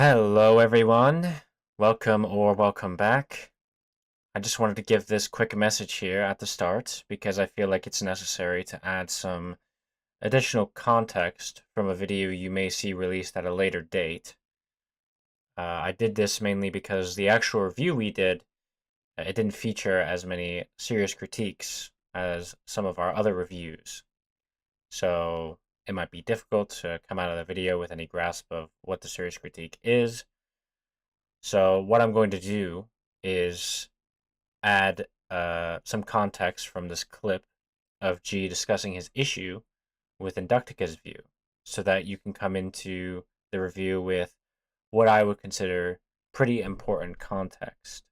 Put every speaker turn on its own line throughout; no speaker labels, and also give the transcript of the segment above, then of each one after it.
Hello, everyone. Welcome or welcome back. I just wanted to give this quick message here at the start because I feel like it's necessary to add some additional context from a video you may see released at a later date. I did this mainly because the actual review we did, it didn't feature as many serious critiques as some of our other reviews. So it might be difficult to come out of the video with any grasp of what the serious critique is. So what I'm going to do is add some context from this clip of G discussing his issue with Inductica's view, so that you can come into the review with what I would consider pretty important context.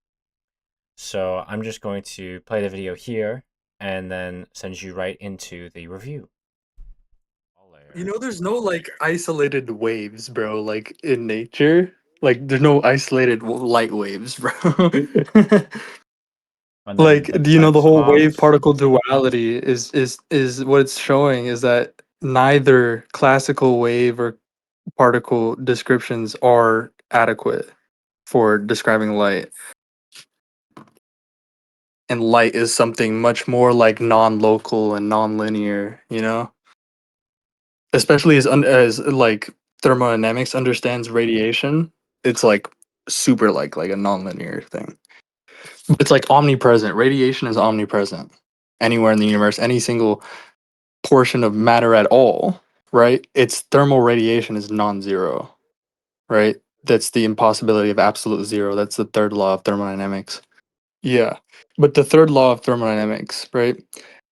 So I'm just going to play the video here and then send you right into the review.
There's no isolated waves, bro. Like in nature, there's no isolated light waves, bro.
And then the
The
types of
whole wave
objects.
particle duality is what it's showing is that neither classical wave or particle descriptions are adequate for describing light. And light is something much more like non-local and non-linear, especially as thermodynamics understands radiation. It's like super like a nonlinear thing. It's like omnipresent. Radiation is omnipresent anywhere in the universe, any single portion of matter at all, right? Its thermal radiation is non-zero, right? That's the impossibility of absolute zero. That's the third law of thermodynamics. Yeah, but the third law of thermodynamics, right?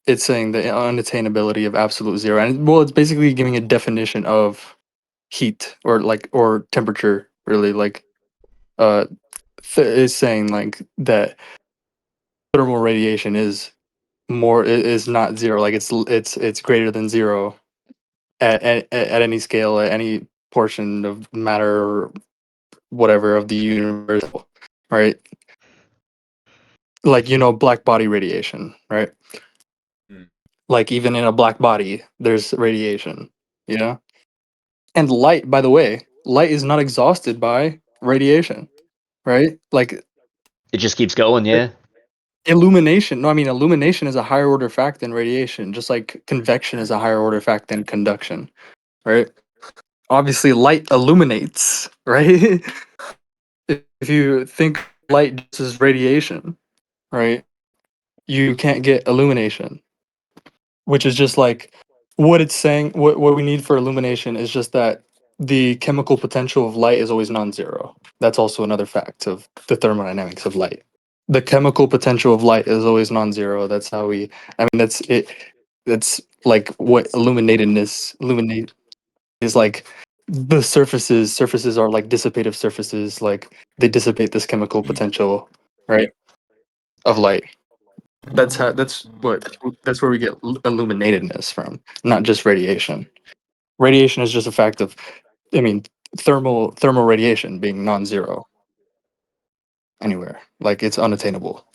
It's saying the unattainability of absolute zero, and well, it's basically giving a definition of heat or temperature. Really, uh, is saying like that thermal radiation is not zero. Like it's greater than zero at any scale, at any portion of matter or whatever of the universe, right? Like black body radiation, right?
Mm.
Like even in a black body, there's radiation, you know? And light, by the way, light is not exhausted by radiation, right? Like
It just keeps going,
i-
yeah.
illumination. No, I mean illumination is a higher order fact than radiation, just like convection is a higher order fact than conduction, right? Obviously light illuminates, right? If you think light just as radiation, right? You can't get illumination, which is just like what it's saying. What we need for illumination is just that the chemical potential of light is always non-zero. That's also another fact of the thermodynamics of light. The chemical potential of light is always non-zero. That's how we. I mean, that's it. That's like what illuminate is like. The surfaces are like dissipative surfaces. Like they dissipate this chemical potential, right, of light. That's where we get illuminatedness from, not just radiation. Radiation is just a fact of, I mean, thermal radiation being non-zero anywhere. Like it's unattainable.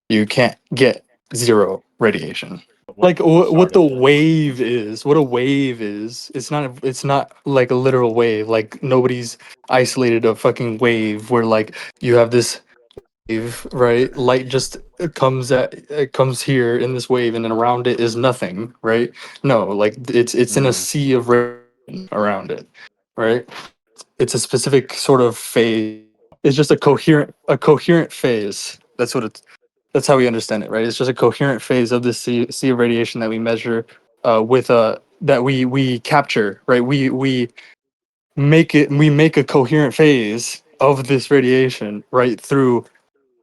You can't get zero radiation. Like what the wave is, what a wave is. It's not like a literal wave. Like nobody's isolated a fucking wave where like you have this wave, right? Light just it comes here in this wave, and then around it is nothing, right? No, like it's in a sea of radiation around it, right? It's a specific sort of phase. It's just a coherent phase. That's how we understand it, right? It's just a coherent phase of this sea of radiation that we measure with that we capture, right? We make a coherent phase of this radiation right through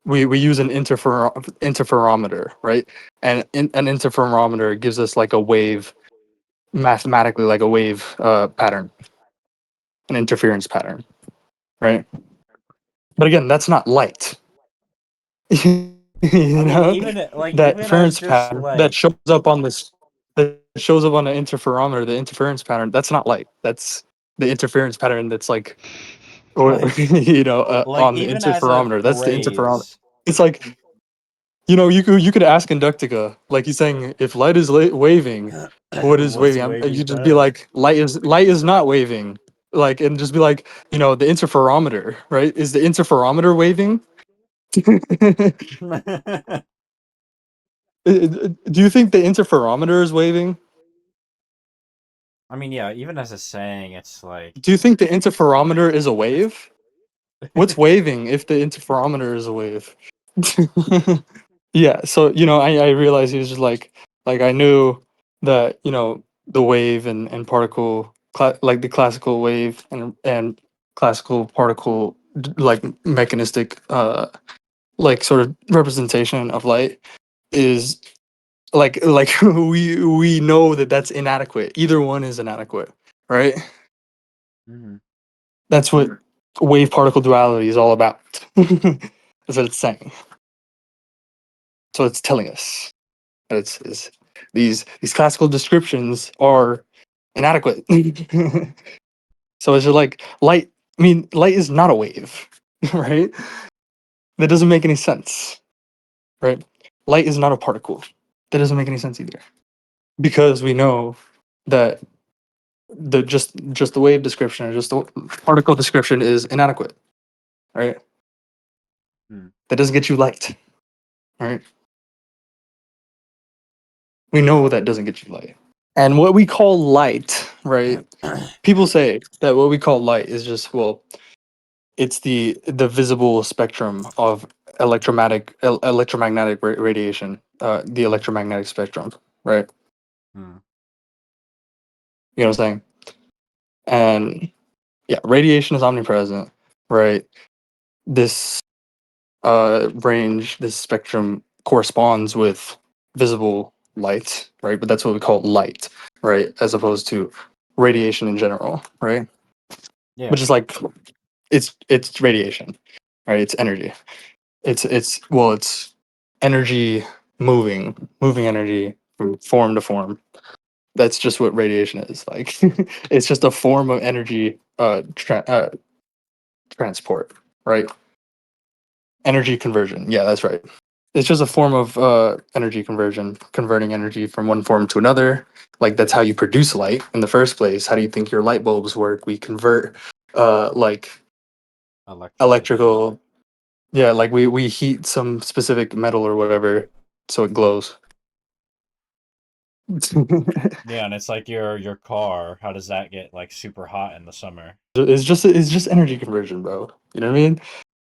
we use an interferometer, right? And an interferometer gives us like a wave, mathematically like a wave pattern, an interference pattern, right? But again, that's not light. you
I mean,
know, that
even as
interference
just
pattern that shows up on this, that shows up on the interferometer, the interference pattern, that's not light. That's the interference pattern that's like, or on the
even as a
interferometer. That's the interferometer.
phrase.
It's like you could ask Inductica, like he's saying, if light is waving, what is
What's
waving?
waving
You'd just be
back?
like, light is not waving. like, and just be like, the interferometer, right? Is the interferometer waving? Do you think the interferometer is waving?
I mean, yeah, even as a saying, it's like
Do you think the interferometer is a wave? What's waving if the interferometer is a wave? Yeah, so I realized he was just like I knew that the wave and particle like the classical wave and classical particle like mechanistic like sort of representation of light is like we know that that's inadequate. Either one is inadequate, right?
Mhm.
That's what wave particle duality is all about. That's what it's saying. So it's telling us that it's these classical descriptions are inadequate. So it's just like light. I mean, light is not a wave, right? That doesn't make any sense, right? Light is not a particle. That doesn't make any sense either, because we know that the just the wave description or just the particle description is inadequate, right?
Mm.
That doesn't get you light, right? We know that doesn't get you light. And what we call light, right? People say that what we call light is just, well, it's the visible spectrum of electromagnetic radiation, the electromagnetic spectrum, right?
Mm.
You know what I'm saying? And yeah, radiation is omnipresent, right? This range, this spectrum corresponds with visible light, right? But that's what we call light, right? As opposed to radiation in general, right?
Yeah.
Which is like it's radiation, right? It's energy. It's energy moving energy from form to form. That's just what radiation is like. It's just a form of energy transport, right? Energy conversion. Yeah, that's right. It's just a form of energy conversion, converting energy from one form to another. Like that's how you produce light in the first place. How do you think your light bulbs work? We convert like
Electricity.
electrical. Yeah, like we heat some specific metal or whatever so it glows.
Yeah, and it's like your car. How does that get like super hot in the summer?
It's just energy conversion, bro. You know what I mean?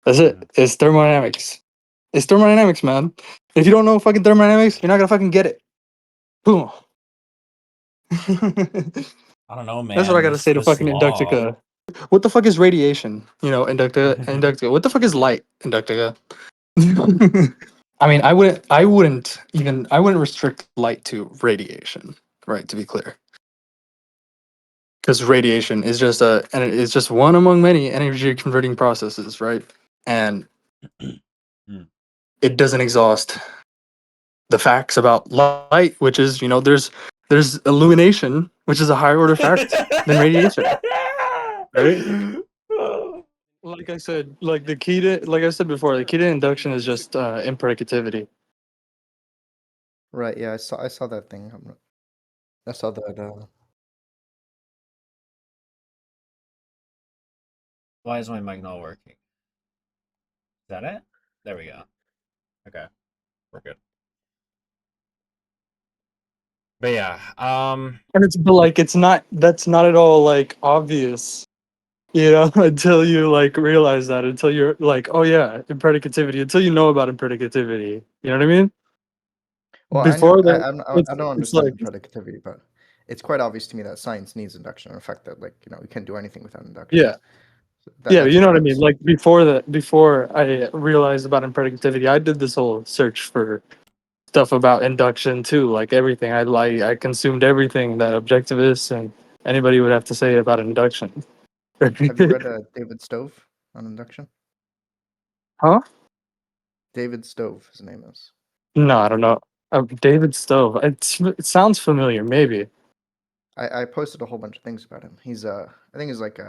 That's it.
Mm.
It's thermodynamics. It's thermodynamics, man. If you don't know fucking thermodynamics, you're not gonna fucking get it. Boom.
I don't know,
That's what I
man.
gotta
This
say to
this
fucking
law.
Inductica. What the fuck is radiation? Inductica. What the fuck is light, Inductica? I mean, I wouldn't restrict light to radiation, right? To be clear, because radiation is just and it's just one among many energy converting processes, right? And
Mm.
it doesn't exhaust the facts about light, which is there's illumination, which is a higher order fact than radiation, right? Like I said, like I said before, the key to induction is just impredicativity.
Right, yeah, I saw that thing. I saw that.
Why is my mic not working? Is that it? There we go. Okay, we're good. But yeah,
And it's but like it's not that's not at all like obvious, until you like realize that, until you're like, oh yeah, impredicativity, until you know about impredicativity. You know what I mean?
Well, I know
Before that,
I don't
it's like
understand predicativity, but it's quite obvious to me that science needs induction. In fact, that we can't do anything without induction.
yeah.
So
Yeah,
that's
you know what I
obvious.
mean? Like before that, before I realized about impredicativity, I did this whole search for stuff about induction too, like everything. I consumed everything that objectivists and anybody would have to say about induction.
Have you read David Stove on induction?
Huh?
David Stove, his name is.
No, I don't know. David Stove. It sounds familiar, maybe.
I posted a whole bunch of things about him. He's I think he's like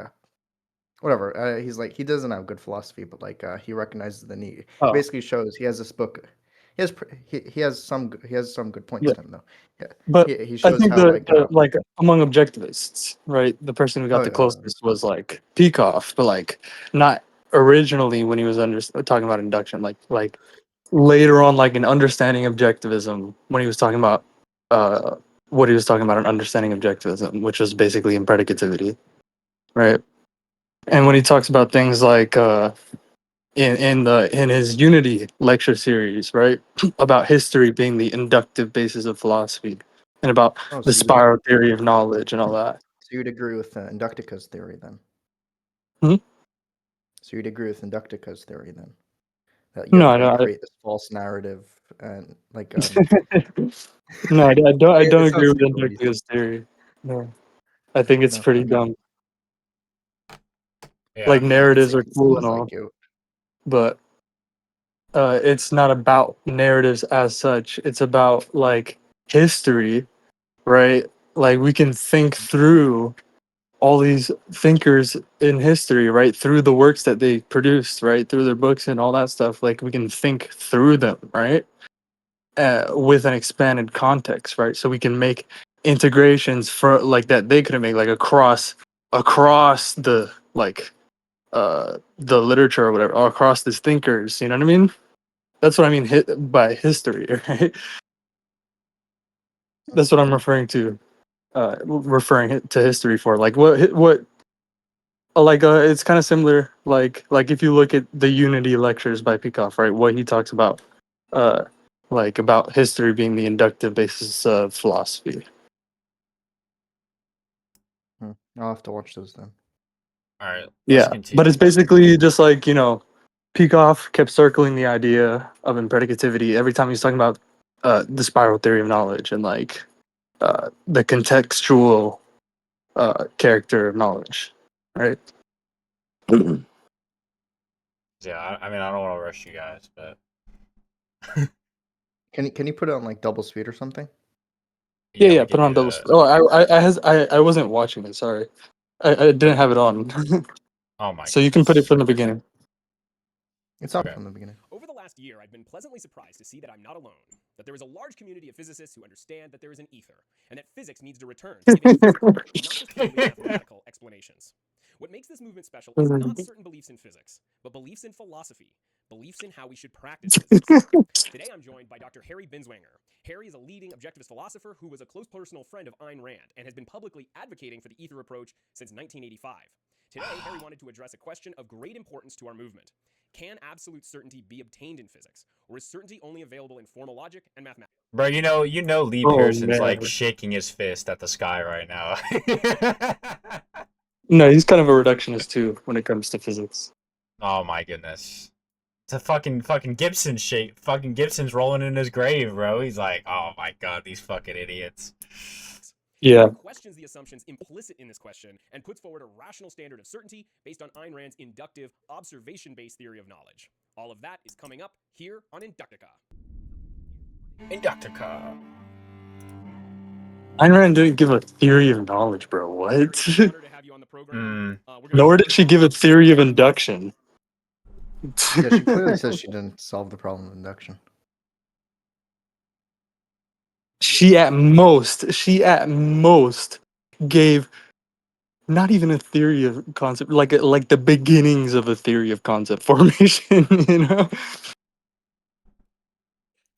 whatever. He's like he doesn't have good philosophy, but like he recognizes the need. He
Oh,
basically shows he has this book. he has some good points
Yeah.
to him though. Yeah,
But
he
I
shows
think
how like
like among objectivists, right, the person who got the
oh
closest was like Peikoff, but like not originally when he was talking about induction, like later on, like in understanding objectivism, when he was talking about uh what he was talking about in understanding objectivism, which was basically in predicativity, right? And when he talks about things like in his Unity lecture series, right, about history being the inductive basis of philosophy, and about
oh
the
so you'd
spiral theory of knowledge and all that.
so you'd agree with Inductica's theory then.
Hmm?
So you'd agree with Inductica's theory then that you have
No,
to like
no,
create this false narrative and like
no, I don't. I don't
it
agree
sounds
with
stupid when you say
Inductive's theory. No, I think it's
no
pretty
okay.
dumb.
Yeah.
Like narratives are
It
cool and
seems
all,
like it.
but it's not about narratives as such. It's about like history, right? Like we can think through all these thinkers in history, right, through the works that they produced, right, through their books and all that stuff. Like we can think through them, right, with an expanded context, right, so we can make integrations for like that they couldn't make, like across the like the literature or whatever, or across these thinkers. You know what I mean? That's what I mean by history, right? That's what I'm referring to. Referring to history for like what like it's kind of similar like if you look at the Unity lectures by Peikoff, right, what he talks about uh like about history being the inductive basis of philosophy.
I'll have to watch those then.
All right, let's
Yeah, but it's
continue.
basically just like, Peikoff kept circling the idea of impredicativity every time he's talking about the spiral theory of knowledge and like the contextual character of knowledge, right?
Yeah, I mean, I don't want to rush you guys, but
Can you put it on like double speed or something?
Yeah,
yeah,
yeah.
we
Put
could
on
do
double.
that.
Oh, I wasn't watching it. Sorry, I didn't have it on.
Oh my
So you can put it
goodness.
from the beginning.
It's not
Okay.
from the beginning.
Over the last year, I've been pleasantly surprised to see that I'm not alone, that there is a large community of physicists who understand that there is an ether, and that physics needs to return to giving physical, not just purely mathematical, explanations. What makes this movement special is not certain beliefs in physics, but beliefs in philosophy, beliefs in how we should practice physics. Today I'm joined by Dr. Harry Binswanger. Harry is a leading objectivist philosopher who was a close personal friend of Ayn Rand and has been publicly advocating for the ether approach since 1985. Today, Harry wanted to address a question of great importance to our movement. Can absolute certainty be obtained in physics, or is certainty only available in formal logic and mathematics?
Bro, Lee
Oh
Pearson's
man,
like shaking his fist at the sky right now.
no, he's kind of a reductionist too when it comes to physics.
Oh my goodness. It's a fucking Gibson shake. Fucking Gibson's rolling in his grave, bro. He's like, oh my god, these fucking idiots.
Yeah,
He questions the assumptions implicit in this question and puts forward a rational standard of certainty based on Ayn Rand's inductive, observation-based theory of knowledge. All of that is coming up here on Inductica.
Inductica.
Ayn Rand didn't give a theory of knowledge, bro. What?
It's an honor to have you on the program. We're gonna
Nor did she give a theory of induction.
Yeah, she clearly says she didn't solve the problem of induction.
She at most gave not even a theory of concept, like the beginnings of a theory of concept formation.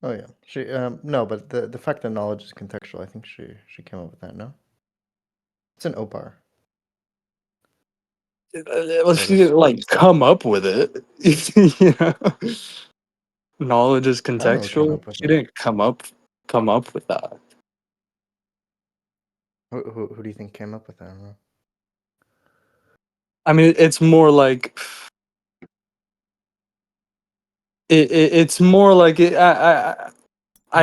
Oh yeah, she no, but the fact that knowledge is contextual, I think she came up with that. No, it's an opar.
Well, she didn't like come up with it. you know? Knowledge is
I don't know who came
contextual.
up with
She
that.
didn't come up with that.
Who do you think came up with that? I don't know.
I mean, it's more like it's more like I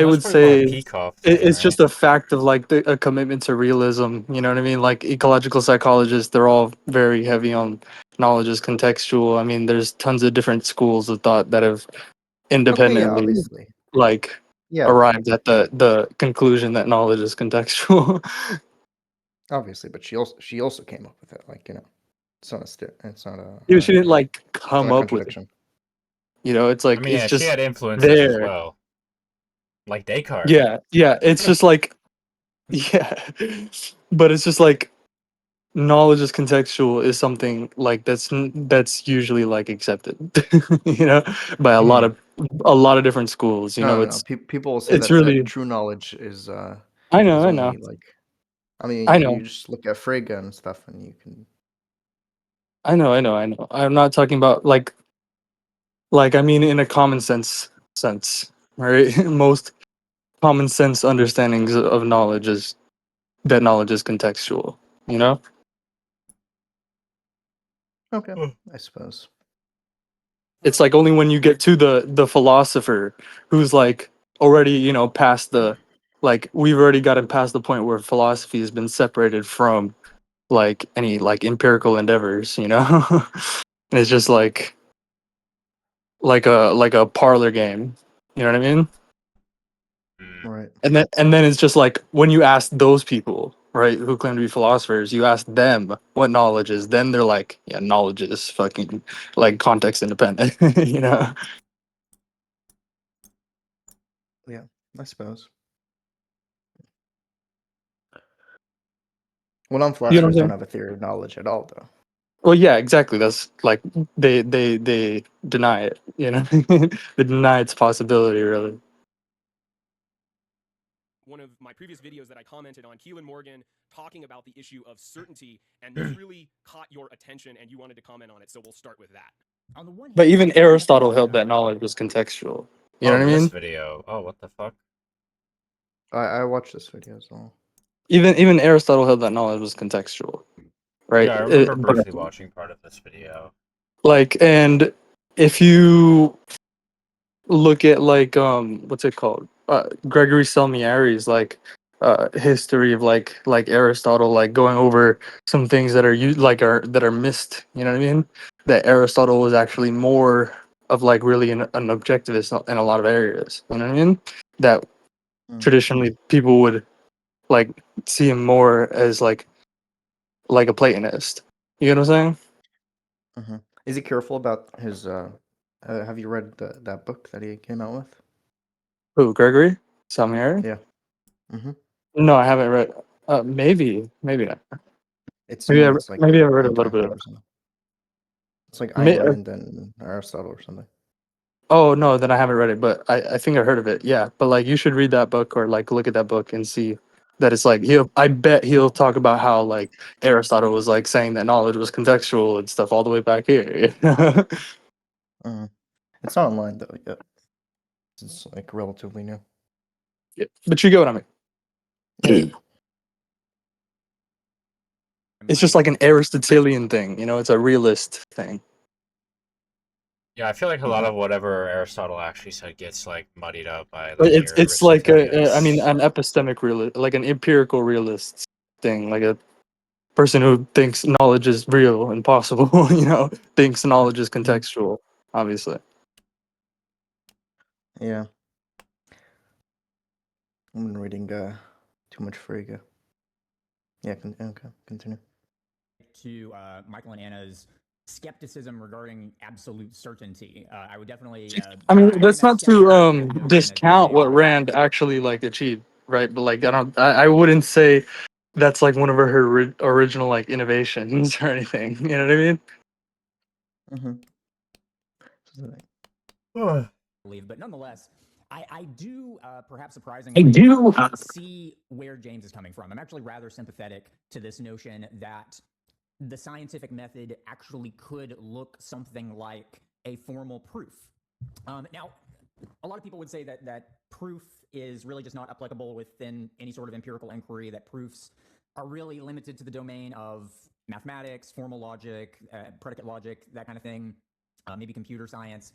No, it's
would
probably more a
say
Peacock thing,
it's
right?
just a fact of like a commitment to realism. You know what I mean? Like ecological psychologists, they're all very heavy on knowledge is contextual. I mean, there's tons of different schools of thought that have
Okay, yeah,
independently
obviously,
like
yeah,
arrived at the conclusion that knowledge is contextual.
obviously, but she also came up with it. Like it's not it's not
She didn't like
it's not
come
a
up with it.
contradiction.
It's
I
like
mean,
it's
yeah, she
just
had influences as
there.
well. like Descartes.
Yeah. It's just like, yeah, but it's just like knowledge is contextual is something like that's usually like accepted, you know, by a lot of different schools. You know,
No.
it's
People will say
it's
that
really.
true knowledge is
I know,
is
I know,
only like. I mean,
I
you
know,
just look at Frege and stuff, and you can.
I know, I know, I know. I'm not talking about like I mean in a common sense, right? Most common sense understandings of knowledge is that knowledge is contextual. You know,
Okay, I suppose.
it's like only when you get to the philosopher who's like already, you know, past the, like we've already gotten past the point where philosophy has been separated from like any like empirical endeavors, you know. It's just like a parlor game, you know what I mean?
Mm.
Right.
And then it's just like when you ask those people, right, who claim to be philosophers, you ask them what knowledge is, then they're like, yeah, knowledge is fucking like context independent, you know.
Yeah, I suppose. Well,
You know what I'm
non-philosophers don't
saying?
have a theory of knowledge at all, though.
Well, yeah, exactly. That's like they deny it, you know. They deny its possibility, really.
One of my previous videos that I commented on, Keelan Morgan talking about the issue of certainty, and this really caught your attention and you wanted to comment on it, so we'll start with that. On the one hand,
But even Aristotle held that knowledge was contextual. You know
Oh,
what I
this
mean?
video. Oh, what the fuck?
I watched this video as well.
Even Aristotle held that knowledge was contextual, right?
Yeah, I remember
But
briefly watching part of this video.
like, and if you look at like what's it called, Gregory Salmieri's like history of like Aristotle, like going over some things that are that are missed, you know what I mean, that Aristotle was actually more of like really an objectivist in a lot of areas, you know what I mean, that
Mm.
traditionally people would like see him more as like a Platonist, you know what I'm saying?
Hmm. Is he careful about his? Have you read that book that he came out with?
Who, Gregory Salmieri?
Yeah. Hmm.
No, I haven't read. Maybe not.
It's new. It's like
Maybe I read a little bit
Anti-Hype
of
or something. It's like
it.
Ayn Rand and Aristotle or something.
Oh no, then I haven't read it, but I think I heard of it. Yeah, but like you should read that book or like look at that book and see that it's like I bet he'll talk about how like Aristotle was like saying that knowledge was contextual and stuff all the way back here.
Hmm. It's not online though yet. It's like relatively new.
Yeah, but you get what I mean.
Yeah.
It's just like an Aristotelian thing, you know. It's a realist thing.
Yeah, I feel like a lot
Mhm.
of whatever Aristotle actually said gets like muddied up by
But
the
it's like I mean,
Aristotelians.
an epistemic realist, like an empirical realist thing, like a person who thinks knowledge is real and possible, you know, thinks knowledge is contextual, obviously.
Yeah. I've been reading too much Frege. Yeah. Okay. Continue.
To Michael and Anna's skepticism regarding absolute certainty. I would definitely.
I mean,
think
that's not
stems
to
from the notion that there's
discount what
a-
Rand actually like achieved, right? But like, I wouldn't say that's like one of her original like innovations or anything. You know what I mean?
Mm-hmm.
believe, but nonetheless, I do perhaps
I
surprisingly
do.
see where James is coming from. I'm actually rather sympathetic to this notion that the scientific method actually could look something like a formal proof. Now, a lot of people would say that proof is really just not applicable within any sort of empirical inquiry, that proofs are really limited to the domain of mathematics, formal logic, predicate logic, that kind of thing, maybe computer science,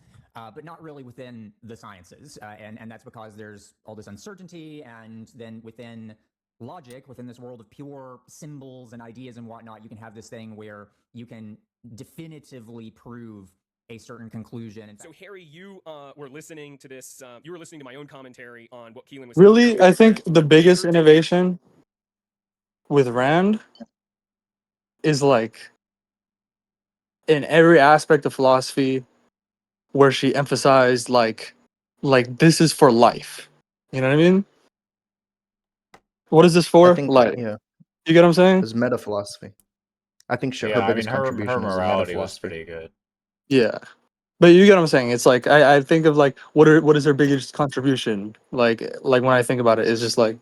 but not really within the sciences. And that's because there's all this uncertainty, and then within logic, within this world of pure symbols and ideas and whatnot, you can have this thing where you can definitively prove a certain conclusion.
So Harry, you were listening to this. You were listening to my own commentary on what Keelan was
Really,
saying.
I think the biggest
Certainty-
innovation with Rand is like in every aspect of philosophy where she emphasized like this is for life. You know what I mean? What is this
I
for?
think,
Like,
yeah,
you get what I'm saying?
it's meta philosophy. I think her
Yeah, I mean,
biggest
her
contribution is the meta
morality was
philosophy.
pretty good.
Yeah. But you get what I'm saying? It's like I think of like what is her biggest contribution? Like when I think about it, it's just like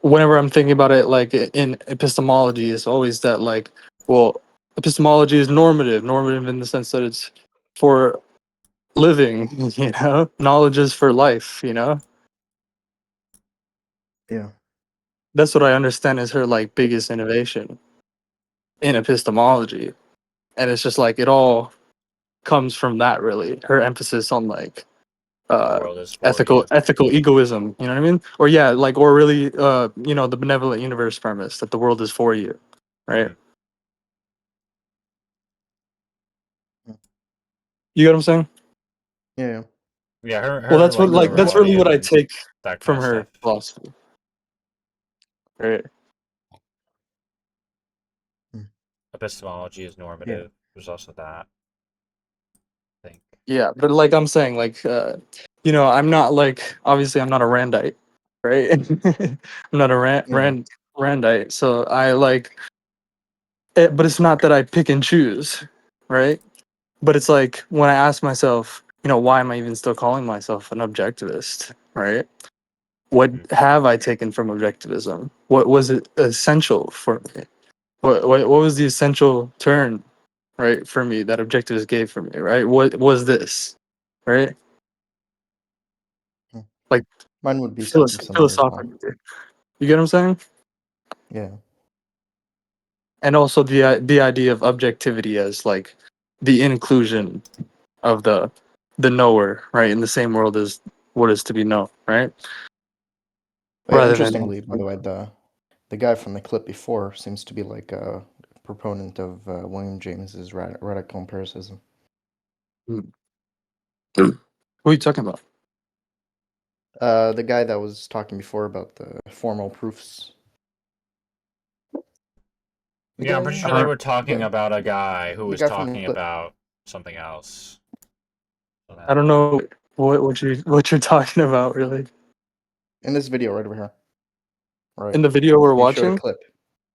whenever I'm thinking about it like in epistemology, it's always that like, well, epistemology is normative in the sense that it's for living, you know? Knowledge is for life, you know?
Yeah.
That's what I understand is her like biggest innovation in epistemology. And it's just like it all comes from that really. Her emphasis on like
The
uh
world is for you.
ethical egoism, you know what I mean? Or yeah, like or really you know, the benevolent universe premise that the world is for you, right?
Mhm.
You get what I'm saying?
Yeah.
Yeah,
Well,
her
that's what
like
No,
like that's really
morality
what I
and
take
that kind
from
of
her
stuff.
philosophy, right?
Mm.
Epistemology is
Yeah.
normative. There's also that. I think.
Yeah, but like I'm saying, like you know, I'm not like obviously I'm not a Randite, right? I'm not a
Yeah.
Randite, so I like it, but it's not that I pick and choose, right? But it's like when I ask myself, you know, why am I even still calling myself an objectivist, right? What
Mhm.
have I taken from objectivism? What was it essential for me? What was the essential turn, right, for me that objectivist gave for me, right? What was this, right?
Mm.
Like
Mine would be something similar as well.
philosophically. You get what I'm saying?
Yeah.
And also the idea of objectivity as like the inclusion of the knower, right, in the same world as what is to be known, right?
Oh, yeah,
Rather than
interestingly, by the way, the guy from the clip before seems to be like a proponent of William James's radical empiricism.
who are you talking about?
The guy that was talking before about the formal proofs. The
Yeah, I'm
guy,
pretty sure they were talking
yeah,
about a guy who
the
was
guy from the
talking
clip
about something else. So
I don't know what you're talking about really.
in this video right over here. Right,
In the video we're
they showed a
watching.
clip.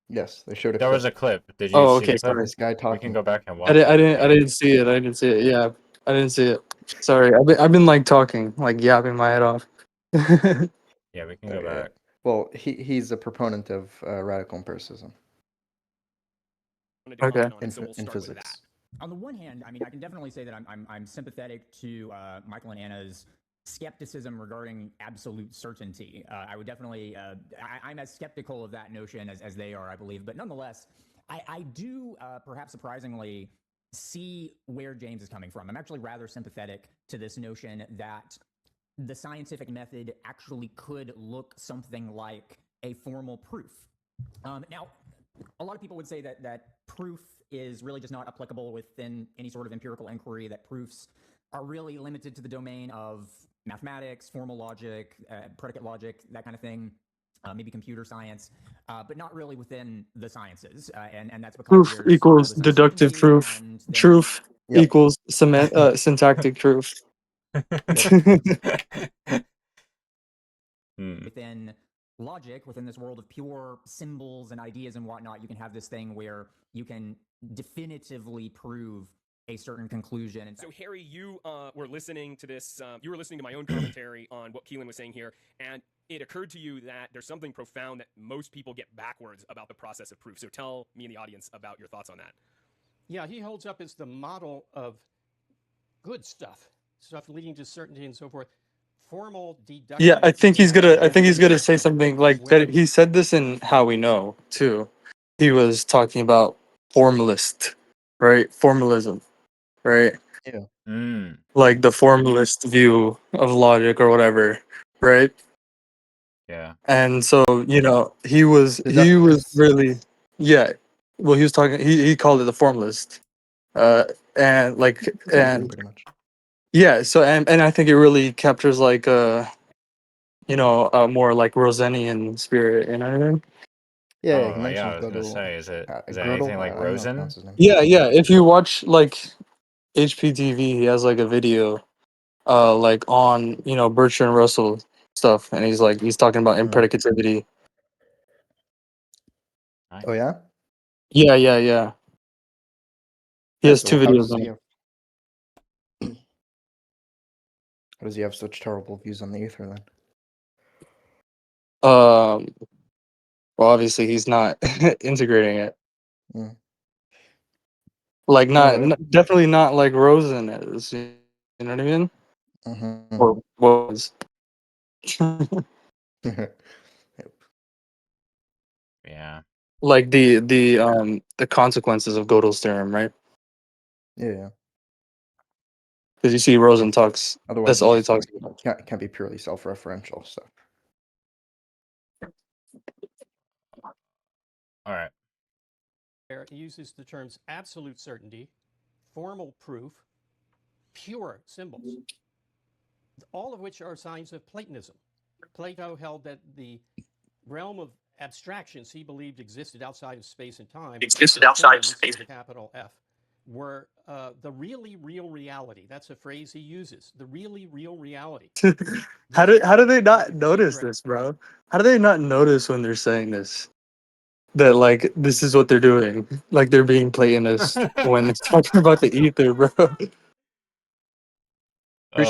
Yes, they showed a
There was
clip
a clip. Did you
Oh,
see
okay,
the clip?
of
sorry.
this guy
We can
talking.
go back and watch it if
I
you.
didn't see it. I didn't see it. Yeah, I didn't see it. Sorry, I've been like talking, like yapping my head off.
Yeah, we can go
Okay.
back.
Well, he's a proponent of radical empiricism
wanted to
Okay.
comment on it, so we'll
in
start with that.
physics.
On the one hand, I mean, I can definitely say that I'm sympathetic to Michael and Anna's skepticism regarding absolute certainty. I would definitely, I'm as skeptical of that notion as they are, I believe. But nonetheless, I do, perhaps surprisingly, see where James is coming from. I'm actually rather sympathetic to this notion that the scientific method actually could look something like a formal proof. Now, a lot of people would say that proof is really just not applicable within any sort of empirical inquiry, that proofs are really limited to the domain of mathematics, formal logic, predicate logic, that kind of thing, maybe computer science, but not really within the sciences. And that's because
Proof
there's all
equals
this
deductive
uncertainty,
proof.
and then
Truth
Yep.
equals syntactic truth.
Yep.
Hmm.
within logic, within this world of pure symbols and ideas and whatnot, you can have this thing where you can definitively prove a certain conclusion.
So Harry, you were listening to this. You were listening to my own commentary on what Keelan was saying here, and it occurred to you that there's something profound that most people get backwards about the process of proof. So tell me and the audience about your thoughts on that.
Yeah, he holds up as the model of good stuff leading to certainty and so forth. Formal deduction.
Yeah, I think he's gonna say something like that. He said this in How We Know too. He was talking about formalist, right? Formalism, right?
Yeah.
Mm.
Like the formalist view of logic or whatever, right?
Yeah.
And so, you know, he was
Deductivists.
really, yeah. Well, he was talking. He called it the formalist, and like
That's what I do
and
pretty much.
yeah. So and I think it really captures like you know, a more like Rosenian spirit. You know what I mean?
Yeah, he
Oh yeah,
mentions
I was gonna
Gödel.
say, is it
Gödel?
anything like
I don't know how to pronounce
Rosen?
his name.
Yeah, yeah. If you watch like HPTV, he has like a video, like on, you know, Bertrand Russell, stuff, and he's talking about
Mm.
impredicativity.
Oh yeah.
Yeah. He
Yeah,
has
so
2
how
videos
does
on
he
it.
have? How does he have such terrible views on the Aether then?
Well, obviously he's not integrating it.
Mm.
Like,
No.
definitely not like Rosen is. You know what I mean?
Mm-hmm.
Or was.
Yeah.
Like the consequences of Gödel's theorem, right?
Yeah.
Because you see Rosen talks.
Otherwise,
That's
it
all he
just
talks about.
can't be purely self-referential stuff.
All right.
He uses the terms absolute certainty, formal proof, pure symbols, all of which are signs of Platonism. Plato held that the realm of abstractions he believed existed outside of space and time, the forms with a capital F, were the really real reality. That's a phrase he uses. The really real reality.
How do they not
Like
notice this, bro? How do they not notice when they're saying this? That like this is what they're doing. Like they're being Platonist when they're talking about the ether, bro.
Pretty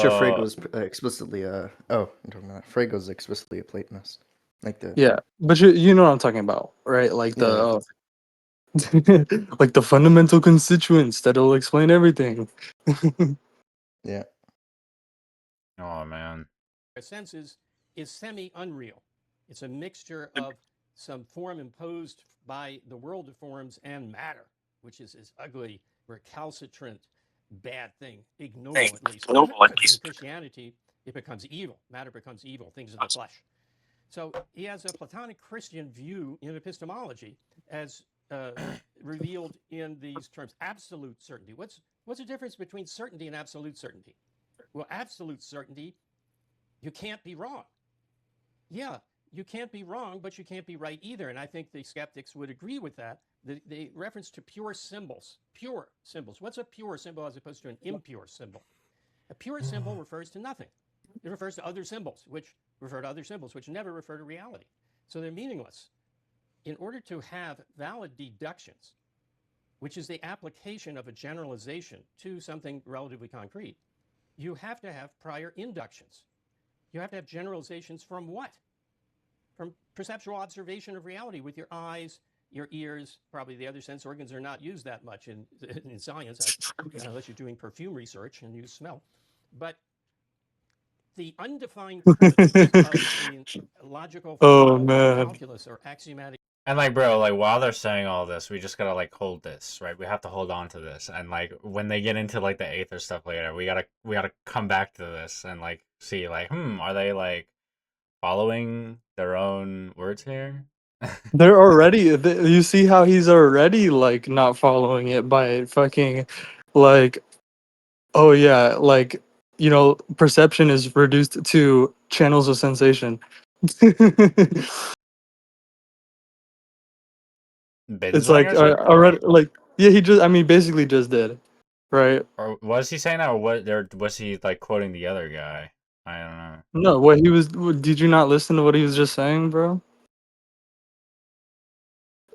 sure Frege was explicitly oh, I'm talking about Frege was explicitly a Platonist. Like the
Yeah, but you know what I'm talking about, right? Like
yeah.
like the fundamental constituents that'll explain everything.
Yeah.
Oh man.
senses is semi-unreal. It's a mixture of some form imposed by the world of forms and matter, which is this ugly, recalcitrant, bad thing. Ignoble, at least. In Christianity, it becomes evil. Matter becomes evil, things of the flesh. So he has a Platonic Christian view in epistemology as revealed in these terms. Absolute certainty. What's the difference between certainty and absolute certainty? Well, absolute certainty, you can't be wrong. Yeah, you can't be wrong, but you can't be right either. And I think the skeptics would agree with that. The reference to pure symbols. Pure symbols. What's a pure symbol as opposed to an impure symbol? A pure symbol refers to nothing. It refers to other symbols, which refer to other symbols, which never refer to reality. So they're meaningless. In order to have valid deductions, which is the application of a generalization to something relatively concrete, you have to have prior inductions. You have to have generalizations from what? From perceptual observation of reality with your eyes, your ears. Probably the other sense organs are not used that much in science, unless you're doing perfume research and use smell. But the undefined primitives of the logical
Oh
formula,
man.
calculus, or axiomatic.
And like, bro, like while they're saying all this, we just gotta like hold this, right? We have to hold on to this, and like when they get into like the Aether stuff later, we gotta come back to this and like see like, are they like following their own words here?
They're already. You see how he's already like not following it by fucking, like, oh yeah, like perception is reduced to channels of sensation. It's like
Binswanger said,
already like yeah he just I mean basically just did, right?
or was he saying that, or what? There was he like quoting the other guy? I don't know.
No, what he was. Did you not listen to what he was just saying, bro?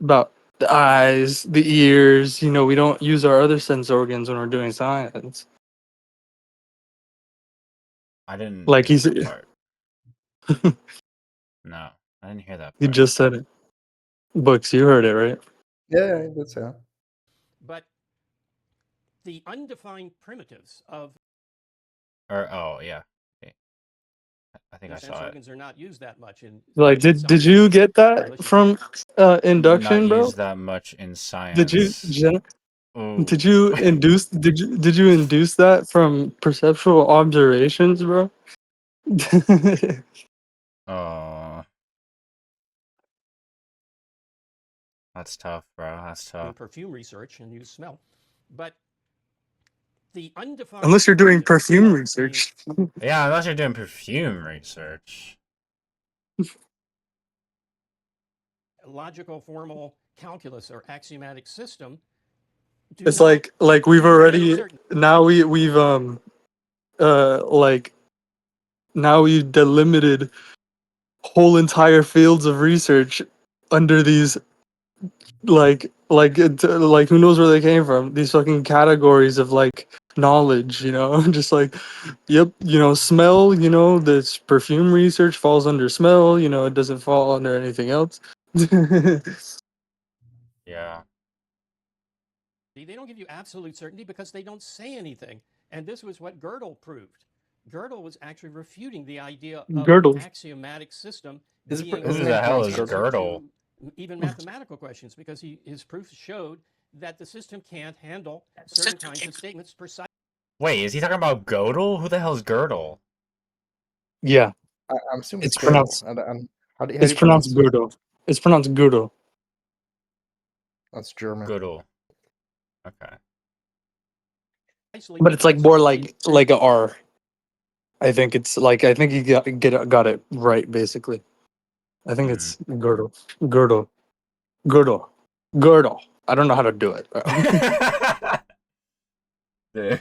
About the eyes, the ears. We don't use our other sense organs when we're doing science.
I didn't
Like
get
he's.
that part. No, I didn't hear that
He
part.
just said it. Books, you heard it, right?
Yeah, that's
But the undefined primitives of
Or oh yeah, okay. I think I
sense
saw it.
organs are not used that much in
Like, did
science,
you get that
unless you're doing
from
Not
induction, bro?
used that much in
Did you
science.
did
Ooh.
you induce did you induce that from perceptual observations, bro?
Oh, that's tough, bro. That's tough.
perfume research and use smell. But the undefined
Unless you're doing
primitives
perfume
of
research.
Yeah, unless you're doing perfume research.
the logical, formal calculus or axiomatic system do
It's
not
like we've
use
already
certain.
now we've like now we've delimited whole entire fields of research under these like who knows where they came from, these fucking categories of like knowledge, just like, yep, smell, this perfume research falls under smell, it doesn't fall under anything else.
Yeah.
They don't give you absolute certainty because they don't say anything. And this was what Gödel proved. Gödel was actually refuting the idea of
Girdle.
an axiomatic system
His
being
his
Who
name
the hell
pronounced
is
answer
Girdle?
to even mathematical questions, because his proof showed that the system can't handle certain kinds of statements precisely.
Wait, is he talking about Gödel? Who the hell is Gödel?
Yeah,
I'm assuming
it's
it's Gödel.
pronounced
How do
it's
you pronounce
pronounced
it?
Girdle. It's pronounced Girdle.
That's German.
Gödel. Okay.
But it's like
because
more
the
like a R. I think it's like, I think he got it right basically. I think it's Girdle. Girdle. Girdle. Girdle. I don't know how to do it.
Dude.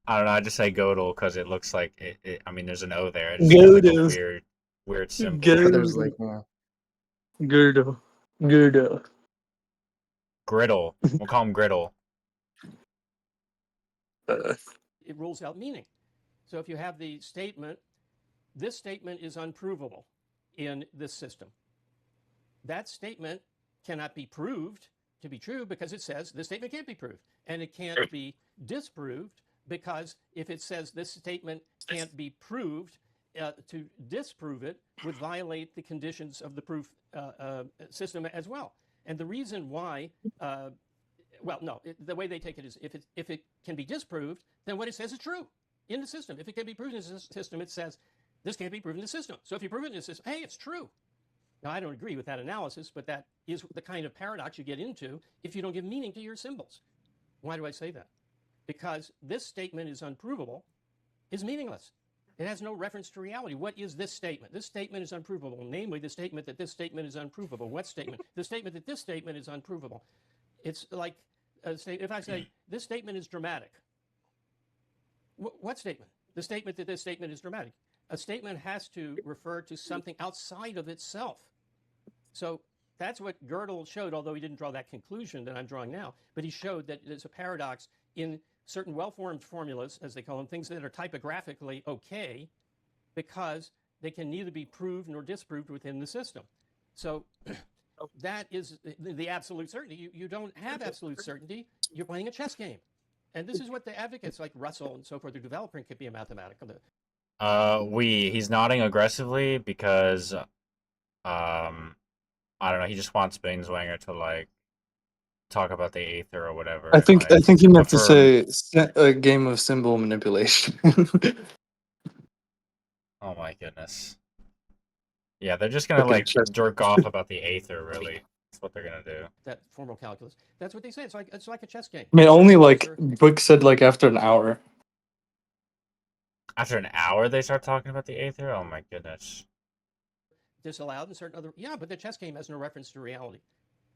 I don't know. I just say Gödel because it looks like it. I mean, there's an O there. It just sounds like a
Gödel.
weird symbol.
But there's like
Girdle. Girdle.
Griddle. We'll call him Griddle.
it rules out meaning. So if you have the statement, this statement is unprovable in this system, that statement cannot be proved to be true because it says this statement can't be proved. And it can't be disproved because if it says this statement can't be proved, to disprove it would violate the conditions of the proof system as well. And the reason why, the way they take it is if it can be disproved, then what it says is true in the system. If it can be proven in the system, it says this can't be proven in the system. So if you prove it in the system, hey, it's true. Now, I don't agree with that analysis, but that is the kind of paradox you get into if you don't give meaning to your symbols. Why do I say that? Because this statement is unprovable is meaningless. It has no reference to reality. What is this statement? This statement is unprovable, namely the statement that this statement is unprovable. What statement? The statement that this statement is unprovable. It's like, if I say, this statement is dramatic. What statement? The statement that this statement is dramatic. A statement has to refer to something outside of itself. So that's what Gödel showed, although he didn't draw that conclusion that I'm drawing now. But he showed that there's a paradox in certain well-formed formulas, as they call them, things that are typographically okay, because they can neither be proved nor disproved within the system. So that is the absolute certainty. You don't have absolute certainty. You're playing a chess game. And this is what the advocates like Russell and so forth are developing could be a mathematical.
He's nodding aggressively because, I don't know, he just wants Binswanger to, like, talk about the Aether or whatever.
I
and,
think
like,
he meant to
affirm-
say a game of symbol manipulation.
Oh my goodness. Yeah, they're just gonna,
Okay,
like,
sure.
jerk off about the Aether, really. That's what they're gonna do.
That formal calculus. That's what they say. It's like a chess game.
I mean, only like
Sure.
Book said like after an hour.
After an hour, they start talking about the Aether? Oh my goodness.
Disallowed in certain other. Yeah, but the chess game has no reference to reality.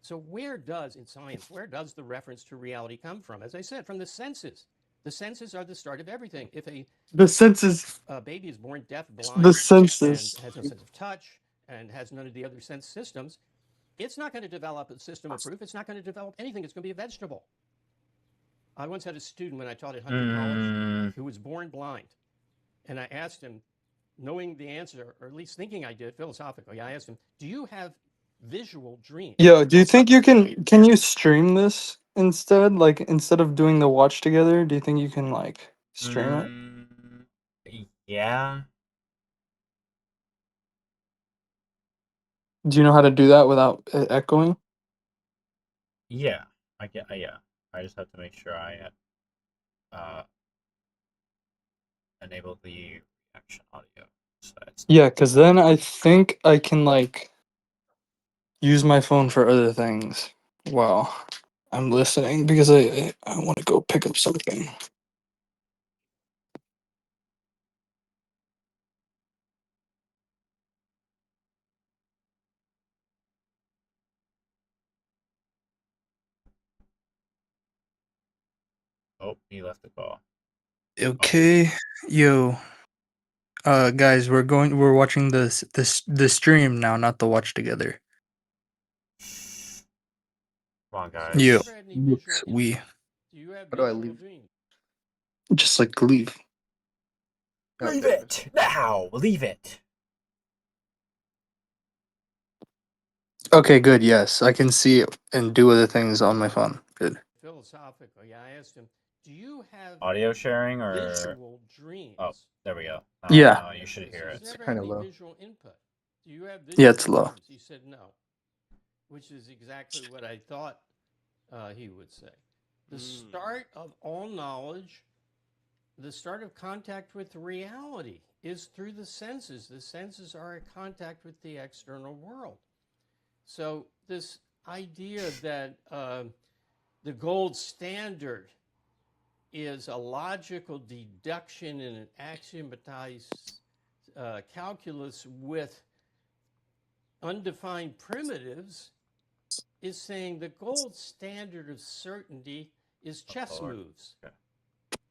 So where does the reference to reality come from? As I said, from the senses. The senses are the start of everything. If
The senses.
a baby is born deaf, blind,
The
and
senses.
has no sense of touch and has none of the other sense systems, it's not going to develop a system of proof. It's not going to develop anything. It's going to be a vegetable. I once had a student when I taught at Hunter College who was born blind. And I asked him, knowing the answer, or at least thinking I did philosophically, I asked him, do you have visual dreams?
Yo, do you think you can you stream this instead? Like instead of doing the watch together, do you think you can like stream it?
Yeah.
Do you know how to do that without it echoing?
Yeah. Yeah. I just have to make sure I enable the reaction audio. So
Yeah, because then I think I can like use my phone for other things while I'm listening because I want to go pick up something.
oh, he left the call.
Okay, yo. Guys, we're watching the stream now, not the watch together.
Come on, guys.
Have
Yeah.
you ever had any visual
We
input? Do you have
How do I
visual
leave?
dreams?
just like leave.
Oh,
Leave
there it is.
it now. Leave it.
Okay, good. Yes, I can see it and do other things on my phone. Good.
Philosophically, I asked him, do you have
Audio sharing or
visual dreams?
oh, there we go.
Yeah.
Now you should hear
He's
it.
never
kinda
had any
low.
visual input. Do you have
Yeah,
visual
it's low.
dreams? He said no, which is exactly what I thought he would say. The start of all knowledge, the start of contact with reality is through the senses. The senses are in contact with the external world. So this idea that the gold standard is a logical deduction in an axiomatized calculus with undefined primitives is saying the gold standard of certainty is chess
Lord.
moves
Okay.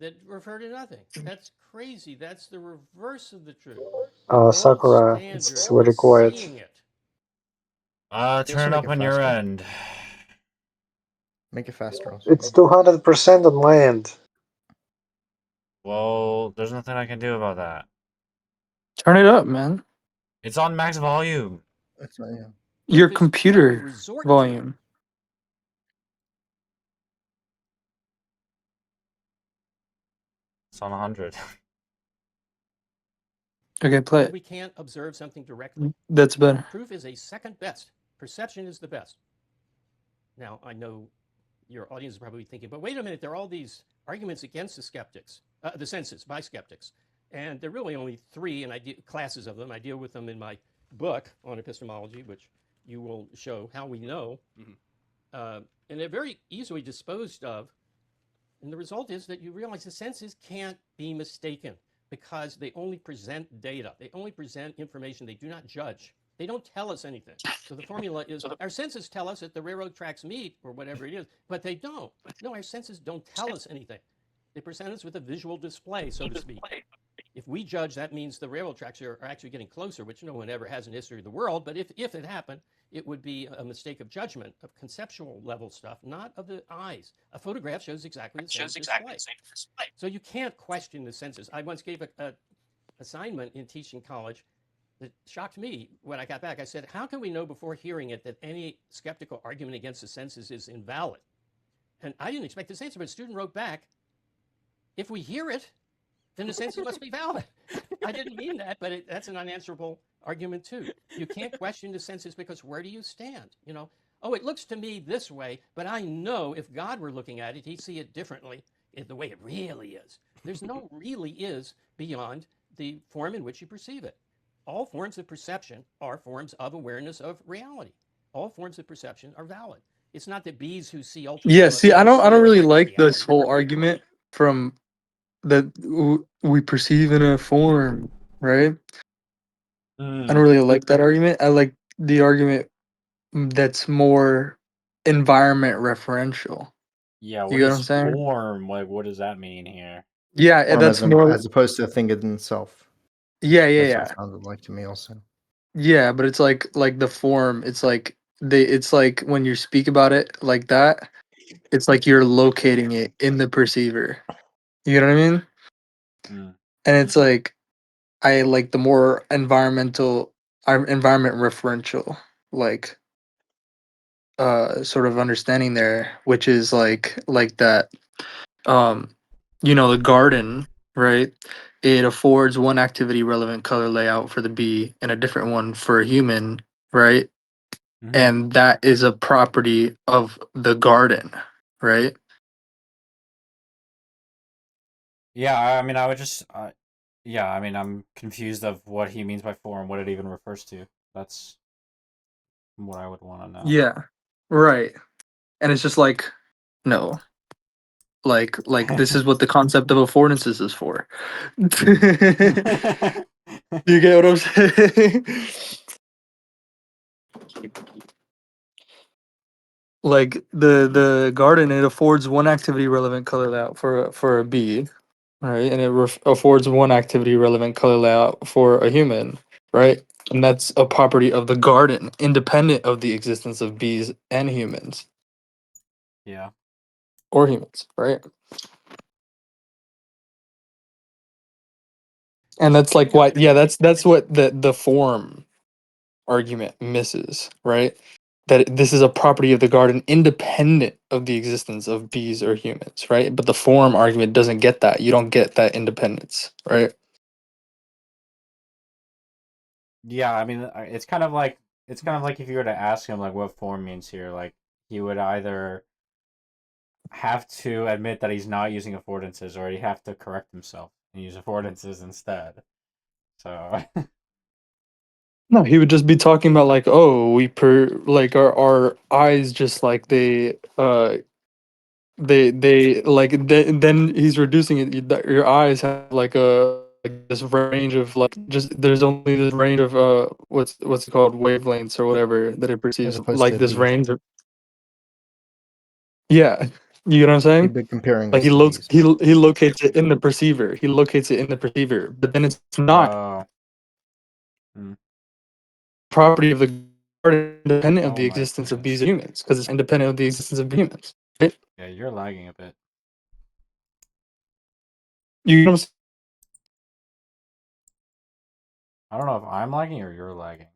that refer to nothing. That's crazy. That's the reverse of the truth.
Sakura, it's really quiet.
Seeing it.
Turn
make
up
it
on your
faster?
end.
Make it faster also.
It's 200% on my end.
Well, there's nothing I can do about that.
Turn it up, man.
It's on max volume.
That's right, yeah.
Your
Proof is what we
computer
resort to.
volume.
It's on 100.
Okay, play
When
it.
we can't observe something directly.
That's better.
Proof is a second best. Perception is the best. Now, I know your audience is probably thinking, but wait a minute, there are all these arguments against the skeptics, the senses by skeptics. And there are really only three classes of them. I deal with them in my book on epistemology, which you will show how we know. And they're very easily disposed of. And the result is that you realize the senses can't be mistaken because they only present data. They only present information. They do not judge. They don't tell us anything. So the formula is our senses tell us that the railroad tracks meet or whatever it is, but they don't. No, our senses don't tell us anything. They present us with a visual display, so to speak. If we judge, that means the railroad tracks are actually getting closer, which no one ever has in the history of the world. But if it happened, it would be a mistake of judgment, of conceptual level stuff, not of the eyes. A photograph shows exactly the same display. So you can't question the senses. I once gave a assignment in teaching college that shocked me when I got back. I said, how can we know before hearing it that any skeptical argument against the senses is invalid? And I didn't expect this answer, but a student wrote back, if we hear it, then the senses must be valid. I didn't mean that, but that's an unanswerable argument too. You can't question the senses because where do you stand? You know, oh, it looks to me this way, but I know if God were looking at it, he'd see it differently in the way it really is. There's no really is beyond the form in which you perceive it. All forms of perception are forms of awareness of reality. All forms of perception are valid. It's not that bees who see ultraviolet
Yeah, see, I
light
don't
see it
really
like
like this
reality.
whole argument from that we perceive in a form, right? I don't really like that argument. I like the argument that's more environment referential.
Yeah,
You
what
get what I'm
is
saying?
form? Like, what does that mean here?
Yeah,
Form
that's
as,
more.
as opposed to a thing in itself.
Yeah, yeah,
That's what
yeah,
it sounded like to me also.
yeah. But it's like the form. It's like It's like when you speak about it like that. It's like you're locating it in the perceiver. You know what I mean?
Mm.
And it's like I like the more environment referential, like sort of understanding there, which is like that um the garden, right? It affords one activity relevant color layout for the bee and a different one for a human, right? And that is a property of the garden, right?
Yeah, I mean, I would just, yeah, I mean, I'm confused of what he means by form, what it even refers to. That's what I would want to know.
Yeah, right. And it's just like no, like this is what the concept of affordances is for. You get what I'm saying? Like the garden, it affords one activity relevant color layout for a bee, right? And it affords one activity relevant color layout for a human, right? And that's a property of the garden, independent of the existence of bees and humans,
Yeah.
or humans, right? And that's like what, yeah, that's what the form argument misses, right? That this is a property of the garden independent of the existence of bees or humans, right? But the form argument doesn't get that. You don't get that independence, right?
Yeah, I mean, it's kind of like if you were to ask him like what form means here, like he would either have to admit that he's not using affordances, or he'd have to correct himself and use affordances instead. So
No, he would just be talking about like, oh, like our eyes just like they like then he's reducing it that your eyes have like a like this range of like just there's only this range of what's it called, wavelengths or whatever that it
As
perceives,
opposed
like
to
this
bees.
range of, yeah, you get what I'm saying?
He'd be comparing
Like
us to bees.
he locates it in the perceiver. He locates it in the perceiver, but then it's not
oh, hmm.
property of the garden independent of
Oh
the
my
existence of bees
goodness.
and humans because it's independent of the existence of humans. Right?
Yeah, you're lagging a bit.
You know what I'm saying?
I don't know if I'm lagging or you're lagging.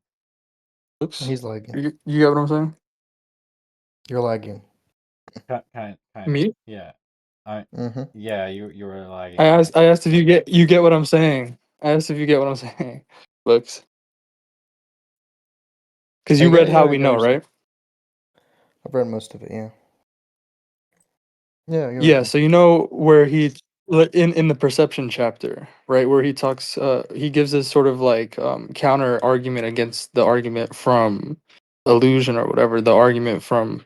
Oops.
He's lagging.
You get what I'm saying?
You're lagging.
Kind of.
Me?
Yeah. I
Mm-hmm.
yeah, you were lagging a bit.
I asked if you get what I'm saying. I asked if you get what I'm saying. Books. Because you read How
I
We
get what
Know,
you're saying.
right?
I've read most of it, yeah. Yeah, I get what you're
Yeah,
saying.
so you know where he in the perception chapter, right, where he talks he gives this sort of like counter argument against the argument from illusion or whatever, the argument from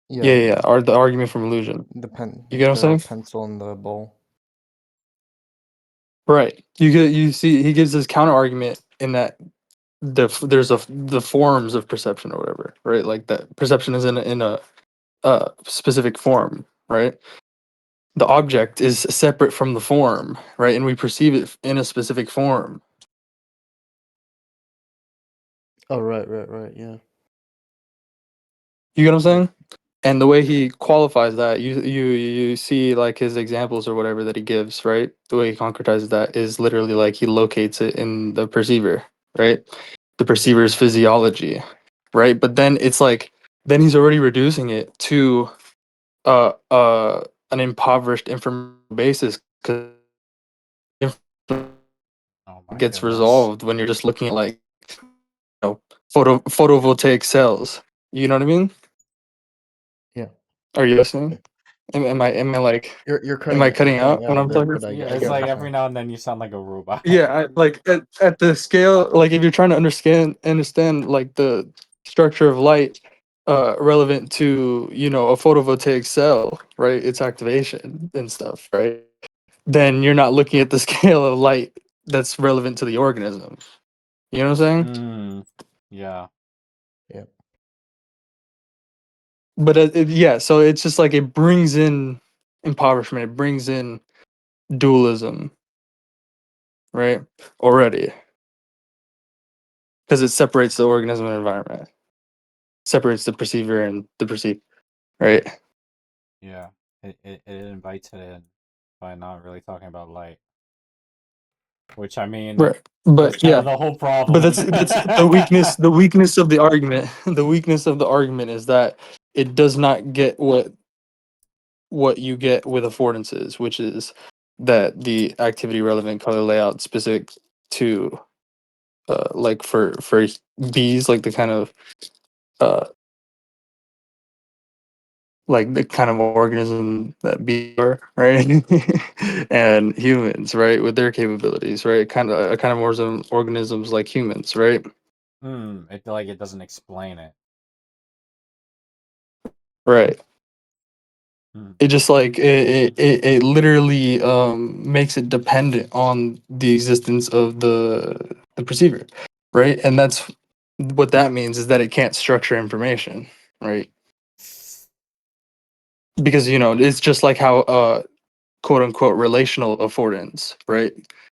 Yeah,
or the argument from illusion. You get what I'm
the
saying?
pencil in the bowl.
Right. You see he gives this counter argument in that there's the forms of perception or whatever, right? Like that perception is in a specific form, right? The object is separate from the form, right? And we perceive it in a specific form.
Oh, right, yeah.
You get what I'm saying? And the way he qualifies that, you see like his examples or whatever that he gives, right? The way he concretizes that is literally like he locates it in the perceiver, right? The perceiver's physiology, right? But then it's like then he's already reducing it to an impoverished information basis because
Oh my
gets
goodness.
resolved when you're just looking at like photovoltaic cells. You know what I mean?
Yeah.
Are you listening? Am I like
You're
am
cutting
I
out. You're
cutting
cutting
out
out
when
a
I'm
bit,
talking?
but
Yeah,
I
it's
get what
like
you're
every
saying.
now and then you sound like a robot.
Yeah, like at the scale, like if you're trying to understand like the structure of light relevant to a photovoltaic cell, right? Its activation and stuff, right? Then you're not looking at the scale of light that's relevant to the organism. You know what I'm saying?
Mm, yeah.
Yeah.
But yeah, so it's just like it brings in impoverishment, it brings in dualism, right? Already, because it separates the organism and environment, separates the perceiver and the perceived, right?
Yeah. It invites it in by not really talking about light. Which I mean,
Right.
that's
But
kind
yeah,
of the whole
but
problem.
that's the weakness. The weakness of the argument. The weakness of the argument is that it does not get what you get with affordances, which is that the activity relevant color layout specific to like for bees, like the kind of uh like the kind of organism that bees are, right? And humans, right, with their capabilities, right? Kind of organisms like humans, right?
It doesn't explain it.
Right.
Hmm.
It just like it literally makes it dependent on the existence of the perceiver, right? And that's what that means is that it can't structure information, right? Because it's just like how quote unquote relational affordance, right?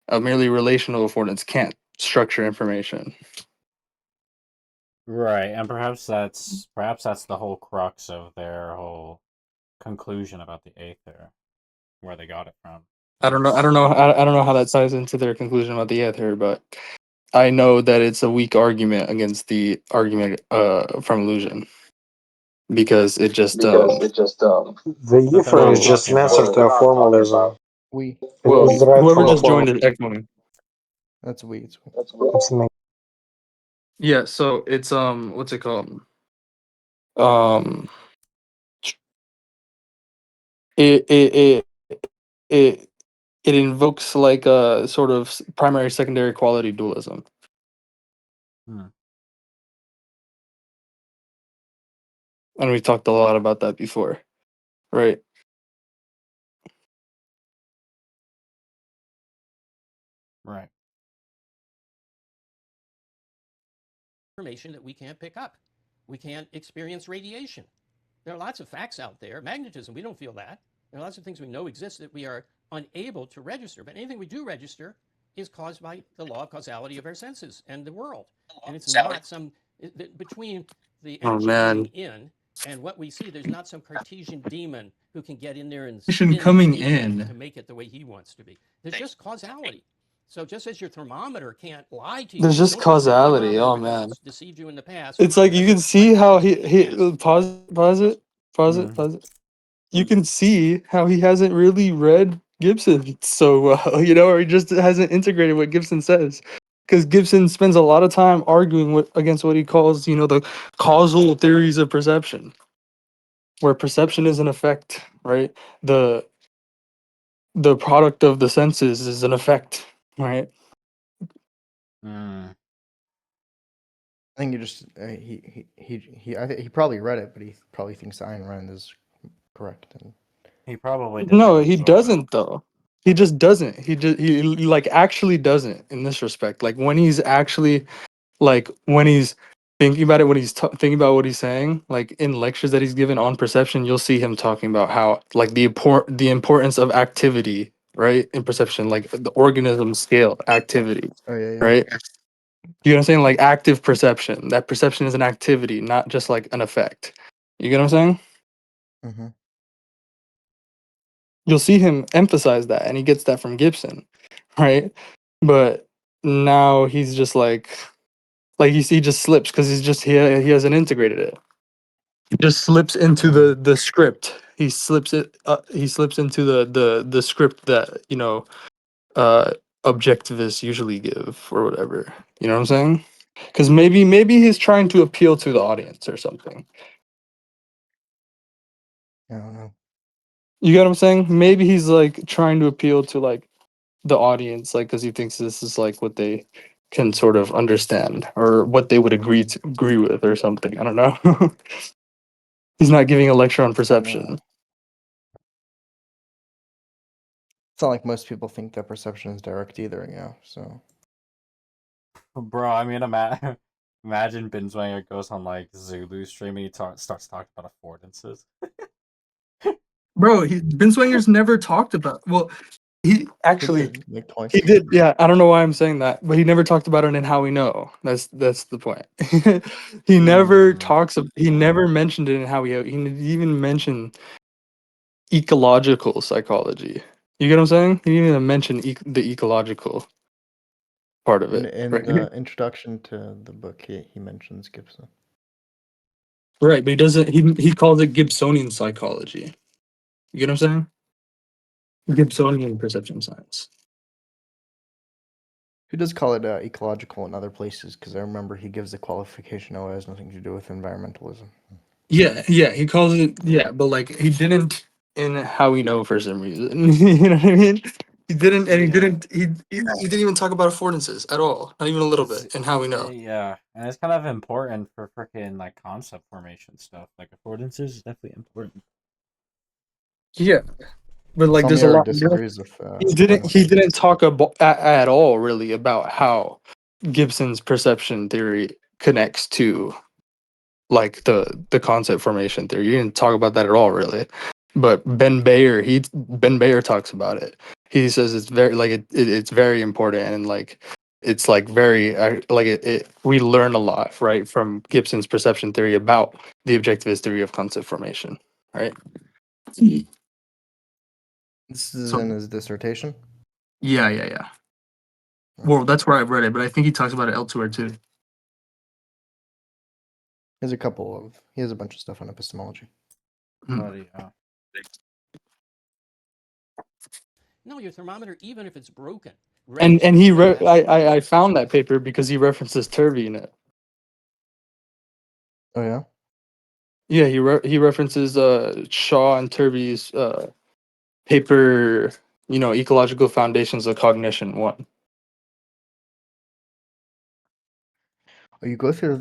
A merely relational affordance can't structure information.
Right, and perhaps that's the whole crux of their whole conclusion about the Aether, where they got it from.
I don't know how that ties into their conclusion about the Aether, but I know that it's a weak argument against the argument from illusion because it just
The
But then
ether
we're
is just
talking
an answer
about
to a formalism.
We.
well,
It's derived
whoever
from a
just joined
form.
is echoing.
That's we. It's we.
It's me.
Yeah, so it's what's it called? Um, it it it invokes like a sort of primary secondary quality dualism.
Hmm.
And we talked a lot about that before, right?
Right.
Information that we can't pick up. We can't experience radiation. There are lots of facts out there. Magnetism, we don't feel that. There are lots of things we know exist that we are unable to register. But anything we do register is caused by the law of causality of our senses and the world. And it's not some, between the
Oh
energy
man,
coming in and what we see, there's not some Cartesian demon who can get in there and
Mission
spin
coming
radiation
in.
to make it the way he wants to be. There's just causality. So just as your thermometer can't lie to
There's
you,
just
don't trust your
causality.
thermometer
Oh
because
man,
it's deceived you in the past.
it's like you can see how he pause it,
Mhm.
pause it. You can see how he hasn't really read Gibson so well, you know, or he just hasn't integrated what Gibson says. Because Gibson spends a lot of time arguing against what he calls, you know, the causal theories of perception, where perception is an effect, right? The product of the senses is an effect, right?
Mm.
I think you just he probably read it, but he probably thinks Ayn Rand is correct. And
He probably didn't
No,
even
he
try.
doesn't though. He just doesn't. He like actually doesn't in this respect. Like when he's actually like when he's thinking about it, when he's thinking about what he's saying, like in lectures that he's given on perception, you'll see him talking about how like the importance of activity, right? In perception, like the organism scale activity,
oh yeah.
right? You know what I'm saying? Like active perception. That perception is an activity, not just like an effect. You get what I'm saying?
Mm-hmm.
You'll see him emphasize that, and he gets that from Gibson, right? But now he's just like he just slips because he hasn't integrated it. He just slips into the script. He slips into the script that objectivists usually give or whatever. You know what I'm saying? Because maybe he's trying to appeal to the audience or something.
I don't know.
You get what I'm saying? Maybe he's like trying to appeal to like the audience, like because he thinks this is like what they can sort of understand or what they would agree with or something. I don't know. He's not giving a lecture on perception.
It's not like most people think that perception is direct either, you know. So
Bro, I mean, imagine Binswanger goes on like Zulu stream and he starts talking about affordances.
Bro, Binswanger's never talked about. Well, he
he
actually
did like twice.
he did. Yeah, I don't know why I'm saying that, but he never talked about it in How We Know. That's the point. He never
Mm.
talks. He never mentioned it in How We Know. He didn't even mention ecological psychology. You get what I'm saying? He didn't even mention the ecological part of it.
In
Right.
the introduction to the book, he mentions Gibson.
Right, but he doesn't. He calls it Gibsonian psychology. You get what I'm saying? Gibsonian perception science.
He does call it ecological in other places because I remember he gives the qualification, "Oh, it has nothing to do with environmentalism."
Yeah, he calls it. Yeah, but like he didn't in How We Know for some reason. You know what I mean? He didn't, and he
Yeah.
didn't. He didn't even talk about affordances at all. Not even a little
It's,
bit in How We Know.
yeah, and it's kind of important for freaking like concept formation stuff. Like affordances is definitely important.
Yeah, but like there's a
Salmier
lot.
disagrees with
He didn't.
Bernard.
He didn't talk at all really about how Gibson's perception theory connects to like the concept formation theory. You didn't talk about that at all, really. But Ben Bayer talks about it. He says it's very it's very important, and like it's like very we learn a lot, right, from Gibson's perception theory about the objectivist theory of concept formation, right?
This is
So
in his dissertation.
yeah. Well, that's where I've read it, but I think he talks about it elsewhere too.
He has a bunch of stuff on epistemology.
Bloody hell.
No, your thermometer, even if it's broken,
And
registers
he
still has
I found that paper because he references Turvey in it.
Oh yeah.
Yeah, he references Shaw and Turvey's paper, ecological foundations of cognition 1.
Oh, you go through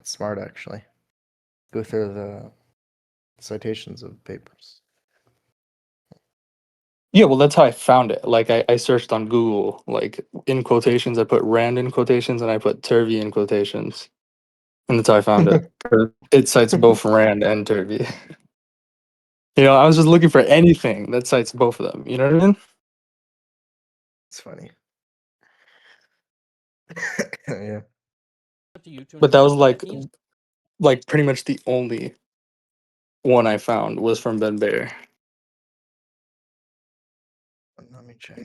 it's smart actually. Go through the citations of papers.
Yeah, well, that's how I found it. Like, I searched on Google, like, in quotations, I put Rand in quotations, and I put Turvey in quotations. And that's how I found it. It cites both Rand and Turvey. I was just looking for anything that cites both of them. You know what I mean?
It's funny. Yeah.
up to you to
But that was,
interpret what it means.
like pretty much the only one I found was from Ben Bayer.
Let me check.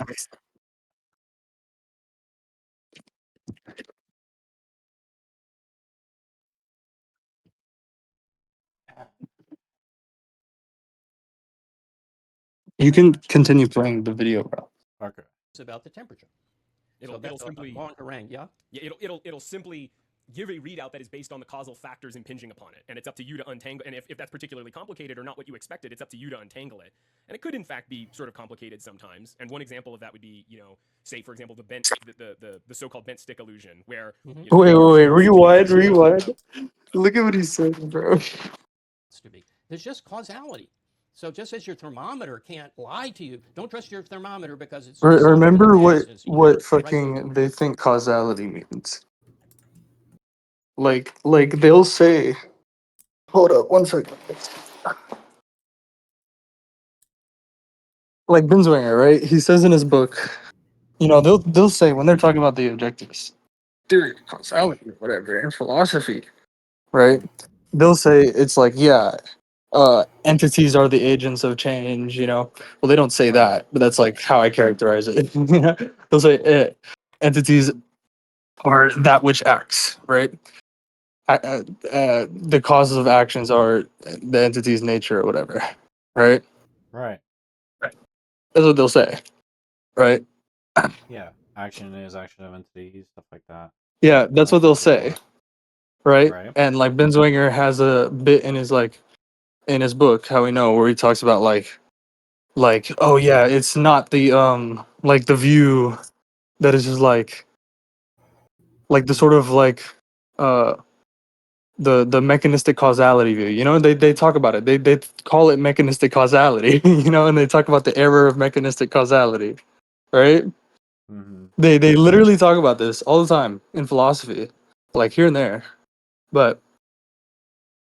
You can continue playing the video, bro.
Okay.
It's about the temperature.
It'll
That's
simply
long harangue, yeah?
Yeah, it'll simply give a readout that is based on the causal factors impinging upon it, and it's up to you to untangle. And if that's particularly complicated or not what you expected, it's up to you to untangle it. And it could in fact be sort of complicated sometimes. And one example of that would be, say for example the so-called bent stick illusion, where
Wait, rewind. Look at what he's saying, bro.
To be. There's just causality. So just as your thermometer can't lie to you, don't trust your thermometer because it's
Remember what
gases.
fucking they think causality means. Like they'll say, hold up one second. Like Binswanger, right? He says in his book, they'll say when they're talking about the objectives theory of causality or whatever in philosophy, right? They'll say it's like, yeah, entities are the agents of change, Well, they don't say that, but that's like how I characterize it. They'll say entities are that which acts, right? The causes of actions are the entity's nature or whatever, right?
Right.
That's what they'll say, right?
Yeah. Action is action of entities, stuff like that.
Yeah, that's what they'll say, right?
Right.
And like Binswanger has a bit in his book, How We Know, where he talks about like oh yeah, it's not the like the view that is just like the sort of like uh the mechanistic causality view. They talk about it, they call it mechanistic causality, and they talk about the error of mechanistic causality, right?
Mm-hmm.
They literally talk about this all the time in philosophy, like here and there, but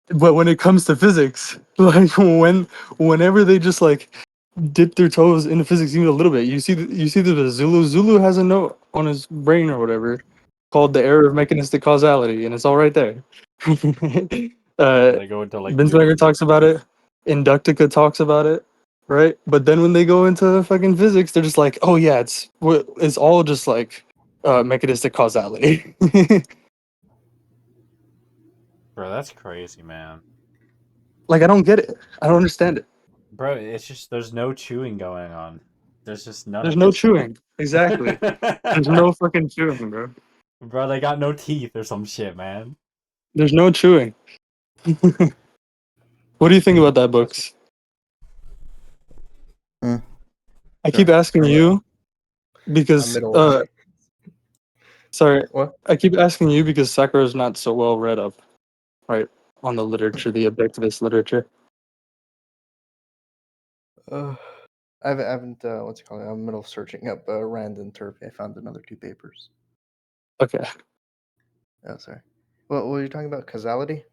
when it comes to physics, like whenever they just like dip their toes into physics even a little bit, you see the Zulu has a note on his brain or whatever called the error of mechanistic causality, and it's all right there.
They go into like
Binswanger talks about it. Inductica talks about it, right? But then when they go into fucking physics, they're just like, oh yeah, it's all just like mechanistic causality.
Bro, that's crazy, man.
Like I don't get it. I don't understand it.
Bro, it's just there's no chewing going on. There's just none
There's
of
no
it.
chewing. Exactly. There's no fucking chewing, bro.
Bro, they got no teeth or some shit, man.
There's no chewing. What do you think about that, Books?
Mm.
I keep asking you because
Middle.
sorry,
What?
I keep asking you because Sakura's not so well read up, right, on the literature, the objectivist literature.
I haven't what's it called? I'm in the middle of searching up Rand and Turpey. I found another 2 papers.
Okay.
Oh, sorry. What were you talking about? Causality?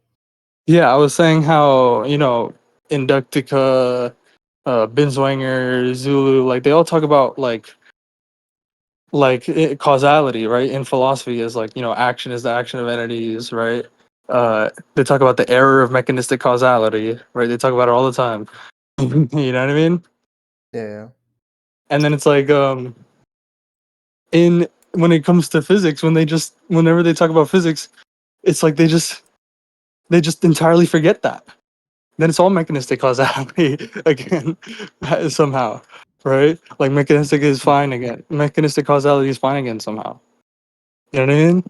Yeah, I was saying how, Inductica, Binswanger, Zulu, like they all talk about causality, right? In philosophy, is like, action is the action of entities, right? They talk about the error of mechanistic causality, right? They talk about it all the time. You know what I mean?
Yeah.
And then it's like, in when it comes to physics, whenever they talk about physics, it's like they just entirely forget that. Then it's all mechanistic causality again, somehow, right? Like mechanistic is fine again. Mechanistic causality is fine again somehow. You know what I mean?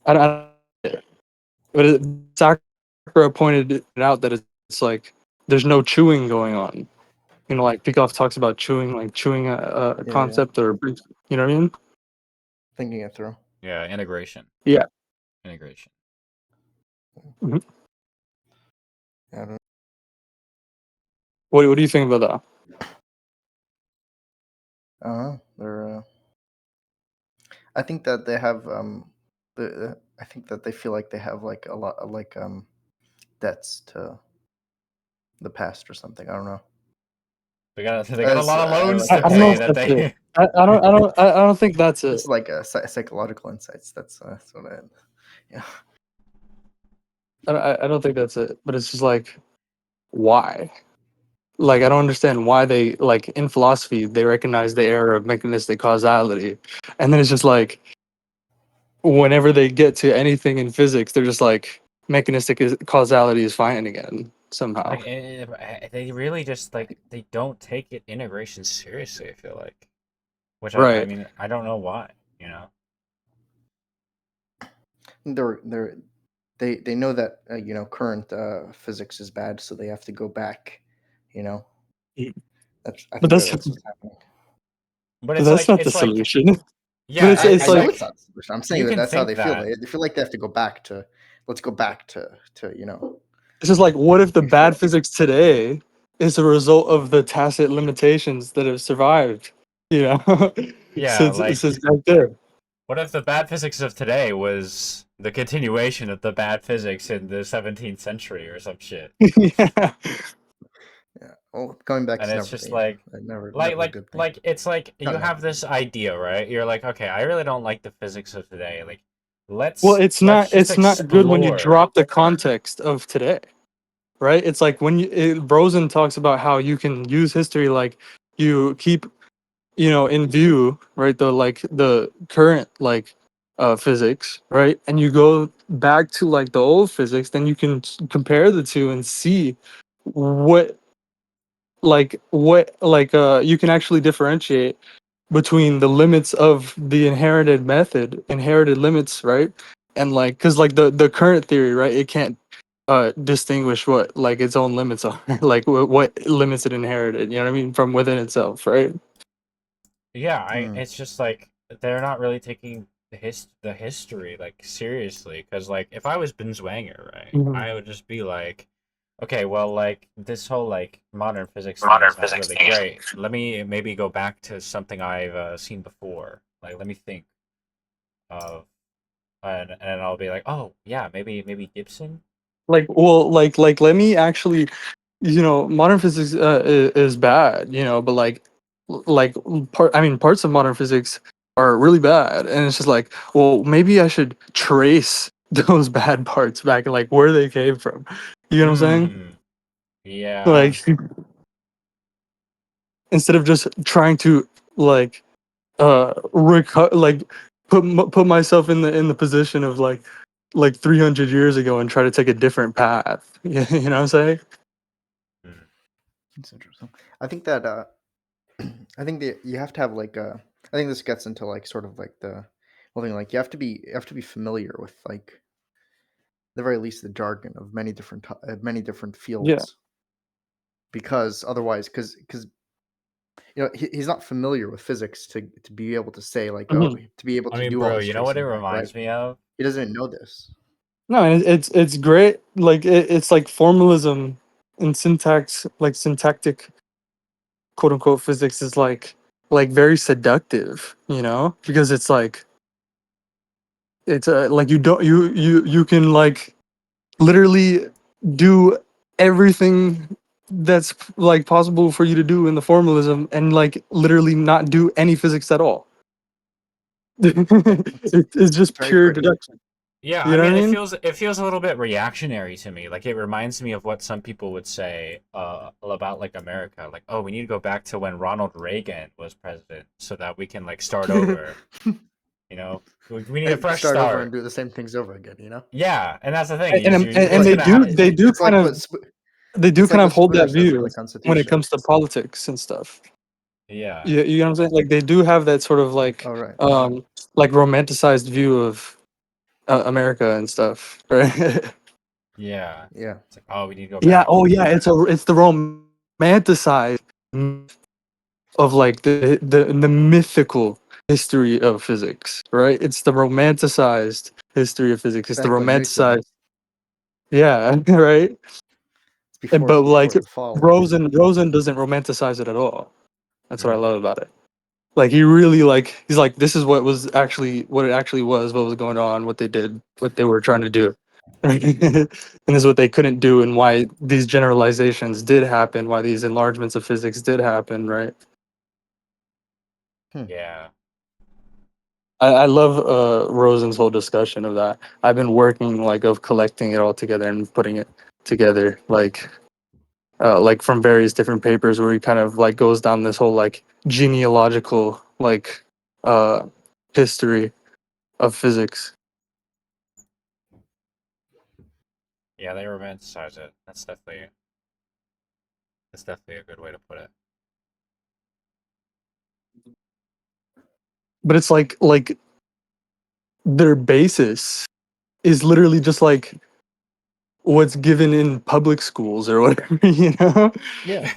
I don't, but Sakura pointed it out that it's like there's no chewing going on. Like Peikoff talks about chewing a
Yeah.
concept, or you know what I mean?
Thinking it through.
Yeah, integration.
Yeah.
Integration.
Mhm.
I don't know.
What do you think about
They're. I think that they have I think that they feel like they have like a lot of like debts to the past or something. I don't know.
They got a lot of loans
that?
to
I don't know
pay
if
that
that's it.
they.
I don't think that's it.
It's like psychological insights. That's what I. Yeah.
I don't think that's it. But it's just like, why? Like, I don't understand why they, like, in philosophy they recognize the error of mechanistic causality, and then it's just like, whenever they get to anything in physics, they're just like, causality is fine again somehow.
Like they really just like they don't take integration seriously. I feel like, which I
Right.
mean I don't know why.
They know that current physics is bad, so they have to go back. I
But
think
that's
that's what's happening.
But
that's not the
it's like
solution.
yeah,
But
I
it's
know
like,
it's not the solution. I'm
you
saying that
can
that's how
think
they feel.
that.
They feel like they have to go back to. Let's go back to
it's just like, what if the
before.
bad physics today is a result of the tacit limitations that have survived?
Yeah,
Since back there.
what if the bad physics of today was the continuation of the bad physics in the 17th century or some shit?
Yeah.
Yeah. Well, going back
And
is
it's
never
just
never a good thing.
it's like you
Not never.
have this idea, right? You're like, okay, I really don't like the physics of today. Like,
Well,
let's
it's
just
not good when you
explore.
drop the context of today, right? It's like when Rosen talks about how you can use history, like you keep, in view, right, the current physics, right, and you go back to like the old physics, then you can compare the two and see what you can actually differentiate between the limits of the inherited limits, right? And like, because like the current theory, right, it can't distinguish what like its own limits are, like what limits it inherited, you know what I mean, from within itself, right?
Yeah,
Hmm.
it's just like they're not really taking the history like seriously. Because like if I was Binswanger, right,
Mhm.
I would just be like, okay, well, like this whole like modern physics thing is not really great. Let me maybe go back to something I've seen before. Like, let me think of, and I'll be like, oh yeah, maybe Gibson.
Like, well, let me actually, modern physics is bad, but like parts of modern physics are really bad, and it's just like, well, maybe I should trace those bad parts back, like where they came from. You know what I'm saying?
Hmm. Yeah.
Like, instead of just trying to like like put myself in the position of like 300 years ago and try to take a different path. You know what I'm saying?
Mm.
It's interesting. I think that I think that you have to have like I think this gets into like sort of like the whole thing, like you have to be familiar with like the very least the jargon of many different
Yeah.
fields, because otherwise, because he's not familiar with physics to be able to say like, oh,
Mhm.
to be able
I
to
mean,
do all
bro,
this
you know what it
tracing back, right?
reminds me of?
He doesn't know this.
No, and it's great. Like it's like formalism and syntax, like syntactic quote unquote physics is like very seductive, because it's like it's like you don't you can like literally do everything that's like possible for you to do in the formalism and like literally not do any physics at all. It's just
very
pure
pretty.
deduction.
Yeah,
You
I
know
mean,
what I mean?
it feels a little bit reactionary to me. Like it reminds me of what some people would say about like America, like, oh, we need to go back to when Ronald Reagan was president so that we can like start over. You know, we need a
Hey,
fresh
start over and
start.
do the same things over again. You know.
Yeah, and that's the thing.
And
It's
Like
they
gonna
do
it's
kind
like
of they do
it's like
kind of
what
hold
Spooner
that
says in
view
the
when it
Constitution.
comes to politics and stuff.
yeah,
Yeah, you know what I'm saying? Like they do have that sort of
Oh right.
like romanticized view of America and stuff, right?
yeah.
Yeah.
It's like, oh, we need to go
Yeah.
back.
Oh, yeah. It's the romanticized of like the mythical history of physics, right? It's the romanticized history of physics. It's the
Back when Newton,
romanticized, yeah, right.
it's
But
before
like
the fall.
Rosen doesn't romanticize it at all. That's what I
Mm.
love about it. Like he really like he's like this is what it actually was, what was going on, what they did, what they were trying to do. and this is what they couldn't do and why these generalizations did happen, why these enlargements of physics did happen, right?
Yeah,
I love Rosen's whole discussion of that. I've been working like of collecting it all together and putting it together like from various different papers where he kind of like goes down this whole like genealogical like uh history of physics.
yeah. They romanticize it. That's definitely a good way to put it.
But it's like their basis is literally just like what's given in public schools or whatever, you know?
Yeah.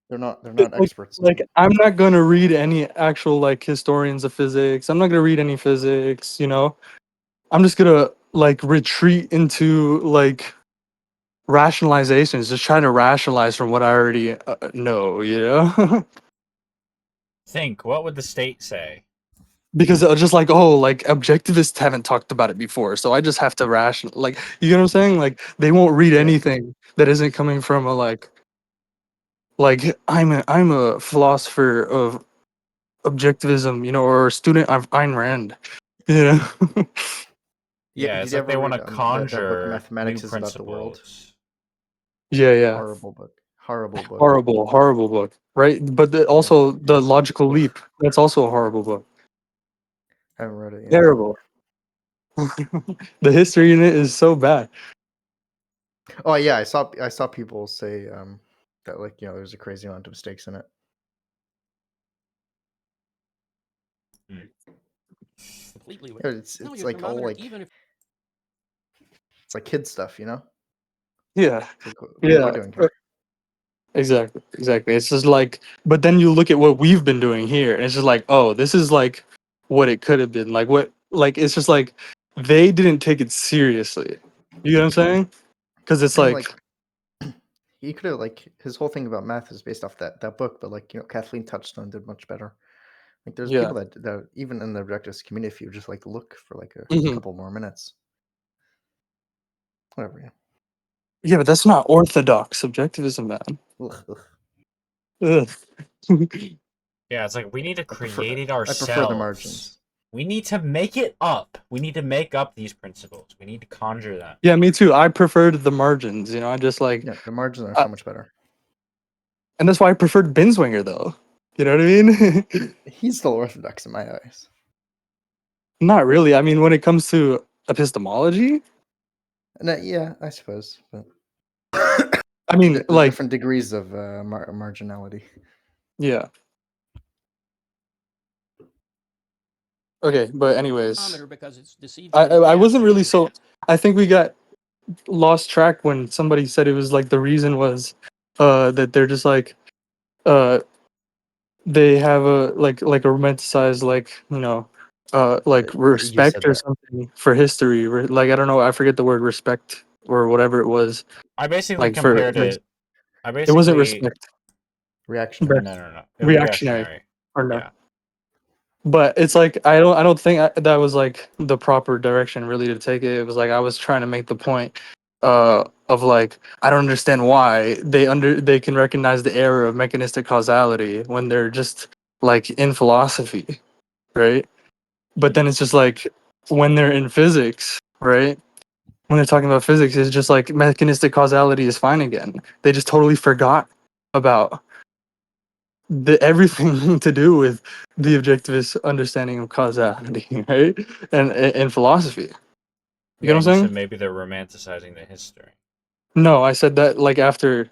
They're not
Like
experts in
like
it.
I'm not gonna read any actual like historians of physics. I'm not gonna read any physics, you know? I'm just gonna like retreat into like rationalizations, just trying to rationalize from what I already know, you know?
Think, what would the state say?
Because I was just like, oh, like objectivists haven't talked about it before, so I just have to ration. Like, you know what I'm saying? Like, they won't read
Yeah.
anything that isn't coming from a like I'm a philosopher of objectivism, you know, or a student of Ayn Rand, you know.
Yeah.
Yeah,
Did
it's
you
like they
ever
want
read
to
that book
conjure new
Mathematics is About the World?
principles.
Yeah, yeah.
Horrible book. Horrible book.
Horrible book, right? But
Yeah.
also the Logical Leap. That's also a horrible book.
I haven't read it yet.
Terrible. The history in it is so bad.
Oh yeah, I saw people say that like there's a crazy amount of mistakes in it.
Completely.
Yeah,
It's
it's
your
like all
thermometer,
like
even if
it's like kid stuff, you know.
Yeah,
It's like what are we
yeah.
doing here?
Exactly. It's just like, but then you look at what we've been doing here, and it's just like, oh, this is like what it could have been. Like what, like it's just like they didn't take it seriously. You know what I'm saying? Because it's
I mean,
like,
like he could have like his whole thing about math is based off that book, but like Kathleen Touchstone did much better. Like there's
yeah,
people that even in the objectivist community, if you just like look for like a
mhm.
couple more minutes, whatever. Yeah.
Yeah, but that's not orthodox subjectivism, man.
Ugh, ugh.
Ugh.
Yeah, it's like we need to create it
I prefer the
ourselves.
margins.
We need to make it up. We need to make up these principles. We need to conjure them.
Yeah, me too. I preferred the margins. You know, I just like,
Yeah, the margins are
uh,
so much better.
and that's why I preferred Binswanger, though. You know what I mean?
He's still orthodox in my eyes.
Not really. I mean, when it comes to epistemology,
And yeah, I suppose, but
I mean,
the
like,
different degrees of marginality.
yeah. Okay, but anyways,
thermometer because it's deceived
I
you in the
I
past.
wasn't really so. I think we got lost track when somebody said it was like the reason was that they're just like uh they have a like a romanticized like like
You
respect
said
or
that.
something for history. Like I don't know, I forget the word respect or whatever it was.
I basically
Like for
compared it. I
it wasn't
basically
respect,
Reactionary.
but
no. It was
reactionary
reactionary.
or no.
Yeah.
But it's like I don't think that was like the proper direction really to take it. It was like I was trying to make the point of like I don't understand why they can recognize the error of mechanistic causality when they're just like in philosophy, right? But then it's just like when they're in physics, right? When they're talking about physics, it's just like mechanistic causality is fine again. They just totally forgot about the everything to do with the objectivist understanding of causality, right? And philosophy. You
Yeah,
know
and
what
you
I'm
said
saying?
maybe they're romanticizing the history.
No, I said that like after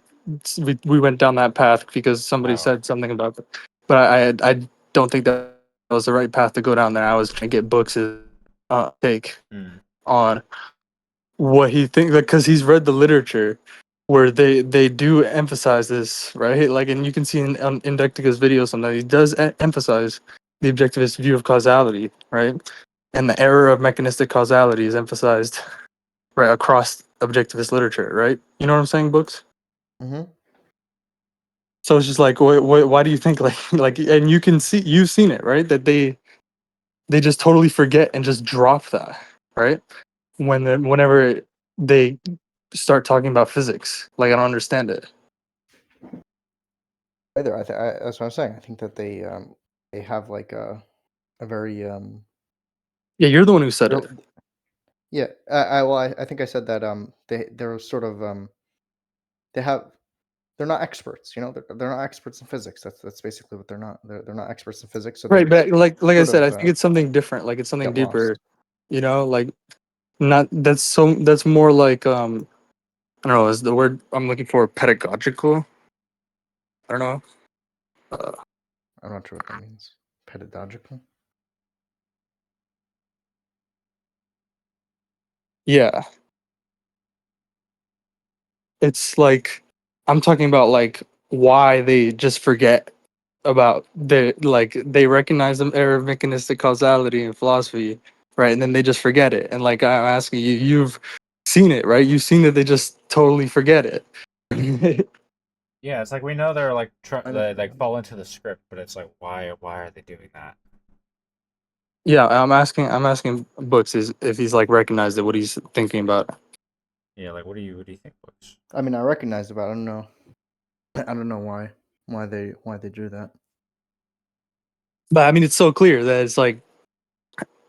we went down that path because somebody
Oh.
said something about it. But I don't think that was the right path to go down there. I was trying to get Books' take on what he thinks, because he's read the literature where they do emphasize this, right? Like, and you can see in Inductica's video sometimes he does emphasize the objectivist view of causality, right? And the error of mechanistic causality is emphasized right across objectivist literature, right? You know what I'm saying, Books?
Mm-hmm.
So it's just like, why do you think like, and you can see you've seen it, right? That they just totally forget and just drop that, right? Whenever they start talking about physics, like I don't understand it.
Either that's what I'm saying. I think that they have like a very
Yeah, you're the one who said
they're-
it.
yeah. I think I said that they're sort of they have they're not experts. They're not experts in physics. That's basically what they're not. They're not experts in physics, so
Right,
they
but like I
sort
said,
of
I think it's something different. Like it's something
get
deeper.
lost.
You know, like not that's more like I don't know. Is the word I'm looking for pedagogical? I don't know.
I'm not sure what that means. Pedagogical.
Yeah, it's like I'm talking about like why they just forget about they recognize the error of mechanistic causality in philosophy, right? And then they just forget it. And like I'm asking you, you've seen it, right? You've seen that they just totally forget it.
Yeah, it's like we know they're like
I
they
know.
like fall into the script, but it's like why are they doing that?
Yeah, I'm asking Books is if he's like recognized it, what he's thinking about.
Yeah, like what do you think, Books?
I mean, I recognize it, but I don't know. I don't know why they do that.
But I mean, it's so clear that it's like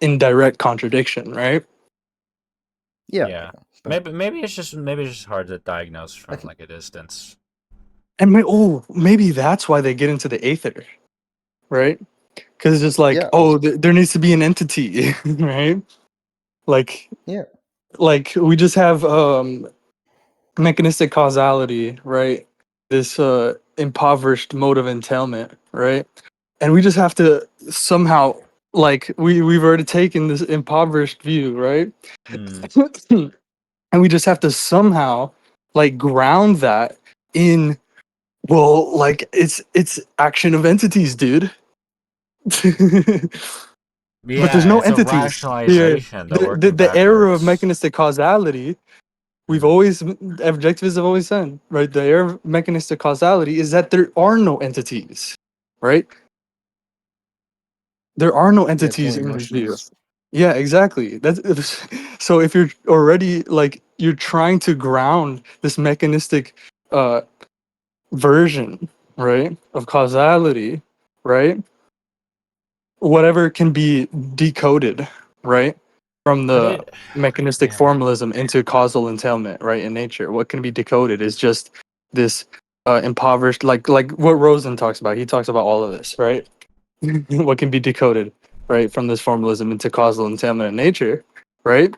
in direct contradiction, right?
Yeah.
Yeah,
But
maybe it's just hard to diagnose
I
from
think
like a distance.
And maybe that's why they get into the Aether, right? Because it's just like,
yeah,
oh, there needs to be an entity, right? Like,
yeah,
we just have mechanistic causality, right? This impoverished mode of entailment, right? And we just have to somehow like we've already taken this impoverished view, right?
Hmm.
And we just have to somehow like ground that in like it's action of entities, dude. But there's
Yeah,
no
it's a
entities here.
rationalization. They're working
The error of
backwards.
mechanistic causality, we've always objectivists have always said, right? The error of mechanistic causality is that there are no entities, right? There are no
yeah. It's
entities
only
in this view.
emotions.
Yeah, exactly. That's so if you're already like you're trying to ground this mechanistic uh version, right, of causality, right? Whatever can be decoded, right, from
But
the
it,
mechanistic
yeah.
formalism into causal entailment, right, in nature. What can be decoded is just this impoverished, like what Rosen talks about. He talks about all of this, right? What can be decoded, right, from this formalism into causal entailment in nature, right?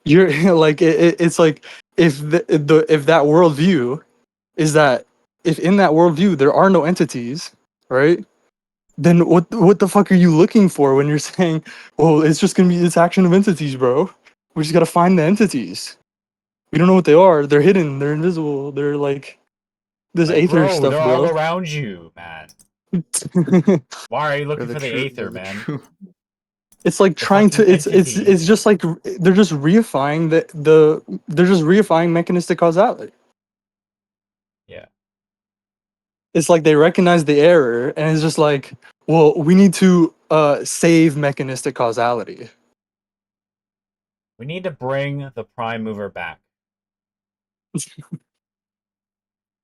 You're like it's like if if that worldview is that if in that worldview there are no entities, right? Then what the fuck are you looking for when you're saying, well, it's just gonna be this action of entities, bro? We just gotta find the entities. We don't know what they are. They're hidden. They're invisible. They're like this
Like,
Aether
bro,
stuff,
they're all
bro.
around you, man. Why are you
They're
looking
the
for the
true.
Aether,
They're the
man?
true.
It's like
The
trying
fucking
to.
entity.
It's just like they're just reifying they're just reifying mechanistic causality.
Yeah.
It's like they recognize the error and it's just like, well, we need to save mechanistic causality.
We need to bring the prime mover back.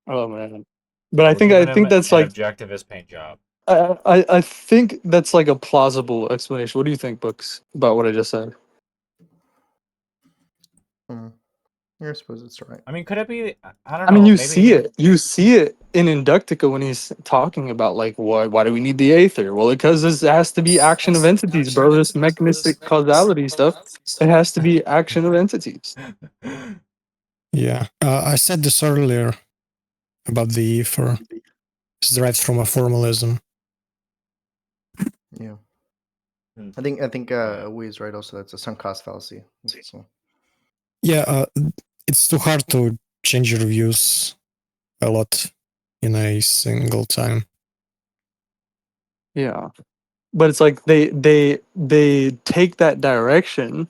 Oh man. But
We're
I
giving him
think that's
an
like
objectivist paint job.
I think that's like a plausible explanation. What do you think, Books, about what I just said?
I suppose it's right.
I mean, could it be? I don't
I mean,
know.
you
Maybe
see it. You see it in Inductica when he's talking about like why do we need the Aether? Well, because this has to be action of entities, bro. This mechanistic causality stuff. It has to be action of entities.
Yeah, I said this earlier about the Aether. It's derived from a formalism.
Yeah.
Hmm.
I think
Yeah.
Wee is right. Also, that's a sunk cost fallacy. So
Yeah, it's too hard to change your views a lot in a single time.
Yeah, but it's like they take that direction,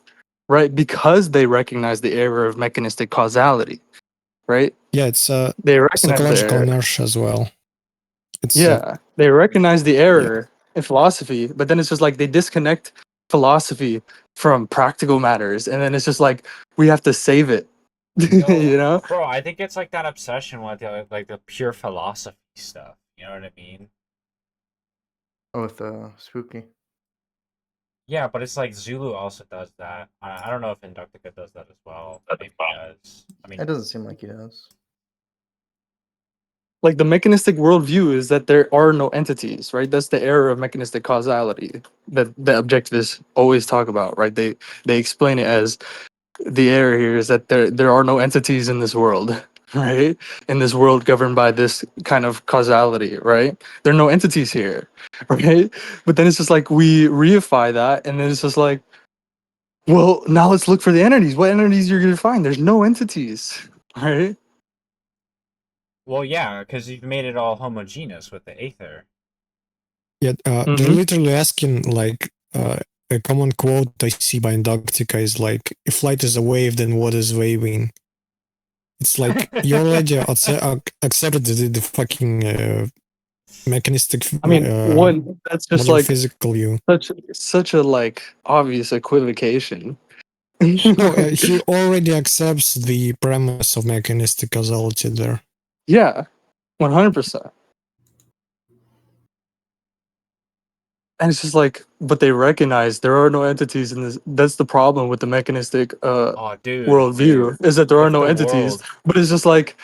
right? Because they recognize the error of mechanistic causality, right?
Yeah, it's a
They recognize the
psychological
error.
inertia as well. It's
Yeah, they recognize the error in philosophy, but then it's just like they disconnect philosophy from practical matters, and then it's just like we have to save it.
No,
You know?
bro, I think it's like that obsession with the pure philosophy stuff. You know what I mean?
with spooky.
Yeah, but it's like Zulu also does that. I don't know if Inductica does that as well. Maybe it does. I mean,
It doesn't seem like he does.
Like the mechanistic worldview is that there are no entities, right? That's the error of mechanistic causality that the objectivists always talk about, right? They explain it as the error here is that there are no entities in this world, right? In this world governed by this kind of causality, right? There are no entities here, right? But then it's just like we reify that, and then it's just like, well, now let's look for the entities. What entities you're gonna find? There's no entities, right?
well, yeah, because you've made it all homogeneous with the Aether.
yeah. They're
Mm-hmm.
literally asking like a common quote I see by Inductica is like, "If light is a wave, then what is waving?" It's like you already accepted the fucking mechanistic,
I mean, one that's just
modern
like
physical you.
such a like obvious equivocation.
No, he already accepts the premise of mechanistic causality there.
Yeah, 100%. And it's just like, but they recognize there are no entities in this. That's the problem with the mechanistic
Oh, dude,
worldview is that there are
if
no
the
entities.
world,
But it's just like,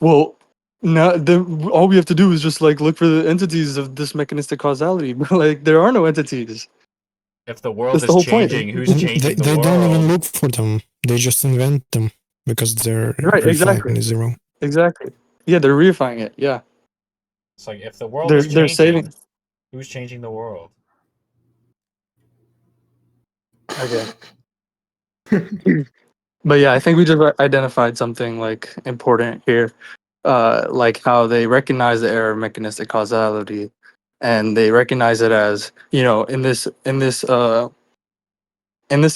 well, now all we have to do is just like look for the entities of this mechanistic causality. But like, there are no entities.
if the world
That's the
is
whole point.
changing, who's
And
changing the
they don't even
world?
look for them. They just invent them because they're
Right? Exactly.
refined zero.
Exactly. Yeah, they're reifying it. Yeah,
It's like if the world is
they're
changing,
saving.
who's changing the world?
Okay. But yeah, I think we just identified something like important here, like how they recognize the error of mechanistic causality, and they recognize it as in this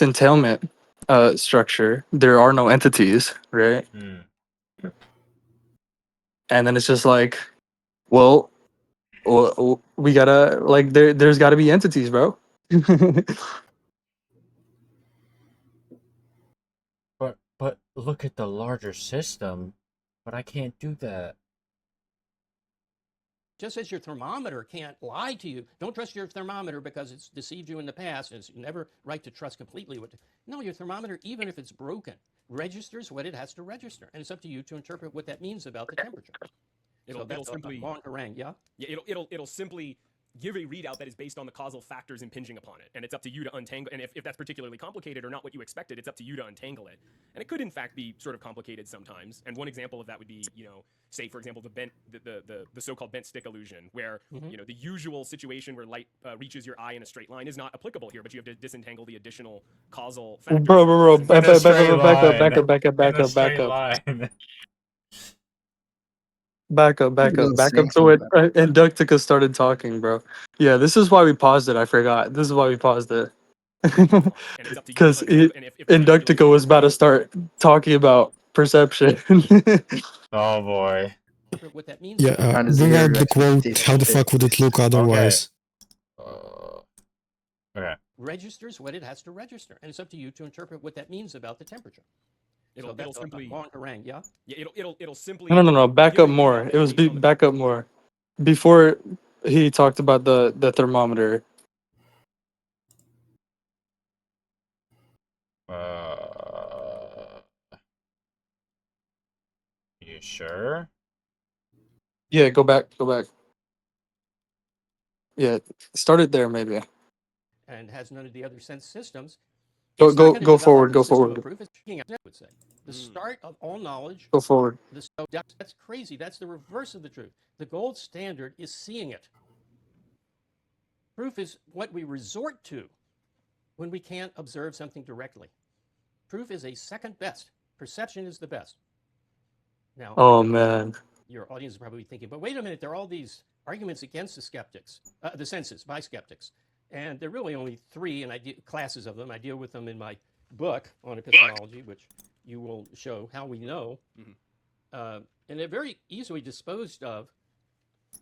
entailment structure, there are no entities, right?
Hmm.
And then it's just like, well, we gotta like there's got to be entities, bro.
But look at the larger system. But I can't do that.
Just as your thermometer can't lie to you, don't trust your thermometer because it's deceived you in the past. And it's never right to trust completely. No, your thermometer, even if it's broken, registers what it has to register, and it's up to you to interpret what that means about the temperature.
It'll simply
long harangue, yeah.
Yeah, it'll simply give a readout that is based on the causal factors impinging upon it, and it's up to you to untangle. And if that's particularly complicated or not what you expected, it's up to you to untangle it. And it could in fact be sort of complicated sometimes. And one example of that would be, say for example the so-called bent stick illusion, where the usual situation where light reaches your eye in a straight line is not applicable here, but you have to disentangle the additional causal factors.
Bro,
In a straight
back up,
line. In a
back
straight
up.
line.
Back up
Saying
to it.
something.
Inductica started talking, bro. Yeah, this is why we paused it. I forgot. This is why we paused it.
And it's up to you to
Because
untangle. And if the
Inductica was about to start talking about perception.
Oh boy.
Interpret what that means.
Yeah,
about
Does
bring
your
out the quote.
expectation
How the fuck would it look otherwise?
Okay.
registers what it has to register, and it's up to you to interpret what that means about the temperature.
It'll
That's a
simply
long harangue, yeah.
Yeah, it'll simply
No. Back
give
up
it
more.
data
It was
based on the
back up more. Before he talked about the thermometer.
You sure?
Yeah, go back. Yeah, start it there maybe.
And has none of the other sense systems.
Go
It's not gonna
go
develop
forward.
a
Go
system of
forward.
proof. It's I would say the start of all knowledge.
Go forward.
That's crazy. That's the reverse of the truth. The gold standard is seeing it. Proof is what we resort to when we can't observe something directly. Proof is a second best. Perception is the best. Now,
Oh man.
your audience is probably thinking, but wait a minute, there are all these arguments against the skeptics, the senses by skeptics. And there are really only three, and classes of them. I deal with them in my book on epistemology, which you will show how we know. And they're very easily disposed of.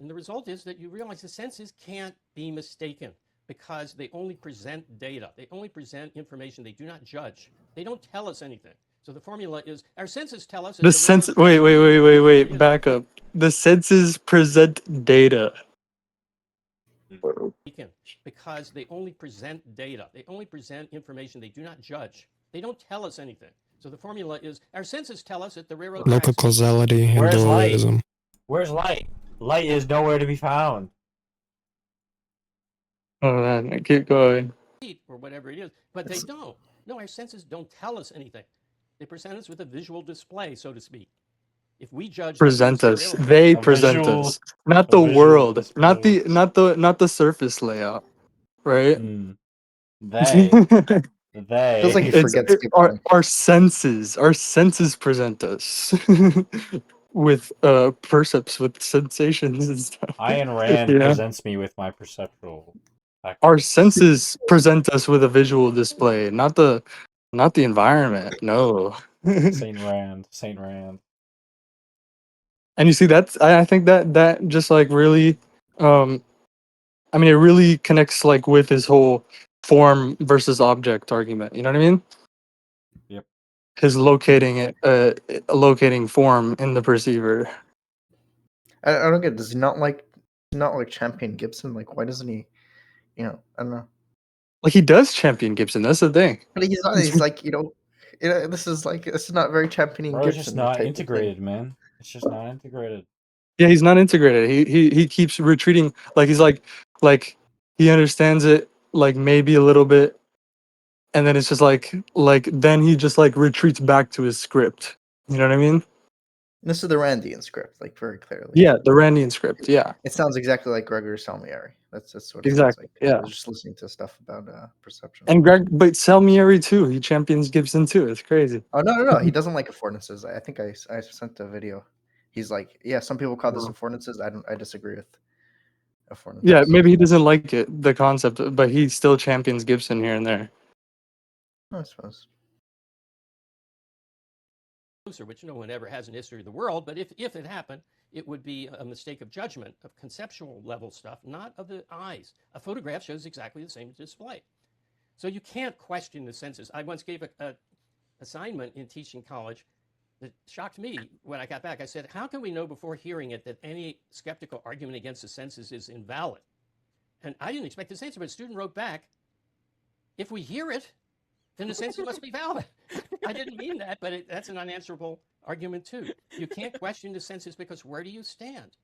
And the result is that you realize the senses can't be mistaken because they only present data. They only present information. They do not judge. They don't tell us anything. So the formula is our senses tell us.
The sense. Wait. Back up. The senses present data.
Because they only present data. They only present information. They do not judge. They don't tell us anything. So the formula is our senses tell us that the railroad
Lack of
tracks.
causality and
Where's light?
dualism.
Where's light? Light is nowhere to be found.
Oh man, keep going.
Or whatever it is, but they don't. No, our senses don't tell us anything. They present us with a visual display, so to speak. If we judge
Present
that
us. They
A
present
visual-
us. Not
a
the
visual
world. Not
display.
the surface layout. Right?
They.
Feels like he
It's
forgets Gibson.
our senses. Our senses present us with percepts, with sensations and stuff.
Ayn Rand
Yeah.
presents me with my perceptual faculties.
Our senses present us with a visual display, not the environment. No.
Saint Rand.
And you see, that's I think that just like really, I mean, it really connects like with his whole form versus object argument. You know what I mean?
Yep.
His locating form in the perceiver.
I don't get it. Does he not like champion Gibson? Like, why doesn't he? I don't know.
Like he does champion Gibson. That's the thing.
But he's not. He's like, this is not very championing
Bro,
Gibson.
it's just not
type of thing.
integrated, man. It's just not integrated.
Yeah, he's not integrated. He keeps retreating. Like he's like he understands it like maybe a little bit, and then it's just like then he just like retreats back to his script. You know what I mean?
This is the Randian script, like very clearly.
Yeah, the Randian script. Yeah,
It sounds exactly like Gregory Salmieri. That's what it
exactly.
sounds like.
Yeah,
I was just listening to stuff about perception.
and but Salmieri too. He champions Gibson too. It's crazy.
Oh no, he doesn't like affordances. I think I sent a video. He's like, yeah, some people call this affordances. I disagree with affordances.
Yeah, maybe he doesn't like it, the concept, but he still champions Gibson here and there.
I suppose.
Which no one ever has in history of the world, but if it happened, it would be a mistake of judgment, of conceptual level stuff, not of the eyes. A photograph shows exactly the same display. So you can't question the senses. I once gave a assignment in teaching college that shocked me when I got back. I said, how can we know before hearing it that any skeptical argument against the senses is invalid? And I didn't expect this answer, but a student wrote back, if we hear it, then the senses must be valid. I didn't mean that, but that's an unanswerable argument too. You can't question the senses because where do you stand?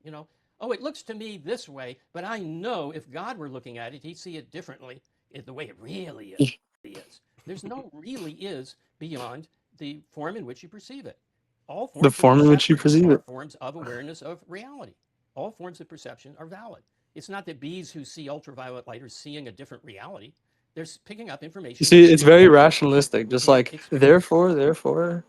Oh, it looks to me this way, but I know if God were looking at it, he'd see it differently, the way it really is. There's no really is beyond the form in which you perceive it. All forms
The form in which you perceive
are
it.
forms of awareness of reality. All forms of perception are valid. It's not that bees who see ultraviolet light are seeing a different reality. They're picking up information.
You see, it's very rationalistic. Just like therefore,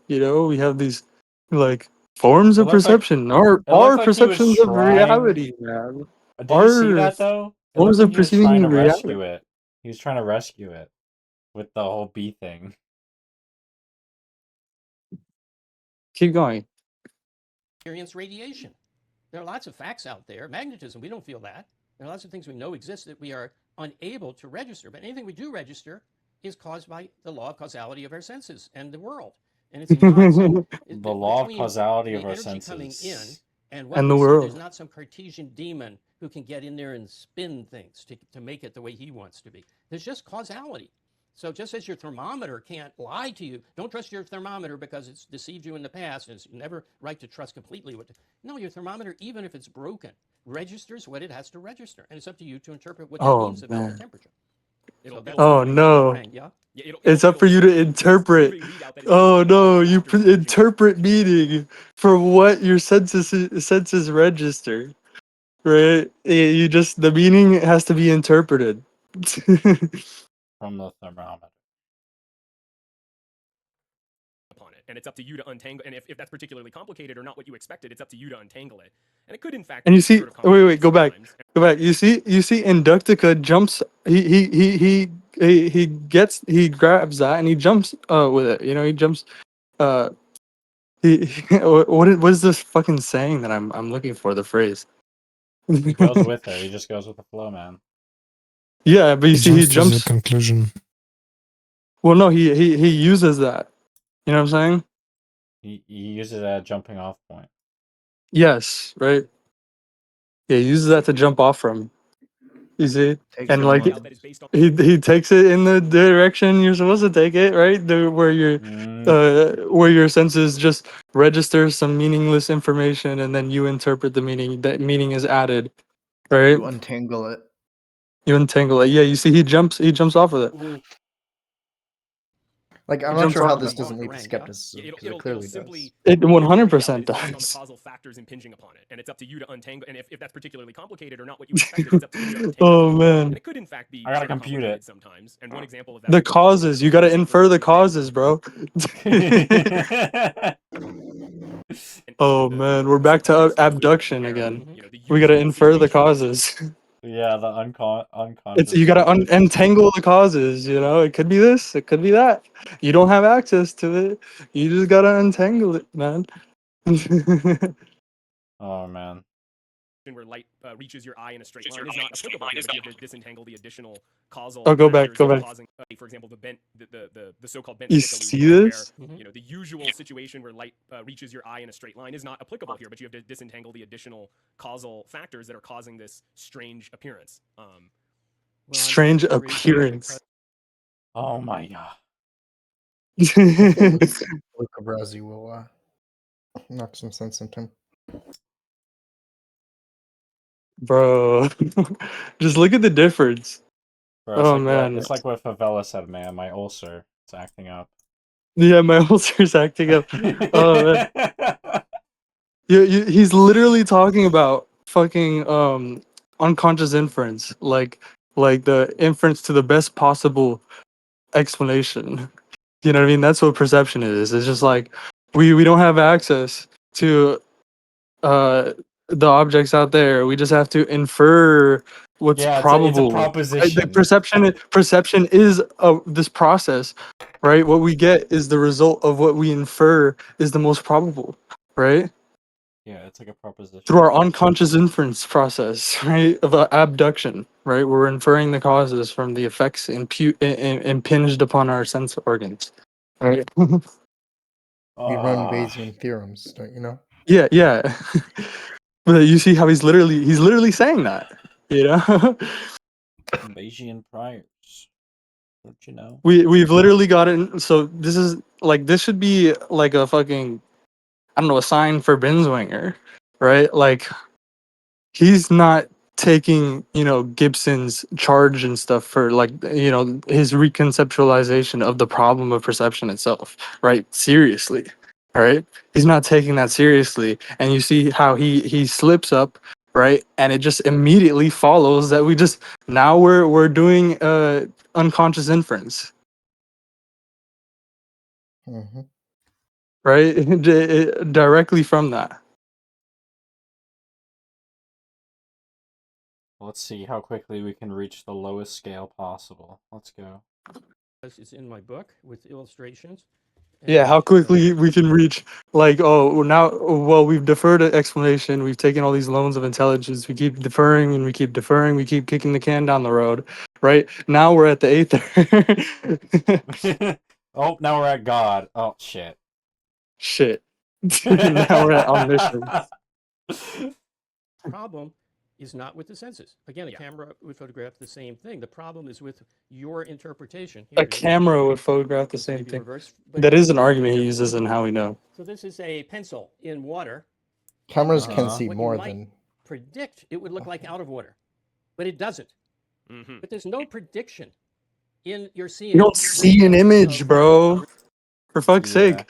we have these like forms of
It looked like-
perception.
it
Our
looked like he was
perceptions of
trying-
reality, man.
Did you see that though? It
Forms
looked
of
like he was
perceiving
trying to
reality.
rescue it. He was trying to rescue it with the whole bee thing.
Keep going.
Experience radiation. There are lots of facts out there. Magnetism, we don't feel that. There are lots of things we know exist that we are unable to register. But anything we do register is caused by the law of causality of our senses and the world. And it's not so
The law of
between
causality
the
of our
energy coming in
senses.
and what
And
we
the
see, there's
world.
not some Cartesian demon who can get in there and spin things to make it the way he wants to be. There's just causality. So just as your thermometer can't lie to you, don't trust your thermometer because it's deceived you in the past, and it's never right to trust completely. No, your thermometer, even if it's broken, registers what it has to register, and it's up to you to interpret what that
Oh
means about the
man.
temperature.
It'll,
So that's
it'll,
Oh
the
no.
Big Bang, yeah?
yeah,
It's up for you to interpret. Oh no, you interpret meaning for what your senses register, right? You just the meaning has to be interpreted.
From the thermometer.
upon it, and it's up to you to untangle. And if that's particularly complicated or not what you expected, it's up to you to untangle it. And it could, in fact,
And you
be
see,
sort of complicated
go back,
sometimes.
go back. You see, Inductica jumps. He grabs that and he jumps with it. You know, he jumps. Uh, what is this fucking saying that I'm looking for? The phrase.
He goes with it. He just goes with the flow, man.
Yeah, but you
He
see, he
jumps to the
jumps.
conclusion.
Well, no, he uses that. You know what I'm saying?
He uses that jumping off point.
Yes, right. Yeah, he uses that to jump off from. You see,
Takes
and
it
like
on.
he takes it in the direction you're supposed to take it, right? Where your senses just register some meaningless information, and then you interpret the meaning. That meaning is added, right?
You untangle it.
You untangle it. Yeah, you see, he jumps off of it.
Like, I'm
He
not
jumps
sure how
off
this
it.
doesn't lead to
Orang, yeah?
skepticism,
It'll,
because it
it'll,
clearly
it'll simply
does.
It
reveal the
100%
reality based on the
does.
causal factors impinging upon it, and it's up to you to untangle. And if that's particularly complicated or not what you expected, it's up to you to untangle
Oh
it. And
man,
it could, in fact, be
I gotta
sort of
compute
complicated
it.
sometimes. And one example of that
the
would be
causes. You got to
say, for
infer the
the Big Bang
causes, bro.
and
Oh
the
man, we're
the
back
so-called
to
exclusion,
abduction
where
again.
the
We got to
usual
infer the
situation.
causes.
Yeah, the
It's
unconscious.
you gotta
mind.
untangle the causes. You know, it could be this, it could be that. You don't have access to it. You just gotta untangle it, man.
Oh man.
Where light reaches your eye in a straight line is not applicable here, but you have to disentangle the additional causal
Oh, go back,
factors
go
that are
back.
causing, for example, the so-called bent
You
stick
see
illusion, where
this?
the usual situation where light reaches your eye in a straight line is not applicable here, but you have to disentangle the additional causal factors that are causing this strange appearance.
Strange appearance.
Oh my god.
Hopefully, Luca Brasi will knock some sense into him.
Bro, just look at the difference.
Bro, it's
Oh
like
man,
what it's like what Favela said, man. My ulcer, it's acting up.
yeah, my ulcer's acting up. Oh man, he's literally talking about fucking unconscious inference, like the inference to the best possible explanation. You know what I mean? That's what perception is. It's just like we don't have access to uh the objects out there. We just have to infer what's
Yeah, it's a
probable. Right? The
proposition.
perception is this process, right? What we get is the result of what we infer is the most probable, right?
Yeah, it's like a proposition.
Through our unconscious inference process, right, of abduction, right? We're inferring the causes from the effects impinged upon our sense organs, right?
We run
Ah,
Bayesian theorems, don't you know?
Yeah, yeah. But you see how he's literally saying that, you know?
Bayesian priors. Don't you know?
We've literally gotten so this should be like a fucking I don't know, a sign for Binswanger, right? Like he's not taking, Gibson's charge and stuff for like, his reconceptualization of the problem of perception itself, right? Seriously. Right? He's not taking that seriously. And you see how he slips up, right? And it just immediately follows that now we're doing unconscious inference,
Mm-hmm.
right? Directly from that.
Let's see how quickly we can reach the lowest scale possible. Let's go.
It's in my book with illustrations.
Yeah,
And
how quickly we can reach, like, oh, we've deferred an explanation. We've taken all these loans of intelligence. We keep deferring and we keep deferring. We keep kicking the can down the road, right? Now we're at the Aether.
Oh, now we're at God. Oh, shit.
Shit. Now we're at omniscience.
problem is not with the senses. Again, a camera would photograph the same thing. The problem is with your interpretation. Here
A
it is.
camera would photograph the
This
same
may be
thing.
reversed, but
That is an
here
argument he
we
uses
go.
in How We Know.
So this is a pencil in water.
Cameras
And
can
Uh-huh.
see
what you
more
might
than.
predict it would look like out of water, but it doesn't.
Mm-hmm.
But there's no prediction in you're seeing.
You don't see an image, bro. For fuck's
Yeah.
sake.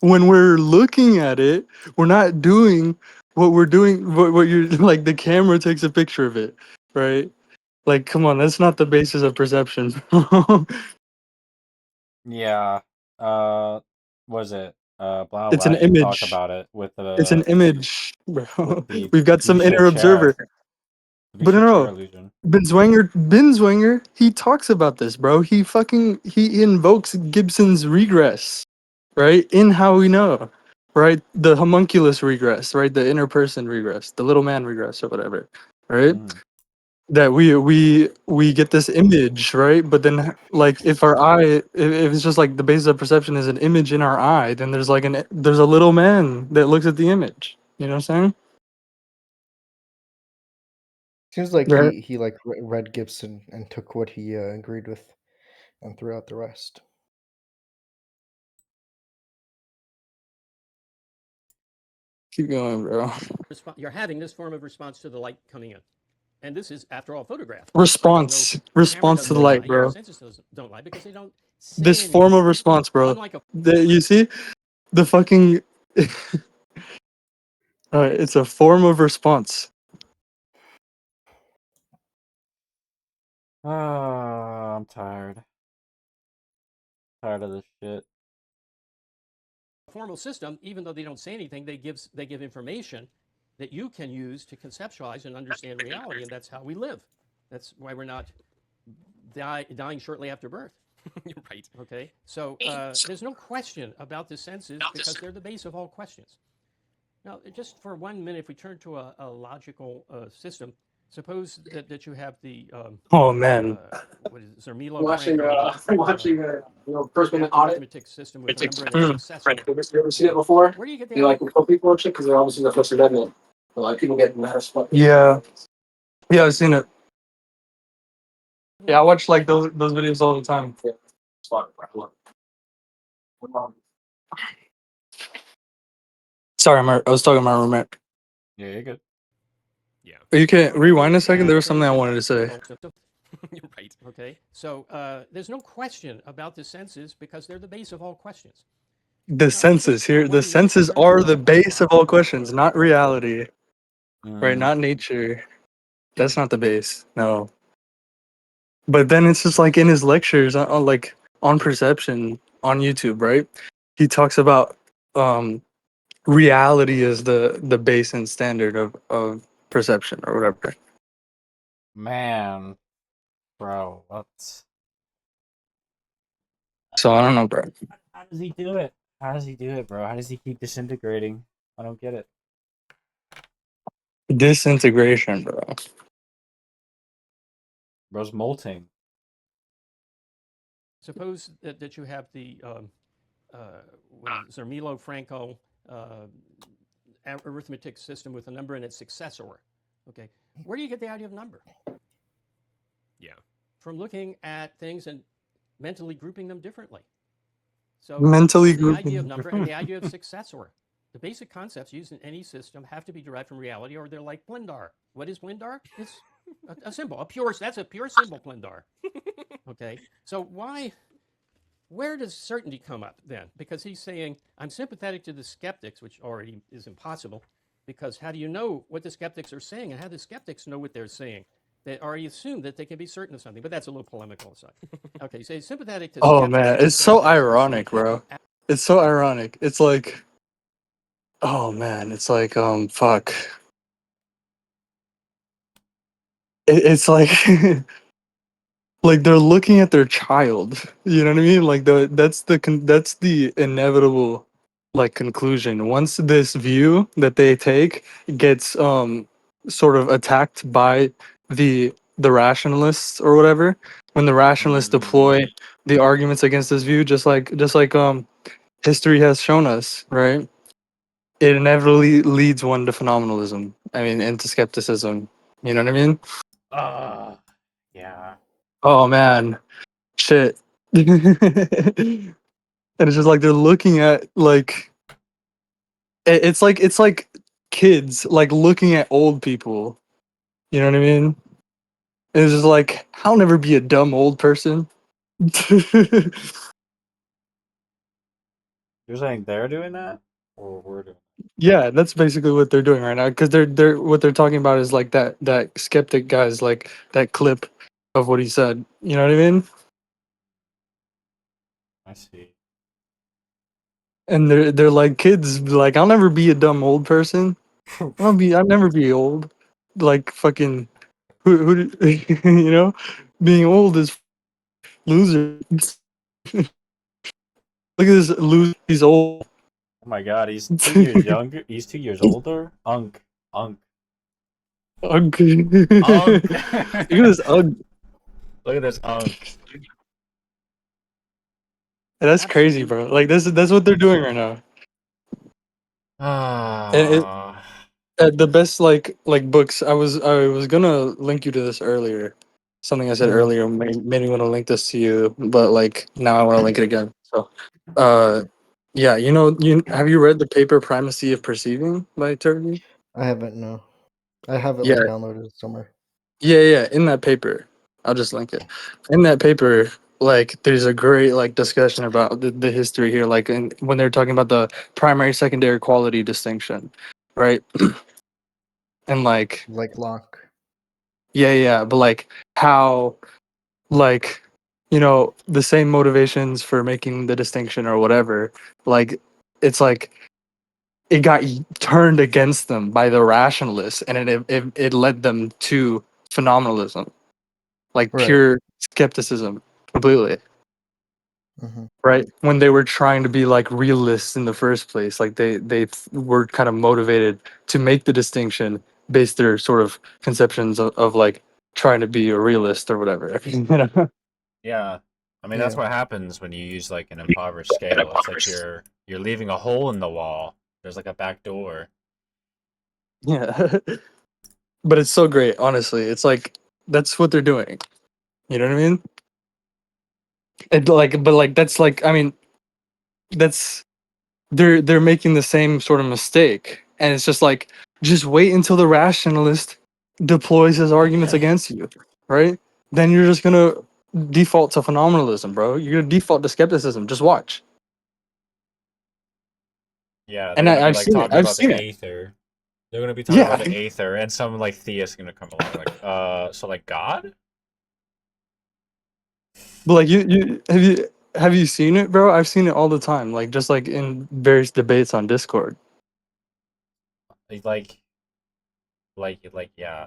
When we're looking at it, we're not doing what we're doing. What you're like, the camera takes a picture of it, right? Like, come on, that's not the basis of perception.
Yeah. Was it? Blah
It's an
Waggy talk
image.
about it with
It's an
the
image, bro.
the
We've got some
V-shaped
inner observer.
chair. The
But
V-shaped chair
no,
illusion.
Binswanger, he talks about this, bro. He invokes Gibson's regress, right? In How We Know, right? The homunculus regress, right? The inner person regress, the little man regress, or whatever, right?
Mm.
That we get this image, right? But then, like, if our eye, if it's just like the basis of perception is an image in our eye, then there's a little man that looks at the image. You know what I'm saying?
Seems like
Right.
he like read Gibson and took what he agreed with, and threw out the rest.
Keep going, bro.
You're having this form of response to the light coming in, and this is, after all, photographed.
Response to the light,
Your
bro.
senses don't lie because they don't say
This
anything.
form of response, bro.
Unlike a
You see, the fucking. Alright, it's a form of response.
I'm tired. Tired of this shit.
formal system, even though they don't say anything, they give information that you can use to conceptualize and understand reality, and that's how we live. That's why we're not dying shortly after birth.
You're right.
Okay, so there's no question about the senses because they're the base of all questions. Now, just for 1 minute, if we turn to a logical system, suppose that you have the
Oh man.
what is it, Zermelo Franco
First minute audit.
arithmetic system with a number and a successor.
You ever seen it before?
Where do you get the
They like kill people and shit because they're obviously the first amendment. But like people get mad as fuck.
Yeah. Yeah, I've seen it. Yeah, I watch like those videos all the time.
Yeah. Spot it, bro.
Sorry, I was talking to my roommate.
Yeah, you're good.
Yeah.
You can rewind a second. There was something I wanted to say.
You're right. Okay, so there's no question about the senses because they're the base of all questions.
The senses here. The senses are the base of all questions, not reality. Right?
Mm.
Not nature. That's not the base. No. But then it's just like in his lectures, like on perception on YouTube, right? He talks about reality is the base and standard of perception or whatever.
Man, bro, what?
So I don't know, bro.
How does he do it? How does he do it, bro? How does he keep disintegrating? I don't get it.
Disintegration, bro.
Bro's molting.
Suppose that you have the Zermelo Franco arithmetic system with a number and its successor. Okay, where do you get the idea of number?
Yeah.
From looking at things and mentally grouping them differently. So
Mentally
the
grouping
idea of
them
number and
differently.
the idea of successor. The basic concepts used in any system have to be derived from reality, or they're like Blindar. What is Blindar? It's a symbol, that's a pure symbol, Blindar. Okay, so where does certainty come up then? Because he's saying, I'm sympathetic to the skeptics, which already is impossible, because how do you know what the skeptics are saying, and how do the skeptics know what they're saying? They already assume that they can be certain of something, but that's a little polemical aside. Okay, so he's sympathetic to
Oh
skeptics.
man,
because
it's so
skeptics
ironic, bro. It's so ironic. It's like, oh man, it's like fuck. It's like like they're looking at their child. You know what I mean? Like that's the inevitable like conclusion. Once this view that they take gets sort of attacked by the rationalists or whatever, when the rationalists deploy the arguments against this view, just like history has shown us, right? It inevitably leads one to phenomenalism. I mean, into skepticism. You know what I mean?
Yeah.
Oh man, shit. And it's just like they're looking at like it's like kids like looking at old people. You know what I mean? And it's just like I'll never be a dumb old person.
You're saying they're doing that, or we're doing?
Yeah, that's basically what they're doing right now. Because they're what they're talking about is like that skeptic guy's like that clip of what he said. You know what I mean?
I see.
And they're like kids. Like I'll never be a dumb old person. I'll never be old. Like fucking you know, being old is loser. Look at this loser. He's old.
Oh my god, he's 2 years younger. He's 2 years older. Unk.
Ugh.
Unk.
Look at this ugh.
Look at this unk.
That's crazy, bro. Like that's what they're doing right now. And
Ah.
the best like books. I was gonna link you to this earlier. Something I said earlier made me want to link this to you, but like now I want to link it again. So, yeah, you have you read the paper Primacy of Perceiving by Turkey?
I haven't. No, I have it
Yeah,
like downloaded somewhere.
yeah. In that paper, I'll just link it. In that paper, like there's a great like discussion about the history here, like when they're talking about the primary secondary quality distinction, right? And like
Like Locke.
yeah, but like how like the same motivations for making the distinction or whatever, like it's like it got turned against them by the rationalists, and it led them to phenomenalism, like
Right.
pure skepticism completely,
Hmm.
right? When they were trying to be like realists in the first place, like they were kind of motivated to make the distinction based their sort of conceptions of like trying to be a realist or whatever.
Yeah. I mean, that's
Yeah.
what happens when you use like an impoverished scale. It's like you're leaving a hole in the wall. There's like a back door.
Yeah. But it's so great, honestly. It's like that's what they're doing. You know what I mean? But like that's like I mean that's they're making the same sort of mistake, and it's just like just wait until the rationalist deploys his arguments against you, right? Then you're just gonna default to phenomenalism, bro. You're gonna default to skepticism. Just watch.
Yeah, they're
And
gonna be
I've
like
seen it.
talking
I've
about the
seen it.
Aether. They're gonna be talking about
Yeah.
the Aether, and some like theist gonna come along like, so like God?
But like you seen it, bro? I've seen it all the time, like just like in various debates on Discord.
Yeah.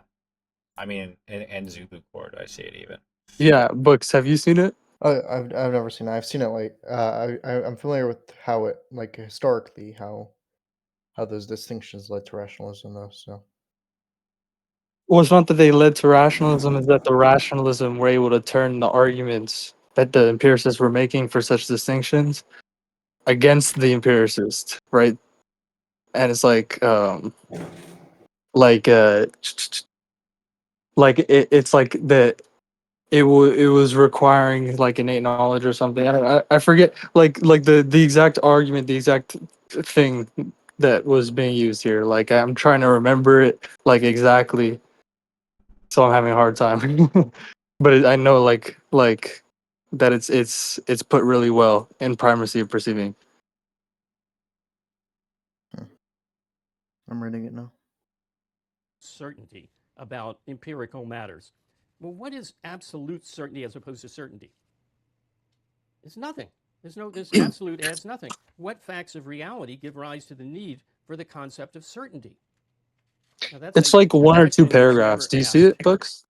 I mean, in Zulu Court, I see it even.
Yeah, books. Have you seen it?
I've never seen it. I've seen it like I'm familiar with how it like historically how those distinctions led to rationalism though. So
Well, it's not that they led to rationalism; is that the rationalism were able to turn the arguments that the empiricists were making for such distinctions against the empiricists, right? And it's like like it's like that it was requiring like innate knowledge or something. I forget like the exact argument, the exact thing that was being used here. Like I'm trying to remember it like exactly, so I'm having a hard time. But I know like that it's put really well in primacy of perceiving.
I'm reading it now.
Certainty about empirical matters. Well, what is absolute certainty as opposed to certainty? It's nothing. This absolute adds nothing. What facts of reality give rise to the need for the concept of certainty? Now, that's
It's
a
like one or two
question that's
paragraphs.
never
Do you see
asked.
it, books?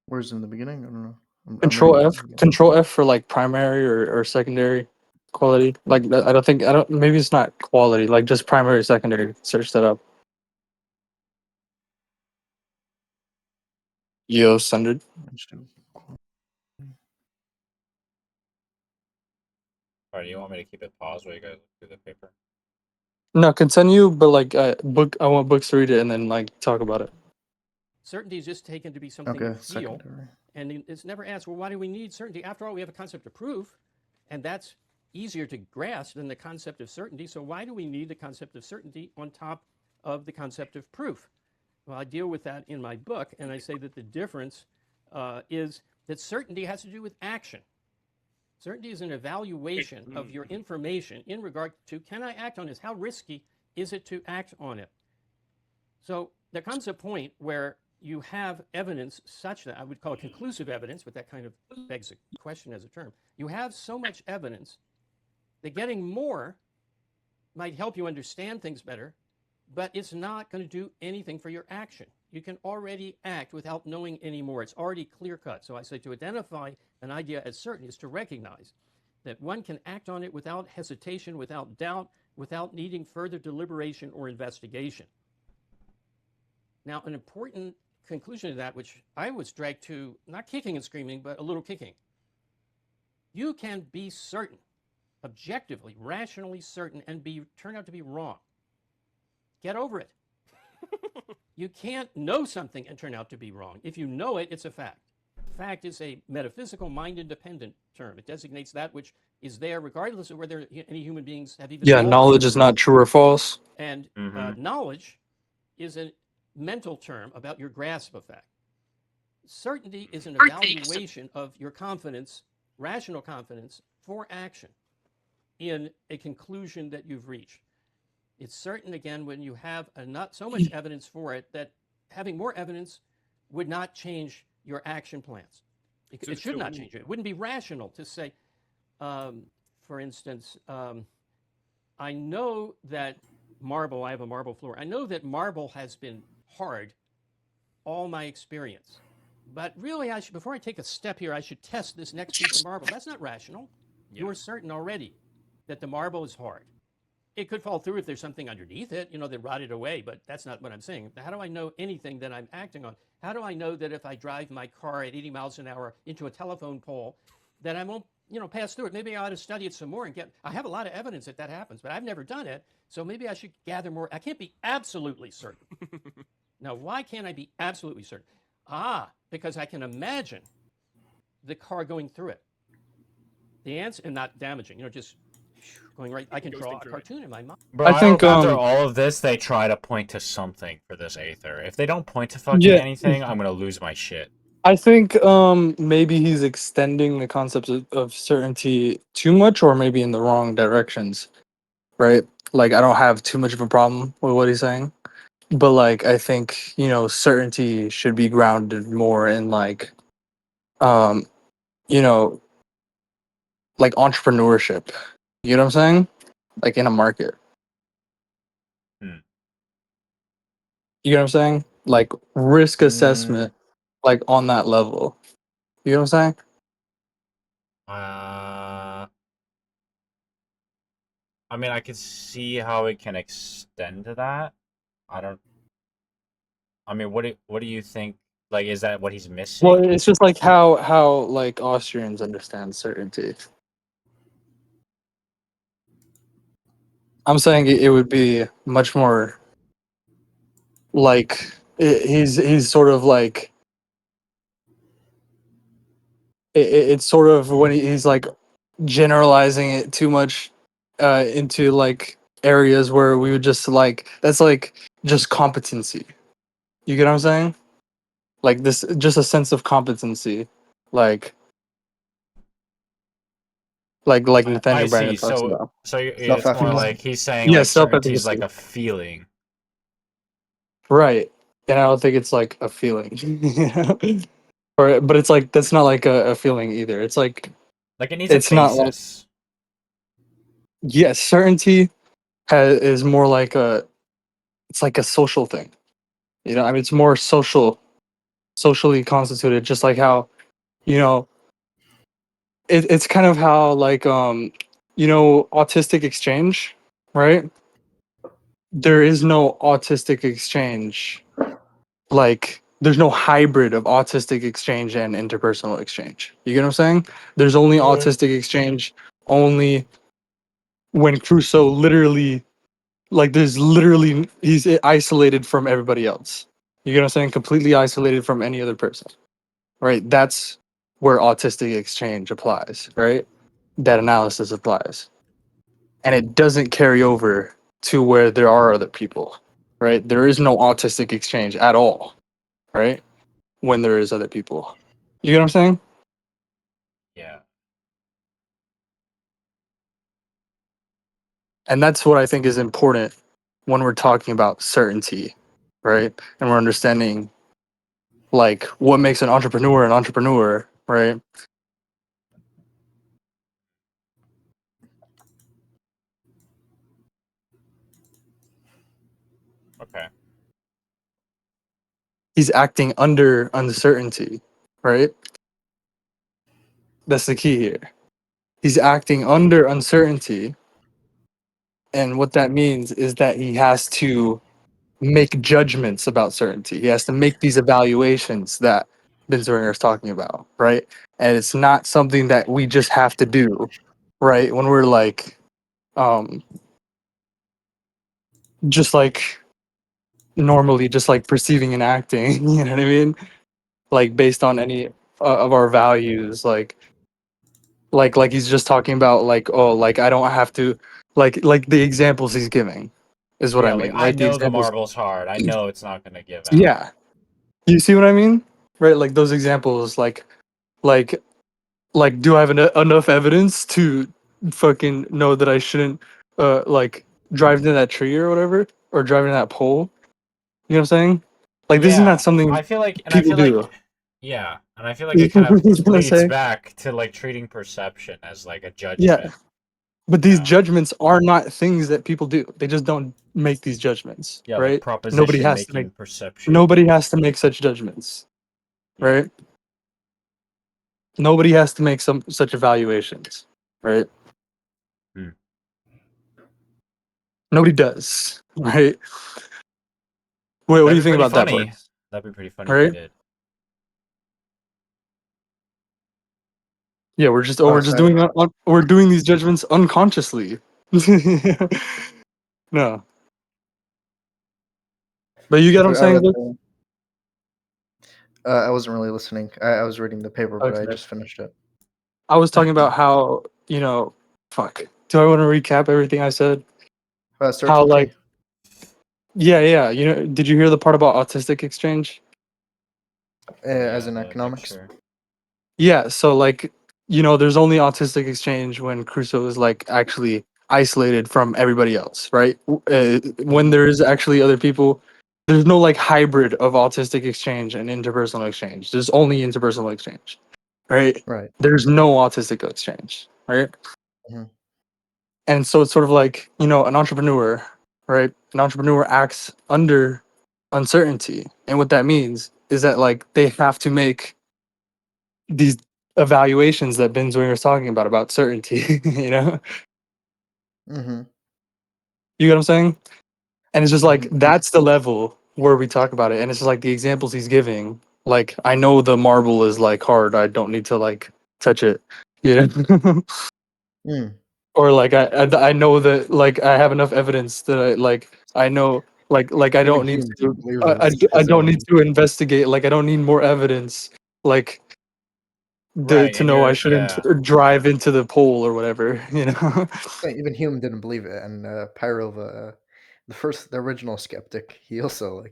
Where's in the beginning? I don't know. I'm
Control
reading it
F.
again.
Control F for like primary or secondary quality. Like I don't. Maybe it's not quality. Like just primary, secondary. Search that up. Yo, Sundered.
Let's do-
Alright, you want me to keep it paused while you guys look through the paper?
No, continue. But like book. I want books to read it and then like talk about it.
Certainty is just taken to be something you
Okay,
feel,
secondary.
and it's never asked, well, why do we need certainty? After all, we have a concept of proof, and that's easier to grasp than the concept of certainty. So why do we need the concept of certainty on top of the concept of proof? Well, I deal with that in my book, and I say that the difference is that certainty has to do with action. Certainty is an evaluation of your information in regard to, can I act on this? How risky is it to act on it? So there comes a point where you have evidence such that I would call it conclusive evidence, but that kind of begs a question as a term. You have so much evidence that getting more might help you understand things better, but it's not going to do anything for your action. You can already act without knowing any more. It's already clear cut. So I say to identify an idea as certain is to recognize that one can act on it without hesitation, without doubt, without needing further deliberation or investigation. Now, an important conclusion to that, which I was dragged to, not kicking and screaming, but a little kicking. You can be certain, objectively, rationally certain, and turn out to be wrong. Get over it. You can't know something and turn out to be wrong. If you know it, it's a fact. Fact is a metaphysical, mind-independent term. It designates that which is there, regardless of whether any human beings have even
Yeah,
thought
knowledge
of
is not true or false.
And
Mhm.
knowledge is a mental term about your grasp of fact. Certainty is an evaluation of your confidence, rational confidence, for action in a conclusion that you've reached. It's certain, again, when you have not so much evidence for it that having more evidence would not change your action plans. It should not change it. It wouldn't be rational to say, for instance, I know that marble, I have a marble floor. I know that marble has been hard all my experience. But really, before I take a step here, I should test this next piece of marble. That's not rational. You're certain already that the marble is hard. It could fall through if there's something underneath it, that rotted away, but that's not what I'm saying. How do I know anything that I'm acting on? How do I know that if I drive my car at 80 miles an hour into a telephone pole, that I won't, pass through it? Maybe I ought to study it some more and I have a lot of evidence that happens, but I've never done it, so maybe I should gather more. I can't be absolutely certain. Now, why can't I be absolutely certain? Because I can imagine the car going through it. The answer, and not damaging, just going right. I can draw a cartoon in my mind.
Bro,
I
I
think
hope after all of this they try to point to something for this Aether. If they don't point to fucking
yeah,
anything, I'm gonna lose my shit.
I think maybe he's extending the concept of certainty too much, or maybe in the wrong directions, right? Like I don't have too much of a problem with what he's saying, but like I think certainty should be grounded more in like um you know like entrepreneurship. You know what I'm saying? Like in a market.
Hmm.
You know what I'm saying? Like risk
Mm,
assessment, like on that level. You know what I'm saying?
uh, I mean, I could see how it can extend to that. I don't. I mean, what do you think? Like, is that what he's
Well,
missing?
it's just like how like Austrians understand certainty. I'm saying it would be much more like he's sort of like it's sort of when he's like generalizing it too much into like areas where we would just like that's like just competency. You get what I'm saying? Like this, just a sense of competency, like like
I
Nathaniel
see.
Brandon talks
So
about.
it's more
Self-efficacy.
like he's saying
Yeah,
like
self
certainty is like
efficacy.
a feeling.
Right. And I don't think it's like a feeling. Or but it's like that's not like a feeling either. It's like
Like it needs a
it's not like
basis.
yes, certainty is more like it's like a social thing. I mean it's more social socially constituted, just like how, you know, it's kind of how like autistic exchange, right? There is no autistic exchange, like there's no hybrid of autistic exchange and interpersonal exchange. You get what I'm saying? There's only autistic exchange only when Crusoe literally, like there's literally, he's isolated from everybody else. You get what I'm saying? Completely isolated from any other person, right? That's where autistic exchange applies, right? That analysis applies. And it doesn't carry over to where there are other people, right? There is no autistic exchange at all, right? When there is other people. You get what I'm saying?
Yeah.
And that's what I think is important when we're talking about certainty, right? And we're understanding like what makes an entrepreneur, right?
Okay.
He's acting under uncertainty, right? That's the key here. He's acting under uncertainty. And what that means is that he has to make judgments about certainty. He has to make these evaluations that Binswanger is talking about, right? And it's not something that we just have to do, right? When we're like, just like normally, just like perceiving and acting, you know what I mean? Like based on any of our values, like he's just talking about like, oh, like I don't have to, like the examples he's giving is what I
Yeah, like
mean,
I
right? The
know the
examples,
marble's hard. I know it's not gonna give out.
yeah. You see what I mean? Right? Like those examples, like, like, do I have enough evidence to fucking know that I shouldn't, like, drive into that tree or whatever, or drive into that pole? You know what I'm saying? Like, this is not
Yeah,
something
I feel like, and I
people
feel like,
do.
yeah, and I feel like
You
it kind of
know what I'm
leads
saying?
back to like treating perception as like a
Yeah,
judgment.
but
You
these
know?
judgments are not things that people do. They just don't make these judgments,
Yeah, like
right? Nobody
proposition
has to make.
making perception.
Nobody has to make such judgments,
Yeah.
right? Nobody has to make some such evaluations, right?
Hmm.
Nobody does, right? Wait, what do
That'd
you
be
think
pretty
about that part?
funny. That'd be pretty funny if you
Right?
did.
Yeah, we're just
Oh,
we're just
sorry.
doing we're doing these judgments unconsciously. No, but you get what I'm
I
saying,
read
Vic?
I wasn't really listening. I was reading the paper, but I
Okay.
just finished it.
I was talking about how, fuck. Do I want to recap everything I said? How
Certainty.
like, yeah. Did you hear the part about autistic exchange?
As
Yeah,
in
the
economics.
mixture.
Yeah, so like, there's only autistic exchange when Crusoe is like actually isolated from everybody else, right? When there is actually other people, there's no like hybrid of autistic exchange and interpersonal exchange. There's only interpersonal exchange, right?
Right.
There's no autistic exchange, right?
Mhm.
And so it's sort of like, an entrepreneur, right? An entrepreneur acts under uncertainty. And what that means is that like they have to make these evaluations that Binswanger was talking about certainty,
Mm-hmm.
You get what I'm saying? And it's just like
Mm-hmm.
that's the level where we talk about it. And it's just like the examples he's giving. Like I know the marble is like hard. I don't need to like touch it. You know?
Mm.
Or like I know that like I have enough evidence that I know like I
Even
don't need
Hume
to
didn't believe his
I
his
don't need
own.
to investigate. Like I don't need more evidence. Like
Right,
to
and
know I
you're,
shouldn't
yeah.
drive into the pole or whatever.
Even Hume didn't believe it, and Pyrrho, the original skeptic, he also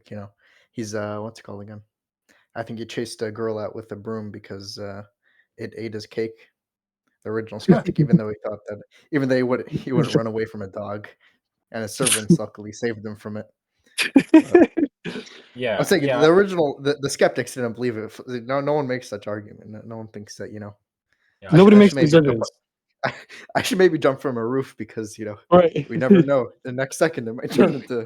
he's what's it called again? I think he chased a girl out with a broom because it ate his cake. The original skeptic, even though he wouldn't run away from a dog, and his servants luckily saved him from it. But I'm
Yeah,
saying
yeah,
the original, the skeptics didn't believe it. No one makes such argument. No one thinks that
yeah.
Nobody
I
makes
should
these
maybe jump.
judgments,
I should maybe jump from a roof because
right?
we never know. The next second it might turn into a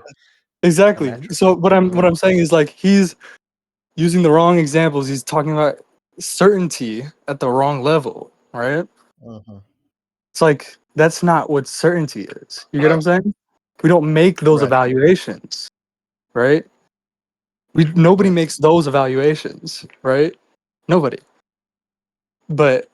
Exactly.
mattress.
So what I'm saying is like he's using the wrong examples. He's talking about certainty at the wrong level, right?
Mhm.
It's like that's not what certainty is. You get what I'm saying? We don't make those
Right.
evaluations, right? Nobody
Yeah.
makes those evaluations, right? Nobody. But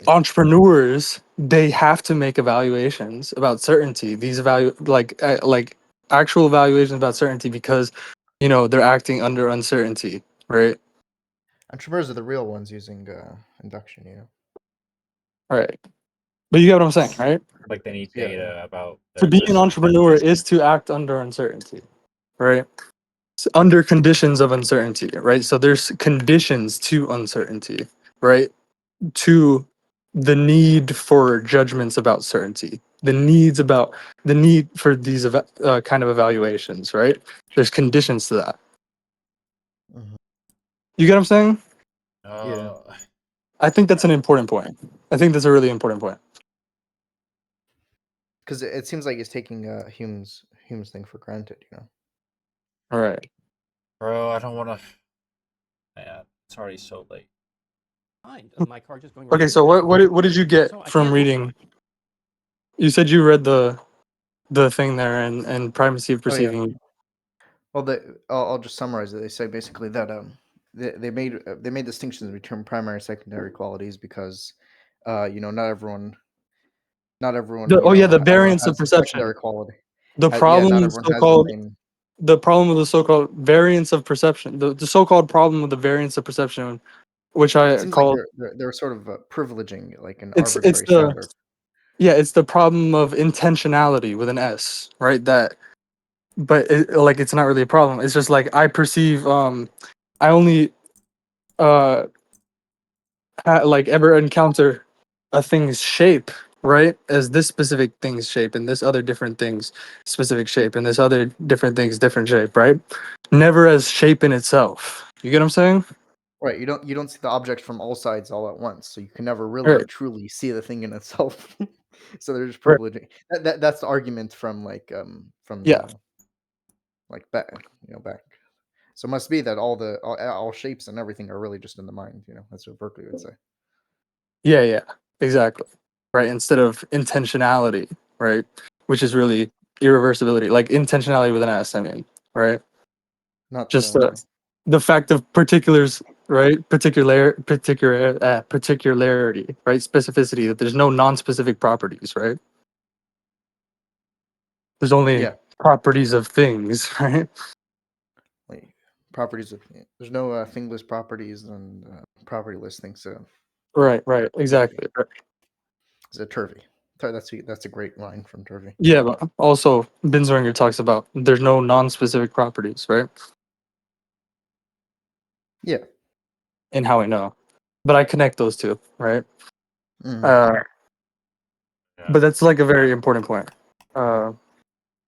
entrepreneurs, they have to make evaluations about certainty. These like actual evaluations about certainty because they're acting under uncertainty, right?
Entrepreneurs are the real ones using induction.
Right. But you get what I'm saying, right?
Like they need
Yeah.
data about
To
their
be an
existence.
entrepreneur is to act under uncertainty, right? Under conditions of uncertainty, right? So there's conditions to uncertainty, right? To the need for judgments about certainty, the need for these kind of evaluations, right? There's conditions to that.
Mhm.
You get what I'm saying?
Yeah.
I think that's an important point. I think that's a really important point.
Because it seems like he's taking Hume's thing for granted.
All right.
Bro, I don't want to. Yeah, it's already so late.
Mind of my car just going right
Okay,
through
so
the thing.
what did you get
So I
from
can't-
reading? You said you read the thing there and primacy of
Oh yeah.
perceiving.
Well, I'll just summarize it. They say basically that they made distinctions between primary and secondary qualities because not everyone
The variance of
has the
perception.
secondary quality.
The
Yeah,
problem
not
with
everyone has the same.
the problem with the so-called variance of perception, the so-called problem with the variance of perception, which
It
I
seems like
call
they're sort of privileging like an
it's
arbitrary
the
standard.
it's the problem of intentionality with an S, right? But it's not really a problem. It's just like I perceive I only uh ever encounter a thing's shape, right, as this specific thing's shape and this other different thing's specific shape and this other different thing's different shape, right? Never as shape in itself. You get what I'm saying?
Right. You don't see the object from all sides all at once, so you can never really
Right.
truly see the thing in itself. So they're just
Right.
privileging. That's the argument from from
Yeah.
like back. So it must be that all shapes and everything are really just in the mind. That's what Berkeley would say.
Yeah. Exactly. Right. Instead of intentionality, right, which is really irreversibility, like intentionality with an S. I mean, right?
Not
Just
yeah.
the fact of particulars, right? Particularity, right? Specificity. That there's no non-specific properties, right? There's only
Yeah.
properties of things, right?
Like properties of there's no thingless properties and propertyless things. So
Right. Exactly. Right.
is it Turvey? That's a great line from Turvey.
Yeah, but also Binswanger talks about there's no non-specific properties, right?
Yeah.
In how I know, but I connect those two, right?
Mhm.
But that's like a very important point.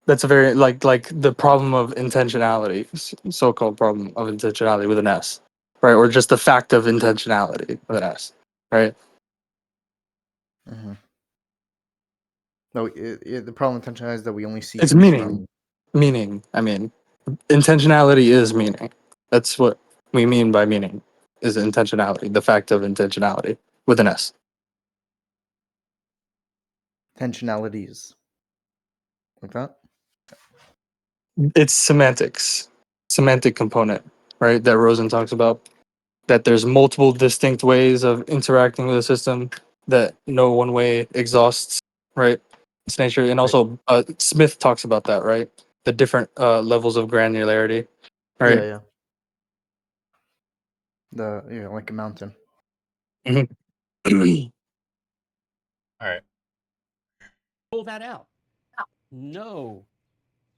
That's a very like the problem of intentionality, so-called problem of intentionality with an S, right? Or just the fact of intentionality with an S, right?
Mhm. No, the problem with intentionality is that we only see
It's
things
meaning.
from.
Meaning. I mean, intentionality is meaning. That's what we mean by meaning. Is intentionality, the fact of intentionality with an S.
Intentionalities like that.
It's semantics, semantic component, right? That Rosen talks about. That there's multiple distinct ways of interacting with a system. That no one way exhausts, right? Its nature, and
Right.
also Smith talks about that, right? The different levels of granularity, right?
Yeah. Like a mountain.
Mhm.
All right.
Pull that out. No,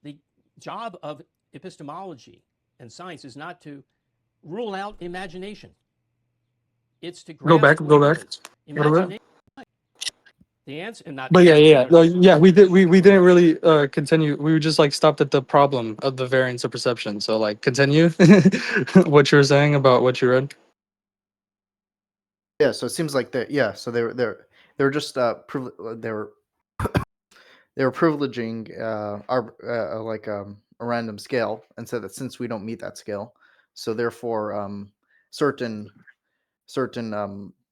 the job of epistemology and science is not to rule out imagination. It's to
Go
grasp
back.
what
Go
it
back.
is.
Go back.
Imagination. The answer, and not.
But yeah.
there's-
No, yeah, we did. We didn't really continue. We were just like stopped at the problem of the variance of perception. So like, continue what you were saying about what you read.
Yeah. So it seems like So they were just they were privileging a random scale and said that since we don't meet that scale, So therefore, certain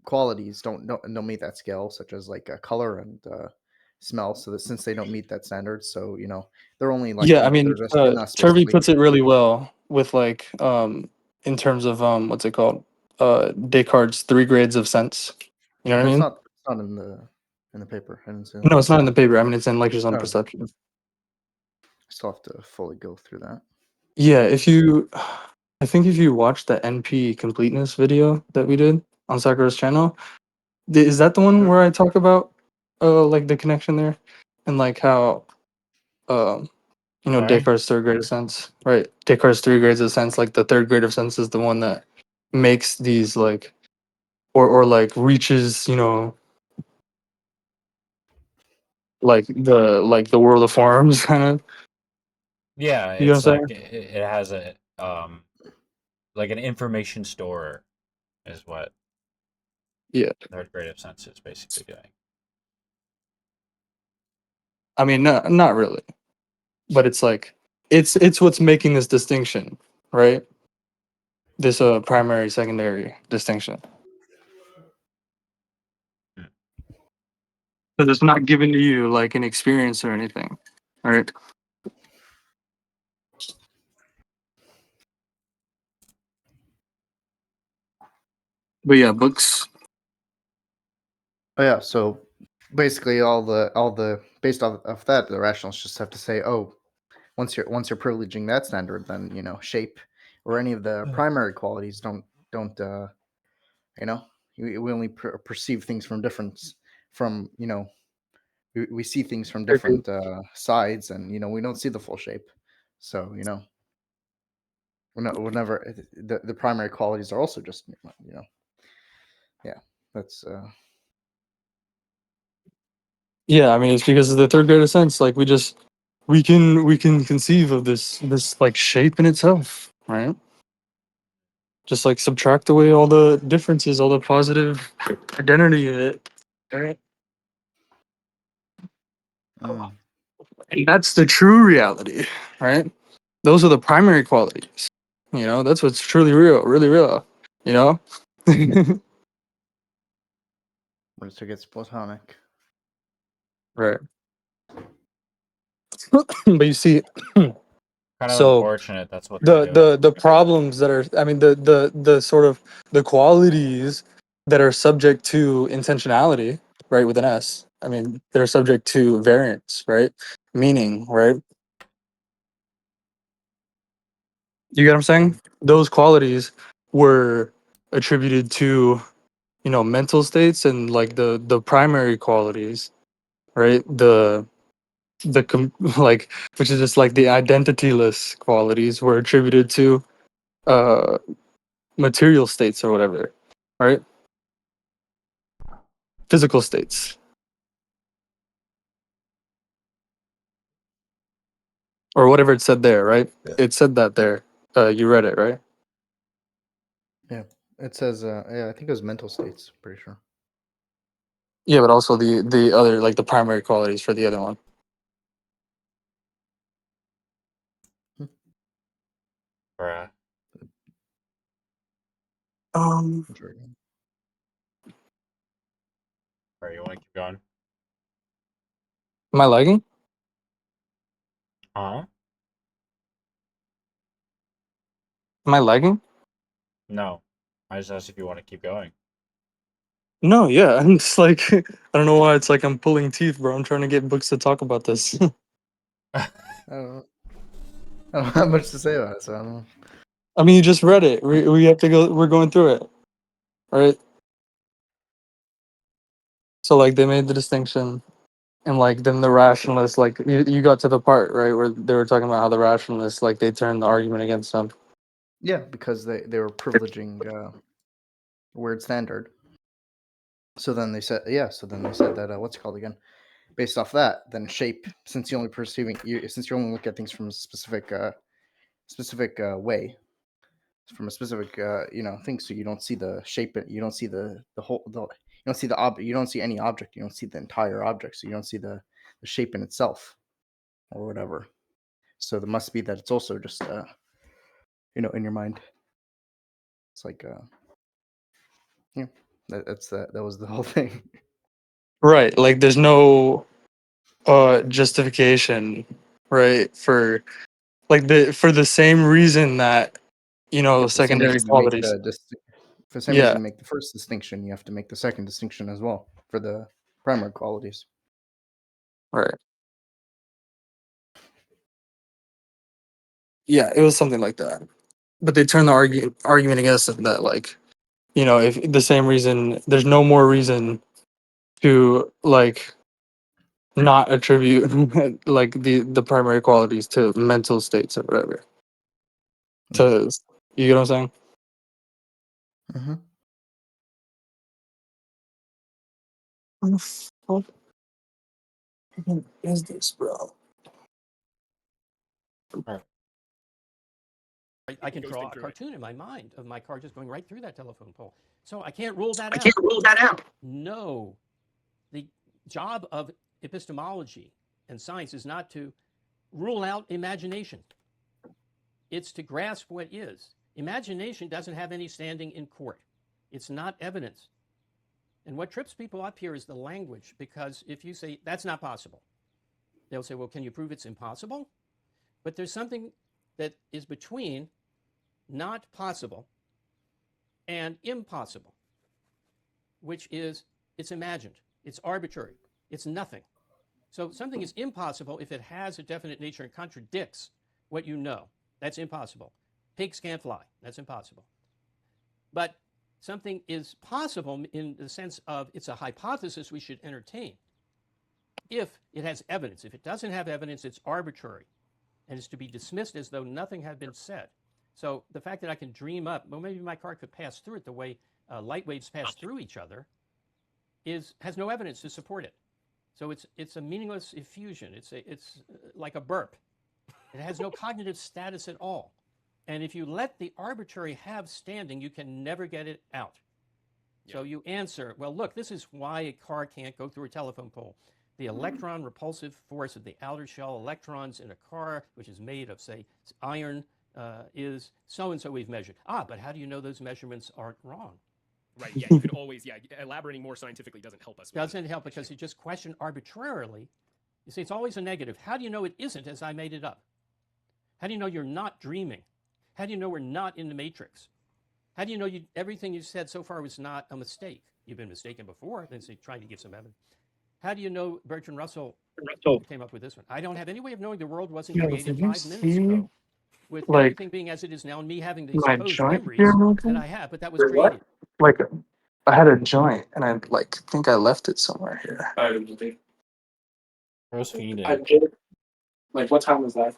qualities don't meet that scale, such as like color and smell. So that since they don't meet that standard, so they're only like
Yeah, I mean,
they're just in us
Turvey
basically.
puts it really well with like in terms of what's it called? Descartes' 3 grades of sense. You know what I
It's
mean?
not in the paper. I didn't see
No,
that.
it's not in the paper. I mean, it's in Lectures on
Oh,
Perception.
I still have to fully go through that.
Yeah, I think if you watch the NP completeness video that we did on Sakura's channel, is that the one where I talk about like the connection there and like how um
Sorry?
Descartes' 3rd grade of sense, right? Descartes' 3 grades of sense, like the 3rd grade of sense is the one that makes these like or like reaches, like the world of forms kind of.
Yeah,
You know
it's
what I'm
like
saying?
it has a like an information store is what
Yeah.
third grade of sense is basically doing.
I mean, no, not really, but it's like it's what's making this distinction, right? This primary secondary distinction.
Hmm.
Because it's not given to you like an experience or anything, right? But yeah, books.
Oh yeah, so basically all the based off of that, the rationalists just have to say, oh, once you're privileging that standard, then shape or any of the primary qualities don't we only perceive things from we see things from
Agreed.
different sides, and we don't see the full shape. So we're never the primary qualities are also just yeah, that's
Yeah, I mean it's because of the 3rd grade of sense. Like we can conceive of this like shape in itself, right? Just like subtract away all the differences, all the positive identity of it, right?
mm,
And that's the true reality, right? Those are the primary qualities. That's what's truly real, really real. You know,
when it gets platonic.
right? But you see,
Kind of
so
unfortunate that's what they're
the
doing.
the the problems that are, I mean, the sort of the qualities that are subject to intentionality, right, with an S. I mean, they're subject to variance, right? Meaning, right? You get what I'm saying? Those qualities were attributed to mental states and like the primary qualities, right? Like, which is just like the identityless qualities were attributed to uh material states or whatever, right? Physical states or whatever it said there, right? It said that there. You read it, right?
Yeah, it says yeah, I think it was mental states, pretty sure.
Yeah, but also the other, like the primary qualities for the other one.
Bruh.
Sure.
Alright, you want to keep going?
Am I lagging?
Huh?
Am I lagging?
No. I just asked if you want to keep going.
No, yeah. I'm just like I don't know why it's like I'm pulling teeth, bro. I'm trying to get books to talk about this.
I don't know. I don't have much to say about it, so I don't know.
I mean, you just read it. We have to go. We're going through it, right? So like they made the distinction, and like then the rationalists, like you got to the part right where they were talking about how the rationalists, like, they turned the argument against them.
Yeah, because they were privileging word standard. So then they said that what's it called again? Based off that, then shape, since you're only looking at things from a specific way, from a specific thing, so you don't see the shape, you don't see the whole, you don't see the object, you don't see any object, you don't see the entire object, so you don't see the shape in itself or whatever. So there must be that it's also just in your mind. It's like yeah, that was the whole thing.
Right. Like there's no justification, right, for for the same reason that
For the same
secondary
reason you make
qualities.
for the same reason
Yeah.
you make the first distinction, you have to make the second distinction as well for the primary qualities.
Right. Yeah, it was something like that. But they turned the argument against it that like, if the same reason, there's no more reason to like not attribute like the primary qualities to mental states or whatever. To you get what I'm saying?
Mm-hmm.
What the fuck is this, bro?
I can draw a cartoon in my mind of my car just going right through that telephone pole. So I can't rule that
I
out.
can't rule that out.
No. The job of epistemology and science is not to rule out imagination. It's to grasp what is. Imagination doesn't have any standing in court. It's not evidence. And what trips people up here is the language, because if you say, that's not possible, they'll say, well, can you prove it's impossible? But there's something that is between not possible and impossible, which is it's imagined, it's arbitrary, it's nothing. So something is impossible if it has a definite nature and contradicts what you know. That's impossible. Pigs can't fly. That's impossible. But something is possible in the sense of it's a hypothesis we should entertain if it has evidence. If it doesn't have evidence, it's arbitrary and is to be dismissed as though nothing had been said. So the fact that I can dream up, well, maybe my car could pass through it the way light waves pass through each other, has no evidence to support it. So it's a meaningless effusion. It's like a burp. It has no cognitive status at all. And if you let the arbitrary have standing, you can never get it out. Yeah. So you answer, well, look, this is why a car can't go through a telephone pole. The electron repulsive force of the outer shell electrons in a car, which is made of, say, iron, is so-and-so we've measured. But how do you know those measurements aren't wrong?
Right, yeah, you could always, elaborating more scientifically doesn't help us.
Doesn't help because you just question arbitrarily. You see, it's always a negative. How do you know it isn't as I made it up? How do you know you're not dreaming? How do you know we're not in the Matrix? How do you know everything you said so far was not a mistake? You've been mistaken before, then trying to give some evidence. How do you know Bertrand Russell came up with this one? I don't have any way of knowing the world wasn't created 5 minutes ago with everything being as it is now and me having these supposed memories that I have, but that was created.
Like I had a joint and I think I left it somewhere here.
Where's feeding?
I did. Like, what time was that?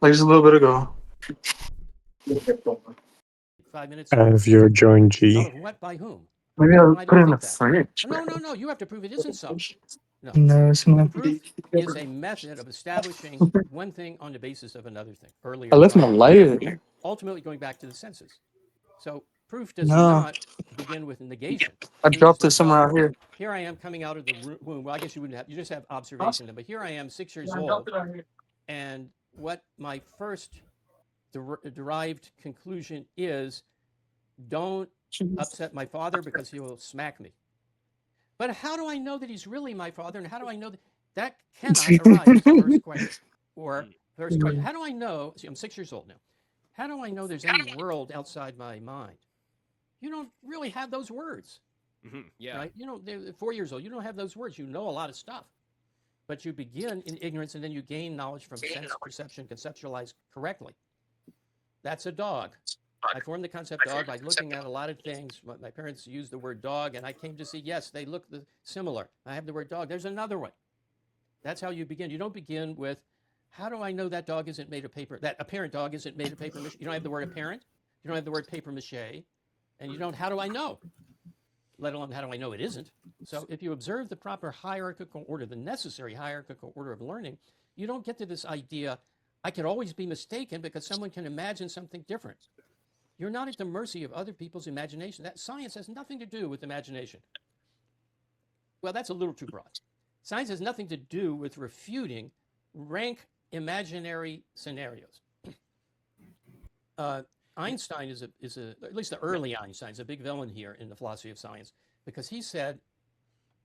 Like just a little bit ago.
5 minutes.
Have your joint G.
Out of what? By whom?
Maybe I'll
I
put it in the
think that.
fridge.
No. You have to prove it isn't so. No.
No, it's not.
Proof is a method of establishing one thing on the basis of another thing. Earlier,
I left my lighter there.
ultimately going back to the senses. So proof does not begin with negation.
I
Proof
dropped it
says,
somewhere out here.
Here I am coming out of the womb. Well, I guess you wouldn't have. You just have observation. But here I am, 6 years old, and what my first derived conclusion is, don't upset my father because he will smack me. But how do I know that he's really my father? And how do I know that cannot arise as the first question? Or first question, how do I know? See, I'm 6 years old now. How do I know there's any world outside my mind? You don't really have those words.
Mm-hmm. Yeah.
Right? You know, 4 years old. You don't have those words. You know a lot of stuff. But you begin in ignorance and then you gain knowledge from sense, perception, conceptualized correctly. That's a dog. I formed the concept dog by looking at a lot of things. My parents used the word dog, and I came to see, yes, they look similar. I have the word dog. There's another one. That's how you begin. You don't begin with, how do I know that dog isn't made of paper, that apparent dog isn't made of paper mache? You don't have the word apparent. You don't have the word paper mache. And you don't, how do I know? Let alone, how do I know it isn't? So if you observe the proper hierarchical order, the necessary hierarchical order of learning, you don't get to this idea, I can always be mistaken because someone can imagine something different. You're not at the mercy of other people's imagination. That science has nothing to do with imagination. Well, that's a little too broad. Science has nothing to do with refuting rank imaginary scenarios. Einstein is at least the early Einstein is a big villain here in the philosophy of science, because he said,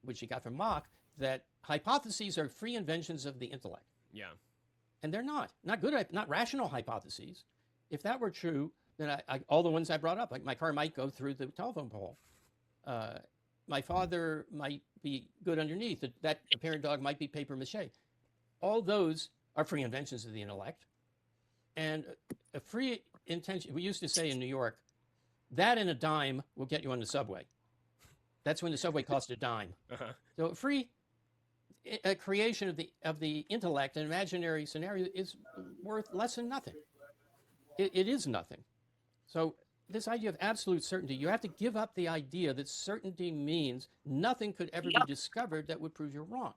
which he got from Mach, that hypotheses are free inventions of the intellect.
Yeah.
And they're not not rational hypotheses. If that were true, then all the ones I brought up, like my car might go through the telephone pole. My father might be good underneath. That parent dog might be paper mache. All those are free inventions of the intellect. And a free intention, we used to say in New York, that and a dime will get you on the subway. That's when the subway cost a dime.
Uh-huh.
So a creation of the intellect, an imaginary scenario, is worth less than nothing. It is nothing. So this idea of absolute certainty, you have to give up the idea that certainty means nothing could ever be discovered that would prove you're wrong.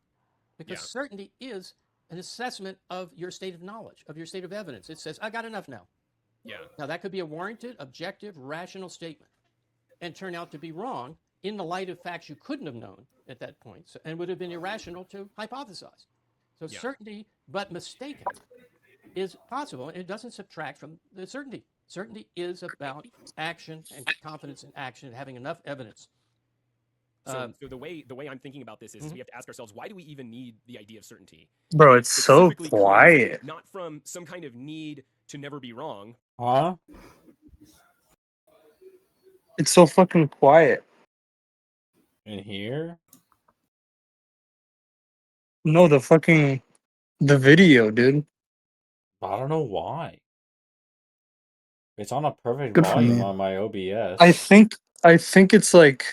Because certainty is an assessment of your state of knowledge, of your state of evidence. It says, I got enough now.
Yeah.
Now, that could be a warranted, objective, rational statement and turn out to be wrong in the light of facts you couldn't have known at that point, and would have been irrational to hypothesize. So certainty, but mistaken, is possible, and it doesn't subtract from the certainty. Certainty is about action and confidence in action and having enough evidence.
So the way I'm thinking about this is we have to ask ourselves, why do we even need the idea of certainty?
Bro,
And
it's so
specifically comes
quiet.
not from some kind of need to never be wrong.
Huh?
It's so fucking quiet.
In here?
No, the video, dude.
I don't know why. It's on a perfect
Good for
volume
me.
on my OBS.
I think it's like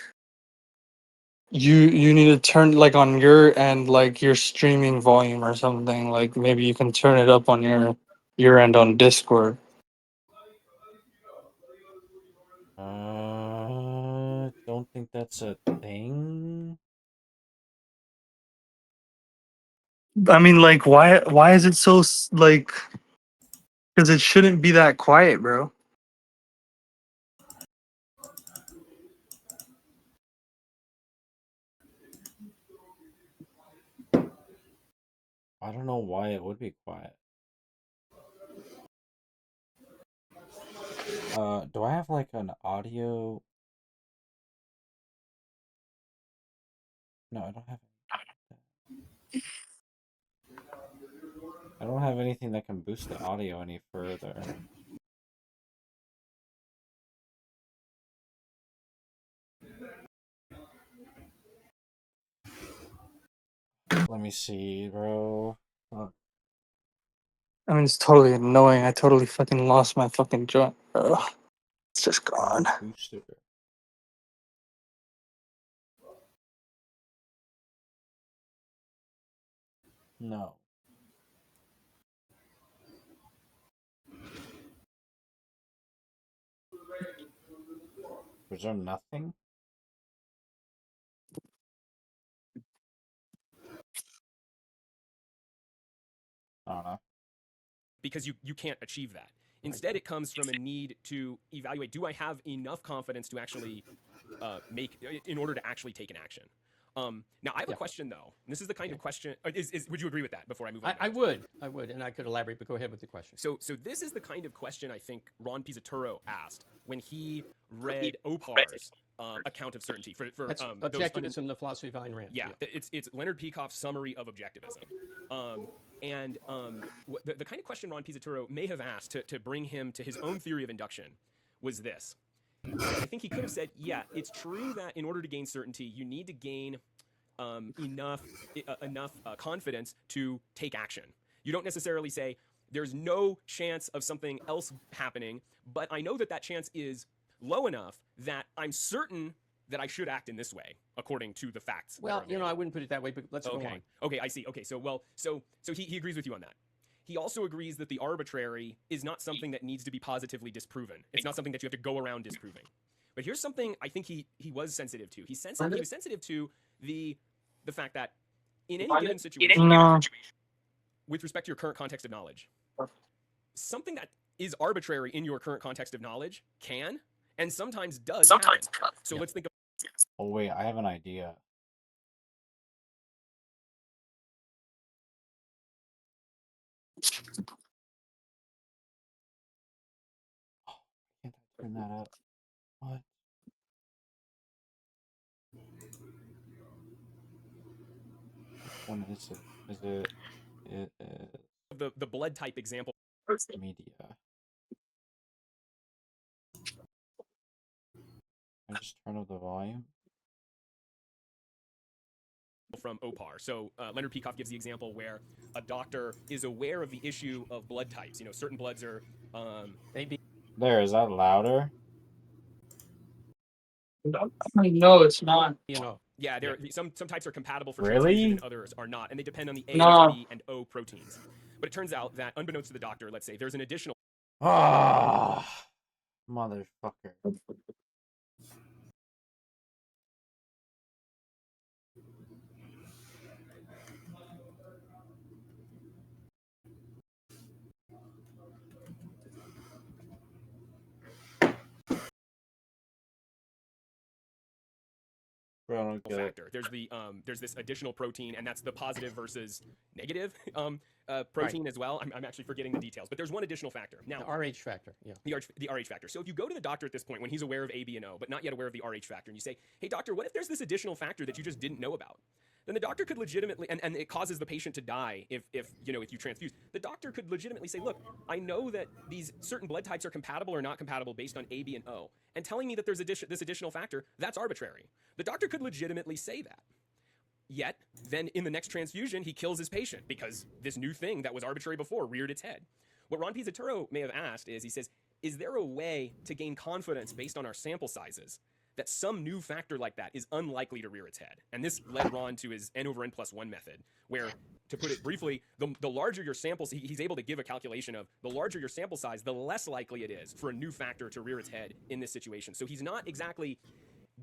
you need to turn like on your end, like your streaming volume or something. Like maybe you can turn it up on your end on Discord.
Don't think that's a thing.
I mean, like, why is it so like? Because it shouldn't be that quiet, bro.
I don't know why it would be quiet. Do I have like an audio? No, I don't have. I don't have anything that can boost the audio any further. Let me see, bro.
I mean, it's totally annoying. I totally fucking lost my fucking joint, bro. It's just gone.
Booster. No. Was there nothing? I don't know.
Because you can't achieve that. Instead, it comes from a need to evaluate, do I have enough confidence to actually in order to actually take an action? Now, I have a question, though. And this is the kind of question, would you agree with that before I move on?
I would, and I could elaborate, but go ahead with the question.
So this is the kind of question I think Ron Pizzaturo asked when he read Opar's account of certainty.
That's objectivism, the philosophy of Ayn Rand.
Yeah, it's Leonard Peikoff's summary of objectivism. The kind of question Ron Pizzaturo may have asked to bring him to his own theory of induction was this. I think he could have said, yeah, it's true that in order to gain certainty, you need to gain enough confidence to take action. You don't necessarily say, there's no chance of something else happening, but I know that chance is low enough that I'm certain that I should act in this way, according to the facts.
Well, I wouldn't put it that way, but let's go on.
Okay, I see. Okay, so he agrees with you on that. He also agrees that the arbitrary is not something that needs to be positively disproven. It's not something that you have to go around disproving. But here's something I think he was sensitive to. He was sensitive to the fact that in any given situation, with respect to your current context of knowledge, something that is arbitrary in your current context of knowledge can and sometimes does happen. So let's think of.
Oh wait, I have an idea. Turn that up. What? Which one is it? Is it? It is
The blood type example
media. I just turn up the volume.
from OPAR. So Leonard Peikoff gives the example where a doctor is aware of the issue of blood types. You know, certain bloods are
There, is that louder?
No, it's not.
You know,
yeah, some types are compatible for
Really?
transfusion and others are not, and they depend on the A,
No.
B, and O proteins. But it turns out that unbeknownst to the doctor, let's say there's an additional
Ah, motherfucker. Bro, I don't get it.
factor. There's this additional protein, and that's the positive versus negative protein as well. I'm actually forgetting the details, but there's one additional factor. Now,
the RH factor. Yeah.
the RH factor. So if you go to the doctor at this point when he's aware of A, B, and O, but not yet aware of the RH factor, and you say, "Hey, doctor, what if there's this additional factor that you just didn't know about?" Then the doctor could legitimately, and it causes the patient to die if you transfuse. The doctor could legitimately say, "Look, I know that these certain blood types are compatible or not compatible based on A, B, and O, and telling me that there's this additional factor, that's arbitrary." The doctor could legitimately say that. Yet, then in the next transfusion, he kills his patient because this new thing that was arbitrary before reared its head. What Ron Pizzaturo may have asked is, he says, is there a way to gain confidence based on our sample sizes that some new factor like that is unlikely to rear its head? And this led Ron to his n/n+1 method, where, to put it briefly, the larger your samples, he's able to give a calculation of the larger your sample size, the less likely it is for a new factor to rear its head in this situation. So he's not exactly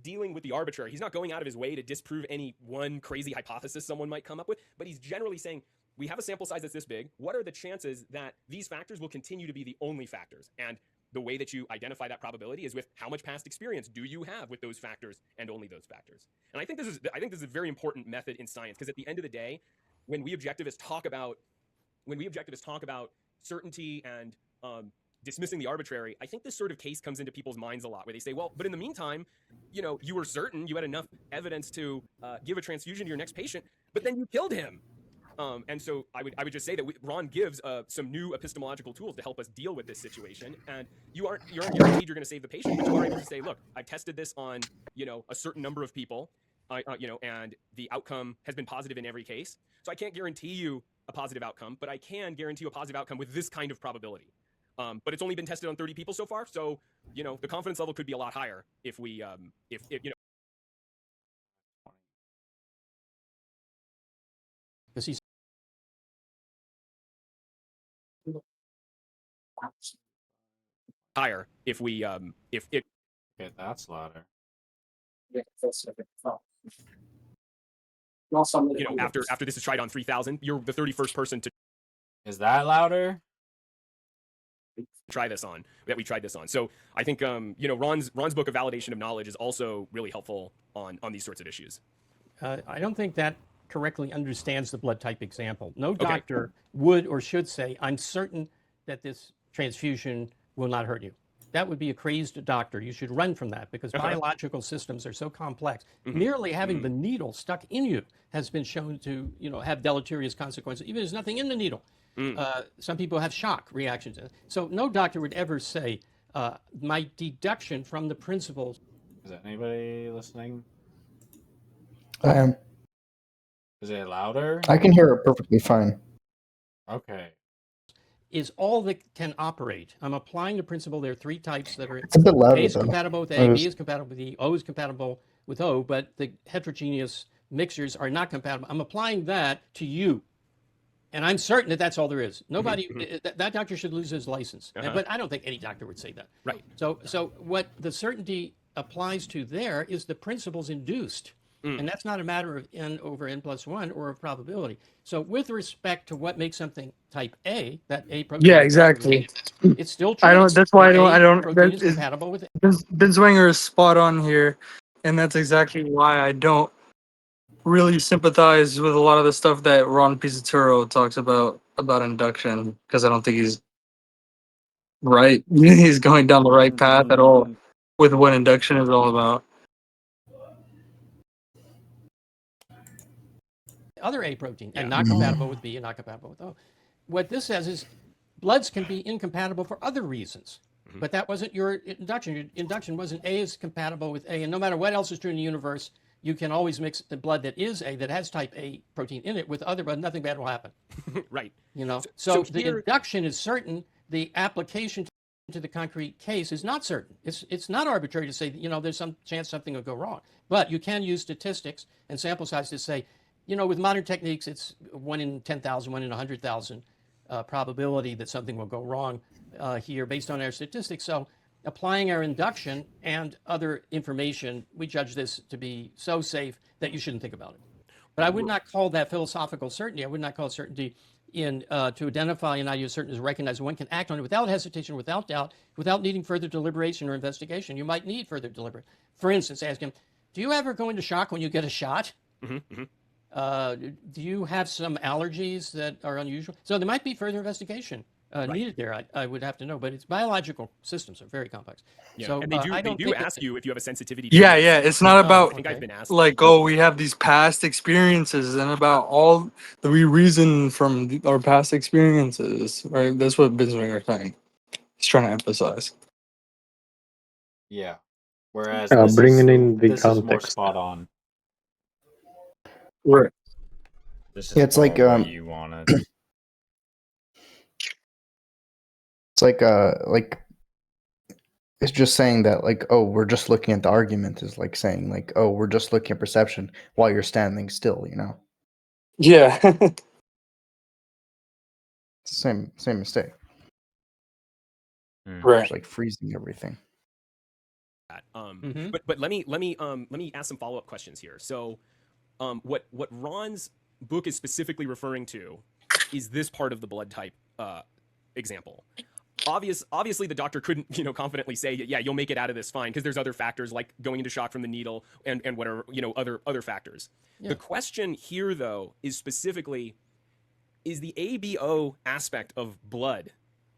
dealing with the arbitrary. He's not going out of his way to disprove any one crazy hypothesis someone might come up with, but he's generally saying, we have a sample size that's this big. What are the chances that these factors will continue to be the only factors? And the way that you identify that probability is with how much past experience do you have with those factors and only those factors. And I think this is a very important method in science, because at the end of the day, when we objectivists talk about certainty and dismissing the arbitrary, I think this sort of case comes into people's minds a lot, where they say, well, but in the meantime, you were certain, you had enough evidence to give a transfusion to your next patient, but then you killed him. And so I would just say that Ron gives some new epistemological tools to help us deal with this situation. And you aren't guaranteed you're going to save the patient, but you are able to say, look, I've tested this on a certain number of people, and the outcome has been positive in every case. So I can't guarantee you a positive outcome, but I can guarantee you a positive outcome with this kind of probability. But it's only been tested on 30 people so far, so the confidence level could be a lot higher if we
Because he's
higher if we if it
Okay, that's louder.
Yeah, that's okay. Oh.
after this is tried on 3,000, you're the 31st person to
Is that louder?
try this on that we tried this on. So I think Ron's book of validation of knowledge is also really helpful on these sorts of issues.
I don't think that correctly understands the blood type example. No doctor would or should say, I'm certain that this transfusion will not hurt you. That would be a crazed doctor. You should run from that, because biological systems are so complex. Merely having the needle stuck in you has been shown to have deleterious consequences, even if there's nothing in the needle. Some people have shock reactions. So no doctor would ever say, my deduction from the principles.
Is anybody listening?
I am.
Is it louder?
I can hear it perfectly fine.
Okay.
Is all that can operate. I'm applying the principle. There are three types that are
It's a bit louder,
A is
though.
compatible with A, B is compatible with E, O is compatible with O, but the heterogeneous mixtures are not compatible. I'm applying that to you. And I'm certain that that's all there is. Nobody, that doctor should lose his license. But I don't think any doctor would say that.
Right.
So what the certainty applies to there is the principles induced. And that's not a matter of n/n+1 or of probability. So with respect to what makes something type A, that A protein.
Yeah, exactly.
It's still true.
I don't. That's why I don't.
Protein
That
is
is,
compatible with it.
Binswanger is spot on here, and that's exactly why I don't really sympathize with a lot of the stuff that Ron Pizzaturo talks about induction, because I don't think he's Right. He's going down the right path at all with what induction is all about.
Other A protein and
Yeah.
not compatible with B and not compatible with O. What this says is bloods can be incompatible for other reasons. But that wasn't your induction. Your induction wasn't A is compatible with A. And no matter what else is true in the universe, you can always mix the blood that is A, that has type A protein in it, with other blood. Nothing bad will happen.
Right.
You know.
So
So the
here-
induction is certain. The application to the concrete case is not certain. It's not arbitrary to say that, you know, there's some chance something will go wrong. But you can use statistics and sample size to say, you know, with modern techniques, it's 1 in 10,000, 1 in 100,000 probability that something will go wrong here based on our statistics. So applying our induction and other information, we judge this to be so safe that you shouldn't think about it. But I would not call that philosophical certainty. I would not call it certainty in to identify an idea of certainty is recognize one can act on it without hesitation, without doubt, without needing further deliberation or investigation. You might need further deliberation. For instance, ask him, do you ever go into shock when you get a shot? Do you have some allergies that are unusual? So there might be further investigation needed there. I would have to know, but it's biological systems are very complex.
Yeah.
So
And they
I don't
do
think
ask you if you have a sensitivity to
Yeah,
this.
yeah. It's not
I
about
think I've been asked.
like, oh, we have these past experiences and about all that we reason from our past experiences, right? That's what Binswanger is saying. He's trying to emphasize.
Yeah. Whereas
Bringing in the
this is more
context.
spot on.
Right.
This is
Yeah, it's
more
like,
what you wanted.
It's like it's just saying that, like, oh, we're just looking at the argument, is like saying, like, oh, we're just looking at perception while you're standing still, you know?
Yeah.
It's the same mistake.
Right.
It's like freezing everything.
But let me ask some follow-up questions here. So what Ron's book is specifically referring to is this part of the blood type example. Obviously the doctor couldn't, you know, confidently say, yeah, you'll make it out of this fine, because there's other factors like going into shock from the needle and whatever, you know, other factors.
Yeah.
The question here, though, is specifically, is the ABO aspect of blood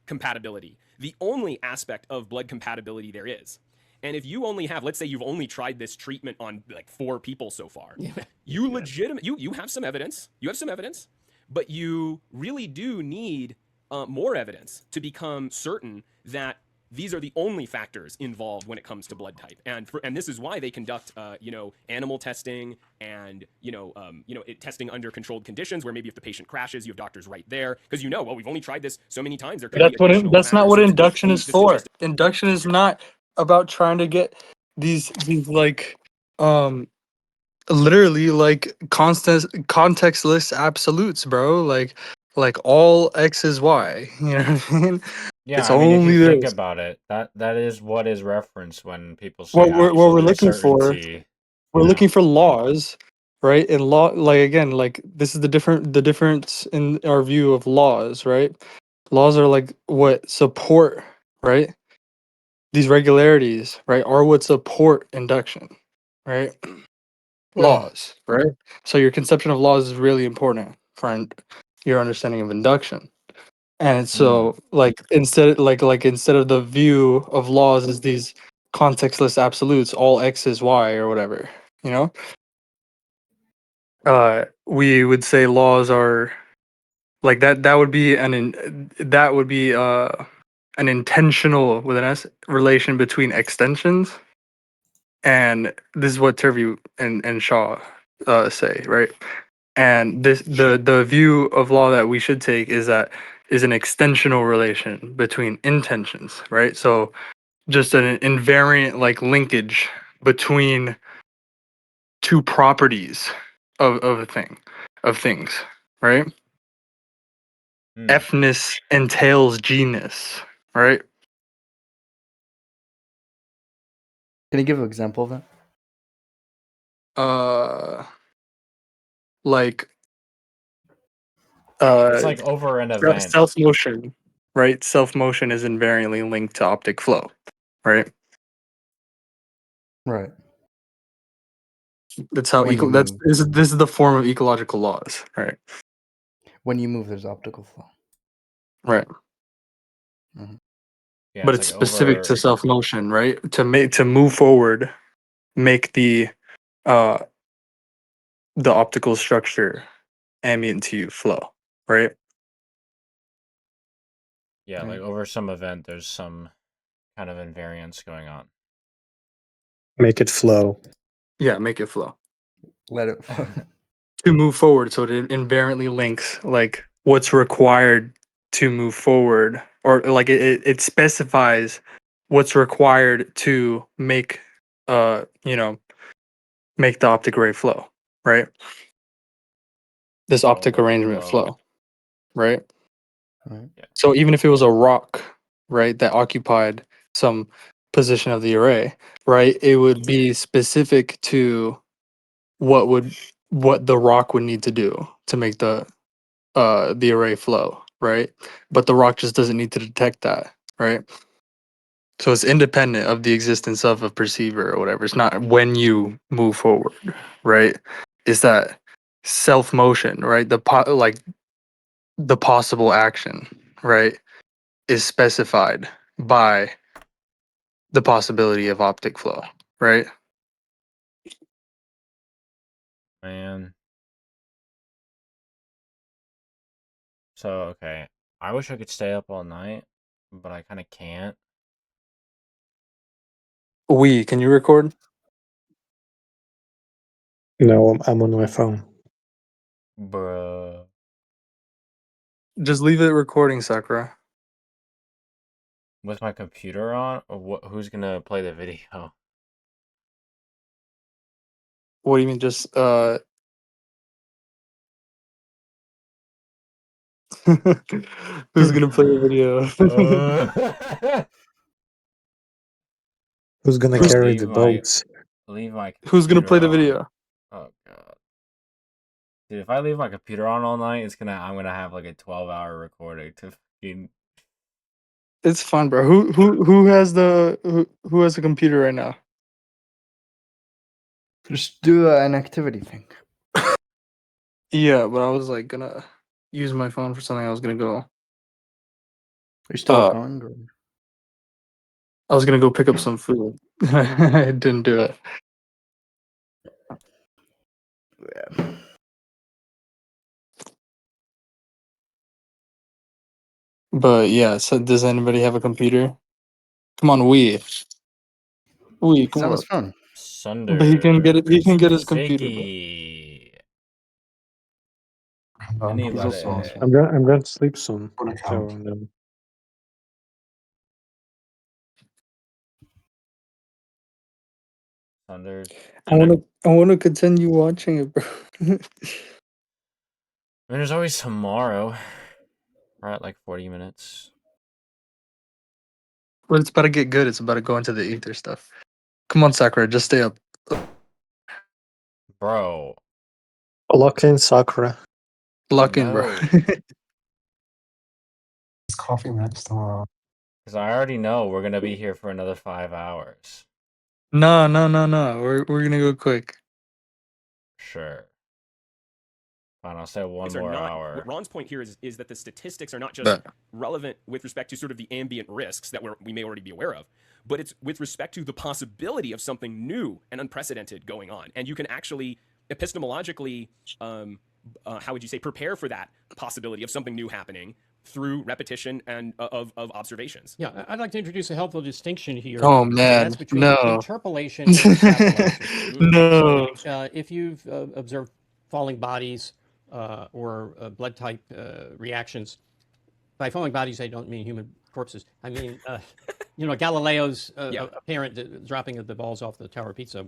compatibility the only aspect of blood compatibility there is? And if you only have, let's say you've only tried this treatment on like 4 people so far, you have some evidence. You have some evidence, but you really do need more evidence to become certain that these are the only factors involved when it comes to blood type. And this is why they conduct, you know, animal testing and, testing under controlled conditions, where maybe if the patient crashes, you have doctors right there, because you know, well, we've only tried this so many times. There could be additional
That's not
factors
what
in this
induction is for.
disinterested-
Induction is not about trying to get these like literally like contextless absolutes, bro. Like all X is Y. You know what I mean?
Yeah,
It's
I mean, if
only
you think
this.
about it, that is what is referenced when people say
What we're
absolute
looking for.
certainty.
We're
Yeah.
looking for laws, right? And law, like again, like this is the difference in our view of laws, right? Laws are like what support, right? These regularities, right, are what support induction, right? Laws, right? So your conception of laws is really important for your understanding of induction. And so, like instead of the view of laws as these contextless absolutes, all X is Y or whatever, you know, we would say laws are like that. That would be an intentional with an S relation between extensions, and this is what Turvey and Shaw say, right? And the view of law that we should take is that is an extensional relation between intentions, right? So just an invariant like linkage between two properties of things, right? Fness entails genus, right?
Can you give an example of that?
Like
It's like over an event.
self motion, right? Self motion is invariantly linked to optic flow, right?
Right.
That's how
When you
this
move.
is the form of ecological laws, right?
When you move, there's optical flow.
Right.
Mhm.
Yeah,
but
it's
it's
like
specific
over.
to self motion, right? To move forward, make the optical structure ambient to you flow, right?
Yeah, like
Right.
over some event, there's some kind of invariance going on.
Make it flow.
Yeah, make it flow.
Let it.
To move forward, so it invariantly links like what's required to move forward, or like it specifies what's required to make make the optic ray flow, right? This optic arrangement flow, right?
Right.
Yeah.
So even if it was a rock, right, that occupied some position of the array, right, it would be specific to what the rock would need to do to make the array flow, right? But the rock just doesn't need to detect that, right? So it's independent of the existence of a perceiver or whatever. It's not when you move forward, right? It's that self motion, right? Like the possible action, right, is specified by the possibility of optic flow, right?
Man. So, okay. I wish I could stay up all night, but I kind of can't.
Can you record?
No, I'm on my phone.
Bruh.
Just leave it recording, Sakura.
With my computer on? Or who's gonna play the video?
What do you mean just who's gonna play the video?
Who's gonna
Bro,
carry the boats?
leave my
Who's gonna play
computer
the
on.
video?
Oh god. Dude, if I leave my computer on all night, I'm gonna have like a 12-hour recording to fucking.
It's fun, bro. Who has who has a computer right now?
Just do an activity thing.
Yeah, but I was like gonna use my phone for something. I was gonna go.
Are you still
Uh,
going? Or?
I was gonna go pick up some food. I didn't do it.
Yeah.
But yeah, so does anybody have a computer? Come on, come
Sounds
on.
fun.
But he can get
Sunder.
it. He can get his computer. Bro.
Ziggy.
He's also on his
Anybody.
phone.
I'm going to sleep soon. So
Sunder.
I wanna continue watching it, bro.
I mean, there's always tomorrow. We're at like 40 minutes.
But it's about to get good. It's about to go into the ether stuff. Come on, Sakura, just stay up.
Bro.
lock in Sakura.
Lock in, bro.
No.
It's coffee max tomorrow.
Because I already know we're going to be here for another 5 hours.
No. We're gonna go quick.
Sure. Fine, I'll say one
Are
more
not,
hour.
what Ron's point here is that the statistics are not just
But
relevant with respect to sort of the ambient risks that we may already be aware of, but it's with respect to the possibility of something new and unprecedented going on. And you can actually epistemologically, how would you say, prepare for that possibility of something new happening through repetition and of observations.
Yeah, I'd like to introduce a helpful distinction here.
oh
And
man,
that's between
no,
interpolation and extrapolation.
no.
So if you've observed falling bodies or blood type reactions, by falling bodies I don't mean human corpses. I mean, Galileo's apparent dropping of the balls off the Tower of Pisa.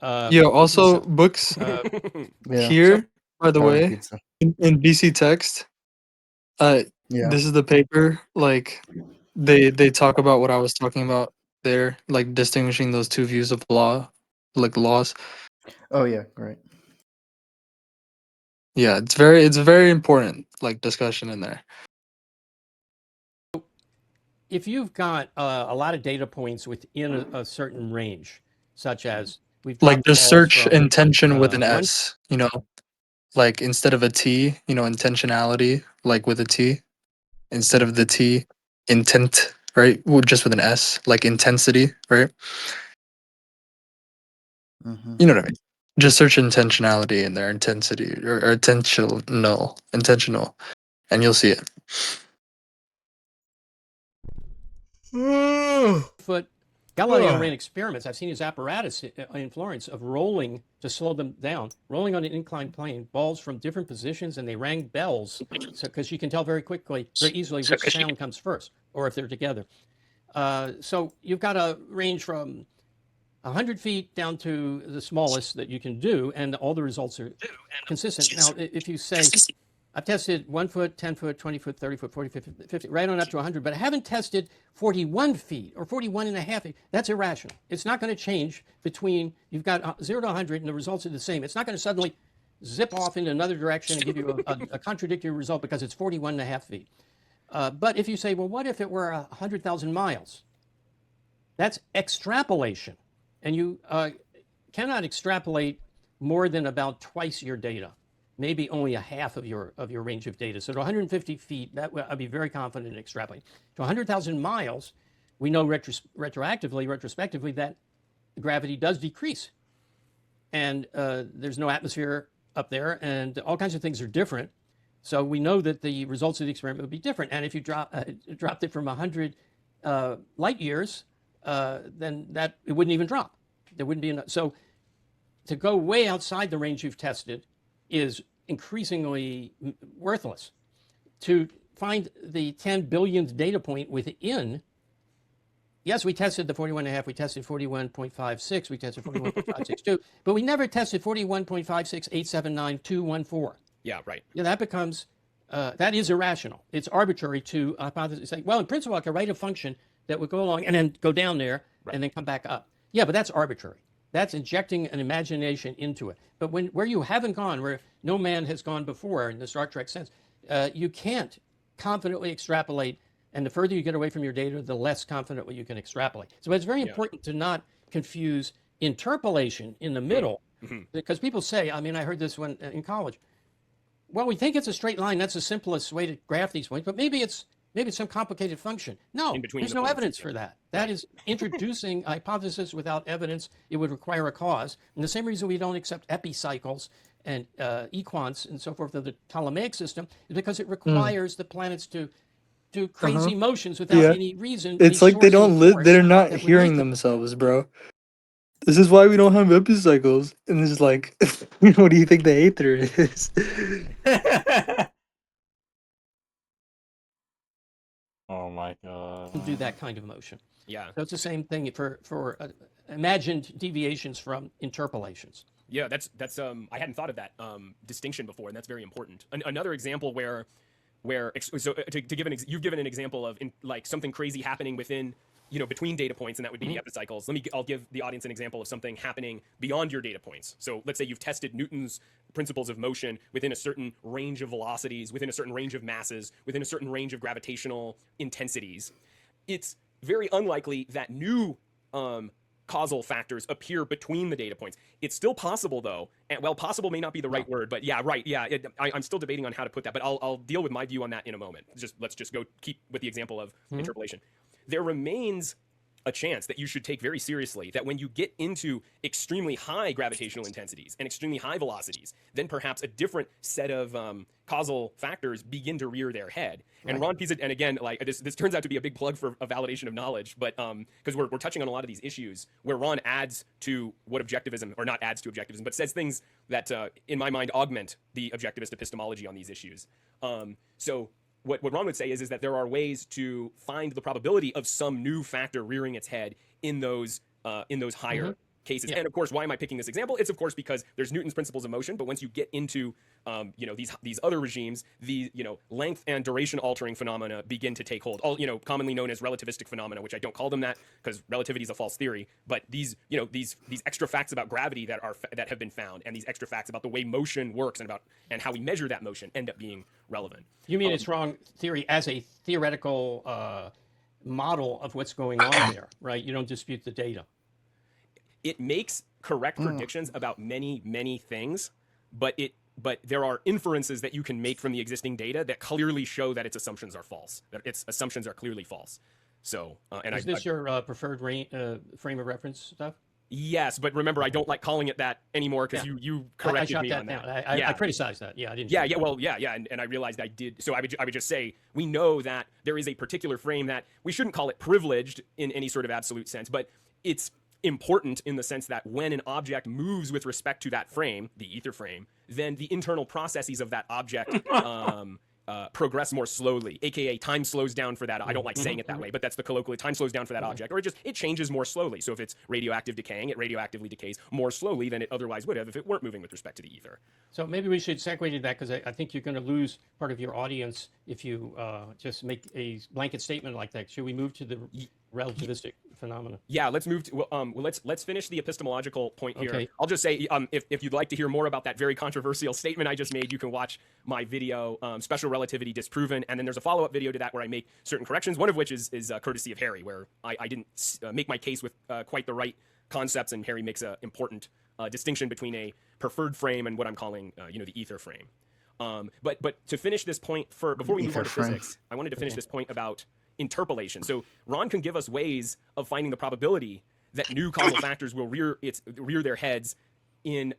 Yeah. Also, books
Yeah.
here, by the
Tower
way,
pizza.
in BC text.
Yeah.
This is the paper. Like, they talk about what I was talking about there, like distinguishing those two views of law, like laws.
Oh yeah. Right.
Yeah, it's very important, like discussion in there.
If you've got a lot of data points within a certain range, such as we've
Like
dropped
the
balls
search
from
intention with an
one
S, like instead of a T, intentionality, like with a T, instead of the T, intent, right? Well, just with an S, like intensity, right?
Mm-hmm.
You know what I mean? Just search intentionality in there, intensity or intentional, and you'll see it.
Foot. Galileo ran experiments. I've seen his apparatus in Florence of rolling to slow them down, rolling on an inclined plane, balls from different positions, and they rang bells, because you can tell very easily which sound comes first, or if they're together. So you've got a range from 100 feet down to the smallest that you can do, and all the results are consistent. Now, if you say, I've tested 1 foot, 10 foot, 20 foot, 30 foot, 40 foot, 50, right on up to 100, but I haven't tested 41 feet or 41 and a half feet. That's irrational. It's not going to change between, you've got 0 to 100 and the results are the same. It's not going to suddenly zip off in another direction and give you a contradictory result because it's 41 and a half feet. But if you say, well, what if it were 100,000 miles? That's extrapolation. And you cannot extrapolate more than about twice your data, maybe only a half of your range of data. So to 150 feet, I'd be very confident in extrapolating. To 100,000 miles, we know retrospectively, that gravity does decrease. And there's no atmosphere up there, and all kinds of things are different. So we know that the results of the experiment would be different. And if you dropped it from 100 light years, then it wouldn't even drop. There wouldn't be enough. So to go way outside the range you've tested is increasingly worthless. To find the 10 billionth data point within, yes, we tested the 41.5, we tested 41.56, we tested 41.562, but we never tested 41.56879214.
Yeah, right.
Yeah, that becomes, that is irrational. It's arbitrary to say, well, in principle, I could write a function that would go along and then go down there and then come back up. Yeah, but that's arbitrary. That's injecting an imagination into it. But where you haven't gone, where no man has gone before in the Star Trek sense, you can't confidently extrapolate. And the further you get away from your data, the less confidently you can extrapolate. So it's very important to not confuse interpolation in the middle, because people say, I mean, I heard this one in college. Well, we think it's a straight line. That's the simplest way to graph these points, but maybe it's some complicated function. No, there's no evidence for that. That is introducing a hypothesis without evidence. It would require a cause. And the same reason we don't accept epicycles and equants and so forth of the Ptolemaic system is because it requires the planets to do crazy motions without any reason.
It's like they don't live. They're not hearing themselves, bro. This is why we don't have epicycles. And it's like, what do you think the Aether is?
Oh my god.
Do that kind of motion.
Yeah.
So it's the same thing for imagined deviations from interpolations.
Yeah, that's I hadn't thought of that distinction before, and that's very important. Another example where so to give you've given an example of like something crazy happening within, between data points, and that would be the epicycles. I'll give the audience an example of something happening beyond your data points. So let's say you've tested Newton's principles of motion within a certain range of velocities, within a certain range of masses, within a certain range of gravitational intensities. It's very unlikely that new causal factors appear between the data points. It's still possible, though, and possible may not be the right word, but yeah, right, yeah. I'm still debating on how to put that, but I'll deal with my view on that in a moment. Let's just go keep with the example of interpolation. There remains a chance that you should take very seriously that when you get into extremely high gravitational intensities and extremely high velocities, then perhaps a different set of causal factors begin to rear their head. And Ron Pisa, and again, like this turns out to be a big plug for a validation of knowledge, but because we're touching on a lot of these issues where Ron adds to what objectivism, or not adds to objectivism, but says things that, in my mind, augment the objectivist epistemology on these issues. So what Ron would say is that there are ways to find the probability of some new factor rearing its head in those higher cases. And of course, why am I picking this example? It's of course because there's Newton's principles of motion, but once you get into these other regimes, the length and duration altering phenomena begin to take hold. All commonly known as relativistic phenomena, which I don't call them that because relativity is a false theory. But these extra facts about gravity that have been found, and these extra facts about the way motion works and how we measure that motion end up being relevant.
You mean it's wrong theory as a theoretical model of what's going on there, right? You don't dispute the data.
It makes correct predictions about many, many things, but there are inferences that you can make from the existing data that clearly show that its assumptions are false, that its assumptions are clearly false. So, and
Is this your preferred frame of reference stuff?
Yes, but remember, I don't like calling it that anymore because you corrected
I shot
me
that
on
down.
that.
I criticized that. Yeah, I didn't.
Yeah, and I realized I did. So I would just say we know that there is a particular frame that we shouldn't call it privileged in any sort of absolute sense, but it's important in the sense that when an object moves with respect to that frame, the ether frame, then the internal processes of that object progress more slowly, aka time slows down for that. I don't like saying it that way, but that's the colloquial. Time slows down for that object, or it changes more slowly. So if it's radioactive decaying, it radioactively decays more slowly than it otherwise would have if it weren't moving with respect to the ether.
So maybe we should segue to that because I think you're going to lose part of your audience if you just make a blanket statement like that. Should we move to the relativistic phenomena?
Yeah, let's move to. Let's finish the epistemological point here.
Okay.
I'll just say, if you'd like to hear more about that very controversial statement I just made, you can watch my video, Special Relativity Disproven, and then there's a follow-up video to that where I make certain corrections. One of which is courtesy of Harry, where I didn't make my case with quite the right concepts, and Harry makes an important distinction between a preferred frame and what I'm calling, the ether frame. But to finish this point, before we move on to physics, I wanted to finish this point about interpolation. So Ron can give us ways of finding the probability that new causal factors will rear their heads in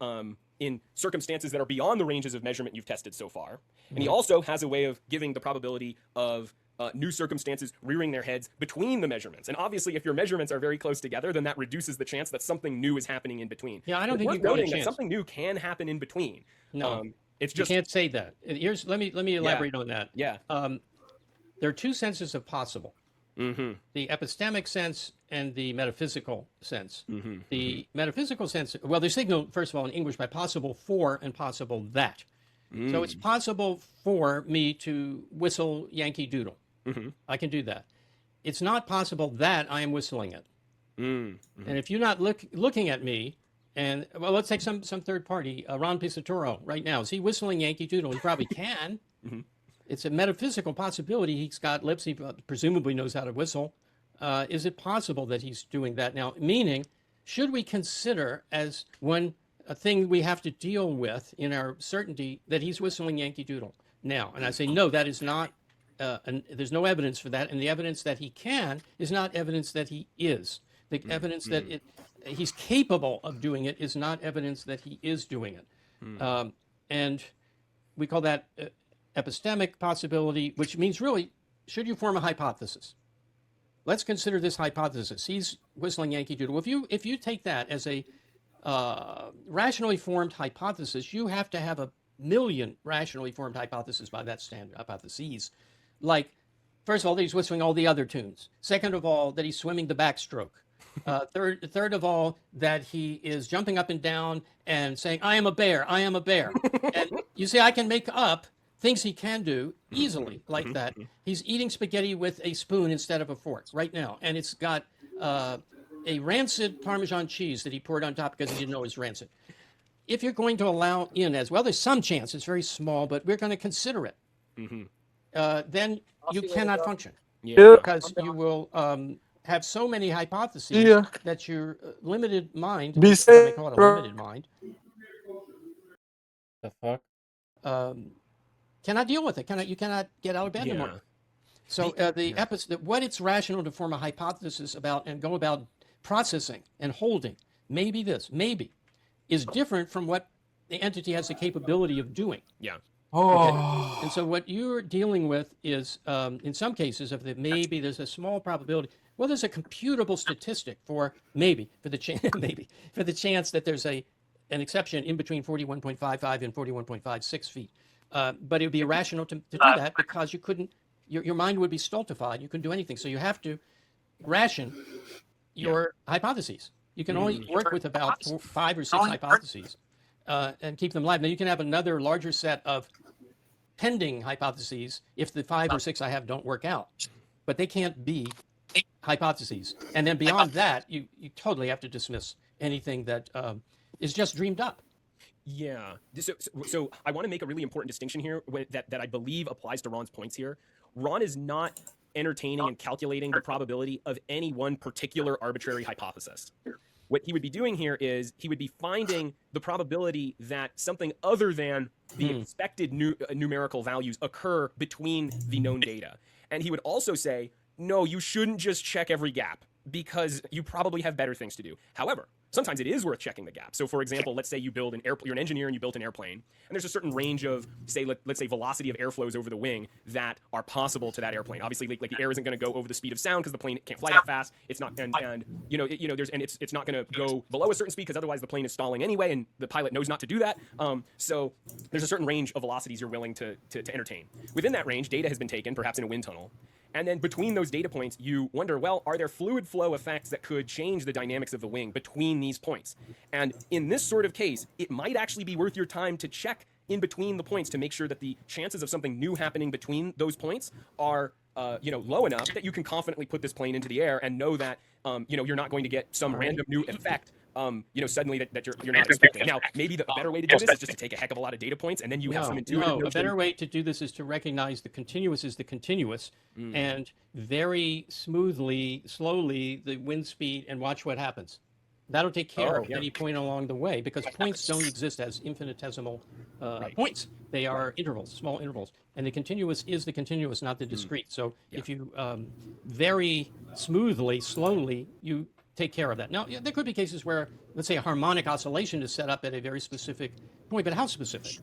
circumstances that are beyond the ranges of measurement you've tested so far. And he also has a way of giving the probability of new circumstances rearing their heads between the measurements. And obviously, if your measurements are very close together, then that reduces the chance that something new is happening in between.
Yeah, I don't think
you've
you've got a
that
chance.
something new can happen in between.
No,
it's just
you can't say that. Here's let me elaborate on that.
Yeah.
There are two senses of possible.
Mm-hmm.
The epistemic sense and the metaphysical sense.
Mm-hmm.
The metaphysical sense, well, they're signaled, first of all, in English by possible for and possible that. So it's possible for me to whistle Yankee Doodle.
Mm-hmm.
I can do that. It's not possible that I am whistling it.
Mm-hmm.
And if you're not looking at me, and well, let's take some third party, Ron Pisatoro right now. Is he whistling Yankee Doodle? He probably can.
Mm-hmm.
It's a metaphysical possibility. He's got lips. He presumably knows how to whistle. Is it possible that he's doing that now? Meaning, should we consider as a thing we have to deal with in our certainty that he's whistling Yankee Doodle now? And I say, no, that is not, there's no evidence for that. And the evidence that he can is not evidence that he is. The evidence that he's capable of doing it is not evidence that he is doing it. And we call that epistemic possibility, which means really, should you form a hypothesis? Let's consider this hypothesis. He's whistling Yankee Doodle. If you take that as a rationally formed hypothesis, you have to have 1 million rationally formed hypotheses by that standard, hypotheses. Like, first of all, that he's whistling all the other tunes. Second of all, that he's swimming the backstroke. Third of all, that he is jumping up and down and saying, I am a bear, I am a bear. And you see, I can make up things he can do easily like that. He's eating spaghetti with a spoon instead of a fork right now. And it's got a rancid Parmesan cheese that he poured on top because he didn't know it was rancid. If you're going to allow in as well, there's some chance, it's very small, but we're going to consider it. Then you cannot function. Because you will have so many hypotheses that your limited mind, let me call it a limited mind,
The fuck?
cannot deal with it. You cannot get out of bed anymore. So what it's rational to form a hypothesis about and go about processing and holding, maybe is different from what the entity has the capability of doing.
Yeah.
Okay. And so what you're dealing with is, in some cases, maybe there's a small probability. Well, there's a computable statistic for the chance that there's an exception in between 41.55 and 41.56 feet. But it would be irrational to do that because you couldn't. Your mind would be stultified. You couldn't do anything. So you have to ration your hypotheses. You can only work with about 5 or 6 hypotheses and keep them alive. Now you can have another larger set of pending hypotheses if the 5 or 6 I have don't work out, but they can't be hypotheses. And then beyond that, you totally have to dismiss anything that is just dreamed up.
Yeah. So I want to make a really important distinction here that I believe applies to Ron's points here. Ron is not entertaining and calculating the probability of any one particular arbitrary hypothesis. What he would be doing here is he would be finding the probability that something other than the expected numerical values occur between the known data. And he would also say, no, you shouldn't just check every gap because you probably have better things to do. However, sometimes it is worth checking the gap. So, for example, let's say you build an you're an engineer and you built an airplane, and there's a certain range of, say, let's say velocity of airflows over the wing that are possible to that airplane. Obviously, like the air isn't going to go over the speed of sound because the plane can't fly that fast. It's not, and it's not going to go below a certain speed because otherwise the plane is stalling anyway, and the pilot knows not to do that. So there's a certain range of velocities you're willing to entertain. Within that range, data has been taken, perhaps in a wind tunnel. And then between those data points, you wonder, well, are there fluid flow effects that could change the dynamics of the wing between these points? And in this sort of case, it might actually be worth your time to check in between the points to make sure that the chances of something new happening between those points are low enough that you can confidently put this plane into the air and know that you're not going to get some random new effect suddenly that you're not expecting. Now, maybe the better way to do this is just to take a heck of a lot of data points, and then you have some intuitive notion.
A better way to do this is to recognize the continuous is the continuous, and very smoothly, slowly, the wind speed, and watch what happens. That'll take care of any point along the way, because points don't exist as infinitesimal points. They are intervals, small intervals. And the continuous is the continuous, not the discrete. So if you very smoothly, slowly, you take care of that. Now, there could be cases where, let's say, a harmonic oscillation is set up at a very specific point, but how specific?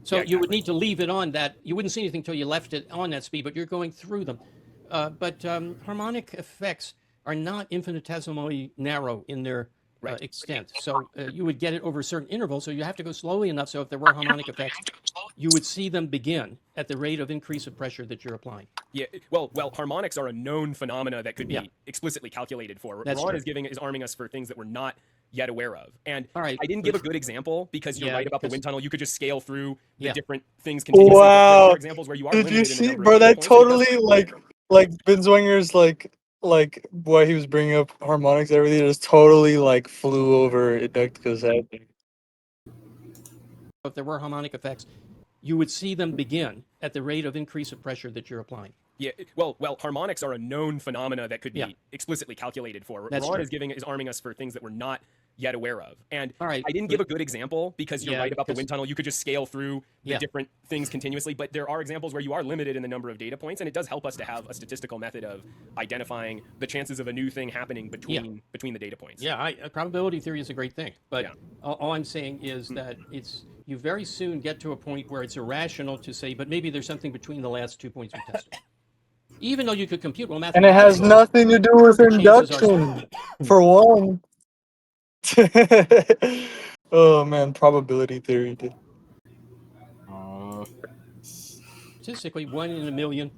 So you would need to leave it on that. You wouldn't see anything until you left it on that speed, but you're going through them. But harmonic effects are not infinitesimally narrow in their extent. So you would get it over a certain interval, so you have to go slowly enough so if there were harmonic effects, you would see them begin at the rate of increase of pressure that you're applying.
Yeah, well, harmonics are a known phenomena that could be explicitly calculated for. Ron is arming us for things that we're not yet aware of. And I didn't give a good example because you're right about the wind tunnel. You could just scale through the different things continuously.
Wow.
There are examples where you are
Did you
limited in the
see,
number
bro?
of data
That
points,
totally like Binswanger's like why he was bringing up harmonics, everything just totally like flew over Inductica's head.
If there were harmonic effects, you would see them begin at the rate of increase of pressure that you're applying.
Yeah, well, harmonics are a known phenomena that could be explicitly calculated for. Ron is arming us for things that we're not yet aware of. And I didn't give a good example because you're right about the wind tunnel. You could just scale through the different things continuously, but there are examples where you are limited in the number of data points, and it does help us to have a statistical method of identifying the chances of a new thing happening between the data points.
Yeah, probability theory is a great thing, but all I'm saying is that you very soon get to a point where it's irrational to say, but maybe there's something between the last 2 points we tested. Even though you could compute, well,
And it has nothing to do with induction, for one. Oh man, probability theory, dude.
Statistically, 1 in a million,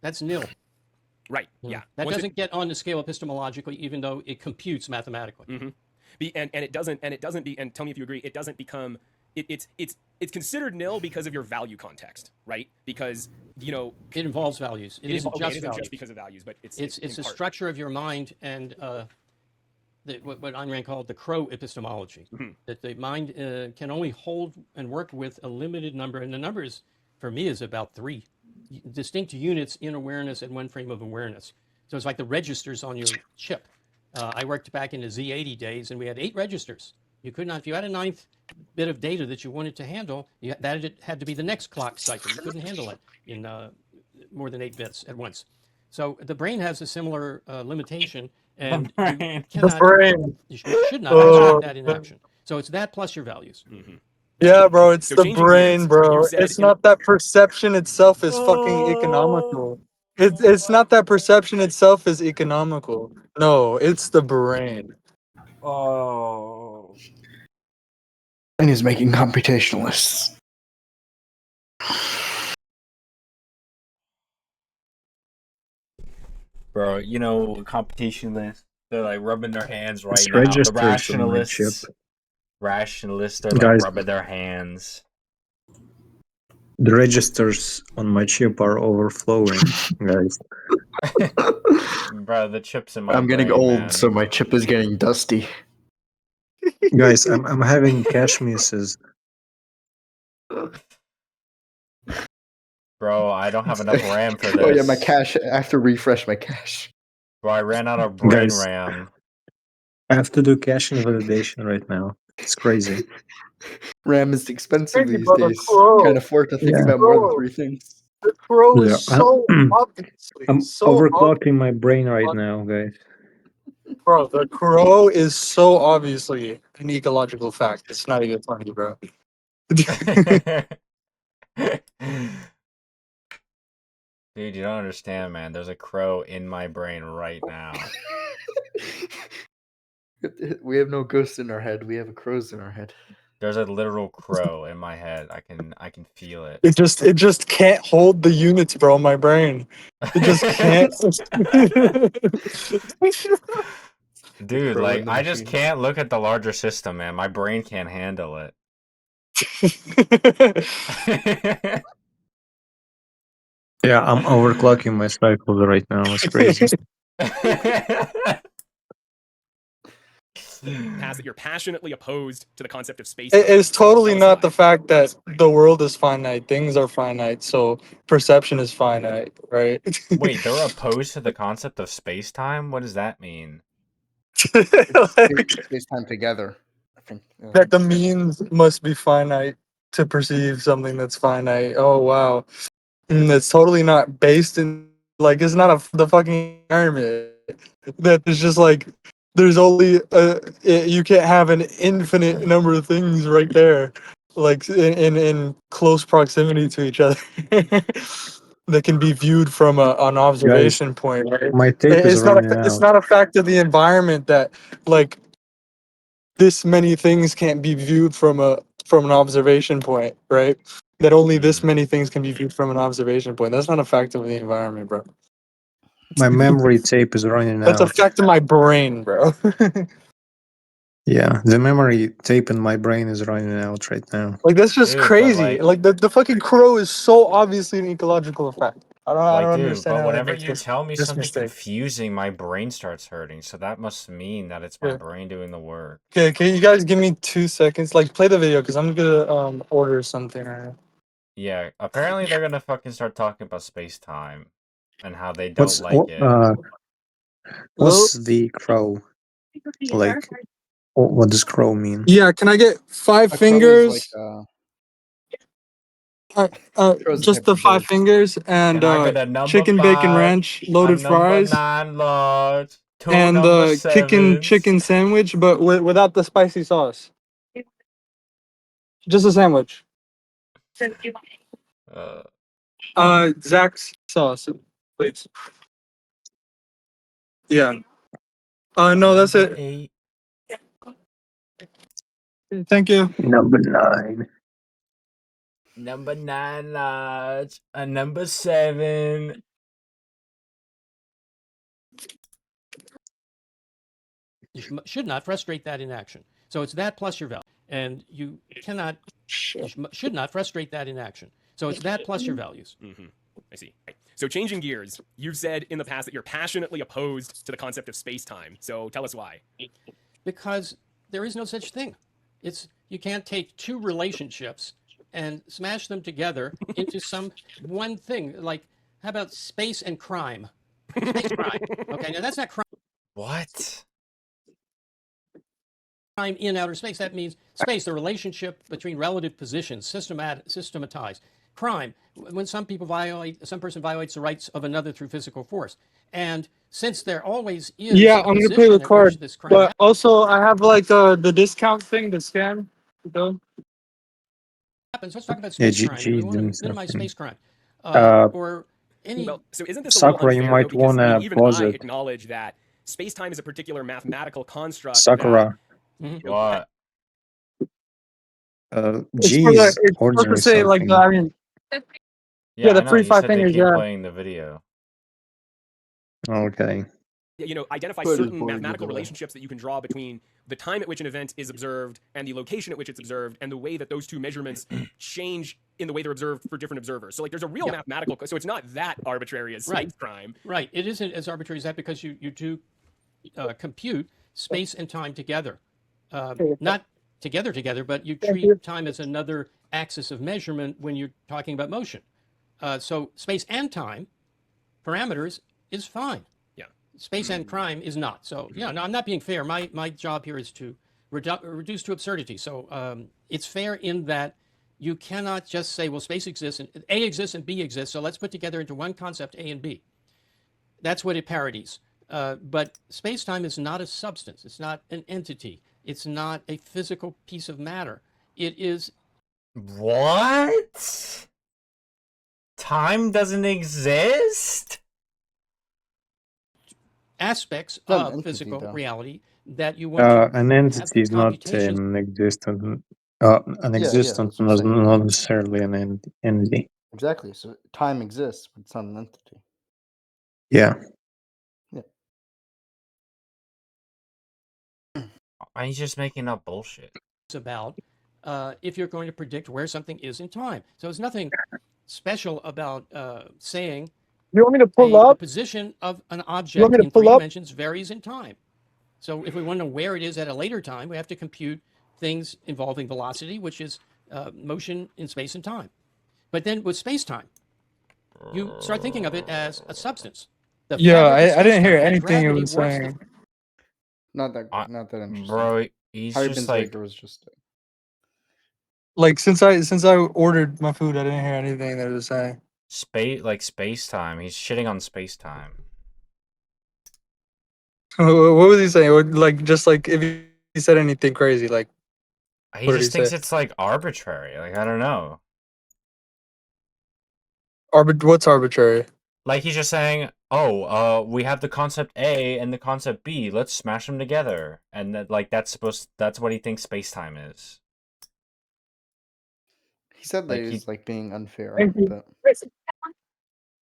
that's nil.
Right, yeah.
That doesn't get on the scale epistemologically, even though it computes mathematically.
And it doesn't, and tell me if you agree, it doesn't become, it's considered nil because of your value context, right? Because, it
involves values. It isn't just
because of values, but it's
a structure of your mind and what Ayn Rand called the crow epistemology, that the mind can only hold and work with a limited number, and the number is, for me, is about 3 distinct units in awareness at one frame of awareness. So it's like the registers on your chip. I worked back in the Z80 days, and we had 8 registers. You could not, if you had a 9th bit of data that you wanted to handle, that had to be the next clock cycle. You couldn't handle it in more than 8 bits at once. So the brain has a similar limitation, and you should not have that in action. So it's that plus your values.
Yeah, bro, it's the brain, bro. It's not that perception itself is fucking economical. It's not that perception itself is economical. No, it's the brain.
And he's making computationalists.
Bro, computationalists, they're like rubbing their hands right now. The rationalists are like rubbing their hands.
The registers on my chip are overflowing, guys.
Bro, the chips in my
I'm getting
brain,
old,
man.
so my chip is getting dusty.
Guys, I'm having cache misses.
Bro, I don't have enough RAM for this.
Oh yeah, my cache. I have to refresh my cache.
Bro, I ran out of brain
Guys,
RAM.
I have to do cache invalidation right now. It's crazy.
RAM is expensive these days.
Crow.
Can't afford to think about more than 3 things.
The crow
Yeah,
is so obviously
I'm
so
overclocking my brain right now, guys.
bro. The crow is so obviously an ecological fact. It's not even funny, bro.
Dude, you don't understand, man. There's a crow in my brain right now.
We have no ghosts in our head. We have crows in our head.
There's a literal crow in my head. I can feel it.
It just can't hold the units, bro. My brain. It just can't.
Dude,
Crow
like
in the
I just
machine.
can't look at the larger system, man. My brain can't handle it.
Yeah, I'm overclocking my cycles right now. It's crazy.
Pass that you're passionately opposed to the concept of space.
It's totally
Tell us
not
why.
the fact that the world is finite, things are finite, so perception is finite, right?
Wait, they're opposed to the concept of space-time? What does that mean?
Like,
Space time together. I think.
that the means must be finite to perceive something that's finite. Oh wow. It's totally not based in like it's not the fucking environment. That there's just like there's only you can't have an infinite number of things right there, like in close proximity to each other. That can be viewed from an
Guys,
observation point. Right?
my tape is running
It's
out.
not a fact of the environment that like this many things can't be viewed from an observation point, right? That only this many things can be viewed from an observation point. That's not a fact of the environment, bro.
My memory tape is running
That's a
out.
fact of my brain, bro.
Yeah, the memory tape in my brain is running out right now.
Like that's just
Dude, but
crazy. Like the fucking crow is so obviously an ecological effect. I don't
dude,
understand
but
how they
whenever
make
you tell me
this
something
mistake.
confusing, my brain starts hurting. So that must mean that it's my
Yeah.
brain doing the work.
Okay, can you guys give me 2 seconds? Like play the video because I'm gonna order something right now.
Yeah, apparently they're gonna fucking start talking about space-time and how they don't like it.
Hello?
What's the crow? Like, what does crow mean?
Yeah, can I get 5
A crow is like
fingers?
crow is a
Just
type
the
of
5
bird.
fingers and
Can I get a number
chicken bacon
5,
ranch,
a
loaded
number
fries,
9 large, 2
and
number
chicken
7s?
sandwich, but without the spicy sauce. Just a sandwich.
Uh,
Zach's sauce, please. Yeah. No, that's
number
it.
8.
Thank you.
Number 9.
Number 9 large, a number 7.
You should not frustrate that in action. So it's that plus your value. And you cannot, should not frustrate that in action. So it's that plus your values.
I see. Right. So changing gears, you've said in the past that you're passionately opposed to the concept of space-time. So tell us why.
Because there is no such thing. You can't take two relationships and smash them together into some one thing. Like, how about space and crime? Space crime. Okay, now that's not crime
What?
in outer space. That means space, the relationship between relative positions, systematized. Crime, when some person violates the rights of another through physical force. And since there always is
Yeah,
a
I'm gonna pay
position
with
at which
card.
this crime
But also, I have like the discount thing, the scan.
happens, let's talk about
Yeah,
space crime, and we
GG
want
doing
to minimize
something.
space crime. Or any
Well, so isn't this a little
Sakura, you
unfair, though?
might
Because, I mean,
wanna
even
pause
I
it.
acknowledge that space-time is a particular mathematical construct that...
Sakura,
What?
G is
It's supposed to
ordering
say like
something.
I mean,
Yeah,
the
I know. You
5
said they
fingers.
keep
Yeah.
playing the video.
Okay.
Identify
But it's
certain
boring
mathematical
either way.
relationships that you can draw between the time at which an event is observed and the location at which it's observed, and the way that those two measurements change in the way they're observed for different observers. So, like, there's a real mathematical... So it's not that arbitrary as space crime.
Right. It isn't as arbitrary as that because you do compute space and time together. Not together, but you treat time as another axis of measurement when you're talking about motion. So space and time parameters is fine.
Yeah.
Space and crime is not. So, yeah, no, I'm not being fair. My job here is to reduce to absurdity. So it's fair in that You cannot just say, well, space exists, and A exists and B exists, so let's put together into one concept A and B. That's what it parodies. But space-time is not a substance. It's not an entity. It's not a physical piece of matter. It is...
What? Time doesn't exist?
aspects
Not an
of
entity,
physical
though.
reality that you want to
An
have
entity is not
computations.
an existent. An
Yeah,
existence
that's what I'm
is
saying.
not necessarily an entity.
Exactly. So time exists, but it's not an entity.
Yeah.
He's just making up bullshit.
About if you're going to predict where something is in time. So there's nothing special about saying
You want me to pull
the
up?
position of an
You want
object
me to
in
pull
three
up?
dimensions varies in time. So if we want to know where it is at a later time, we have to compute things involving velocity, which is motion in space and time. But then with space-time, you start thinking of it as a substance. The
Yeah,
fabric of
I didn't hear
space-time, that
anything it
gravity
was
works.
saying.
Not that interesting.
Bro, he's
Harry
just
Binswanger
like
was just
Like since I ordered my food, I didn't hear anything that it was saying.
space time. He's shitting on space time.
What was he saying? Like just like if he said anything crazy, like
He
what did he
just thinks
say?
it's like arbitrary. Like I don't know.
What's arbitrary?
Like he's just saying, "Oh, we have the concept A and the concept B. Let's smash them together." And that's what he thinks space-time is.
he said that
Like
he
he
was like being unfair,
Thank you.
but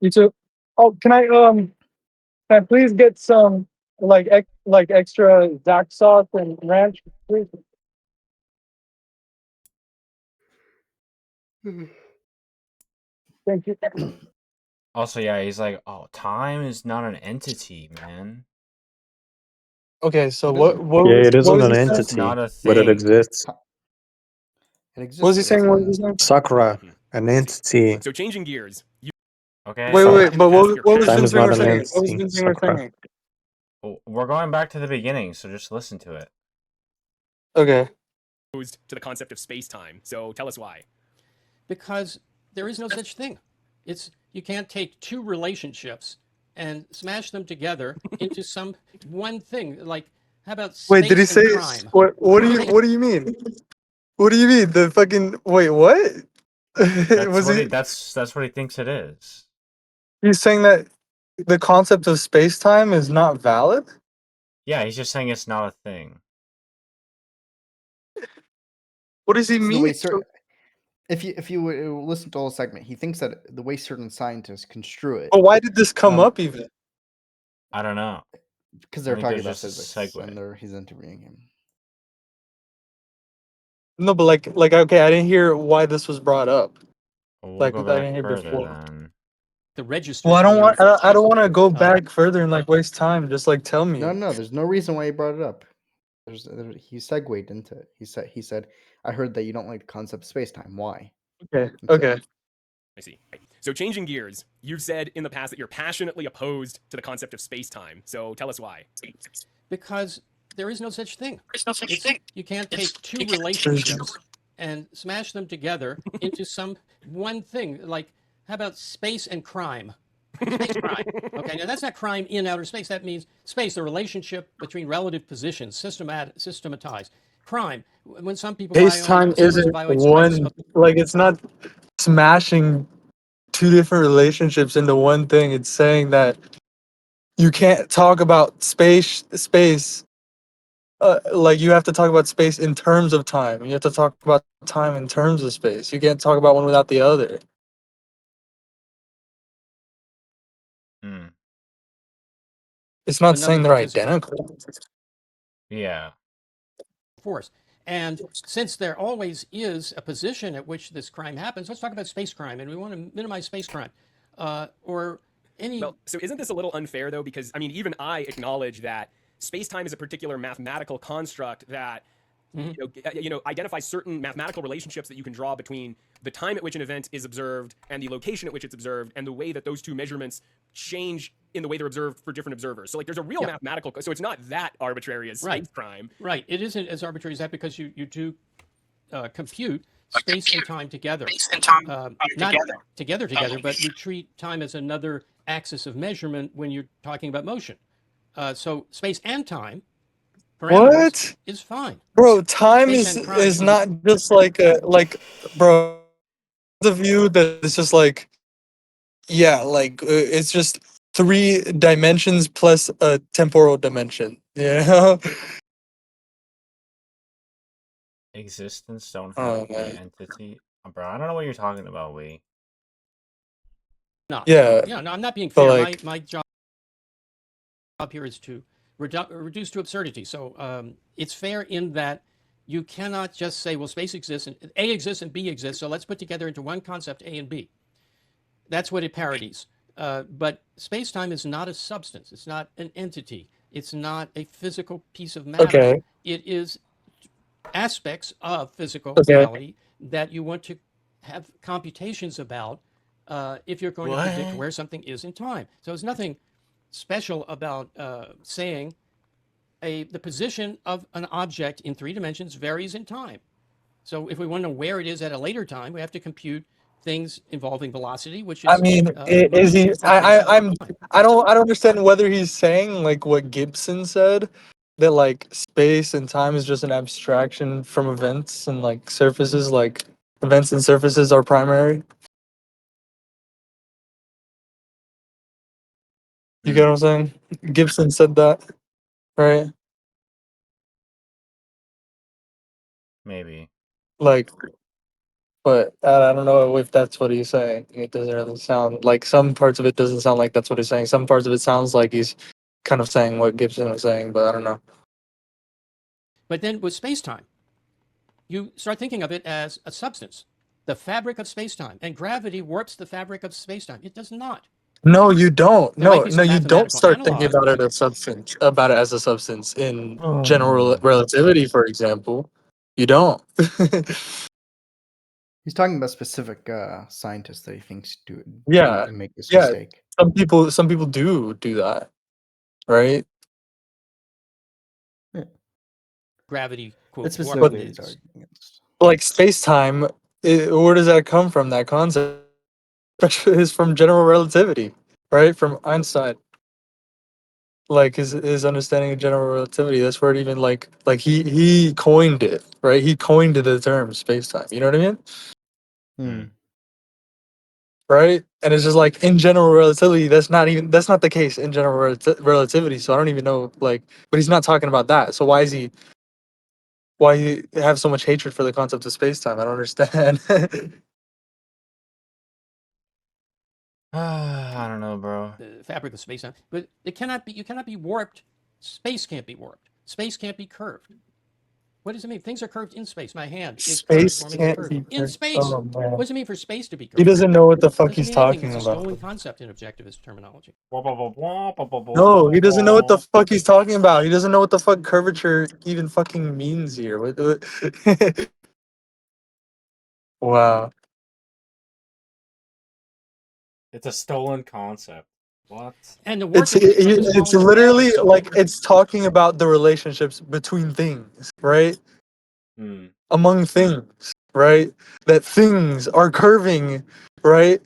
You too. Oh, can I please get some like extra Zax sauce and ranch, please? Thank you.
also, yeah, he's like, "Oh, time is not an entity, man.
Okay, so
it isn't.
Yeah, it
what
isn't
was
an
he
It's
saying?
just
entity,
not a
but it
thing."
exists.
It
What was
exists,
he
but
saying?
it's
What
not
was
an
he saying?
entity.
Sakura, an entity.
So changing gears.
Okay.
Wait,
Sa-
but what was
Time is not
Binswanger
an
saying? What was
entity,
Binswanger
Sakura.
saying?
We're going back to the beginning, so just listen to it.
Okay.
Opposed to the concept of space-time. So tell us why.
Because there is no such thing. You can't take two relationships and smash them together into some one thing. Like, how about
Wait, did he
space and
say
crime?
what do you mean? What do you mean? The fucking wait, what? Was he
That's what he thinks it is.
he's saying that the concept of space-time is not valid?
Yeah, he's just saying it's not a thing.
What does he
It's the way
mean?
if you listen to the whole segment, he thinks that the way certain scientists construe it,
But why did this come up even?
I don't know.
because
I
they're
think
talking
there's
about
just a
physics
segue.
and he's interviewing him.
No, but like okay, I didn't hear why this was brought up.
Well, we'll
Like
go
I
back
didn't hear
further
before.
then.
The registers.
Well, I don't want
being
I don't want to go
space.
back further and like waste time. Just like tell me.
No, there's no reason why he brought it up. He segued into it. He said, "I heard that you don't like the concept of space time. Why?"
Okay.
That's it.
Okay.
I see. So changing gears, you've said in the past that you're passionately opposed to the concept of space-time. So tell us why.
Because there is no such thing. You can't take two relationships and smash them together into some one thing. Like, how about space and crime? Space crime. Okay, now that's not crime in outer space. That means space, the relationship between relative positions, systematized. Crime, when some people
Space-time isn't
violate some rights
one
of
like it's not smashing two different relationships into one thing. It's saying that you can't talk about space like you have to talk about space in terms of time. You have to talk about time in terms of space. You can't talk about one without the other.
Hmm.
It's not
but
saying
nothing
they're
physical.
identical.
Yeah.
Force. And since there always is a position at which this crime happens, let's talk about space crime, and we want to minimize space crime, or any.
Well, so isn't this a little unfair though? Because I mean, even I acknowledge that space-time is a particular mathematical construct that identifies certain mathematical relationships that you can draw between the time at which an event is observed and the location at which it's observed, and the way that those two measurements change in the way they're observed for different observers. So like, there's a real mathematical. So it's not that arbitrary as space crime.
Right. It isn't as arbitrary as that because you do compute space and time together. Not together, but we treat time as another axis of measurement when you're talking about motion. So space and time parameters
What?
is fine.
Bro, time
Space and crime
is not just like a bro, the view that it's just like, yeah, like it's just 3 dimensions plus a temporal dimension. Yeah.
Existence don't have
Oh
to be
man.
entity. Bro, I don't know what you're talking about, we.
enough.
Yeah,
Yeah, no, I'm not being
but
fair.
like,
My job here is to reduce to absurdity. So it's fair in that you cannot just say, well, space exists, and A exists and B exists, so let's put together into one concept A and B. That's what it parodies. But space-time is not a substance. It's not an entity. It's not a physical piece of matter.
okay,
It is aspects of physical
okay,
reality that you want to have computations about if you're going to predict
What?
where something is in time. So there's nothing special about saying the position of an object in 3 dimensions varies in time. So if we want to know where it is at a later time, we have to compute things involving velocity, which
I
is
mean, is
motion
he?
in space and
I'm.
time.
I don't understand whether he's saying like what Gibson said, that like space and time is just an abstraction from events and like surfaces, like events and surfaces are primary. You get what I'm saying? Gibson said that, right?
Maybe.
Like, but I don't know if that's what he's saying. It doesn't really sound like, some parts of it doesn't sound like that's what he's saying. Some parts of it sounds like he's kind of saying what Gibson was saying, but I don't know.
But then with space-time, you start thinking of it as a substance, the fabric of space-time, and gravity warps the fabric of space-time. It does not.
No, you don't.
There might
No,
be
no,
some
you don't
mathematical
start thinking
analog.
about it as substance, about it as a substance in general
Oh.
relativity, for example. You don't.
He's talking about specific scientists that he thinks do
Yeah,
make this
yeah.
mistake.
Some people do that, right?
Yeah.
Gravity, quote,
That's
warp
specifically what he's
is.
arguing against.
Like space time, where does that come from? That concept is from general relativity, right? From Einstein. Like his understanding of general relativity. That's where it even like he coined it, right? He coined the term space time. You know what I mean?
Hmm.
Right? And it's just like in general relativity, that's not the case in general relativity. So I don't even know, like, but he's not talking about that. So why he have so much hatred for the concept of space time? I don't understand.
I don't know, bro.
The fabric of space-time, but it cannot be. You cannot be warped. Space can't be warped. Space can't be curved. What does it mean? Things are curved in space. My hand is curved,
Space
forming a
can't
curve
be.
in space.
Oh man,
What does it mean for space to be
he
curved?
doesn't know what the
It
fuck
doesn't
he's
mean anything.
talking
It's a
about.
stolen concept in objectivist terminology.
No, he doesn't know what the fuck he's talking about. He doesn't know what the fuck curvature even fucking means here. Wow.
It's a stolen concept. What?
And the warping from the
It's
smaller
literally
dimensions.
like it's talking about the relationships between things, right?
Hmm.
Among things, right? That things are curving, right?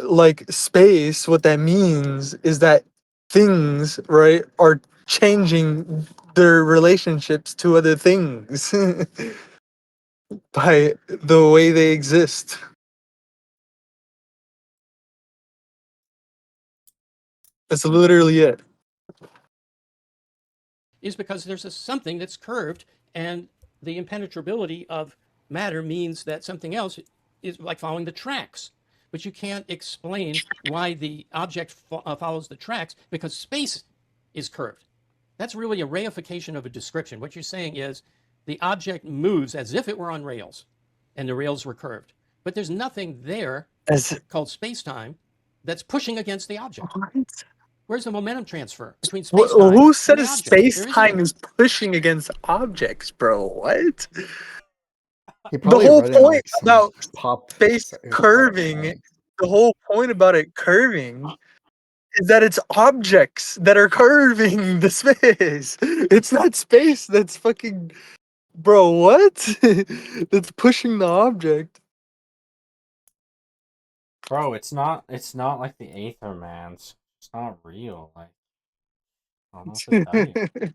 Like space, what that means is that things, right, are changing their relationships to other things by the way they exist. That's literally it.
Is because there's something that's curved, and the impenetrability of matter means that something else is like following the tracks. But you can't explain why the object follows the tracks because space is curved. That's really a reification of a description. What you're saying is the object moves as if it were on rails, and the rails were curved. But there's nothing there
As
called space-time that's pushing against the object. Where's the momentum transfer between
Wh-
space-time
who
and
said
the object?
space
There isn't
time
any.
is pushing against objects, bro? What?
He
The
probably
whole
read in
point
like some
about
pop
space
pop
curving,
science.
the whole point about it curving is that it's objects that are curving the space. It's not space that's fucking Bro, what? It's pushing the object.
Bro, it's not like the Aether, man. It's not real. Like, I don't know what to tell you.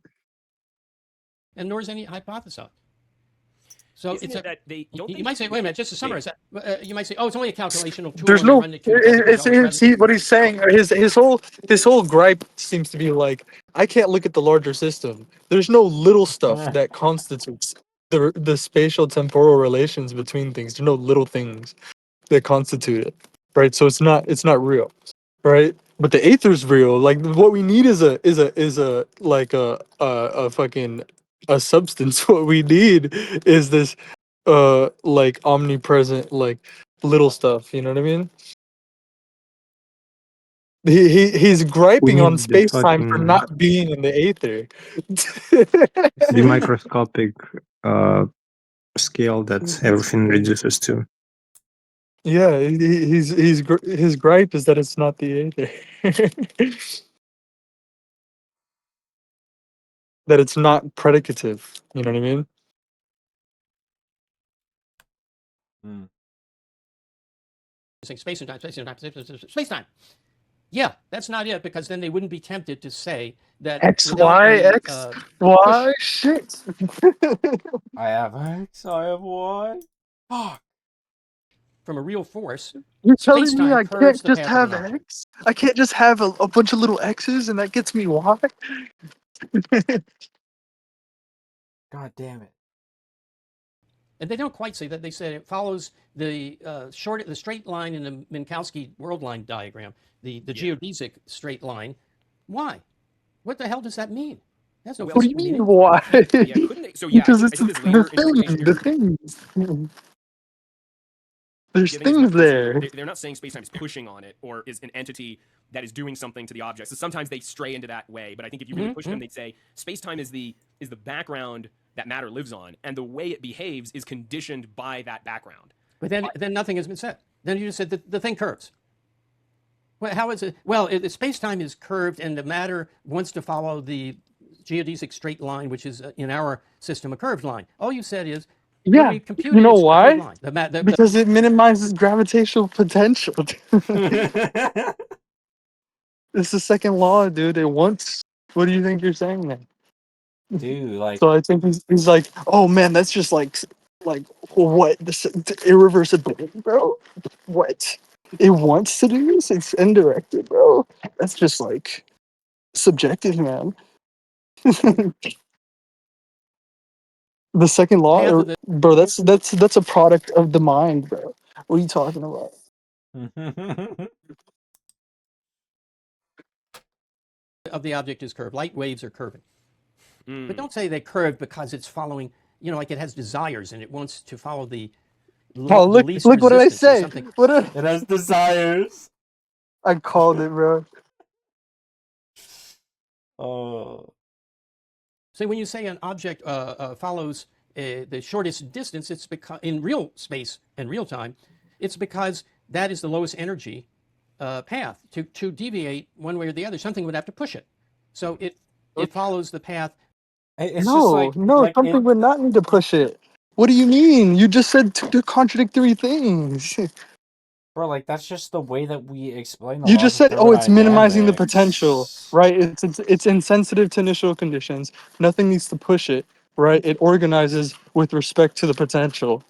And nor is any hypothesis. So
Isn't
it's
it that they don't
you
they,
might say, wait a minute, just to summarize that, you might say, oh, it's only a calculational tool
There's
and they
no.
run it to
See what he's saying. His whole gripe seems to be like, I can't look at the larger system. There's no little stuff that constitutes the spatial temporal relations between things. There's no little things that constitute it, right? So it's not real, right? But the Aether's real. Like what we need is a like a fucking a substance. What we need is this like omnipresent like little stuff. You know what I mean? He's
We
griping on
need the
space time for
fucking
not being in the Aether.
the microscopic scale that everything reduces to.
Yeah, his gripe is that it's not the Aether. That it's not predicative. You know what I mean?
Mm.
saying space and time, space time. Yeah, that's not it, because then they wouldn't be tempted to say that
X,
without
Y,
a
X, Y, shit.
I have X, I have Y. Fuck.
from a real force,
You're telling me
space-time
I
curves
can't
the
just
path of
have
an object.
X? I can't just have a bunch of little X's and that gets me Y?
God damn it.
And they don't quite say that. They said it follows the straight line in the Minkowski world line diagram, the geodesic straight line. Why? What the hell does that mean? That's no
What do you
physical
mean,
meaning.
why?
Yeah, couldn't they? So yeah,
Because
I
it's
think this later interpretation
the
here.
things. There's
Yeah, I think it's
things
referencing here.
there.
They're not saying space-time is pushing on it or is an entity that is doing something to the object. So sometimes they stray into that way, but I think if you really push them, they'd say space-time is the background that matter lives on, and the way it behaves is conditioned by that background.
But then nothing has been said. Then you just said the thing curves. Well, how is it? Well, space-time is curved, and the matter wants to follow the geodesic straight line, which is in our system a curved line. All you said is, when
Yeah.
we compute
You
it,
know
it's a curved
why?
line.
Because it minimizes gravitational potential. It's the second law, dude. It wants. What do you think you're saying then?
Dude, like,
So I think he's like, oh man, that's just like what this irreversibility, bro. What it wants to do this? It's indirected, bro. That's just like subjective, man. The second law,
path of the
bro. That's a product of the mind, bro. What are you talking about?
object is curved. Light waves are curving.
Mm.
But don't say they curved because it's following, like it has desires and it wants to follow the
Oh, look!
least
Look what did I
resistance or
say?
something.
What did
it has desires.
I called it, bro?
Oh.
So when you say an object follows the shortest distance, it's because in real space and real time, it's because that is the lowest energy path. To deviate one way or the other, something would have to push it. So it follows the path.
It's just
No, no,
like
something would not need to push it. What do you mean? You just said two contradictory things.
bro, like that's just the way that we explain the
You
laws
just
of
said, "Oh, it's minimizing the potential,"
thermodynamics.
right? It's insensitive to initial conditions. Nothing needs to push it, right? It organizes with respect to the potential,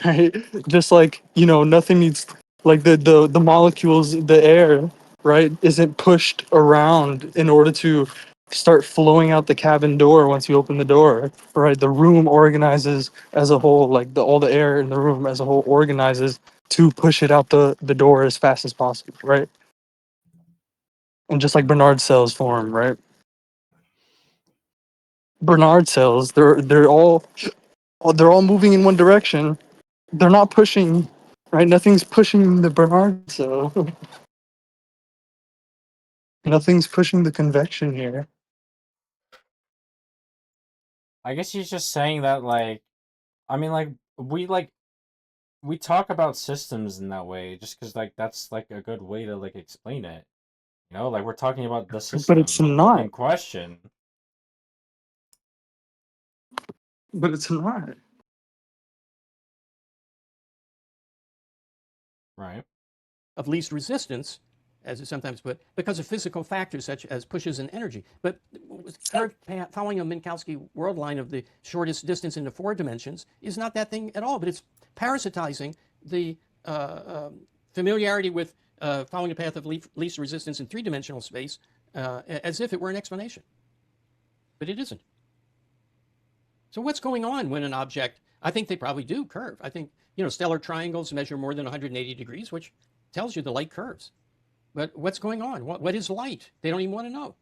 right? Just like nothing needs like the molecules, the air, right, isn't pushed around in order to start flowing out the cabin door once you open the door, right? The room organizes as a whole, like all the air in the room as a whole organizes to push it out the door as fast as possible, right? And just like Bernard cells form, right? Bernard cells, they're all moving in one direction. They're not pushing, right? Nothing's pushing the Bernard cell. Nothing's pushing the convection here.
I guess he's just saying that, like, I mean, we talk about systems in that way, just because like that's like a good way to like explain it. Like we're talking about the
But it's
system
not.
in question.
But it's not.
Right.
Of least resistance, as it's sometimes put, because of physical factors such as pushes and energy. But curve following a Minkowski world line of the shortest distance into 4 dimensions is not that thing at all, but it's parasitizing the familiarity with following a path of least resistance in 3-dimensional space as if it were an explanation. But it isn't. So what's going on when an object, I think they probably do curve. I think, stellar triangles measure more than 180 degrees, which tells you the light curves. But what's going on? What is light? They don't even want to know.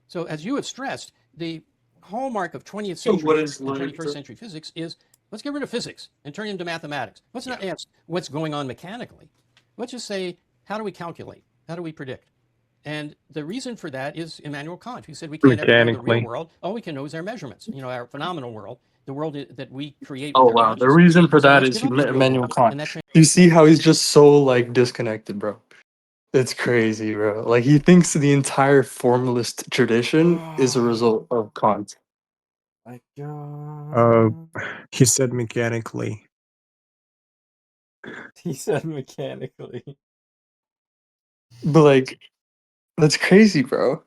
So as you have stressed, the hallmark of 20th century and 21st century physics is let's get rid of physics and turn it into mathematics. Let's not ask what's going on mechanically. Let's just say, how do we calculate? How do we predict? And the reason for that is Immanuel Kant, who said we can't ever know the real world. All we can know is our measurements, our phenomenal world, the world that we create with
Oh
our
wow, the
consciousness.
reason for
So
that
let's
is
give up the real
Immanuel
world,
Kant.
and that
You see how he's just so like disconnected, bro. It's crazy, bro. Like he thinks the entire formalist tradition is a result of Kant.
My
Uh,
God.
he said mechanically.
He said mechanically.
But like, that's crazy, bro.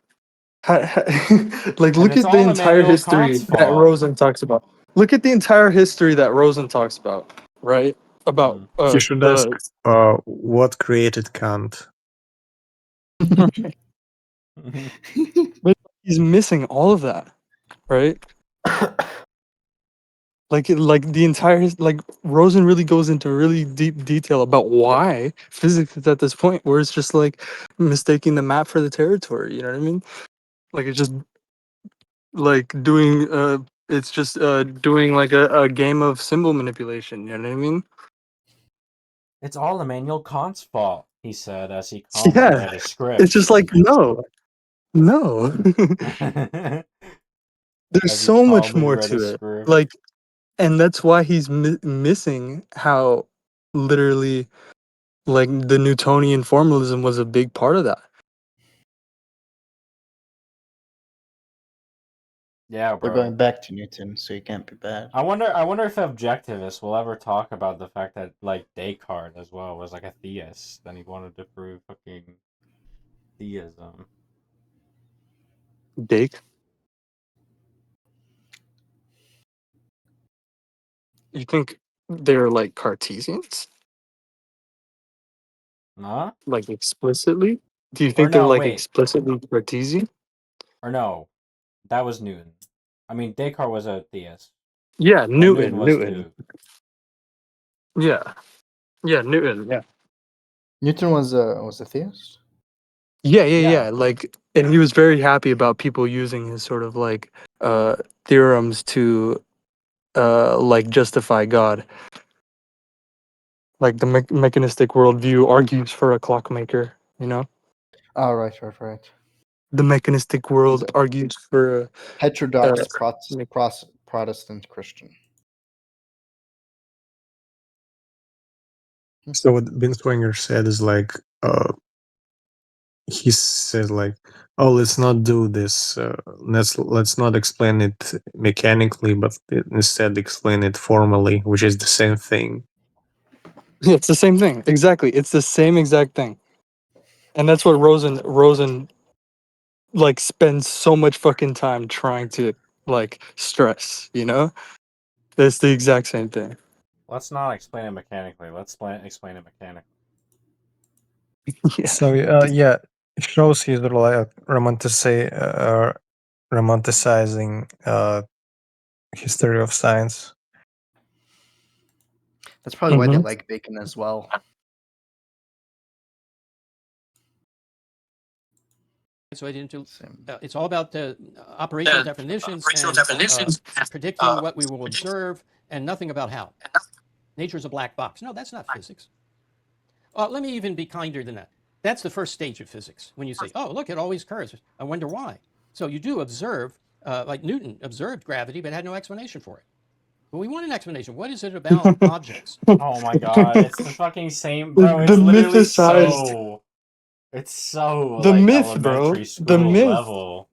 Like,
And
look
it's
at the
all
entire
Immanuel
history
Kant's
that
fault.
Rosen talks about. Look at the entire history that Rosen talks about, right? About
He should ask,
the
what created Kant?
but he's missing all of that, right? Like the entire like Rosen really goes into really deep detail about why physics is at this point where it's just like mistaking the map for the territory. You know what I mean? Like it's just like doing it's just doing like a game of symbol manipulation. You know what I mean?
It's all Immanuel Kant's fault, he said as he calmly
Yeah,
read a
it's
script.
just like no. There's
As he
so much
calmly
more
read a
to it.
script.
Like, and that's why he's missing how literally like the Newtonian formalism was a big part of that.
Yeah,
They're
bro.
going back to Newton, so you can't be bad.
I wonder if objectivists will ever talk about the fact that like Descartes as well was like a theist, and he wanted to prove fucking theism.
Dake. You think they're like Cartesians?
Huh?
Like explicitly? Do you
Or
think they're
no,
like
wait.
explicitly Cartesian?
Or no. That was Newton. I mean, Descartes was a theist.
Yeah,
But Newton
Newton.
was
Newton.
too.
Yeah. Yeah, Newton. Yeah.
Newton was a theist.
Yeah.
Like, and he was very happy about people using his sort of like theorems to like justify God. Like the mechanistic worldview argues for a clockmaker, you know?
Oh, right.
The mechanistic
He's
world
a
argues for
heterodox
me-
Protestant Christian.
So what Binswanger said is like, he said like, oh, let's not do this. Let's not explain it mechanically, but instead explain it formally, which is the same thing.
Yeah, it's the same thing. Exactly. It's the same exact thing. And that's what Rosen like spends so much fucking time trying to like stress, you know? It's the exact same thing.
Let's not explain it mechanically. Let's explain it mechanically.
Yeah.
So yeah, it shows he's like romanticizing history of science.
That's probably why they
Mhm.
like Bacon as well.
Into
Same.
it's all about the operational definitions and predicting what we will observe, and nothing about how. Nature's a black box. No, that's not physics. Let me even be kinder than that. That's the first stage of physics. When you say, "Oh, look, it always curves," I wonder why. So you do observe, like Newton observed gravity, but had no explanation for it. But we want an explanation. What is it about objects?
Oh my god, it's the fucking same, bro.
The
It's literally
mythicized
so. It's so
the
like
myth, bro.
elementary
The
school
myth.
level.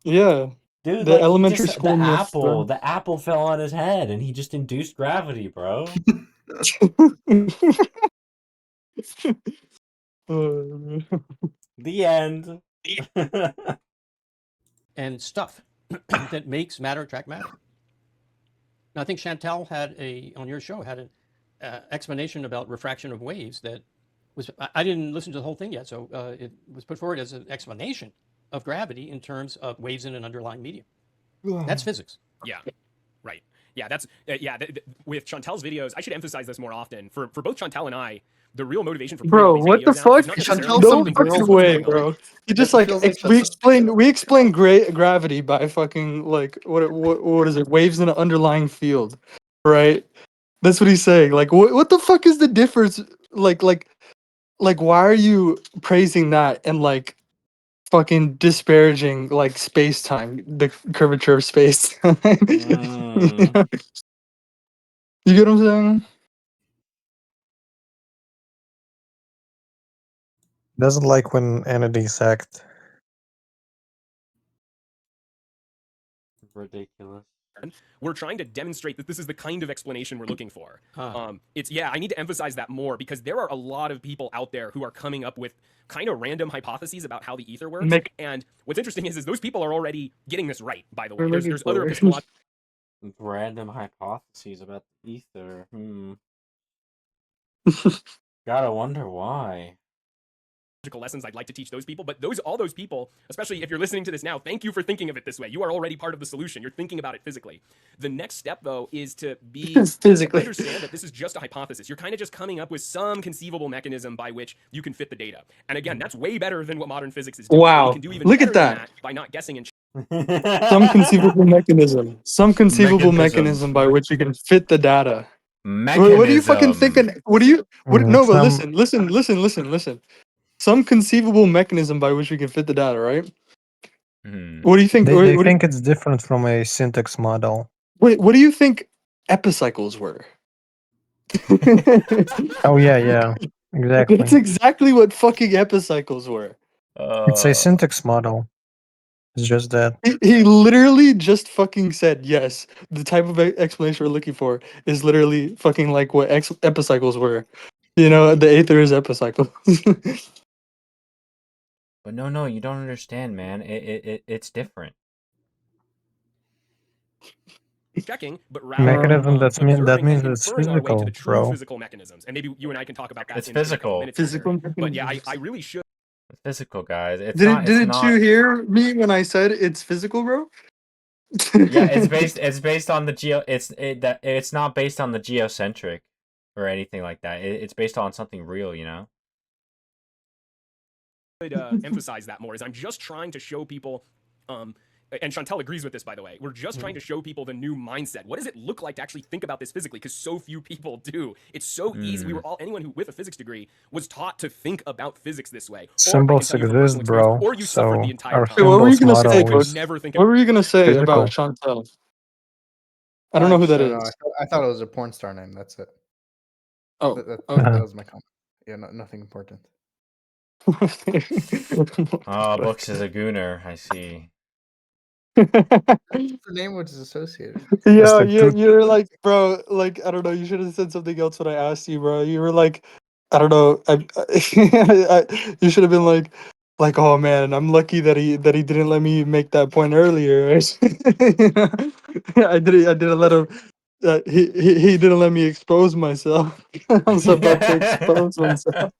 Yeah.
Dude,
The
like he
elementary
just
school myth, bro.
the apple fell on his head and he just induced gravity, bro. The end.
and stuff that makes matter attract matter. Now, I think Chantal had on your show had an explanation about refraction of waves that was, I didn't listen to the whole thing yet, so it was put forward as an explanation of gravity in terms of waves in an underlying medium. That's physics.
Yeah, right. Yeah, that's with Chantal's videos. I should emphasize this more often for both Chantal and I. The real motivation for putting
Bro,
these
what
videos
the
out
fuck?
is not necessarily
Chantal
to
No
show
some
people
girl
fucking
what's
way,
going on.
bro. You just
It
like
feels like
we
Chantal.
explain gravity by fucking like what is it? Waves in an underlying field, right? That's what he's saying. Like what the fuck is the difference? Like why are you praising that and like fucking disparaging like space time, the curvature of space?
Mm.
You get what I'm saying?
Doesn't like when entities act.
Ridiculous.
We're trying to demonstrate that this is the kind of explanation we're looking for. I need to emphasize that more because there are a lot of people out there who are coming up with kind of random hypotheses about how the ether works. And what's interesting is those people are already getting this right. By the way, there's other epistemological
Random hypotheses about the ether. Gotta wonder why.
lessons I'd like to teach those people, but all those people, especially if you're listening to this now, thank you for thinking of it this way. You are already part of the solution. You're thinking about it physically. The next step, though, is to understand that this is just a hypothesis. You're kind of just coming up with some conceivable mechanism by which you can fit the data. And again, that's way better than what modern physics is doing.
Wow.
We can do even
Look
better
at
than
that.
by not guessing and
Some conceivable mechanism. Some conceivable
Mechanism.
mechanism by which you can fit the data.
Mechanism.
What are you fucking thinking? No, but listen. Some conceivable mechanism by which we can fit the data, right? What do you think?
They think it's different from a syntax model.
Wait, what do you think epicycles were?
Oh yeah, exactly.
That's exactly what fucking epicycles were.
It's a syntax model. It's just that.
He literally just fucking said yes. The type of explanation we're looking for is literally fucking like what epicycles were. You know, the Aether is epicycle.
But no, you don't understand, man. It's different.
checking, but rather
Mechanism that means
and
it's
inferring our way to
physical,
the true
bro.
physical mechanisms. And maybe you and I can talk about that
It's
in a couple
physical.
minutes.
Physical
Here. But yeah,
mechanisms.
I really should.
It's physical, guys.
Didn't you hear me when I said it's physical, bro?
Yeah, it's based on the it's not based on the geocentric or anything like that. It's based on something real, you know.
Emphasize that more is I'm just trying to show people and Chantal agrees with this, by the way. We're just trying to show people the new mindset. What does it look like to actually think about this physically? Because so few people do. It's so easy. Anyone who with a physics degree was taught to think about physics this way.
Symbols exist, bro.
Or you suffered the entire
our
time.
What were you gonna
symbols
say,
model is
Never think
What were you gonna say
physical.
about Chantal? I don't know who that
No,
is.
I thought it was a porn star name. That's it.
Oh,
That was my comment. Yeah, nothing important.
Oh, Books is a gooner. I see.
The name was associated.
Yeah,
the truth.
you're like, bro, like I don't know. You should have said something else when I asked you, bro. You were like, I don't know. You should have been like, oh man, I'm lucky that he didn't let me make that point earlier. I didn't let him. He didn't let me expose myself. I was about to expose myself.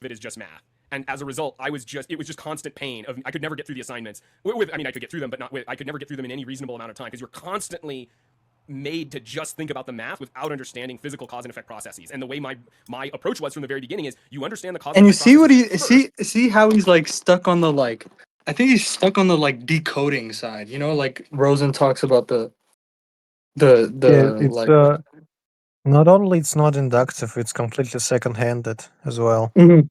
it is just math. And as a result, it was just constant pain of I could never get through the assignments. I could get through them, but I could never get through them in any reasonable amount of time because you're constantly made to just think about the math without understanding physical cause and effect processes. And the way my approach was from the very beginning is you understand the cause
And
and
you
effect
see what
processes
see how he's like stuck on the like. I think he's stuck on the like decoding side. You know, like Rosen talks about the
It's
like.
not only it's not inductive, it's completely second-handed as well.
Mhm.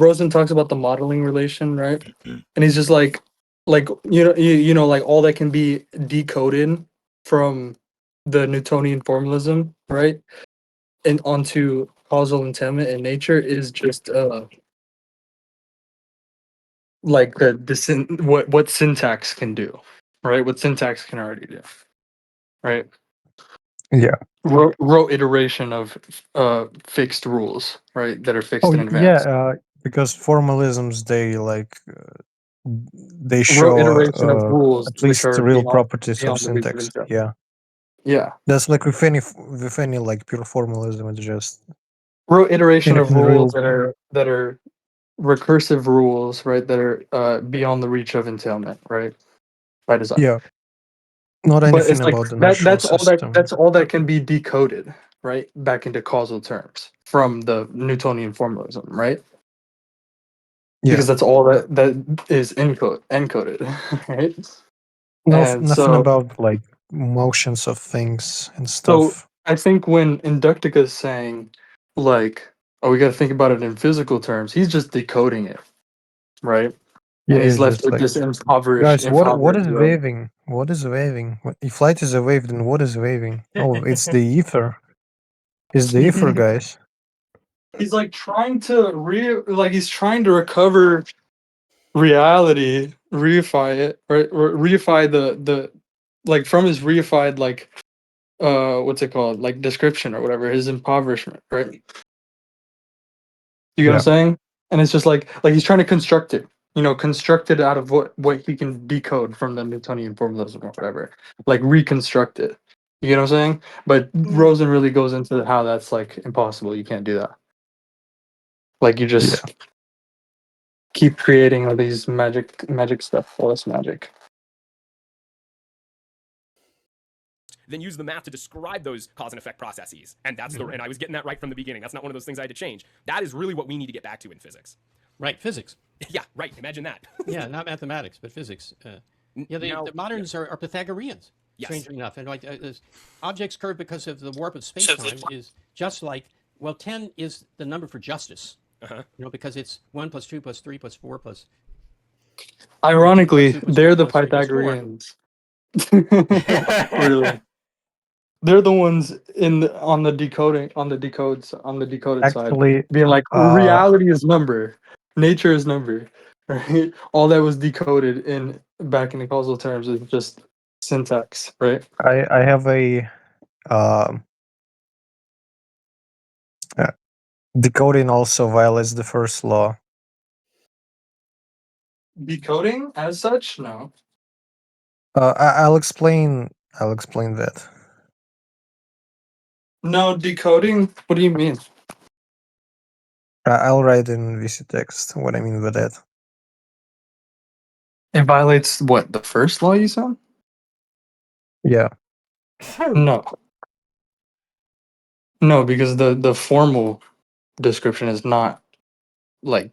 Rosen talks about the modeling relation, right? And he's just like like all that can be decoded from the Newtonian formalism, right? And onto causal entailment in nature is just like what syntax can do, right? What syntax can already do, right?
Yeah.
Row iteration of fixed rules, right? That are fixed
Oh
in
yeah,
advance.
because formalisms they
Row
show
iteration of rules
at
which
least
are
real properties of
beyond the reach of
syntax.
intent.
Yeah,
Yeah.
that's like with any like pure formalism, it's just
Row iteration of
in
rules
real.
that are recursive rules, right? That are beyond the reach of entailment, right? By design.
Yeah, not
But
anything
it's like
about the natural system.
that's all that can be decoded, right? Back into causal terms from the Newtonian formalism, right?
Yeah,
Because that's all that is encoded, right?
no,
And
nothing
so
about like motions of things and
so
stuff.
I think when Inductica is saying like, oh, we got to think about it in physical terms, he's just decoding it, right?
Yeah,
And he's
it's
left
just
with
like,
this impoverished
guys, what is
row.
waving? What is waving? If light is a wave, then what is waving? Oh, it's the ether. It's the ether, guys.
He's like trying to he's trying to recover reality, reify it, right? Or reify the like from his reified like what's it called? Like description or whatever, his impoverishment, right? You get what I'm
Yeah,
saying? And it's just like he's trying to construct it, construct it out of what he can decode from the Newtonian formalism or whatever. Like reconstruct it. You get what I'm saying? But Rosen really goes into how that's like impossible. You can't do that. Like you
yeah.
just keep creating all these magic stuff, all this magic.
Then use the math to describe those cause and effect processes. And that's and I was getting that right from the beginning. That's not one of those things I had to change. That is really what we need to get back to in physics.
Right, physics.
Yeah, right. Imagine that.
Yeah, not mathematics, but physics. Yeah, the moderns are Pythagoreans,
Yes.
strangely enough. And like objects curve because of the warp of space-time is just like, well, 10 is the number for justice. Because it's 1 plus 2 plus 3 plus 4 plus.
Ironically,
2 plus
they're
4
the
plus 3 plus 4.
Pythagoreans. Really. They're the ones on the decoded side,
Actually,
being like reality is number, nature is number, right? All that was decoded in back in the causal terms is just syntax, right?
I have a um, decoding also violates the first law.
Decoding as such, no.
I'll explain. I'll explain that.
No, decoding. What do you mean?
I'll write in VC text what I mean by that.
It violates what, the first law you said?
Yeah,
No. No, because the formal description is not like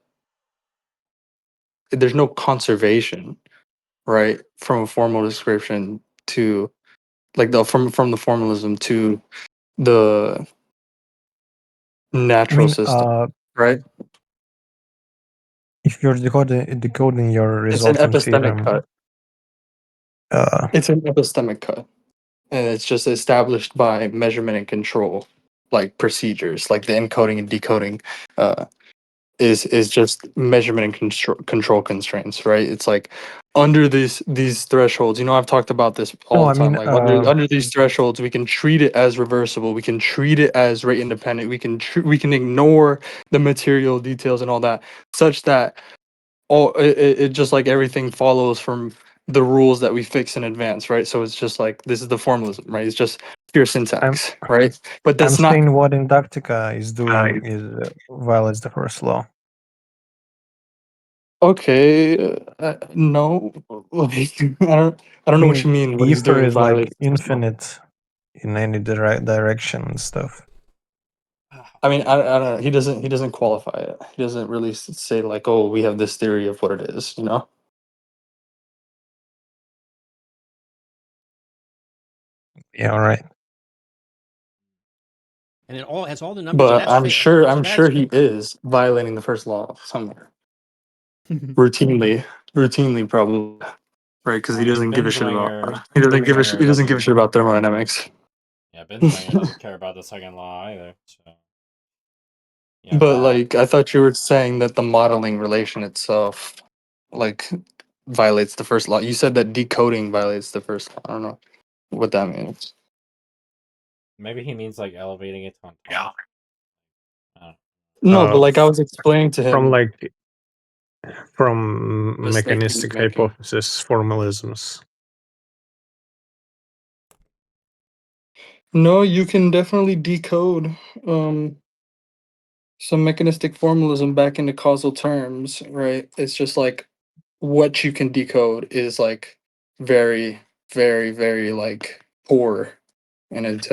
there's no conservation, right? From a formal description to like from the formalism to the
I
natural
mean,
system, right?
if you're decoding your
It's an
resulting
epistemic
theorem,
cut. It's an epistemic cut. And it's just established by measurement and control, like procedures, like the encoding and decoding uh, is just measurement and control constraints, right? It's like under these thresholds. I've talked about this all
no,
the
I
time.
mean,
Like under these thresholds, we can treat it as reversible. We can treat it as rate independent. We can ignore the material details and all that, such that it just like everything follows from the rules that we fix in advance, right? So it's just like this is the formalism, right? It's just pure
I'm
syntax, right? But
I'm
that's not
saying what Inductica is doing is violates the first law.
okay. No, like I don't
I
know what
mean,
you mean. What he's
ether
doing
is like
violates the first law.
infinite in any direction and stuff.
I mean, I don't know. He doesn't qualify it. He doesn't really say like, oh, we have this theory of what it is, you know?
Yeah, all right.
And it all has all the numbers, and
But
that's
I'm
fixed.
sure
So
I'm
that's
sure he
fixed.
is violating the first law somewhere. Routinely probably. Right, because he
I mean,
doesn't give a shit about
Binswanger,
he doesn't give a shit about thermodynamics.
yeah, Binswanger doesn't care about the second law either. So you have
But
that.
like I thought you were saying that the modeling relation itself like violates the first law. You said that decoding violates the first law. I don't know what that means.
Maybe he means like elevating it on top.
No, but like I was explaining to
From
him,
from
mistake he was
mechanistic
making.
hypothesis formalisms.
No, you can definitely decode some mechanistic formalism back into causal terms, right? It's just like what you can decode is like very, very, very like poor in its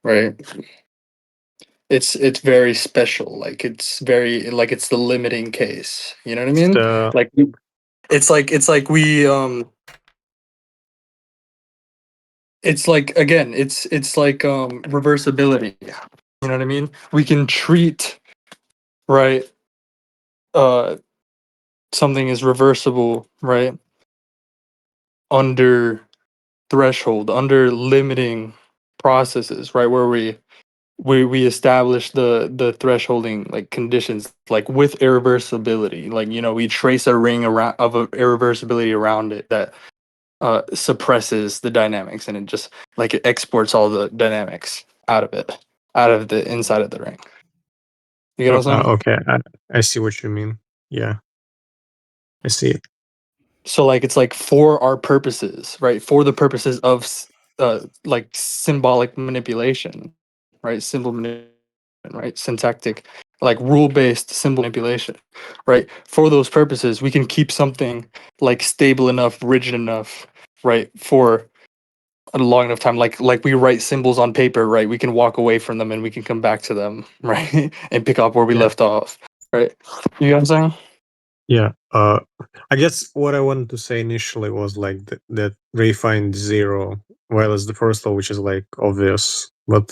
right? It's very special. Like it's very like it's the limiting case. You know what I mean?
The
Like it's like we it's like again it's like reversibility. You know what I mean? We can treat right uh something is reversible, right? Under threshold, under limiting processes, right? Where we establish the thresholding like conditions like with irreversibility. Like, you know, we trace a ring around of a irreversibility around it that suppresses the dynamics, and it just like it exports all the dynamics out of it, out of the inside of the ring. You get what I'm saying?
okay, I see what you mean. Yeah, I see it.
So like it's like for our purposes, right? For the purposes of like symbolic manipulation, right? Symbol manipulation, right? Syntactic, like rule-based symbol manipulation, right? For those purposes, we can keep something like stable enough, rigid enough, right? For a long enough time, like we write symbols on paper, right? We can walk away from them and we can come back to them, right? And pick up where we
Yeah.
left off, right? You know what I'm saying?
Yeah. I guess what I wanted to say initially was like that Ray find zero, well as the first law, which is like obvious, but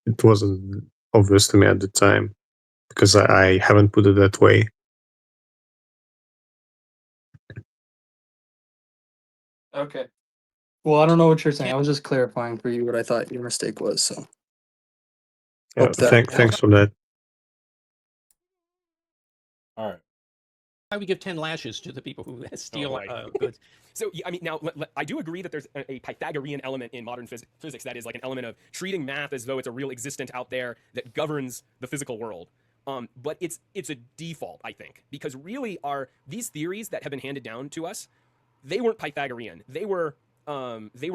it wasn't obvious to me at the time because I haven't put it that way.
Okay. Well, I don't know what you're saying. I was just clarifying for you what I thought your mistake was. So
Yeah,
hope that
thanks for that.
All right.
Why we give 10 lashes to the people who steal
boy.
goods?
So I mean, now I do agree that there's a Pythagorean element in modern physics that is like an element of treating math as though it's a real existent out there that governs the physical world. But it's a default, I think, because really these theories that have been handed down to us, they weren't Pythagorean. They were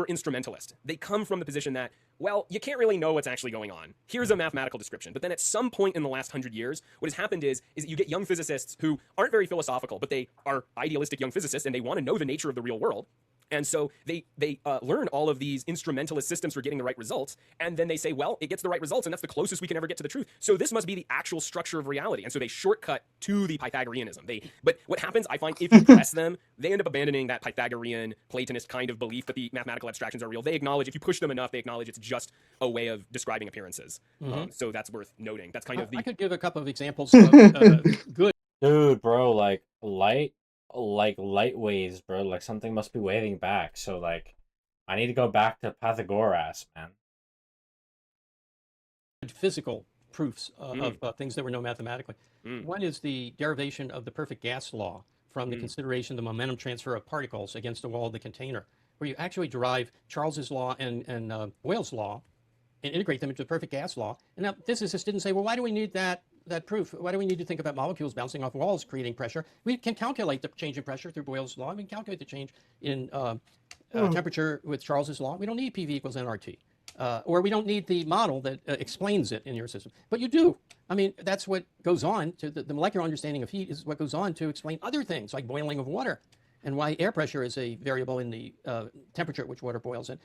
instrumentalist. They come from the position that, well, you can't really know what's actually going on. Here's a mathematical description. But then at some point in the last 100 years, what has happened is that you get young physicists who aren't very philosophical, but they are idealistic young physicists, and they want to know the nature of the real world. And so they learn all of these instrumentalist systems for getting the right results, and then they say, well, it gets the right results, and that's the closest we can ever get to the truth. So this must be the actual structure of reality. And so they shortcut to the Pythagoreanism. But what happens, I find, if you press them, they end up abandoning that Pythagorean, Platonist kind of belief that the mathematical abstractions are real. They acknowledge, if you push them enough, they acknowledge it's just a way of describing appearances. So that's worth noting. That's kind of the...
I could give a couple of examples of good.
Dude, bro, like light waves, bro. Like something must be waving back. So like, I need to go back to Pythagoras, man.
Physical proofs of things that were known mathematically. One is the derivation of the perfect gas law from the consideration of the momentum transfer of particles against the wall of the container, where you actually derive Charles's law and Boyle's law and integrate them into the perfect gas law. And now physicists didn't say, well, why do we need that proof? Why do we need to think about molecules bouncing off walls creating pressure? We can calculate the change in pressure through Boyle's law. We can calculate the change in temperature with Charles's law. We don't need PV equals nRT. Or we don't need the model that explains it in your system. But you do. I mean, that's what goes on to the molecular understanding of heat is what goes on to explain other things like boiling of water and why air pressure is a variable in the temperature at which water boils in.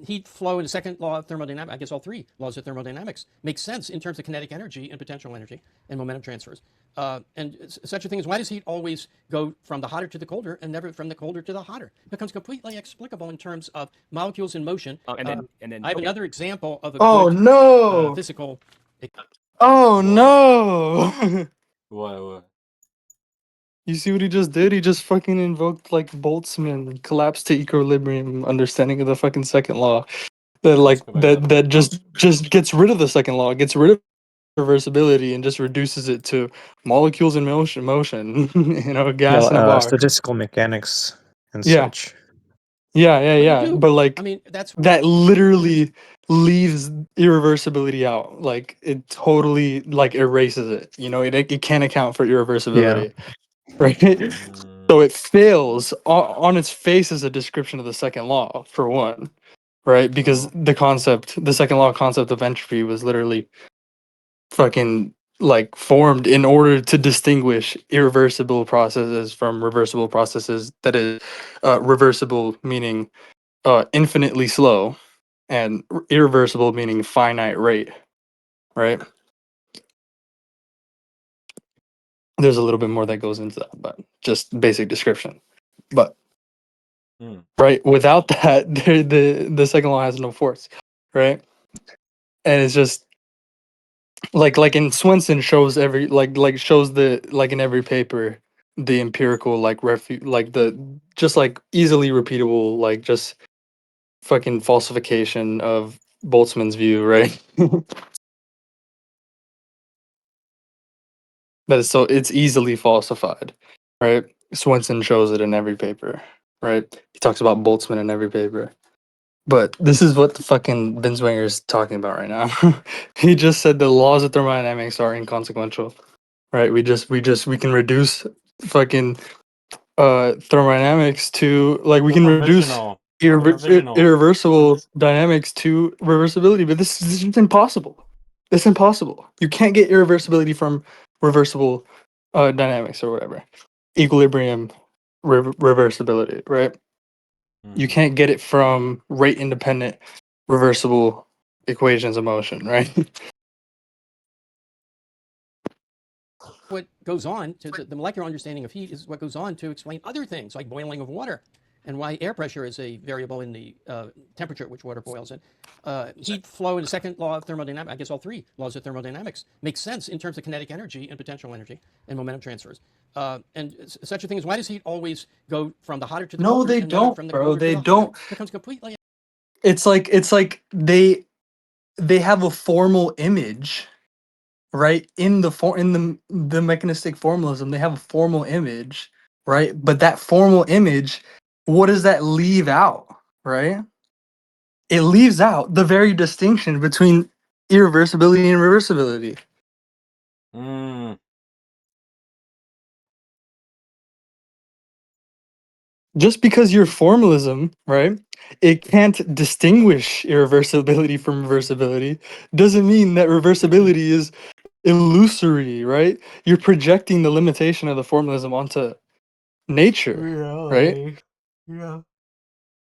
Heat flow and the second law of thermodynamics, I guess all three laws of thermodynamics make sense in terms of kinetic energy and potential energy and momentum transfers. And such a thing as why does heat always go from the hotter to the colder and never from the colder to the hotter? It becomes completely explicable in terms of molecules in motion.
And then
I have another example of a
no!
physical.
Oh no!
What?
You see what he just did? He just fucking invoked like Boltzmann collapse to equilibrium understanding of the fucking second law. That like
Let's go back to
that just gets rid of the second law, gets rid of reversibility and just reduces it to molecules in motion, gas in a box.
Statistical mechanics and
Yeah.
such.
Yeah.
do.
But like
I mean, that's
that literally leaves irreversibility out. Like it totally like erases it. It can't account for irreversibility. Right? So it fails on its face as a description of the second law, for one. Right? Because the second law concept of entropy was literally fucking like formed in order to distinguish irreversible processes from reversible processes. That is, reversible meaning infinitely slow, and irreversible meaning finite rate. Right? There's a little bit more that goes into that, but just basic description. But right, without that, the second law has no force. Right? And it's just like in Swenson shows every shows the like in every paper the empirical the just like easily repeatable like just fucking falsification of Boltzmann's view, right? That is so it's easily falsified, right? Swenson shows it in every paper, right? He talks about Boltzmann in every paper. But this is what the fucking Binswanger is talking about right now. He just said the laws of thermodynamics are inconsequential. Right? We can reduce fucking thermodynamics to like we can reduce irreversible dynamics to reversibility, but this is just impossible. It's impossible. You can't get irreversibility from reversible dynamics or whatever. Equilibrium reversibility, right? You can't get it from rate independent reversible equations of motion, right?
what goes on to the molecular understanding of heat is what goes on to explain other things like boiling of water and why air pressure is a variable in the temperature at which water boils in. Heat flow in the second law of thermodynamics, I guess all three laws of thermodynamics make sense in terms of kinetic energy and potential energy and momentum transfers. And such a thing as why does heat always go from the hotter to the
No,
colder?
they
and never
don't,
from the
bro.
colder
They
to the hotter?
don't.
Becomes completely.
It's like they have a formal image, right? In the mechanistic formalism, they have a formal image, right? But that formal image, what does that leave out, right? It leaves out the very distinction between irreversibility and reversibility. Just because you're formalism, right? It can't distinguish irreversibility from reversibility doesn't mean that reversibility is illusory, right? You're projecting the limitation of the formalism onto nature, right?
Yeah.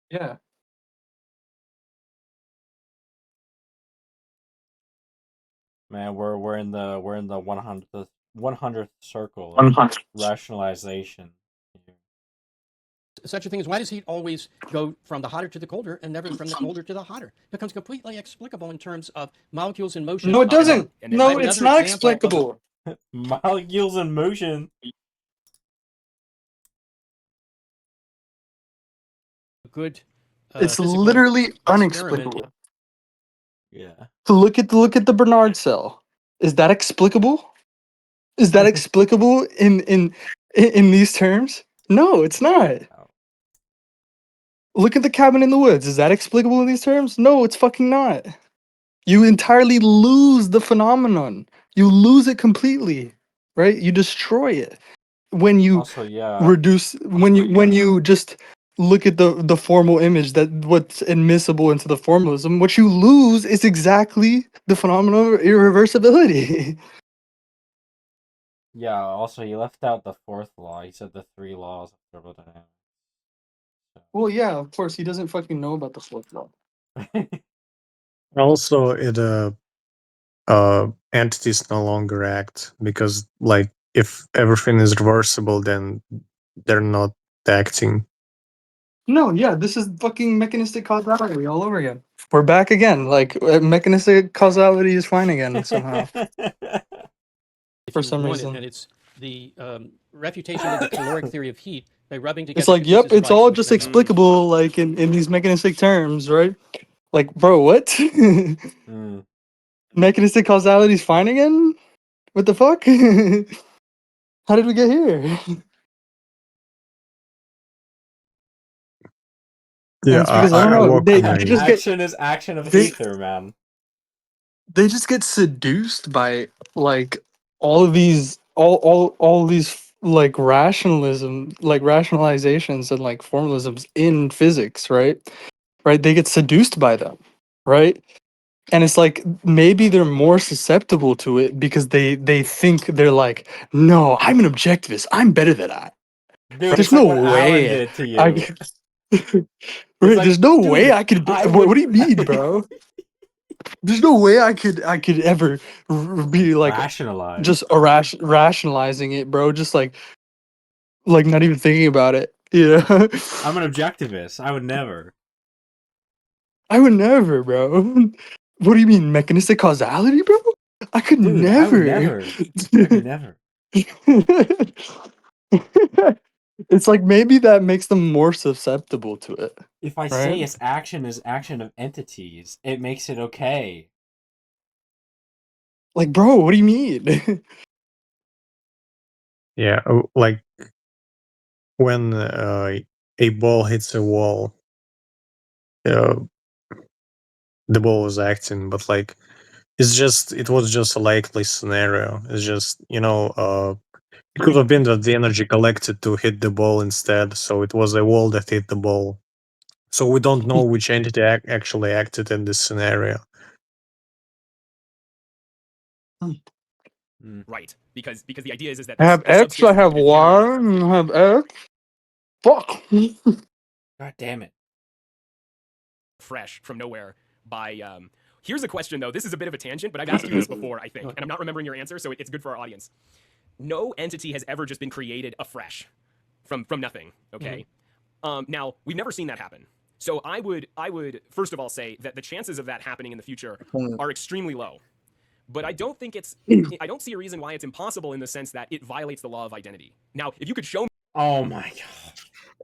Yeah.
Man, we're in the 100th circle of
100.
rationalization.
Such a thing as why does heat always go from the hotter to the colder and never from the colder to the hotter? Becomes completely explicable in terms of molecules in motion.
No, it doesn't.
And
No,
another
it's not
example of
explicable.
Molecules in motion.
a good
It's
physical
literally
experiment.
unexplicable.
Yeah.
Look at the Bernard cell. Is that explicable? Is that explicable in these terms? No, it's not. Look at the cabin in the woods. Is that explicable in these terms? No, it's fucking not. You entirely lose the phenomenon. You lose it completely, right? You destroy it when you
Also, yeah.
reduce when you just look at the formal image that what's admissible into the formalism. What you lose is exactly the phenomenon of irreversibility.
Yeah, also he left out the fourth law. He said the three laws of thermodynamics.
Well, yeah, of course he doesn't fucking know about the fourth law.
Also, it entities no longer act because, like, if everything is reversible, then they're not acting.
No, yeah, this is fucking mechanistic causality all over again. We're back again. Like mechanistic causality is fine again somehow.
If
For
you
some
want
reason.
it, and it's the refutation of the caloric theory of heat by rubbing together.
It's like,
two
yep,
pieces of
it's
ice,
all
which
just
then melt.
explicable, like in these mechanistic terms, right? Like, bro, what? Mechanistic causality is fine again? What the fuck? How did we get here?
Yeah,
It's because I don't
I
know.
work
They
on a
just get
Action is action of
they
ether, man.
they just get seduced by like all of these all these like rationalizations and like formalisms in physics, right? Right? They get seduced by them, right? And it's like maybe they're more susceptible to it because they think they're like, no, I'm an objectivist. I'm better than that.
Dude,
There's
it's
no
like what Alan
way
did to
I
you. It's
right,
like,
there's no way
dude,
I could
I
what,
would
do you mean, bro? There's no way I could ever be like
rationalize.
just rationalizing it, bro. Just like not even thinking about it. You know?
I'm an objectivist. I would never.
I would never, bro. What do you mean, mechanistic causality, bro? I could
Dude, I would
never.
never. I could never.
It's like maybe that makes them more susceptible to it,
If I say
right?
it's action is action of entities, it makes it okay.
Like, bro, what do you mean?
yeah, like when a ball hits a wall, uh, the ball is acting, but like it was just a likely scenario. It's just it could have been that the energy collected to hit the ball instead, so it was a wall that hit the ball. So we don't know which entity actually acted in this scenario.
Right, because the idea is that
I have
the
X, I
subspace is
have
infinitarian.
Y, I have X. Fuck.
God damn it.
Fresh from nowhere by here's a question though. This is a bit of a tangent, but I've asked you this before, I think, and I'm not remembering your answer, so it's good for our audience. No entity has ever just been created afresh from nothing, okay? Now, we've never seen that happen. So I would first of all say that the chances of that happening in the future are extremely low. But I don't see a reason why it's impossible in the sense that it violates the law of identity. Now, if you could show me
Oh my god.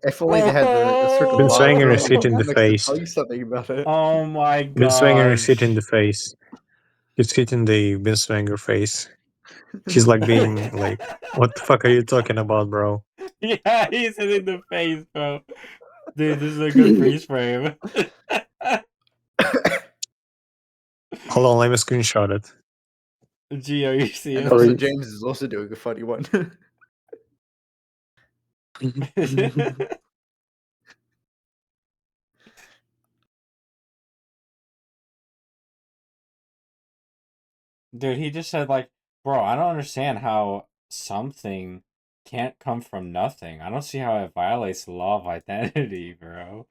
If only they had a certain law
Binswanger is
for
hit in the
economics to
face.
tell you something about it.
Oh my
Binswanger is hit in
gosh.
the face. He's hitting the Binswanger face. He's like being like, "What the fuck are you talking about, bro?"
Yeah, he's hitting the face, bro. Dude, this is a good freeze frame.
Hold on, let me screenshot it.
Gee, are you seeing
And also,
this?
James is also doing a funny one.
Dude, he just said, like, bro, I don't understand how something can't come from nothing. I don't see how it violates the law of identity, bro.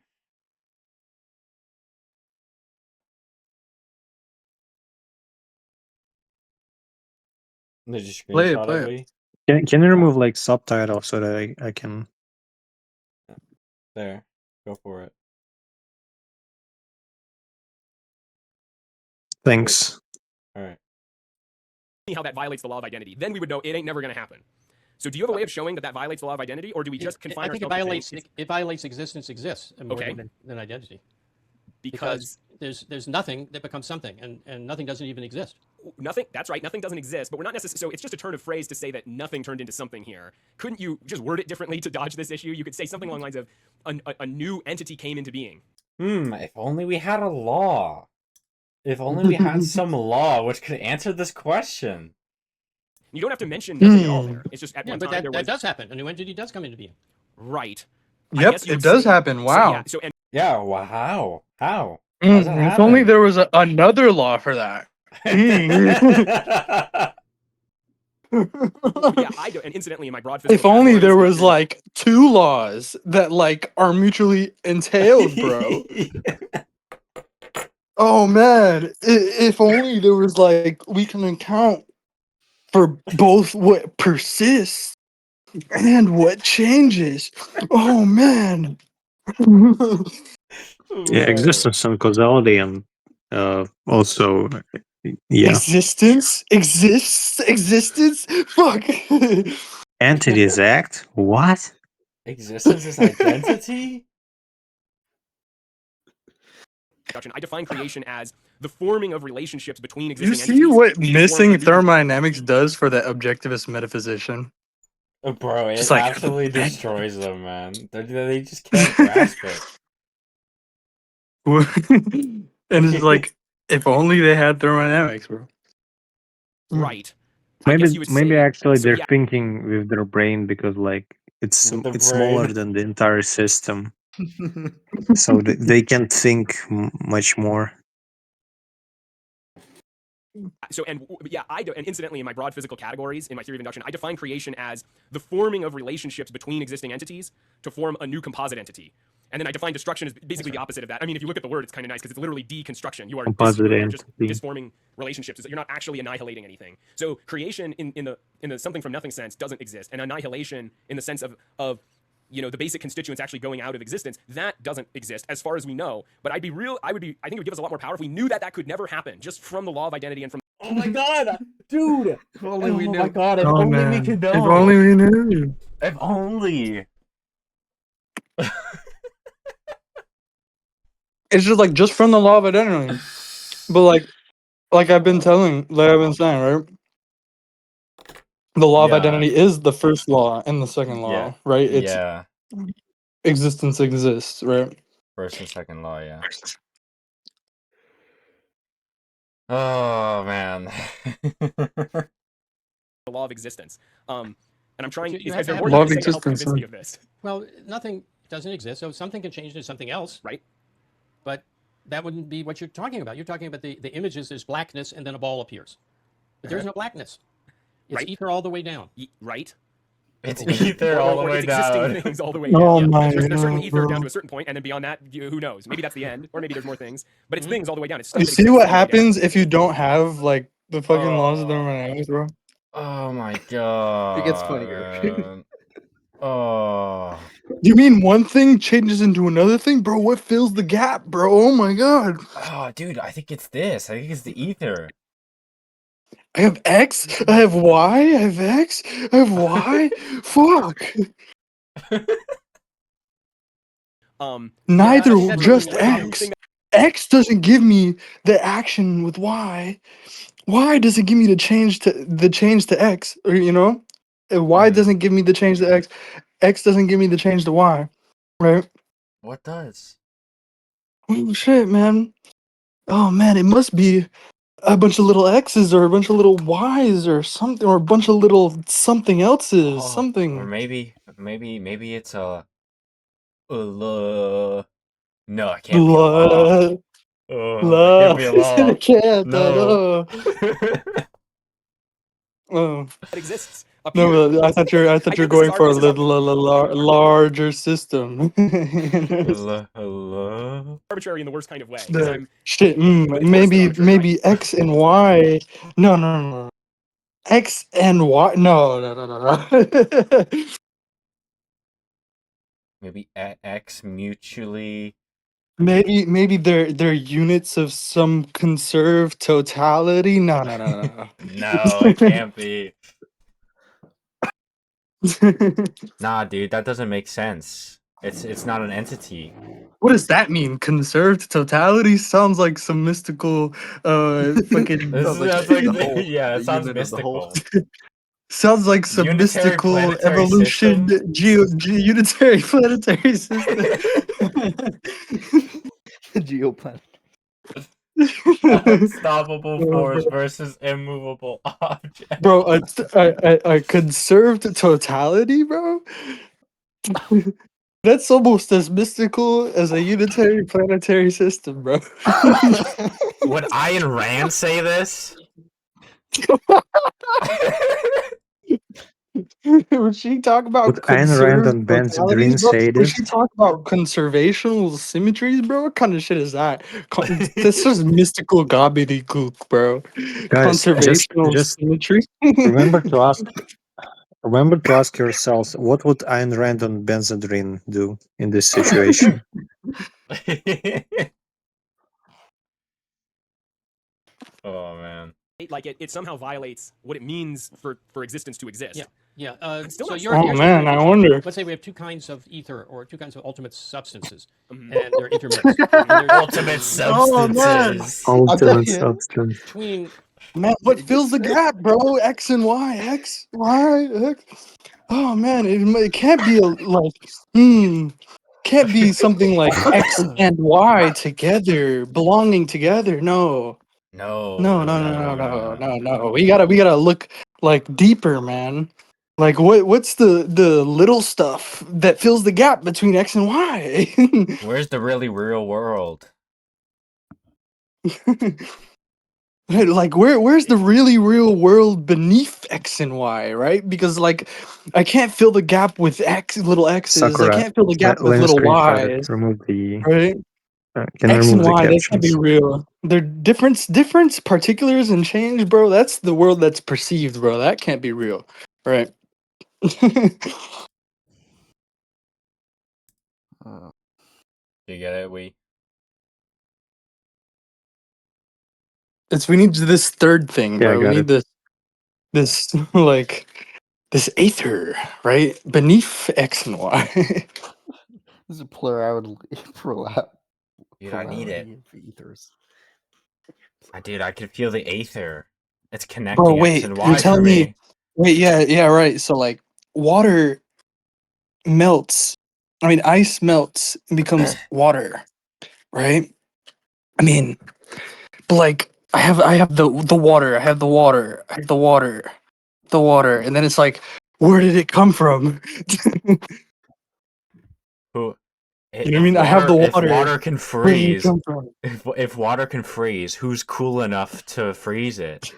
Did you
Play it,
screenshot
play
it,
it.
Lee?
Can you remove like subtitles so that I can?
There. Go for it.
Thanks.
Alright.
how that violates the law of identity, then we would know it ain't never going to happen. So do you have a way of showing that violates the law of identity, or do we just confine
I think
ourselves
it violates existence exists more
Okay.
than identity.
because
There's nothing that becomes something, and nothing doesn't even exist.
nothing, that's right, nothing doesn't exist, but we're not necessarily, so it's just a turn of phrase to say that nothing turned into something here. Couldn't you just word it differently to dodge this issue? You could say something along the lines of a new entity came into being.
If only we had a law. If only we had some law which could answer this question.
You don't have to mention nothing at all there. It's just at
Yeah,
one
but
time there
that
was
does happen. A new entity does come into being.
right. I
Yep,
guess you
it
would
does
say-
happen.
So,
Wow.
yeah, so and
Yeah, wow. How? How does that
If only
happen?
there was another law for that.
yeah, I do. And incidentally, in my broad physical
If only
categories,
there was
there's-
like two laws that like are mutually entailed, bro. Oh man, if only there was like we can account for both what persists and what changes. Oh man.
Yeah, existence and causality, and also, yeah,
Existence. Fuck.
entities act. What?
Existence is identity?
induction, I define creation as the forming of relationships between
You
existing
see
entities.
what
to form
missing
a new
thermodynamics does for that objectivist metaphysician?
Bro,
Just
it
like
absolutely destroys them, man. They just can't grasp it.
and it's like, if only they had thermodynamics, bro.
right. I guess you would
Maybe
say.
actually
So,
they're
yeah,
thinking with their brain because like it's
With the
smaller
brain.
than the entire system, so they can think much more.
so and yeah, and incidentally, in my broad physical categories in my theory of induction, I define creation as the forming of relationships between existing entities to form a new composite entity. And then I define destruction as basically the opposite of that. I mean, if you look at the word, it's kind of nice because it's literally deconstruction. You are
Composite
you're just
entity.
disforming relationships. You're not actually annihilating anything. So creation in the something from nothing sense doesn't exist, and annihilation in the sense of the basic constituents actually going out of existence, that doesn't exist as far as we know. But I think it would give us a lot more power if we knew that could never happen, just from the law of identity and from.
Oh my god, dude!
If only we
Oh
knew.
my god, if
Oh
only we
man,
could
if
know!
only we knew.
If only!
It's just from the law of identity. But like I've been saying, right? The law of
Yeah,
identity is the first law and the second law, right? It's
yeah.
existence exists, right?
First and second law, yeah. Oh, man.
The law of existence. And I'm trying.
You
Is
have to
there
have
more
Law
you
of
can say to help
existence,
convince me
huh?
of this?
Well, nothing doesn't exist, so something can change into something else,
Right?
but that wouldn't be what you're talking about. You're talking about the images, there's blackness, and then a ball appears. But there's no blackness. It's
Right.
ether all the way down.
Right?
It's
Okay.
ether all the way
it's existing
down.
things all the way
Oh
down.
my
There's certainly
god,
ether down
bro.
to a certain point, and then beyond that, who knows? Maybe that's the end, or maybe there's more things. But it's things all the way down. It's stuff
You
that
see
exists
what
all the way down.
happens if you don't have like the fucking laws of
Oh,
thermodynamics, bro?
oh my
It gets funnier.
god. man. Oh.
You mean one thing changes into another thing, bro? What fills the gap, bro? Oh my god.
Oh, dude, I think it's this. I think it's the ether.
I have X, I have Y, I have X, I have Y. Fuck. Neither
I think that's
just
what you're
X. X doesn't give me the action with Y. Y doesn't give me the change to X, or and Y
Mhm.
doesn't give me the change to X. X doesn't give me the change to Y, right?
What does?
Oh shit, man. Oh man, it must be a bunch of little X's or a bunch of little Y's or something, or a bunch of little something else's,
Or
something.
maybe it's a la. No, it can't be a law.
La,
Oh, it can't
la.
be a law.
Can't,
No.
Oh.
that exists
No,
appear.
but I thought you're
I think this is
going for a
this is
little larger system.
Hello?
arbitrary in the worst kind of way. Because I'm.
Shit,
But it's worse than arbitrary, right?
maybe X and Y. No. X and Y. No.
Maybe X mutually.
Maybe they're units of some conserved totality. No.
No, it can't be. Nah, dude, that doesn't make sense. It's not an entity.
What does that mean? Conserved totality sounds like some mystical fucking
Sounds like
That's
the
like
whole,
yeah, it
the
sounds
unit of the whole.
mystical.
sounds like some
Unitary
mystical
planetary
evolution
system?
unitary planetary system.
Geoplanet.
Unstoppable
Oh,
force
bro.
versus immovable object.
Bro, a conserved totality, bro. That's almost as mystical as a unitary planetary system, bro.
Would Ayn Rand say this?
When she talk about
Would Ayn Rand
conserved
and Ben
totalities,
Green
bro,
say
when
this?
she talk about conservational symmetries, bro, what kind of shit is that? This is mystical gobbledygook, bro.
Guys,
Conservational
just
symmetry.
remember to ask yourselves, what would Ayn Rand and Benzedrine do in this situation?
Oh man.
like it somehow violates what it means for existence to exist.
Yeah.
Still
So
not
you're,
sure.
Oh
here's
man,
the
I
issue.
wonder.
Let's say we have two kinds of ether or two kinds of ultimate substances,
Mhm.
and they're intermixed. And there's
Ultimate
Oh man,
substances.
I'll tell
Ultimate
you.
substance.
between
man, what fills the gap, bro? X and Y, X, Y, X. Oh man, it can't be can't be something like X and Y together, belonging together. No.
No.
We gotta look like deeper, man. Like what's the little stuff that fills the gap between X and Y?
Where's the really real world?
Like where's the really real world beneath X and Y, right? Because like I can't fill the gap with little X's. I
Sakura,
can't fill the gap with
let me
little
screenshot it.
Y's,
Remove the.
right?
Can
X and
remove the
Y, they can't be
captions.
real. They're different particulars and change, bro. That's the world that's perceived, bro. That can't be real, right?
You get it?
We need this third thing,
Yeah, I
bro. We
got
need
it.
this like this Aether, right? Beneath X and Y.
This is a plurality.
Dude, I need it.
Of ethers.
Dude, I can feel the Aether. It's
Bro,
connecting X
wait,
and
you're
Y for
telling me
me.
wait, yeah, right. So like water melts. I mean ice melts and becomes water, right? I mean, but like I have the water, I have the water, I have the water, and then it's like, where did it come from?
Who?
You know what I mean? I have the
If
water.
water can
Where did it
freeze,
come from?
if water can freeze, who's cool enough to freeze it?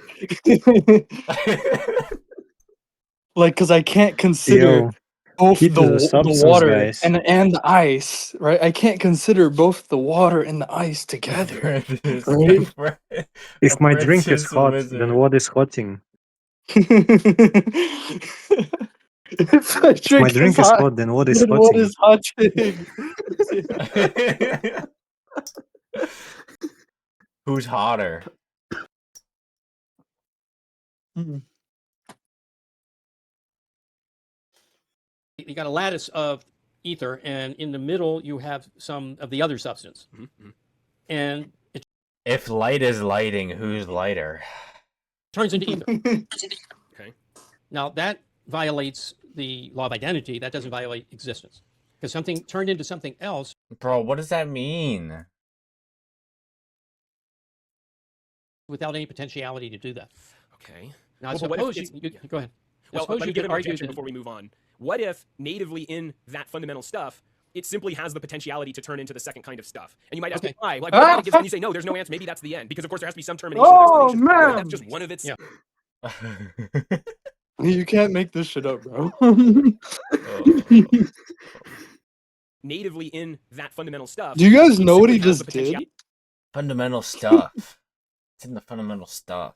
Like, because I can't consider
Yo,
both
heat is a
the
substance,
water
guys.
and the ice, right? I can't consider both the water and the ice together, right?
If my drink is
Apprentice
hot, then
wizard.
what is hotting?
If my
If my
drink is
drink is
hot,
hot, then what is
then what
hotting?
is hotting?
Who's hotter?
you got a lattice of ether, and in the middle you have some of the other substance, and it
If light is lighting, who's lighter?
turns into ether.
Okay.
Now that violates the law of identity. That doesn't violate existence, because something turned into something else
Bro, what does that mean?
without any potentiality to do that.
Okay.
Now,
Well, but what if
suppose you go ahead.
Well,
suppose
let
you
me give
could
an
argue
objection
that
before we move on. What if natively in that fundamental stuff, it simply has the potentiality to turn into the second kind of stuff? And you might ask me why? Like, what about it gives, and you say, no, there's no answer. Maybe that's the end. Because, of course, there has to be some termination of
Oh
explanation. What if
man,
that's just one of its...
Yeah.
you can't make this shit up, bro.
Natively in that fundamental stuff.
Do you guys
it
know what
simply
he
has
just
the
did?
potentiality-
Fundamental stuff. It's in the fundamental stuff.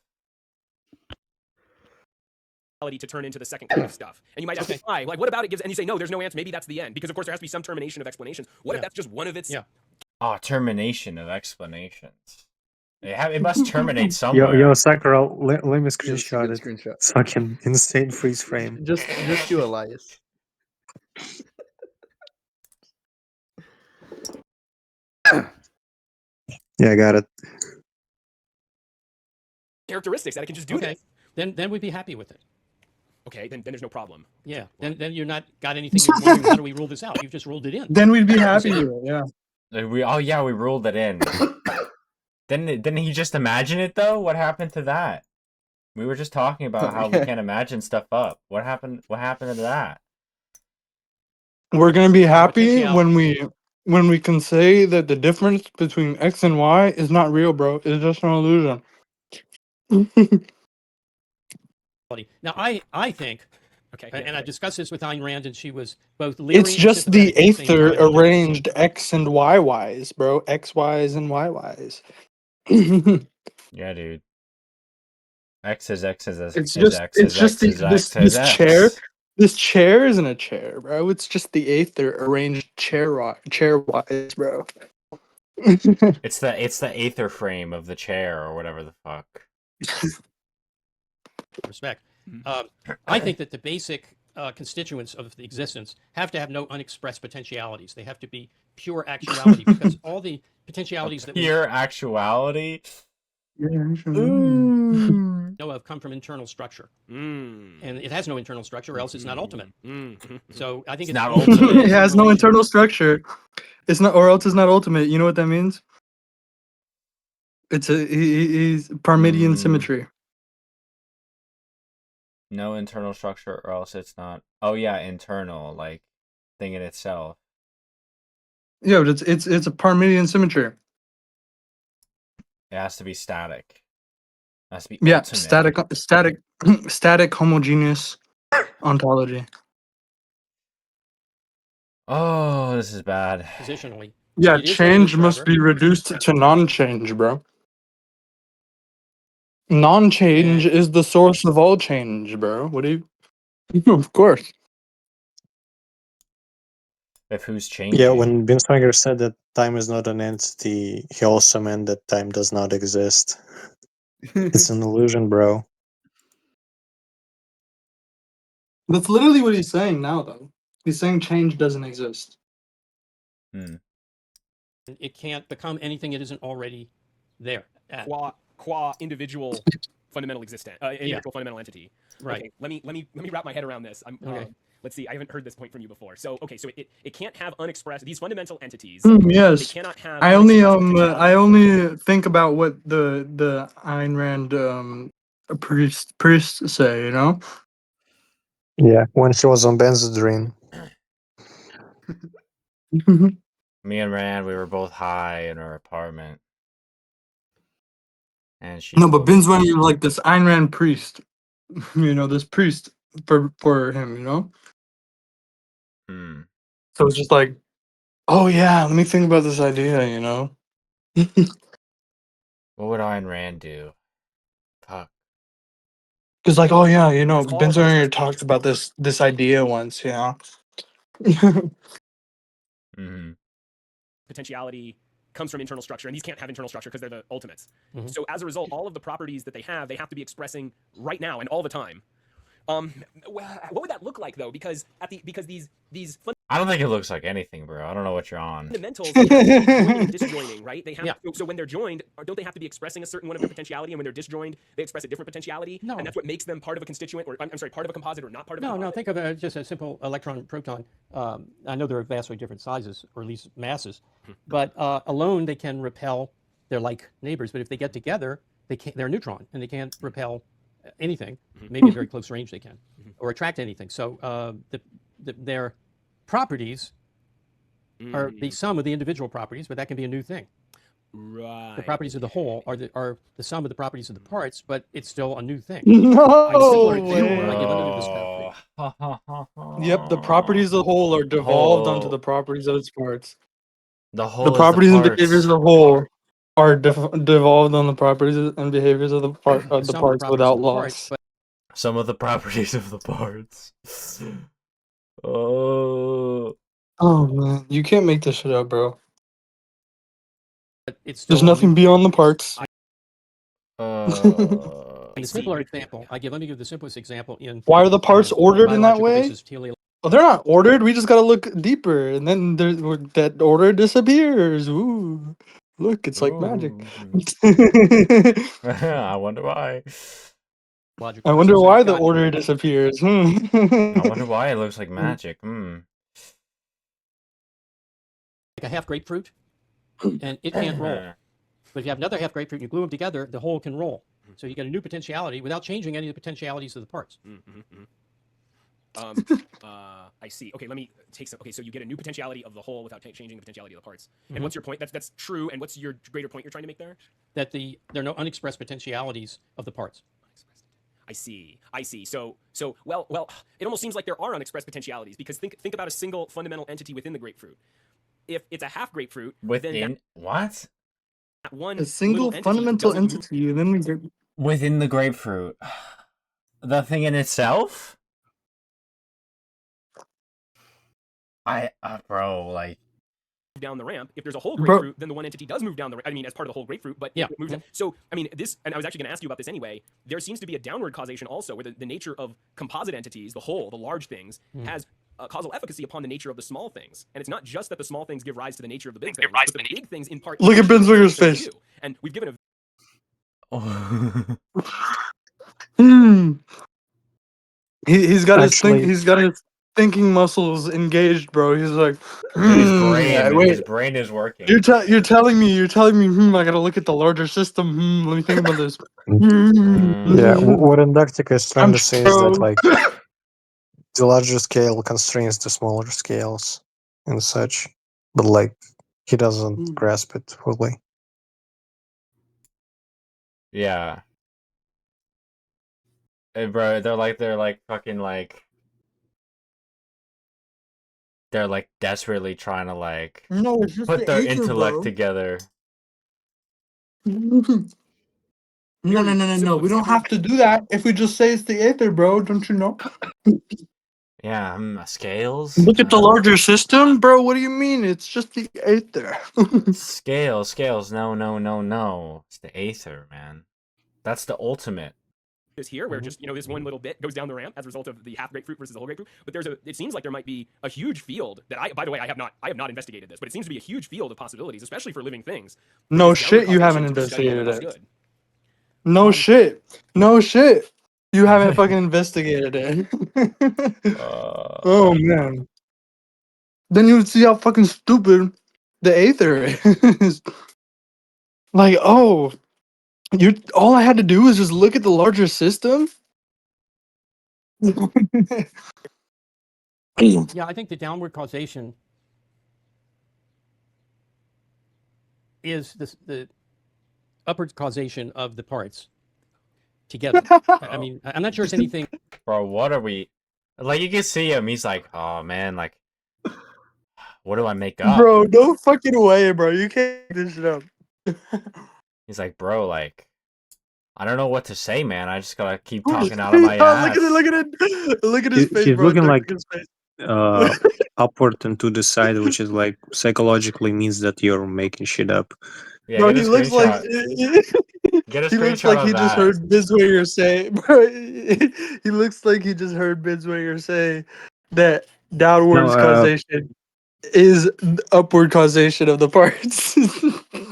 To turn into the second kind of stuff. And you might ask me why? Like, what about it gives, and you say, no, there's no answer. Maybe that's the end. Because, of course, there has to be some termination of explanations. What if that's just one of its...
Oh, termination of explanations. It must terminate somewhere.
Yo, Sakura, let me
Yeah, this is a
screenshot
good
it.
screenshot.
Fucking insane freeze frame.
Just do Elias.
Yeah, I got it.
Characteristics that it can just do
Okay.
this.
Then we'd be happy with it.
Okay, then there's no problem.
Yeah. Then you're not got anything you're wondering, how do we rule this out? You've just ruled it in.
Then we'd be happy with it, yeah.
We ruled it in. Didn't he just imagine it though? What happened to that? We were just talking about how we can't imagine stuff up. What happened to that?
We're gonna be happy
Potentiality.
when we can say that the difference between X and Y is not real, bro. It's just an illusion.
Now, I think,
Okay.
and I discussed this with Ayn Rand, and she was both leery
It's
and
just the
sympathetic at the same
Aether
time.
arranged X and Y Ys, bro. X Ys and Y Ys.
Yeah, dude. X is X is
It's
is
just
X is X is X is
this
X.
chair. This chair isn't a chair, bro. It's just the Aether arranged chair wise, bro.
It's the Aether frame of the chair or whatever the fuck.
respect.
Mhm.
I think that the basic constituents of the existence have to have no unexpressed potentialities. They have to be pure actuality because all the potentialities that we
Pure actuality.
know of come from internal structure.
Mm.
And it has no internal structure, or else it's not ultimate. So I think
It's
it's
not
only
ultimate.
It has no
relation.
internal structure. It's not, or else it's not ultimate. You know what that means? It's he's Parmenidean symmetry.
No internal structure, or else it's not. Oh yeah, internal, like thing in itself.
Yeah, but it's a Parmenidean symmetry.
It has to be static. It has to be
Yeah,
ultimate.
static homogeneous ontology.
Oh, this is bad.
Positionally.
Yeah,
It is what it is
change must
forever.
be reduced to non-change, bro. Non-change
And
is the source of all change, bro. What do you? Of course.
If who's
Yeah,
changing?
when Binswanger said that time is not an entity, he also meant that time does not exist. It's an illusion, bro.
That's literally what he's saying now, though. He's saying change doesn't exist.
Hmm.
it can't become anything it isn't already there.
Qua individual fundamental existent, individual fundamental entity.
Right.
Okay, let me wrap my head around this.
Okay.
Let's see. I haven't heard this point from you before. So okay, so it can't have unexpressed these fundamental entities. They
Yes.
cannot have.
I only
unexpressed
I
potentialities.
only think about what the Ayn Rand priests say, you know?
Yeah, when she was on Benzodrine.
Me and Rand, we were both high in our apartment, and she
No, but
told me.
Binswanger is like this Ayn Rand priest. You know, this priest for him, you know?
Hmm.
So it's just like, oh yeah, let me think about this idea, you know?
What would Ayn Rand do? Fuck.
Because like, oh yeah, you know,
Because all
Binswanger
unexpressed
talked about this idea once, you know?
Mm-hmm.
potentiality comes from internal structure, and these can't have internal structure because they're the ultimates.
Mhm.
So as a result, all of the properties that they have to be expressing right now and all the time. What would that look like though? Because these
I don't think it looks like anything, bro. I don't know what you're on.
fundamentals they have to be joining and disjoining, right? They have
Yeah.
so when they're joined, don't they have to be expressing a certain one of their potentiality, and when they're disjoined, they express a different potentiality,
No.
and that's what makes them part of a constituent, or I'm sorry, part of a composite or not part of a
No,
composite?
think of just a simple electron proton. I know they're vastly different sizes, or at least masses, but alone they can repel. They're like neighbors, but if they get together, they're a neutron, and they can't repel anything. Maybe at very close range they can, or attract anything. So their properties are the sum of the individual properties, but that can be a new thing.
Right.
The properties of the whole are the sum of the properties of the parts, but it's still a new thing.
No
simpler
way.
example, I give under this
Yep, the properties of the whole are devolved onto the properties of its parts.
The
The
whole
properties
is
and
the
behaviors of
parts.
the whole are devolved on the properties and behaviors of the part of the
sum of the
parts
properties of
without
the parts,
loss.
but
Some of the properties of the parts. Oh.
Oh man, you can't make this shit up, bro.
it's still
There's
a new
nothing
thing.
beyond the parts.
In the
see.
simpler example, let me give the simplest example in
Why are the parts ordered in that
biological
way?
basis teleology.
Oh, they're not ordered. We just gotta look deeper, and then that order disappears. Ooh, look, it's like magic.
Ooh. I wonder why.
I wonder why the order disappears.
I wonder why it looks like magic. Hmm.
like a half grapefruit, and it can't roll. But if you have another half grapefruit and you glue them together, the whole can roll. So you get a new potentiality without changing any of the potentialities of the parts.
I see. Okay, let me take some. Okay, so you get a new potentiality of the whole without changing the potentiality of the parts. And what's your point? That's true. And what's your greater point you're trying to make there?
That there are no unexpressed potentialities of the parts.
I see. So well, it almost seems like there are unexpressed potentialities because think about a single fundamental entity within the grapefruit. If it's a half grapefruit,
Within what?
that one
A single
little
fundamental
doesn't
entity, and then we get
Within the grapefruit. The thing in itself? Bro, like,
down the ramp. If there's a whole
Bro.
grapefruit, then the one entity does move down the ramp. I mean, as part of the whole grapefruit, but
Yeah.
it moves. So, I mean, this, and I was actually going to ask you about this anyway. There seems to be a downward causation also, where the nature of composite entities, the whole, the large things, has causal efficacy upon the nature of the small things. And it's not just that the small things give rise to the nature of the big things, but the big things in part.
Look at Binswanger's face.
And we've given a.
He's got
Actually-
his thinking muscles engaged, bro. He's like,
His
yeah,
brain,
wait.
his brain is working.
You're telling me, I gotta look at the larger system. Let me think about this.
Yeah, what Inductica is trying to say is that
so-
like the larger scale constrains the smaller scales and such, but like he doesn't grasp it fully.
Yeah. Hey, bro, they're like fucking like. They're like desperately trying to like
No, it's just
put
the
their
Aether,
intellect
bro.
together.
No. We don't have to do that if we just say it's the Aether, bro. Don't you know?
Yeah, scales.
Look at the larger system, bro. What do you mean? It's just the Aether.
Scales. No. It's the Aether, man. That's the ultimate.
Is here where just this one little bit goes down the ramp as a result of the half grapefruit versus the whole grapefruit. But it seems like there might be a huge field that by the way, I have not investigated this, but it seems to be a huge field of possibilities, especially for living things.
No
This downward
shit, you haven't
causation to be studied and
investigated it.
understood.
No shit. You haven't fucking investigated it. Oh man. Then you would see how fucking stupid the Aether is. Like, oh, all I had to do was just look at the larger system.
Yeah, I think the downward causation is the upward causation of the parts together. I mean, I'm not sure it's anything.
Bro, what are we? Like, you can see him. He's like, oh man, like, what do I make up?
Bro, no fucking way, bro. You can't make this shit up.
He's like, bro, like, I don't know what to say, man. I just gotta keep talking out of my ass.
Look at it. Look at his face,
He's
bro.
looking
Look
like
at his face.
upward and to the side, which is like psychologically means that you're making shit up.
Yeah,
Bro,
get a
he looks like
screenshot. Get a
he looks
screenshot
like
of
he just
that.
heard Binswanger say, bro. He looks like he just heard Binswanger say that downwards causation is upward causation of the parts.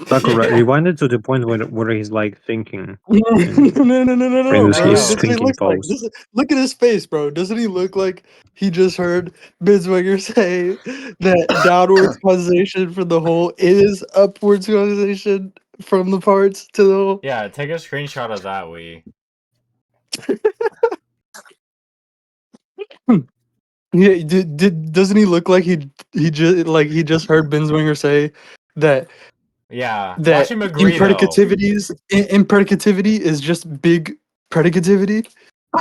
Sakura, rewind it to the point where he's like thinking.
No,
His
bro.
No.
That's what he
thinking
looks like.
pose.
Look at his face, bro. Doesn't he look like he just heard Binswanger say that downwards causation for the whole is upwards causation from the parts to the whole?
Yeah, take a screenshot of that,
Yeah, doesn't he look like he just heard Binswanger say that
Yeah, watch
that
him agree,
impredicativity is just big predicativity?
though.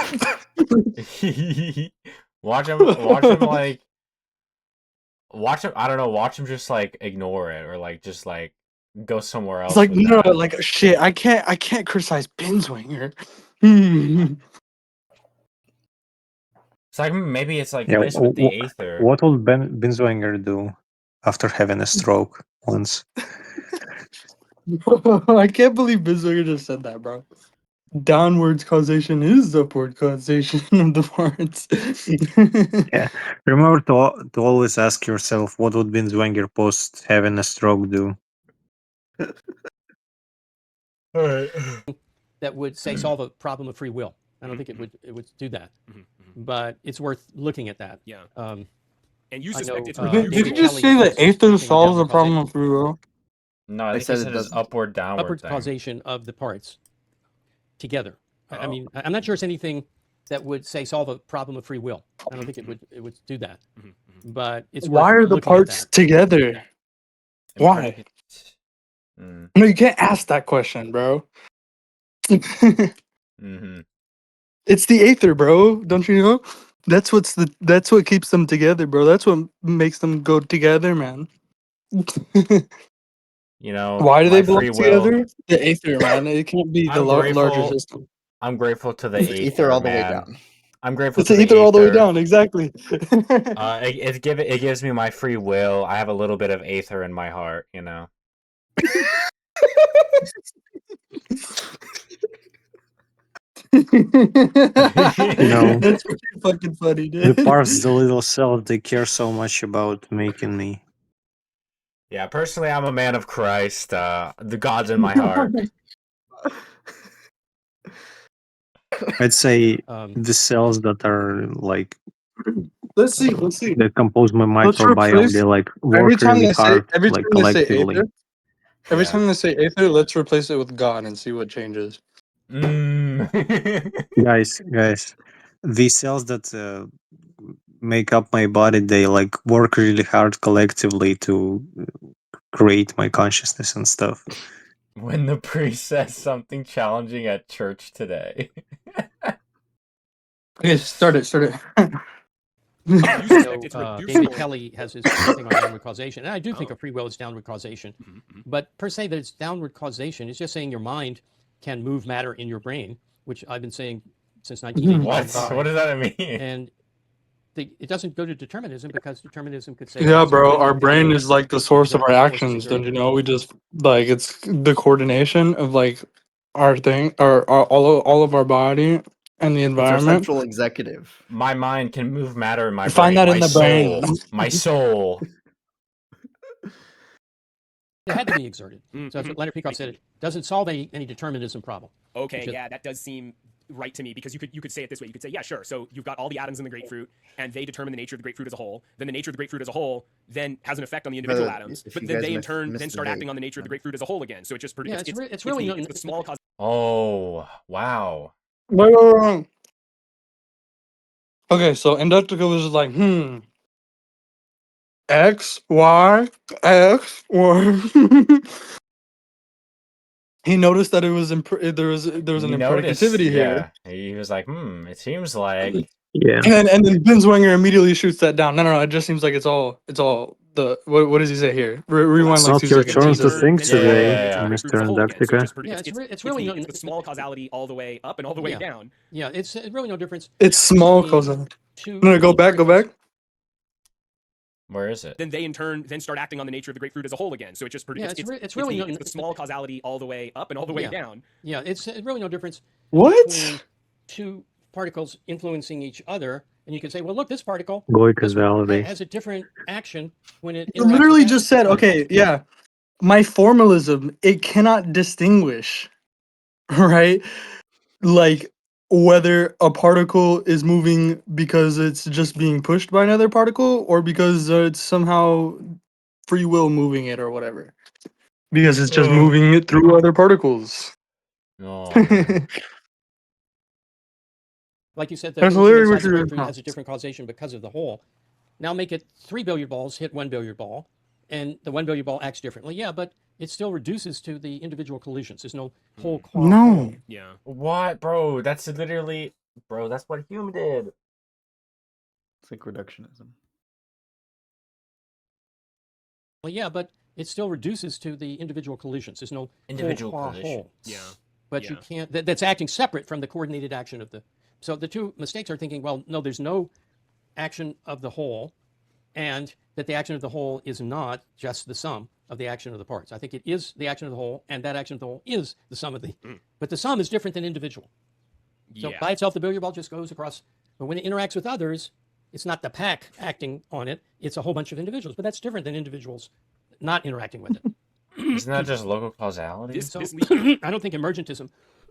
Watch him, like... Watch him, I don't know, watch him just, like, ignore it, or, like, just, like, go somewhere else
It's like,
with
no,
that.
like, shit, I can't criticize Binswanger.
It's like, maybe it's like
Yeah,
this with the Aether.
what will Binswanger do after having a stroke once?
I can't believe Binswanger just said that, bro. Downwards causation is upward causation of the parts.
Yeah, remember to always ask yourself, what would Binswanger post having a stroke do?
Alright.
That would say solve a problem of free will. I don't think it would do that, but it's worth looking at that.
Yeah.
Um,
And you
I
suspect
know,
it's
David
Did you
reducible.
just
Kelly
say that
is
Aether
looking at
solves the
downward
problem
causation.
of free will?
No, I
They
think he
said it
said his
doesn't.
upward downward
upward
thing.
causation of the parts together. I
Oh.
mean, I'm not sure it's anything that would say solve a problem of free will. I don't think it would do that, but it's worth
Why are the
looking at
parts
that.
together? Why?
Mm.
No, you can't ask that question, bro.
Mm-hmm.
It's the Aether, bro. Don't you know? That's what keeps them together, bro. That's what makes them go together, man.
You know,
Why do
my
they belong
free will.
together? The Aether, man. It can't be the
I'm
larger
grateful.
system.
I'm grateful to the
It's
Aether,
Aether all the way
man.
down.
I'm grateful
It's
to
the
the
ether all the way
Aether.
down, exactly.
It gives me my free will. I have a little bit of Aether in my heart, you know.
That's pretty fucking funny,
The
dude.
parts, the little cells, they care so much about making me.
Yeah, personally, I'm a man of Christ. The God's in my heart.
I'd say
Um,
the cells that are like
Let's see.
that compose my
Let's
microbiome, they
replace
like work really hard, like collectively.
Every
Yeah.
time they say Aether, let's replace it with God and see what changes.
Guys, the cells that make up my body, they like work really hard collectively to create my consciousness and stuff.
When the priest says something challenging at church today.
Okay, start it.
You suspect
so
it's reducible.
David Kelly has his thing on downward causation, and I do think of free will as downward causation. But per se, that it's downward causation. It's just saying your mind can move matter in your brain, which I've been saying since 1985.
What? What does that mean?
And it doesn't go to determinism because determinism could say,
Yeah,
it's a
bro.
really
Our brain
different
is like the source of our
forces
actions.
that are-
Don't you know? We just like it's the coordination of like our thing, or all of our body and the
It's our
environment.
central executive.
My mind can move matter in my
You
brain.
find that
My
in the
soul.
brain.
My soul.
It had to be exerted. So that's what Leonard Peikoff said. It doesn't solve any determinism problem.
Okay, yeah, that does seem right to me, because you could say it this way. You could say, yeah, sure. So you've got all the atoms in the grapefruit, and they determine the nature of the grapefruit as a whole. Then the nature of the grapefruit as a whole then has an effect on the individual atoms.
if
But
you
then
guys
they in
missed-
turn
missed
then
the
start
vague
acting on the nature of the grapefruit as a whole again. So it just
Yeah,
it's
it's really
the small cause.
Oh, wow.
Wait. Okay, so Inductica was just like, X, Y, X, Y. He noticed that it was there was an
He noticed,
impredicativity here,
yeah. He was like, it seems like.
Yeah.
and then Binswanger immediately shoots that down. No, it just seems like it's all the what does he say here? Rewind
It's
like
not
2
your
seconds.
turn
He
to
says,
think
then
Yeah,
today,
yeah, yeah.
the grapefruit as
Mr.
a whole again. So it
Inductica.
just
Yeah, it's really
the small causality all the way up and all the way down.
Yeah, it's really no difference.
it's small
between
cause.
two
No, go back.
Where is it?
Then they in turn then start acting on the nature of the grapefruit as a whole again. So it just
it's really
the small causality all the way up and all the way down.
Yeah, it's really no difference
What?
between two particles influencing each other. And you can say, well, look, this particle
Goy
this one,
causality.
has a different action when it
You
interacts
literally
with that
just said,
particle.
okay, yeah, my formalism, it cannot distinguish, right? Like whether a particle is moving because it's just being pushed by another particle or because it's somehow free will moving it or whatever. Because it's just moving it through other particles.
Oh, man.
Like you said, the
That's
anything
literally
inside
what
the
you're
grapefruit has a different causation because of the hole. Now make it 3 billiard balls hit 1 billiard ball, and the 1 billiard ball acts differently. Yeah, but it still reduces to the individual collisions. There's no whole qua
No.
whole.
Yeah.
What, bro? That's literally. Bro, that's what Hume did.
It's like reductionism.
Well, yeah, but it still reduces to the individual collisions. There's no
Individual
whole qua
collision.
whole.
Yeah.
But you can't. That's acting separate from the coordinated action of the. So the two mistakes are thinking, well, no, there's no action of the whole, and that the action of the whole is not just the sum of the action of the parts. I think it is the action of the whole, and that action of the whole is the sum of the. But the sum is different than individual. So by itself, the billiard ball just goes across. But when it interacts with others, it's not the pack acting on it. It's a whole bunch of individuals. But that's different than individuals not interacting with it.
Isn't that just local causality?
So I don't think emergentism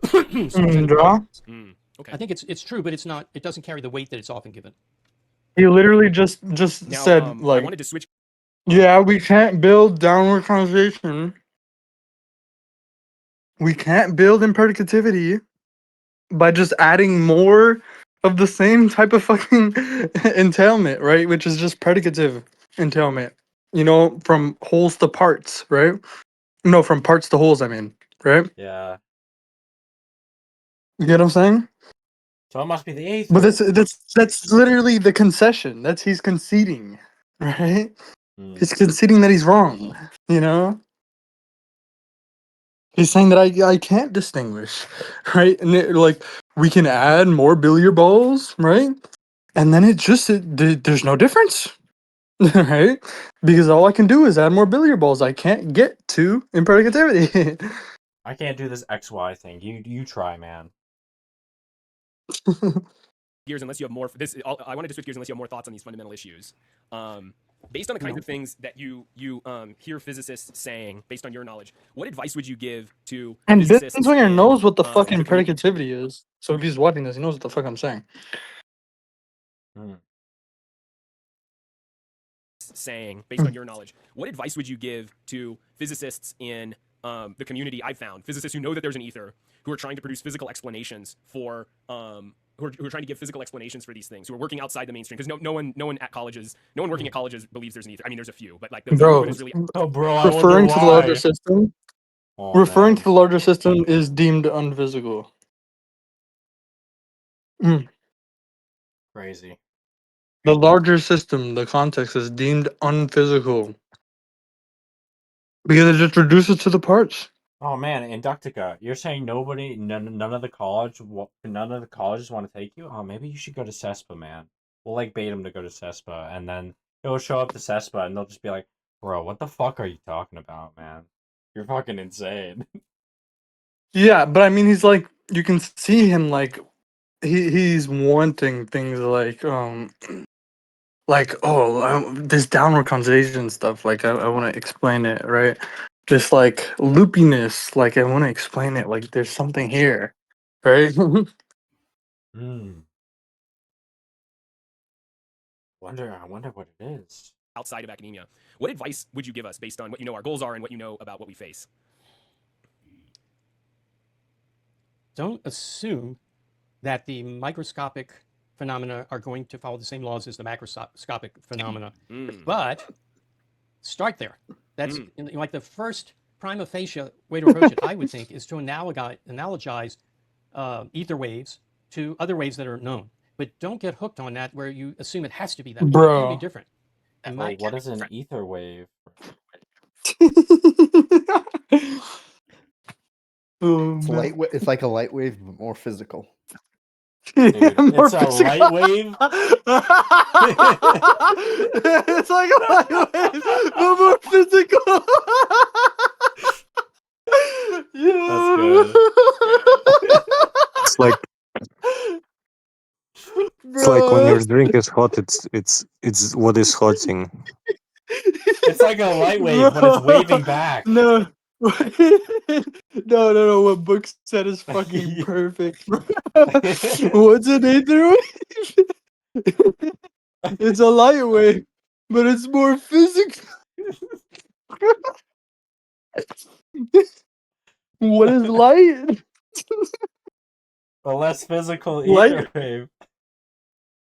solves any
Draw?
problem.
Okay.
I think it's true, but it's not. It doesn't carry the weight that it's often given.
He literally just
Now,
said
I
like,
wanted to switch.
yeah, we can't build downward causation. We can't build impredicativity by just adding more of the same type of fucking entailment, right? Which is just predicative entailment. You know, from wholes to parts, right? No, from parts to wholes, I mean, right?
Yeah.
You get what I'm saying?
So it must be the Aether.
But that's literally the concession. That's he's conceding, right? He's conceding that he's wrong, you know? He's saying that I can't distinguish, right? And like we can add more billiard balls, right? And then there's no difference, right? Because all I can do is add more billiard balls. I can't get to impredicativity.
I can't do this XY thing. You try, man.
Gears, unless you have more. I wanted to switch gears unless you have more thoughts on these fundamental issues. Based on the kinds of things that you hear physicists saying, based on your knowledge, what advice would you give to
And
physicists
Binswanger knows what the
the
fucking
community
predicativity is. So if he's watching this, he knows what the fuck I'm saying.
saying, based on your knowledge, what advice would you give to physicists in the community I've found, physicists who know that there's an ether, who are trying to produce physical explanations for, who are trying to give physical explanations for these things, who are working outside the mainstream? Because no one at colleges, no one working at colleges believes there's an ether. I mean, there's a few, but like the
Bro,
movement is really.
Oh, bro, I wonder
referring to the larger
why.
system,
Oh,
referring to
man.
the larger system is deemed unphysical.
Crazy.
The larger system, the context is deemed unphysical because it just reduces to the parts.
Oh man, Inductica. You're saying none of the none of the colleges want to take you? Oh, maybe you should go to CESPA, man. We'll like bait them to go to CESPA, and then it'll show up to CESPA, and they'll just be like, "Bro, what the fuck are you talking about, man? You're fucking insane."
Yeah, but I mean, he's like, you can see him like, he's wanting things like this downward conjugation stuff. Like I want to explain it, right? This like loopiness, like I want to explain it. Like there's something here, right?
Hmm. I wonder what it is.
Outside of academia, what advice would you give us based on what you know our goals are and what you know about what we face?
Don't assume that the microscopic phenomena are going to follow the same laws as the macroscopic phenomena. But start there. That's like the first prima facie way to approach it, I would think, is to analogize ether waves to other waves that are known. But don't get hooked on that where you assume it has to be that way. It can be
Bro.
different. And
Wait, what is an ether wave?
It's light. It's like a light wave, but more physical.
Dude,
More
it's a light wave?
It's like a light wave, but more physical. Yeah.
That's good.
It's like when your drink is hot, it's what is hotting.
It's like a light wave when it's waving back.
No. No. What Book said is fucking perfect. What's an ether wave? It's a light wave, but it's more physical. What is light?
A less physical
Light.
ether wave.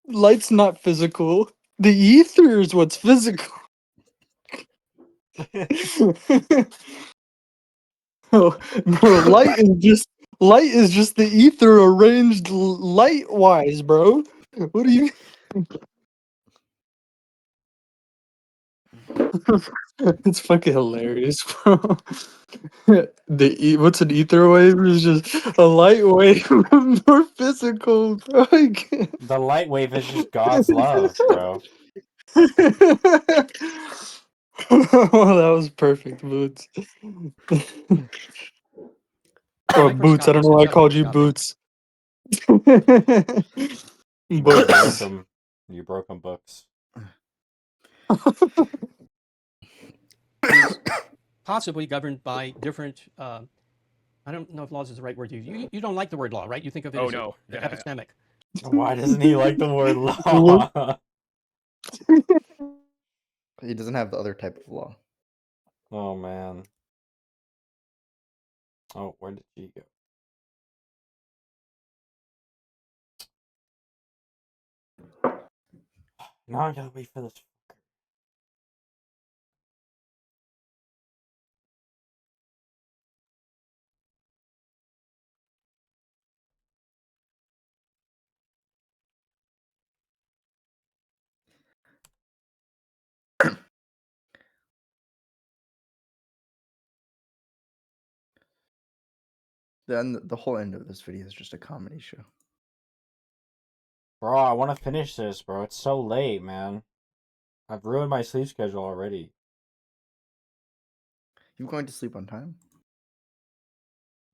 Light's not physical. The ether is what's physical. Oh, bro, light is just the ether arranged light wise, bro. What do you? It's fucking hilarious, bro. What's an ether wave? It's just a light wave, more physical, bro.
The light wave is just God's love, bro.
Well, that was perfect, Boots. Oh, Boots. I don't know why I called you Boots. Books.
You broke 'em books.
is possibly governed by different. I don't know if laws is the right word to use. You don't like the word law, right? You think of it as epistemic.
Why doesn't he like the word law?
He doesn't have the other type of law.
Oh man. Oh, where did she go? Now I gotta wait for this.
Then the whole end of this video is just a comedy show.
Bro, I want to finish this, bro. It's so late, man. I've ruined my sleep schedule already.
You going to sleep on time?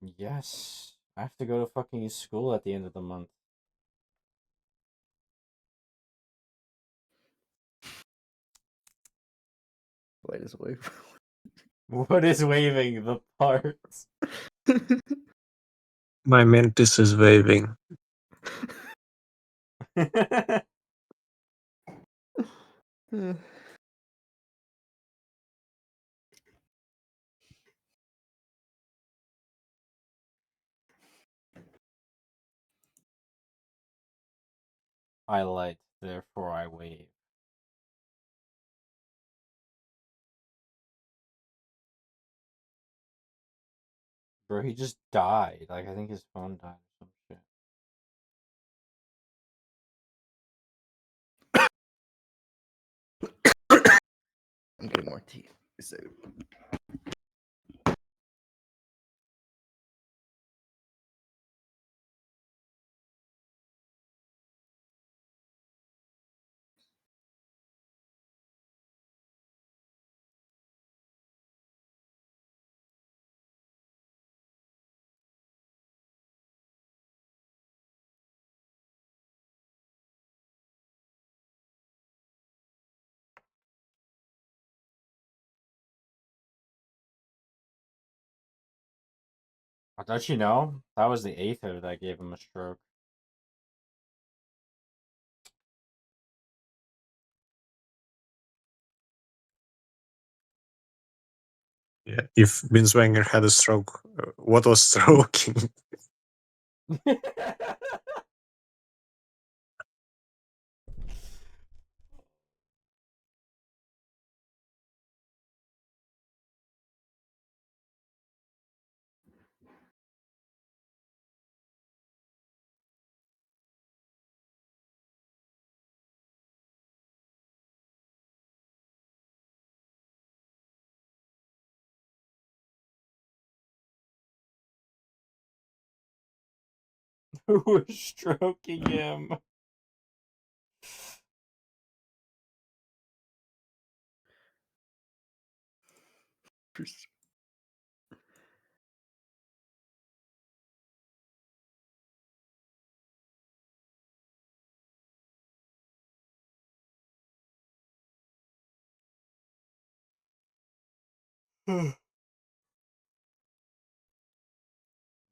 Yes. I have to go to fucking school at the end of the month.
Light is wave.
What is waving? The parts.
My mantis is waving.
I light, therefore I wave. Bro, he just died. Like, I think his phone died or some shit.
I'm getting more tea. So.
Don't you know? That was the Aether that gave him a stroke.
Yeah. If Binswanger had a stroke, what was stroking?
Who was stroking him?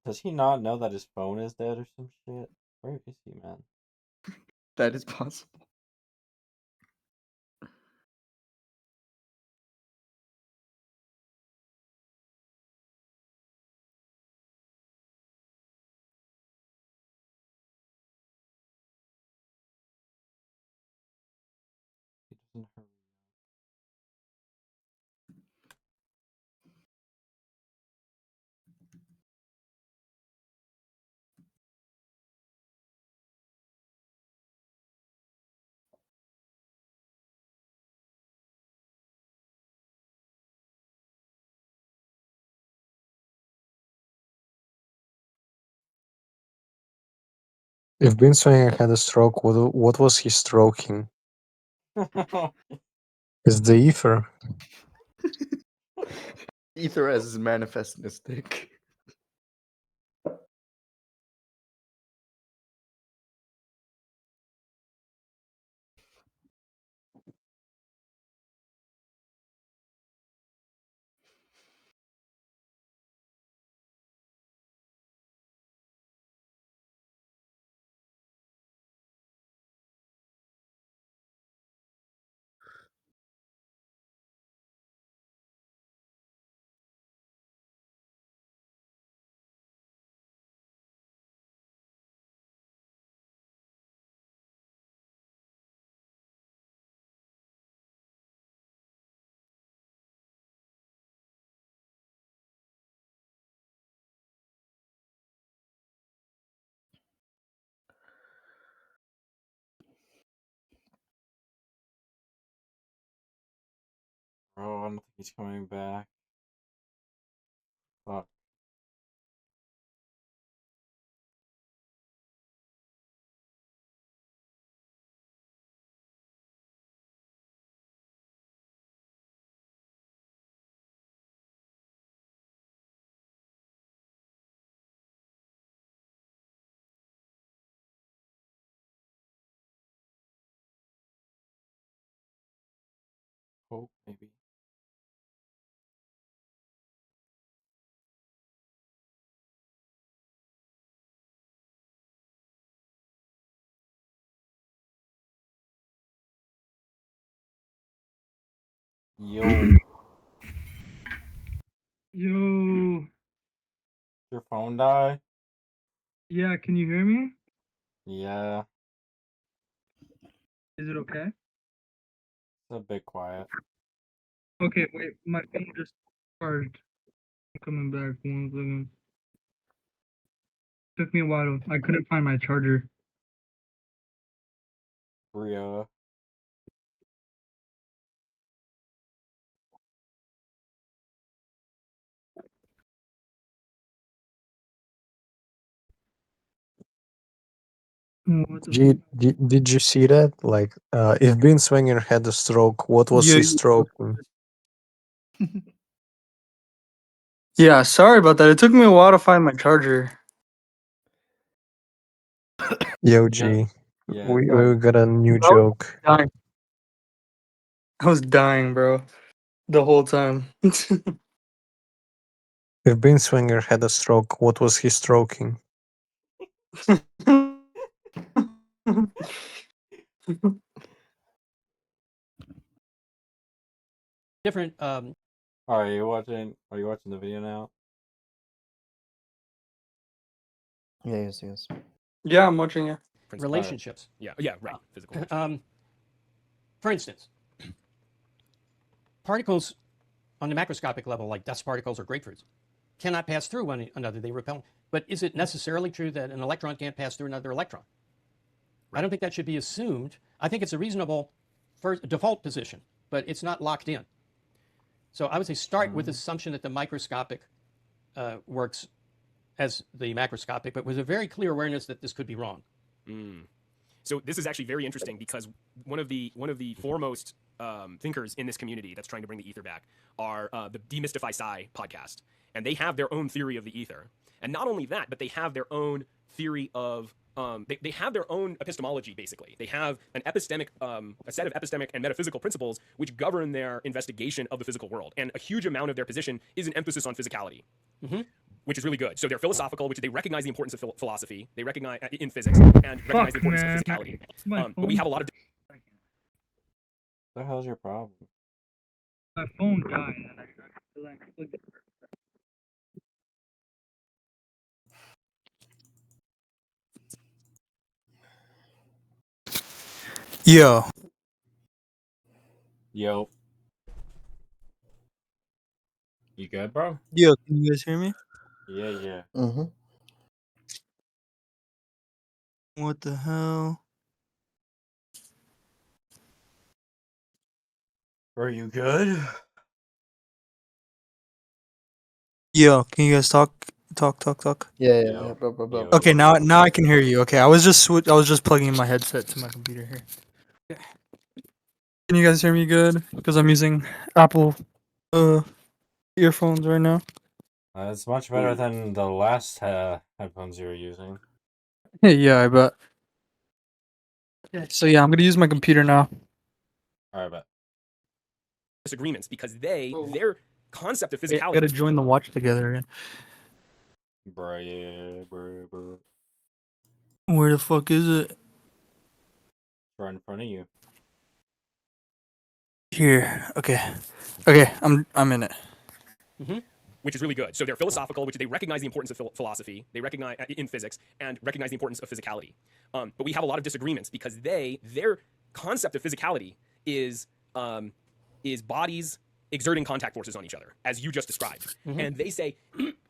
Does he not know that his phone is dead or some shit? Where is he, man?
That is possible.
He doesn't hurry.
If Binswanger had a stroke, what was he stroking? Is the ether?
Ether as his manifest mystic.
Bro, I don't think he's coming back. Fuck. Oh, maybe. Yo,
Yo,
your phone die?
yeah, can you hear me?
Yeah,
Is it okay?
it's a bit quiet.
Okay, wait, my phone just charged. I'm coming back 1 second. Took me a while. I couldn't find my charger.
Bria.
What the
Did you see that? Like, if Binswanger had a stroke, what was
Yeah,
his stroke?
Yeah, sorry about that. It took me a while to find my charger.
Yo,
Yeah,
G,
yeah.
we got a new
I was
joke.
dying. I was dying, bro, the whole time.
If Binswanger had a stroke, what was he stroking?
Different.
Are you watching the video now?
Yes, yes.
Yeah, I'm watching it.
relationships.
Yeah, yeah, right. Physical.
For instance, particles on the macroscopic level, like dust particles or grapefruits, cannot pass through one another. They repel. But is it necessarily true that an electron can't pass through another electron? I don't think that should be assumed. I think it's a reasonable first default position, but it's not locked in. So I would say start with the assumption that the microscopic works as the macroscopic, but with a very clear awareness that this could be wrong.
So this is actually very interesting because one of the foremost thinkers in this community that's trying to bring the ether back are the Demystify Psi podcast, and they have their own theory of the ether. And not only that, but they have their own theory of they have their own epistemology. Basically, they have an epistemic a set of epistemic and metaphysical principles which govern their investigation of the physical world. And a huge amount of their position is an emphasis on physicality. Which is really good. So they're philosophical, which they recognize the importance of philosophy. They recognize in physics and recognize the importance of physicality. But we have a lot of.
What the hell's your problem?
My phone died. And I clicked it.
Yo.
Yo. You good, bro?
Yo, can you guys hear me?
Yeah, yeah.
Mm-hmm.
What the hell?
Are you good?
Yo, can you guys talk?
Yeah,
Yo.
blah, blah, blah.
Yo,
Okay,
yo.
now I can hear you. Okay, I was just plugging in my headset to my computer here. Okay. Can you guys hear me good? Because I'm using Apple earphones right now.
It's much better than the last headphones you were using.
Yeah, I bet. Okay, so yeah, I'm gonna use my computer now.
Alright, bet.
Disagreements because their concept of
I
physicality.
gotta join the watch together again.
Bruh, yeah, bruh.
Where the fuck is it?
Right in front of you.
Here. Okay, I'm in it.
Which is really good. So they're philosophical, which they recognize the importance of philosophy. They recognize in physics and recognize the importance of physicality. But we have a lot of disagreements because their concept of physicality is bodies exerting contact forces on each other, as you just described. And they say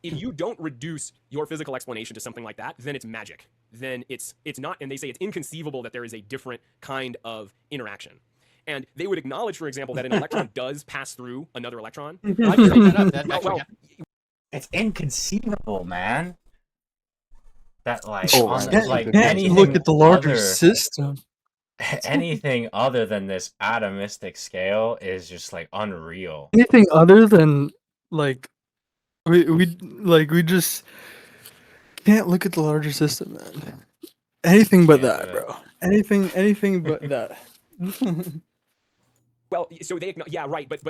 if you don't reduce your physical explanation to something like that, then it's magic. Then it's not. And they say it's inconceivable that there is a different kind of interaction. And they would acknowledge, for example, that an electron does pass through another electron.
I can bring that up. That actually
It's inconceivable, man. That like,
Oh,
on,
man.
like
Can't
anything
Look at the larger
other,
system.
anything other than this atomistic scale is just like unreal.
Anything other than like we just can't look at the larger system, man. Anything but
Can't do
that,
it.
bro. Anything but that.
Well, so they yeah, right, but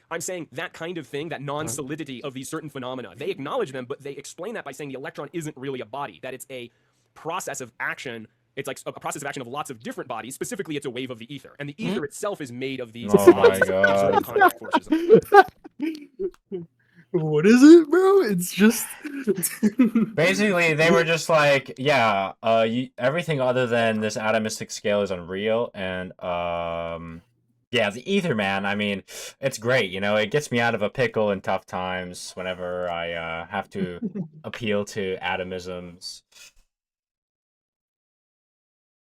I'm saying that kind of thing, that non-solidity of these certain phenomena, they acknowledge them, but they explain that by saying the electron isn't really a body, that it's a process of action. It's like a process of action of lots of different bodies. Specifically, it's a wave of the ether, and the ether itself is made of these
Oh my
exerting
god.
contact forces.
What is it, bro? It's just
Basically, they were just like, yeah, everything other than this atomistic scale is unreal, and yeah, the ether, man. I mean, it's great. You know, it gets me out of a pickle in tough times whenever I have to appeal to atomisms.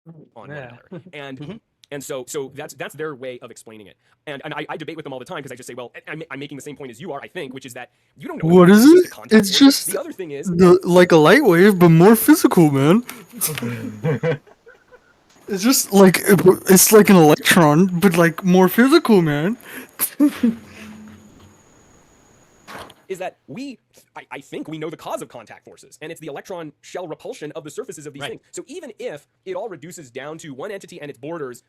On one another. And so that's their way of explaining it. And I debate with them all the time because I just say, well, I'm making the same point as you are, I think, which is that you don't know
what is
anything
it?
about the contact
It's
forces.
just
The other thing is
like a light wave, but more physical, man. It's just like it's like an electron, but like more physical, man.
is that I think we know the cause of contact forces, and it's the electron shell repulsion of the surfaces of these things. So even if it all reduces down to one entity and its borders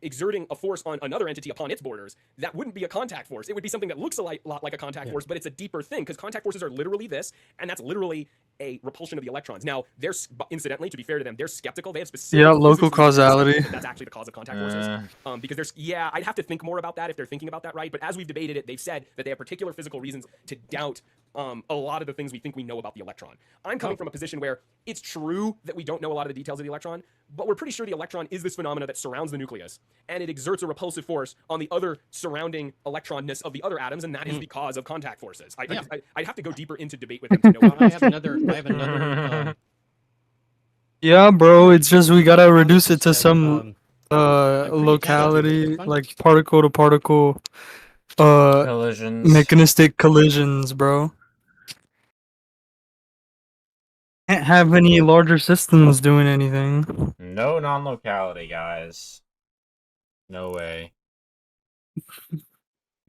exerting a force on another entity upon its borders, that wouldn't be a contact force. It would be something that looks a lot like a contact force, but it's a deeper thing, because contact forces are literally this, and that's literally a repulsion of the electrons. Now, they're, incidentally, to be fair to them, they're skeptical. They have specific
local causality.
that's actually the cause of contact forces. Because there's, I'd have to think more about that if they're thinking about that right, but as we've debated it, they've said that they have particular physical reasons to doubt a lot of the things we think we know about the electron. I'm coming from a position where it's true that we don't know a lot of the details of the electron, but we're pretty sure the electron is this phenomena that surrounds the nucleus, and it exerts a repulsive force on the other surrounding electronness of the other atoms, and that is the cause of contact forces. I'd have to go deeper into debate with them to know.
Well, I have another.
Yeah, bro. It's just we gotta reduce it to some locality, like particle to particle,
Collisions.
mechanistic collisions, bro. Can't have any larger systems doing anything.
No non-locality, guys. No way.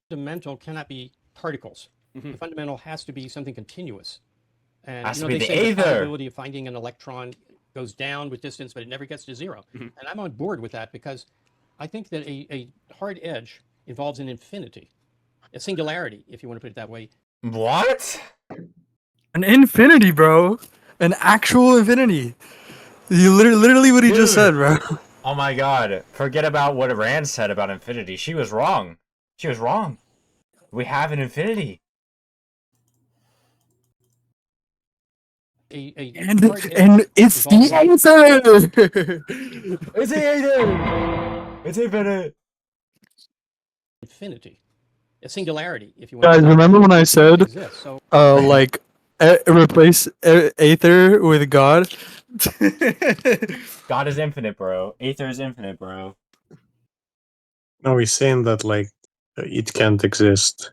Fundamental cannot be particles. The fundamental has to be something continuous. And
Has to
they
be the
say the
Aether.
probability of finding an electron goes down with distance, but it never gets to zero. And I'm on board with that because I think that a hard edge involves an infinity, a singularity, if you want to put it that way.
What?
An infinity, bro. An actual infinity. You literally what he just said, bro.
Oh my god. Forget about what Rand said about infinity. She was wrong. She was wrong. We have an infinity.
And
it's the Aether!
It's the Aether! It's infinite!
Infinity. A singularity, if you want
Guys,
to
remember when I said,
exists. So,
like, replace Aether with God?
God is infinite, bro. Aether is infinite, bro.
No, he's saying that, like, it can't exist.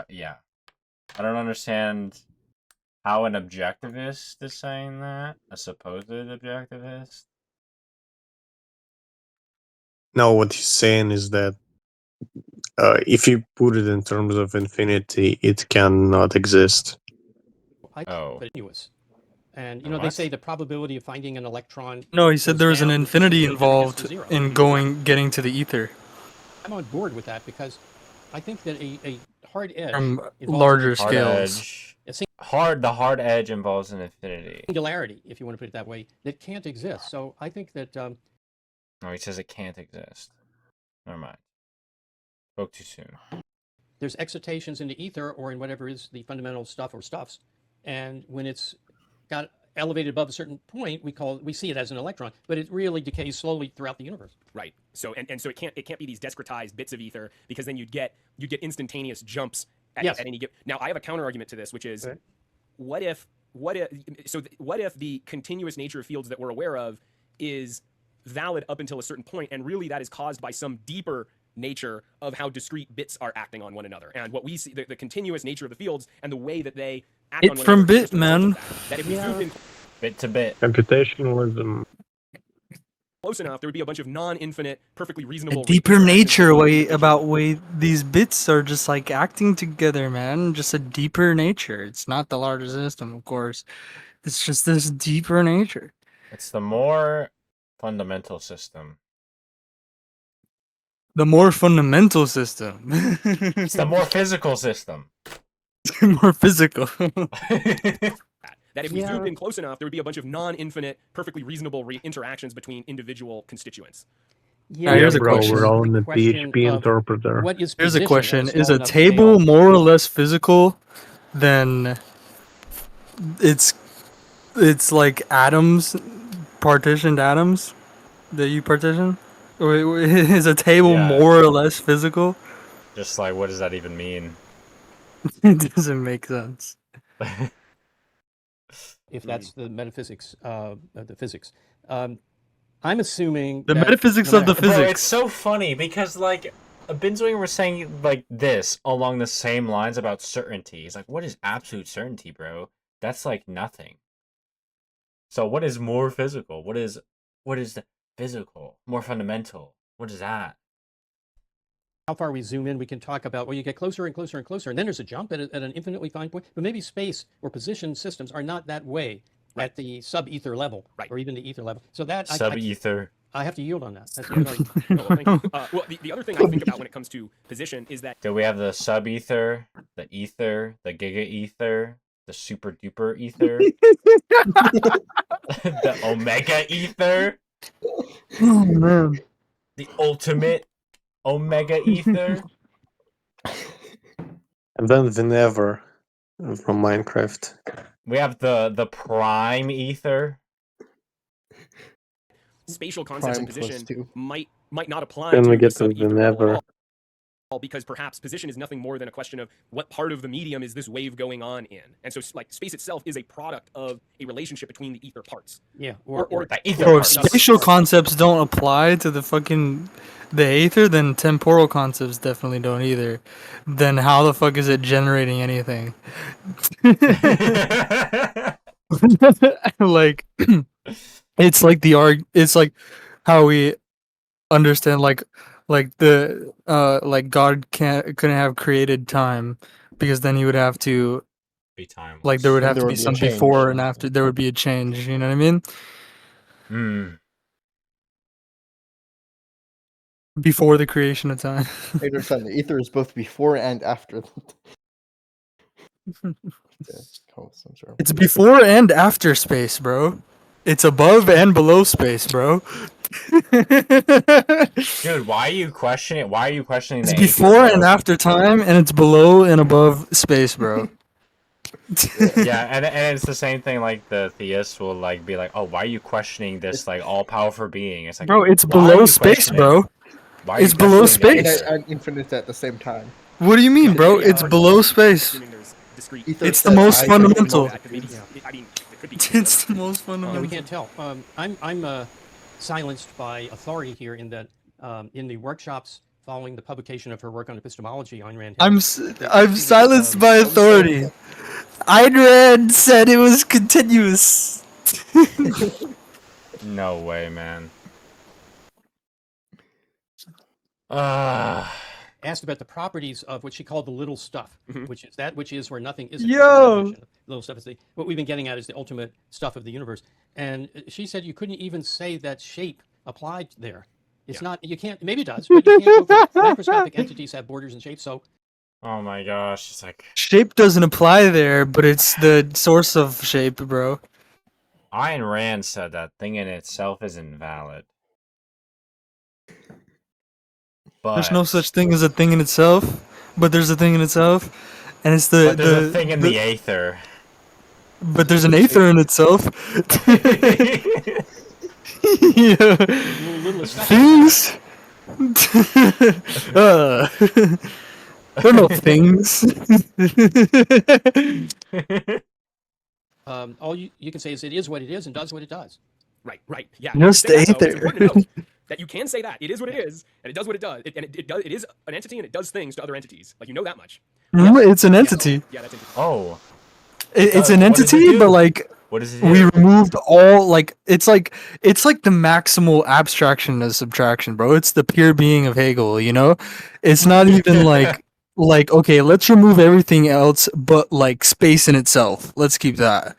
Yeah. I don't understand how an objectivist is saying that. A supposed objectivist.
No, what he's saying is that if you put it in terms of infinity, it cannot exist.
continuous. And they say the probability of finding an electron.
No, he said there was an infinity involved in getting to the ether.
I'm on board with that because I think that a hard edge
from larger scales.
The hard edge involves an infinity.
Singularity, if you want to put it that way, that can't exist. So I think that.
No, he says it can't exist. Never mind. Spoke too soon.
There's excitations in the ether or in whatever is the fundamental stuff or stuffs, and when it's got elevated above a certain point, we see it as an electron, but it really decays slowly throughout the universe.
Right. So and so it can't be these discretized bits of ether, because then you'd get instantaneous jumps at any given. Now I have a counter argument to this, which is, what if the continuous nature of fields that we're aware of is valid up until a certain point, and really that is caused by some deeper nature of how discrete bits are acting on one another, and what we see, the continuous nature of the fields and the way that they act on one
from
another.
bit, man.
That if we zoomed in
bit to bit,
computationalism
close enough, there would be a bunch of non-infinite, perfectly reasonable.
A deeper nature way these bits are just like acting together, man. Just a deeper nature. It's not the larger system, of course. It's just this deeper nature.
It's the more fundamental system.
The more fundamental system.
It's the more physical system.
more physical.
That if we zoomed in close enough, there would be a bunch of non-infinite, perfectly reasonable interactions between individual constituents.
Yeah,
Alright, here's a
bro,
question.
we're on the
Question
PHP
of
interpreter.
What is
Here's a
position
question:
on a
is
small
a
enough
table
scale?
more or less physical than it's like atoms, partitioned atoms that you partition? Is a table
Yeah.
more or less physical?
Just like, what does that even mean?
It doesn't make sense.
If that's the metaphysics of the physics. I'm assuming
The
that
metaphysics
no
of the
matter-
Bro,
physics.
it's so funny because, like, Binswanger was saying, like, this along the same lines about certainty. He's like, what is absolute certainty, bro? That's, like, nothing. So what is more physical? What is the physical? More fundamental? What is that?
how far we zoom in, we can talk about, well, you get closer and closer and closer, and then there's a jump at an infinitely fine point. But maybe space or position systems are not that way at the sub-ether level, or even the ether level. So that
Sub-ether.
I have to yield on that. That's the only
Oh, well, thank you. Well, the other thing I think about when it comes to position is that
Do we have the sub-ether, the ether, the giga-ether, the super-duper ether, the omega ether,
Oh man.
the ultimate omega ether?
And then the Never from Minecraft.
We have the prime ether.
spatial concepts
Prime
and
plus
position
2.
might not apply
Then
to
we
the
get to
sub-ether
the
level at
Never.
all, because perhaps position is nothing more than a question of what part of the medium is this wave going on in. And so, like, space itself is a product of a relationship between the ether parts.
Yeah,
Or
the ether
Bro, if
parts.
spatial concepts don't apply to the Aether, then temporal concepts definitely don't either. Then how the fuck is it generating anything? Like, it's like it's like how we understand like the like God couldn't have created time because then he would have to
Be timeless.
like there would
And
have
there
to
would
be
be a
some
change.
before and after. There would be a change. You know what I mean? Before the creation of time.
I understand the ether is both before and after.
It's before and after space, bro. It's above and below space, bro.
Dude, why are you questioning it? Why are you questioning
It's
the Aether,
before and
bro?
after time, and it's below and above space, bro.
Yeah, and it's the same thing. Like the theists will like be like, "Oh, why are you questioning this like all-powerful being?" It's like,
Bro, it's
why are
below
you
space,
questioning-
bro.
Why are you
It's below
questioning the
space.
Aether?
And infinite at the same time.
What do you mean, bro?
Yeah,
It's below space.
assuming there's discrete.
Ether
It's the
says,
most
"I can only
fundamental.
know-"
I mean, it could be.
It's the most
Yeah, we
fundamental.
can't tell. I'm silenced by authority here in that in the workshops following the publication of her work on epistemology, Ayn Rand.
I'm silenced by authority. Ayn Rand said it was continuous.
No way, man.
Asked about the properties of what she called the little stuff, which is that which is where nothing is.
Yo!
Little stuff is what we've been getting at is the ultimate stuff of the universe. And she said you couldn't even say that shape applied there. It's not. You can't. Maybe it does, but you can't go for microscopic entities have borders and shapes. So
Oh my gosh, it's like
Shape doesn't apply there, but it's the source of shape, bro.
Ayn Rand said that thing in itself is invalid. But
There's no such thing as a thing in itself, but the's a thing in itself, and it's the
But there's a thing in the Aether.
But there's an Aether in itself. Yeah.
little
Things. There are no things.
all you can say is it is what it is and does what it does.
Right. Yeah.
Just
Say that, though.
Aether.
It's important to note that you can say that it is what it is, and it does what it does, it is an entity and it does things to other entities. Like, you know that much.
It's an entity.
Yeah, that's interesting.
Oh,
It's an
What does it
entity,
do?
but like
what does it
we
do?
removed all like it's like the maximal abstraction of subtraction, bro. It's the pure being of Hegel, you know? It's not even like okay, let's remove everything else but like space in itself. Let's keep that.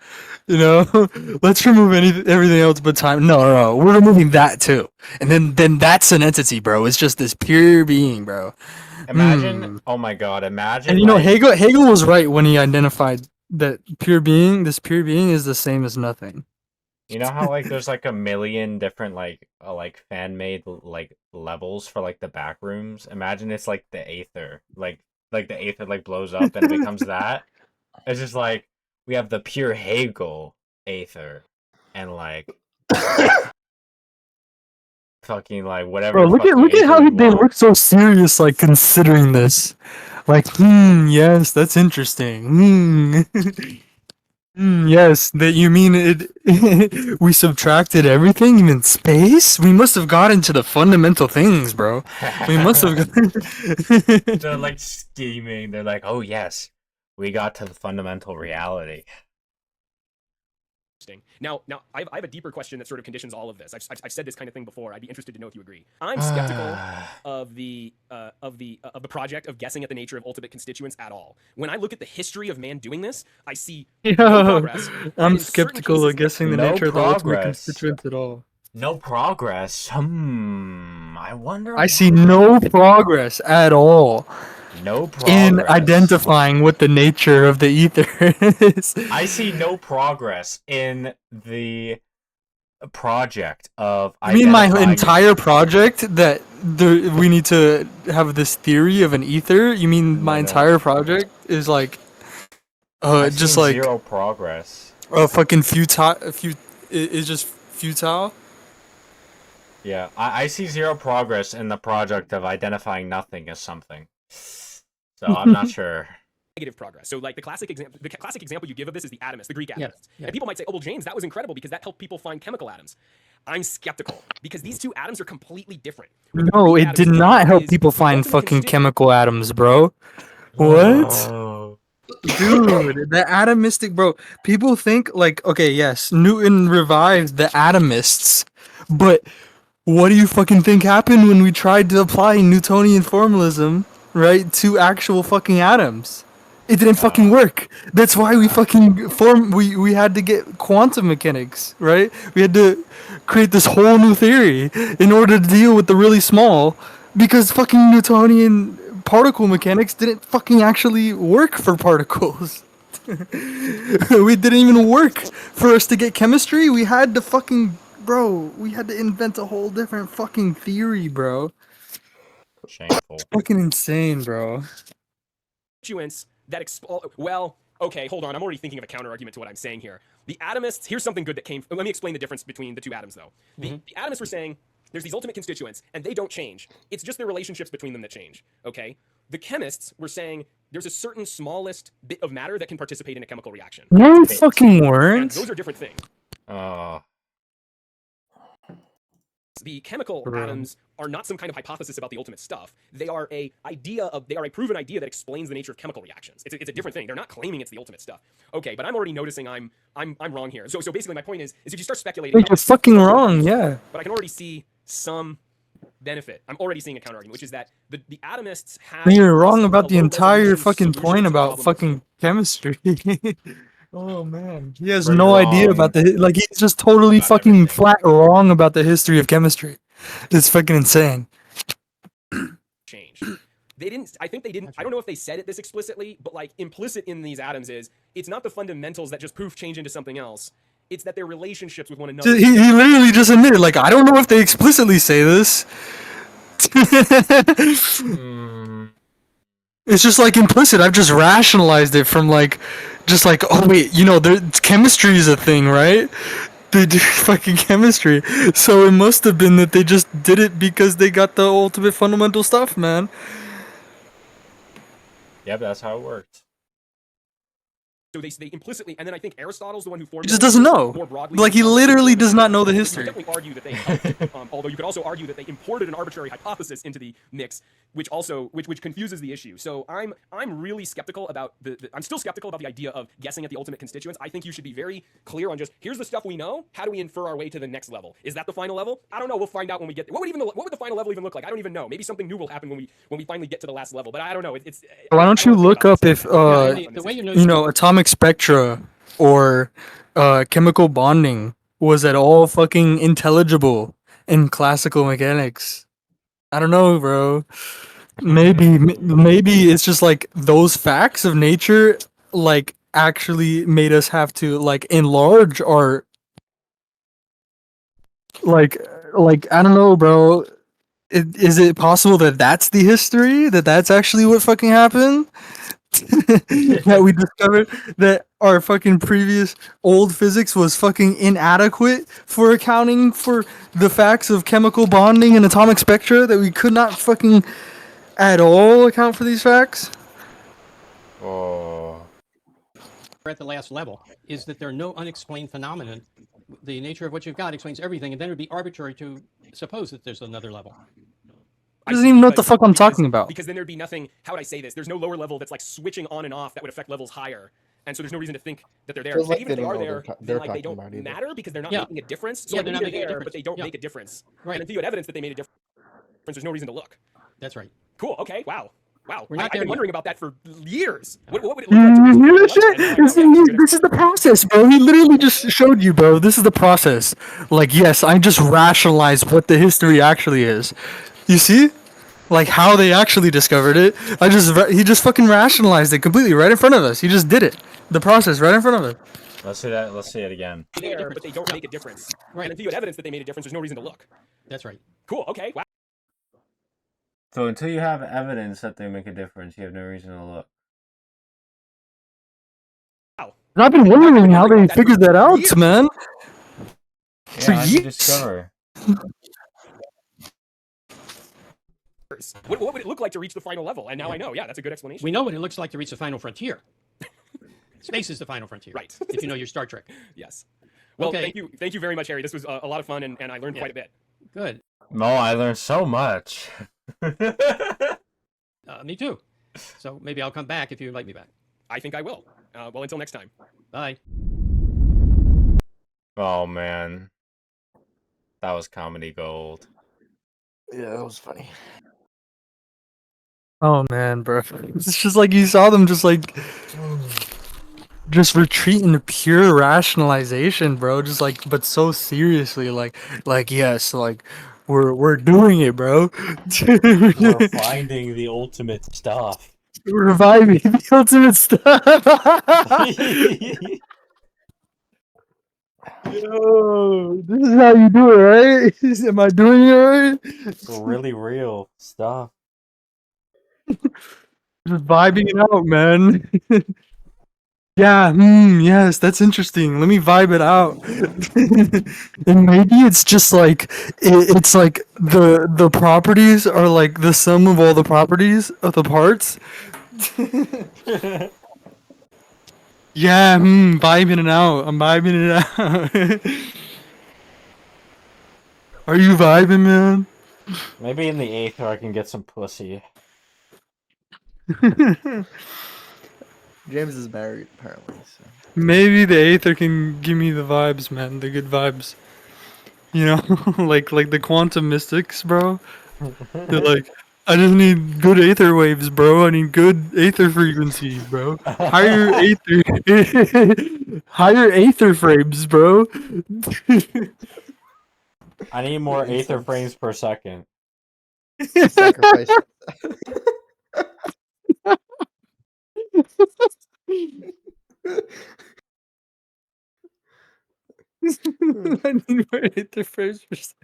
You know, let's remove everything else but time. No, we're removing that too, and then that's an entity, bro. It's just this pure being, bro.
Imagine, oh my god, imagine
And you know,
like
Hegel was right when he identified that this pure being is the same as nothing.
you know how like there's like a million different like fan made like levels for like the back rooms. Imagine it's like the Aether, like the Aether like blows up and it becomes that. It's just like we have the pure Hegel Aether, and like fucking like whatever.
Bro, look at
fucking
how
Aether
they
you want.
look so serious, like considering this. Like, yes, that's interesting. Yes, that you mean it. We subtracted everything, even space. We must have gotten to the fundamental things, bro. We must have.
They're like scheming. They're like, oh yes, we got to the fundamental reality.
Now, I have a deeper question that sort of conditions all of this. I've said this kind of thing before. I'd be interested to know if you agree. I'm skeptical of the project of guessing at the nature of ultimate constituents at all. When I look at the history of man doing this, I see no progress.
I'm skeptical of guessing the
No
nature of the ultimate
progress.
constituents at all.
No progress. I wonder.
I see no progress at all
No progress
in identifying what the nature of the ether is.
I see no progress in the project of.
I mean, my entire project that we need to have this theory of an ether. You mean my entire project is like, just like
zero progress.
Fucking futile. It's just futile.
Yeah, I see zero progress in the project of identifying nothing as something. So I'm not sure.
Negative progress. So like the classic example you give of this is the atomists, the Greek atomists. Yeah. And people might say, oh, well, James, that was incredible because that helped people find chemical atoms. I'm skeptical because these two atoms are completely different.
No, it did not help people find fucking chemical atoms, bro. What?
Oh.
Dude, the atomistic, bro. People think like, okay, yes, Newton revived the atomists, but what do you fucking think happened when we tried to apply Newtonian formalism, right, to actual fucking atoms? It didn't fucking work. That's why we fucking we had to get quantum mechanics, right? We had to create this whole new theory in order to deal with the really small, because fucking Newtonian particle mechanics didn't fucking actually work for particles. We didn't even work for us to get chemistry. We had to fucking, bro, we had to invent a whole different fucking theory, bro.
Shameful.
It's fucking insane, bro.
Constituents that well, okay, hold on. I'm already thinking of a counter argument to what I'm saying here. The atomists, here's something good that came. Let me explain the difference between the two atoms, though. The atomists were saying there's these ultimate constituents, and they don't change. It's just their relationships between them that change. Okay. The chemists were saying there's a certain smallest bit of matter that can participate in a chemical reaction.
No fucking words.
And those are different things. The chemical atoms are not some kind of hypothesis about the ultimate stuff. They are a proven idea that explains the nature of chemical reactions. It's a different thing. They're not claiming it's the ultimate stuff. Okay, but I'm already noticing I'm wrong here. So basically my point is if you start speculating,
you're fucking wrong, yeah.
But I can already see some benefit. I'm already seeing a counter argument, which is that the atomists have.
You're wrong about the entire fucking point about fucking chemistry. Oh man, he has no idea about he's just totally fucking flat wrong about the history of chemistry. It's fucking insane.
Change. They didn't. I think they didn't. I don't know if they said it this explicitly, but like implicit in these atoms is it's not the fundamentals that just poof change into something else. It's that their relationships with one another.
He literally just admitted, like, I don't know if they explicitly say this. It's just like implicit. I've just rationalized it from just like, oh wait, chemistry is a thing, right? They do fucking chemistry. So it must have been that they just did it because they got the ultimate fundamental stuff, man.
Yep, that's how it works.
So they implicitly, and then I think Aristotle's the one who formed.
He just doesn't know.
More broadly,
like he literally does not know the history.
You could definitely argue that they helped, although you could also argue that they imported an arbitrary hypothesis into the mix, which confuses the issue. So I'm really skeptical about I'm still skeptical about the idea of guessing at the ultimate constituents. I think you should be very clear on just here's the stuff we know. How do we infer our way to the next level? Is that the final level? I don't know. We'll find out when we get there. What would the final level even look like? I don't even know. Maybe something new will happen when we finally get to the last level. But I don't know.
Why don't you look up if atomic spectra or chemical bonding was at all fucking intelligible in classical mechanics. I don't know, bro. Maybe it's just like those facts of nature like actually made us have to like enlarge our like I don't know, bro. Is it possible that that's the history? That's actually what fucking happened? That we discovered that our fucking previous old physics was fucking inadequate for accounting for the facts of chemical bonding and atomic spectra, that we could not fucking at all account for these facts?
Oh.
At the last level is that there are no unexplained phenomenon. The nature of what you've got explains everything, and then it would be arbitrary to suppose that there's another level.
He doesn't even know what the fuck I'm talking about.
Because then there'd be nothing. How would I say this? There's no lower level that's like switching on and off that would affect levels higher, and so there's no reason to think that they're there.
Feels like
Even if
they
they
don't
are
know
there,
they're
then like they
talking about
don't
either.
matter because they're not
Yeah.
making a difference. So
Yeah,
like,
they're not
maybe
making a
there,
difference.
but they don't
Yeah.
make a difference.
Right.
And until you had evidence that they made a difference, there's no reason to look.
That's right.
Cool. Okay. Wow.
We're not
I've
there
been
yet.
wondering about that for years. What would it look like to reach the final level? And now I know, yeah, it's good.
This is the process, bro. He literally just showed you, bro. This is the process. Like, yes, I just rationalized what the history actually is. You see? Like, how they actually discovered it. He just fucking rationalized it completely right in front of us. He just did it. The process right in front of us.
Let's see that. Let's see it again.
There, but they don't make a difference.
Right.
And until you had evidence that they made a difference, there's no reason to look.
That's right.
Cool. Okay. Wow.
So until you have evidence that they make a difference, you have no reason to look.
And I've been wondering how they figured that out, man.
Yeah, how'd you discover?
What would it look like to reach the final level? And now I know. Yeah, that's a good explanation.
We know what it looks like to reach the final frontier. Space is the final frontier.
Right.
If you know your Star Trek.
Yes. Well,
Okay.
thank you very much, Harry. This was a lot of fun, and I learned quite a bit.
Good.
No, I learned so much.
Me too. So maybe I'll come back if you invite me back.
I think I will. Well, until next time.
Bye.
Oh man, that was comedy gold.
Yeah, that was funny.
Oh man, bro. It's just like you saw them just retreat into pure rationalization, bro. Just like, but so seriously, like yes, like we're doing it, bro.
We're finding the ultimate stuff.
We're reviving the ultimate stuff. Yo, this is how you do it, right? Am I doing it right?
It's really real stuff.
Just vibing it out, man. Yeah, yes, that's interesting. Let me vibe it out. And maybe it's just like it's like the properties are like the sum of all the properties of the parts. Yeah, vibing it out. I'm vibing it out. Are you vibing, man?
Maybe in the Aether I can get some pussy.
James is married, apparently. So.
Maybe the Aether can give me the vibes, man. The good vibes. You know, like the quantum mystics, bro. They're like, I just need good Aether waves, bro. I need good Aether frequencies, bro. Higher Aether, higher Aether frames, bro.
I need more Aether frames per second.
Sacrifice.
I need more Aether frames per second.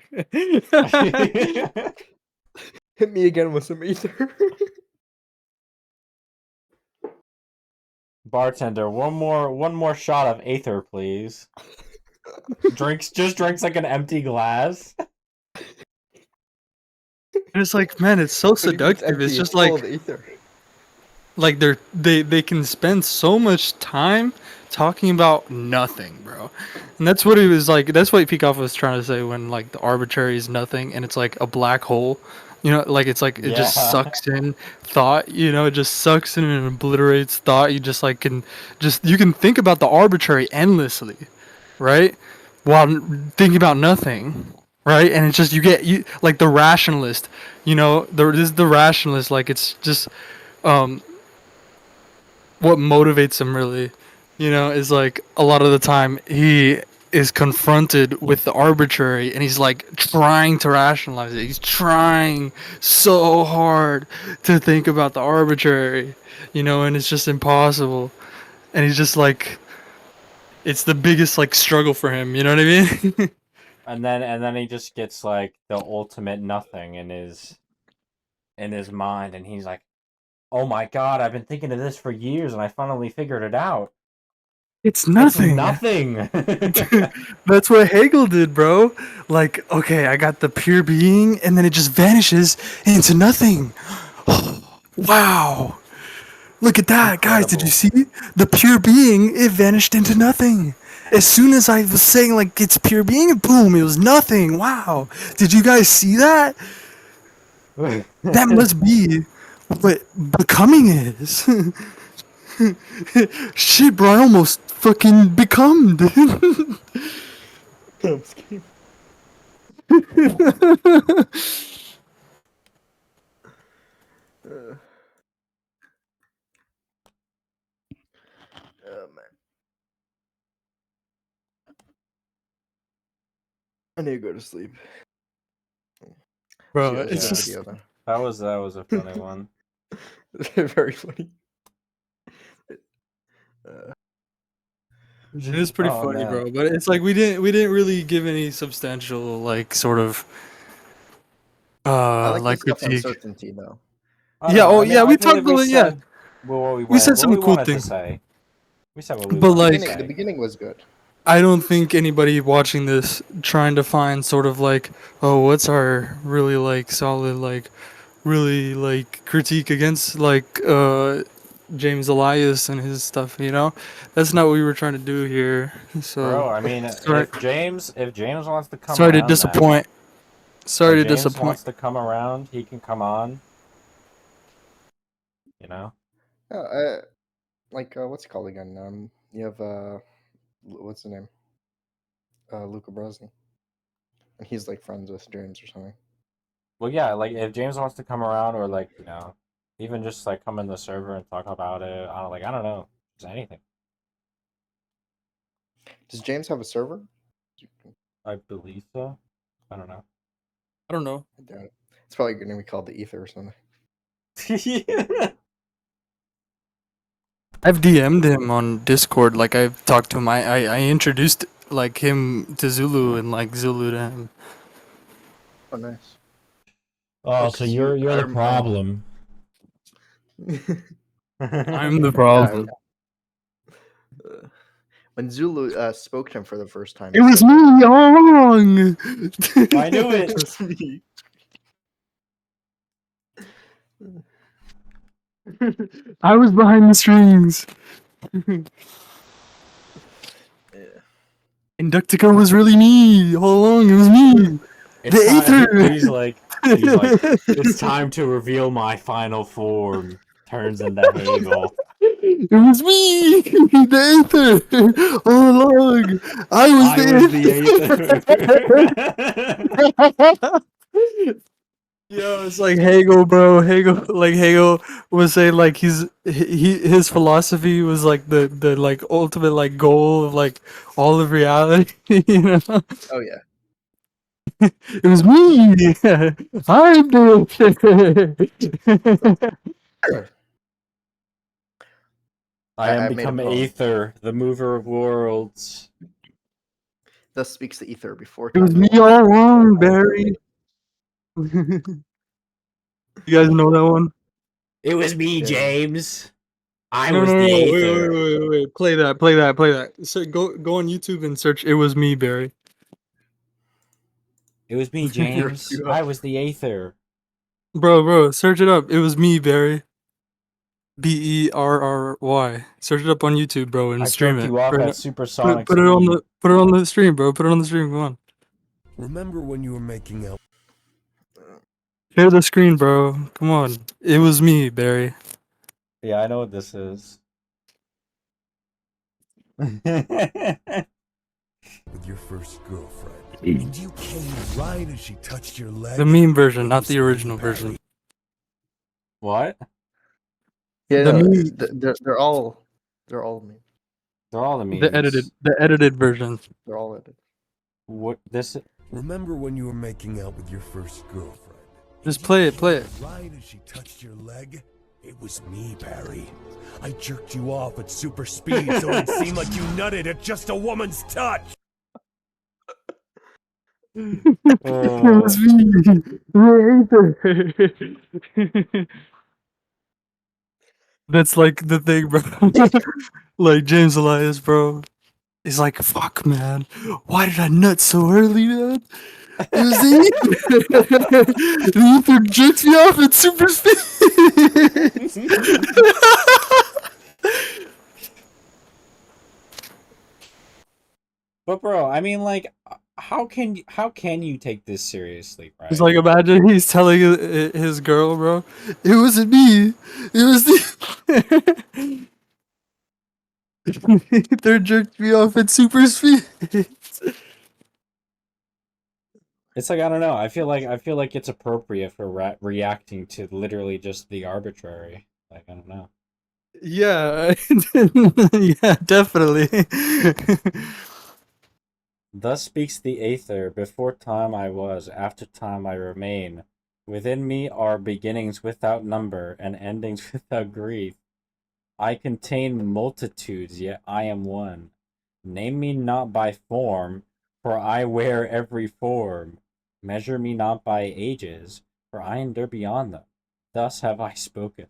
Hit me again with some ether.
Bartender, one more shot of Aether, please. Just drinks like an empty glass.
And it's like, man, it's so seductive. It's just like
ether.
Like they can spend so much time talking about nothing, bro. And that's what he was like. That's what Peacock was trying to say when like the arbitrary is nothing and it's like a black hole. You know, like it's like it just sucks in thought. You know, it just sucks in and obliterates thought. You just like you can think about the arbitrary endlessly, right? While thinking about nothing, right? And it's just you like the rationalist. You know, this is the rationalist. Like it's just what motivates them really You know, is like a lot of the time he is confronted with the arbitrary and he's like trying to rationalize it. He's trying so hard to think about the arbitrary, you know, and it's just impossible. And he's just like, it's the biggest like struggle for him, you know what I mean?
And then he just gets like the ultimate nothing in his mind, and he's like, "Oh my god, I've been thinking of this for years, and I finally figured it out.
It's
It's
nothing.
nothing."
That's what Hegel did, bro. Like, okay, I got the pure being, and then it just vanishes into nothing. Wow. Look at that, guys. Did you
Incredible.
see? The pure being, it vanished into nothing. As soon as I was saying, like, it's pure being, boom, it was nothing. Wow. Did you guys see that? That must be what becoming is. Shit, bro, I almost fucking become, dude.
Oh man. I need to go to sleep.
Bro,
See you guys
it's
in the
just
video then.
That was a funny one.
Very funny.
it is pretty
Oh
funny,
man.
bro. But it's like we didn't really give any substantial like sort of
I like
like
this stuff
critique.
uncertainty though.
I don't
Yeah,
know.
oh
I mean,
yeah,
I
we
feel like
talked
we
about yeah.
said what
We said
what
some
we
cool
wanted to
things.
say. We said what we
But
wanted
like
to
The
say.
beginning was good.
I don't think anybody watching this trying to find sort of like, oh, what's our really like solid like really like critique against like James Elias and his stuff, you know? That's not what we were trying to do here.
Bro,
So
I mean,
sorry
if James wants to come
sorry to
around, then
disappoint. Sorry
if
to
James
disappoint.
wants to come around, he can come on. You know?
Like what's it called again? You have what's the name? Luca Brasi, and he's like friends with James or something.
Well, yeah, like if James wants to come around, or like even just like come in the server and talk about it. I don't know, just anything.
Does James have a server?
I believe so. I don't know.
I don't know.
I doubt it. It's probably going to be called the Aether or something.
I've DM'd him on Discord, like I've talked to him. I introduced like him to Zulu and like Zulu to him.
Oh, nice.
Oh, so
'cause
you're the
I'm-
problem.
I'm the
Yeah,
problem.
when Zulu spoke to him for the first time,
It
he
was
said that-
me all along.
I knew it.
It was me.
I was behind the strings.
Yeah.
Inductica was really me all along. It was me.
It's
The Aether.
He's like, it's time to reveal my final form. Turns into Hegel.
It was me, the Aether, all along. I was the Aether. Yo, it's like Hegel, bro. Hegel was saying like his philosophy was like the like ultimate like goal of like all of reality. You know,
Oh yeah.
it was me. I'm the.
I am
I made a
become
poem.
Aether, the mover of worlds.
Thus speaks the Ether before.
It was
time
me
began.
all along, Barry. You guys know that one?
It was me,
Yeah.
James. I
No,
was
no,
the
no.
Aether.
Wait. Play that. So go on YouTube and search "It Was Me, Barry."
It was me, James.
you
I
up.
was the Aether.
Bro, search it up. It was me, Barry. Berry. Search it up on YouTube, bro, and
I
stream
jerked
it.
you off
Put
at
it,
supersonic
put it on
speed.
the stream, bro. Put it on the stream. Come on.
Remember when you were making out?
Share the screen, bro. Come on. It was me, Barry.
Yeah, I know what this is.
With your first girlfriend, and you came right as she touched your leg.
The meme version, not the original version.
What?
Yeah,
The
no,
meme-
they're all me.
They're all the memes.
The edited version.
They're all edited.
What this?
Remember when you were making out with your first girlfriend?
Just play it.
Right as she touched your leg? It was me, Barry. I jerked you off at super speed so it seemed like you nutted at just a woman's touch.
It was me. That's like the thing, bro. Like James Elias, bro. He's like, fuck, man. Why did I nut so early, man? It was the ether jerked me off at super speed.
But bro, I mean, like, how can you take this seriously, right?
It's like, imagine he's telling his girl, bro, it wasn't me. It was the ether jerked me off at super speed.
It's like, I don't know. I feel like it's appropriate for reacting to literally just the arbitrary. Like, I don't know.
Yeah, yeah, definitely.
Thus speaks the Aether. Before time I was, after time I remain. Within me are beginnings without number and endings without grief. I contain multitudes, yet I am one. Name me not by form, for I wear every form. Measure me not by ages, for I endure beyond them. Thus have I spoken.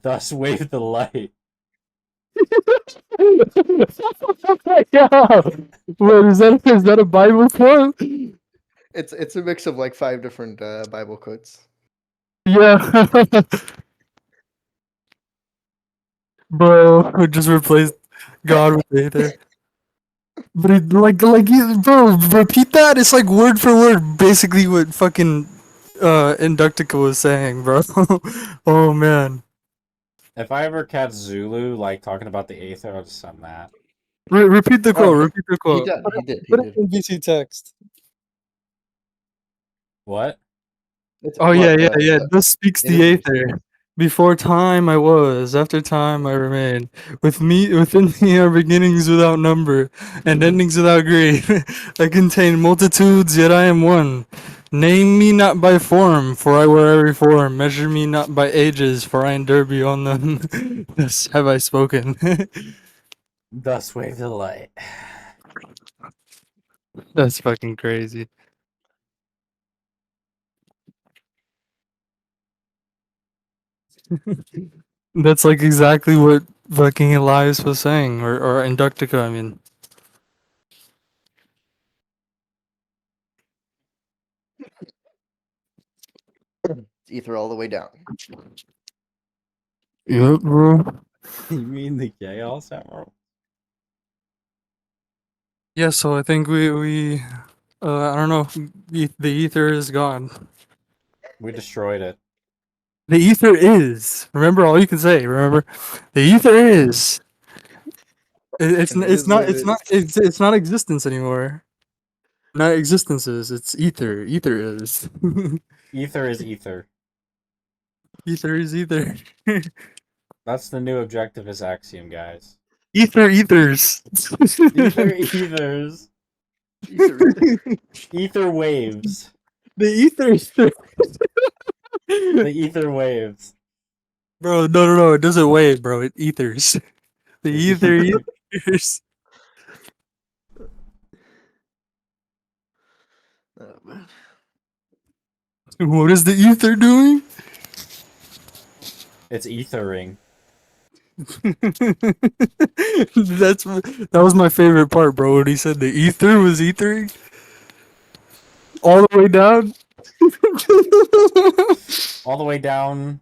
Thus wave the light.
Yeah. What is that? Is that a Bible quote?
It's a mix of like 5 different Bible quotes.
Yeah. Bro, just replaced God with Aether. But it, bro, repeat that. It's like word for word, basically what fucking Inductica was saying, bro. Oh man.
If I ever catch Zulu like talking about the Aether, I'll just send that.
Repeat the quote.
Oh,
Repeat the quote.
He did.
Put it in VC text.
What?
It's
Oh
what,
yeah. This speaks the
interviews.
Aether. Before time I was, after time I remain. Within me are beginnings without number, and endings without grief. I contain multitudes, yet I am one. Name me not by form, for I wear every form. Measure me not by ages, for I endure beyond them. Thus have I spoken.
Thus wave the light.
That's fucking crazy. That's like exactly what fucking Elias was saying, or Inductica, I mean.
Ether all the way down.
Yep, bro.
You mean the chaos emerald?
Yeah, so I think we I don't know, the ether is gone.
We destroyed it.
The ether is. Remember all you can say. Remember, the ether is. It's
And it
it's
is
not
what it
it's not it's not existence anymore. Not existences. It's ether. Ether is.
Ether is ether.
Ether is ether.
That's the new objectivist axiom, guys.
Ether ethers.
Ether ethers. Ether waves.
The ether.
The ether waves.
Bro, no, it doesn't wave, bro. It ethers. The ether ethers.
Oh, man.
What is the ether doing?
It's ethering.
That was my favorite part, bro. When he said the ether was ethering all the way down.
All the way down.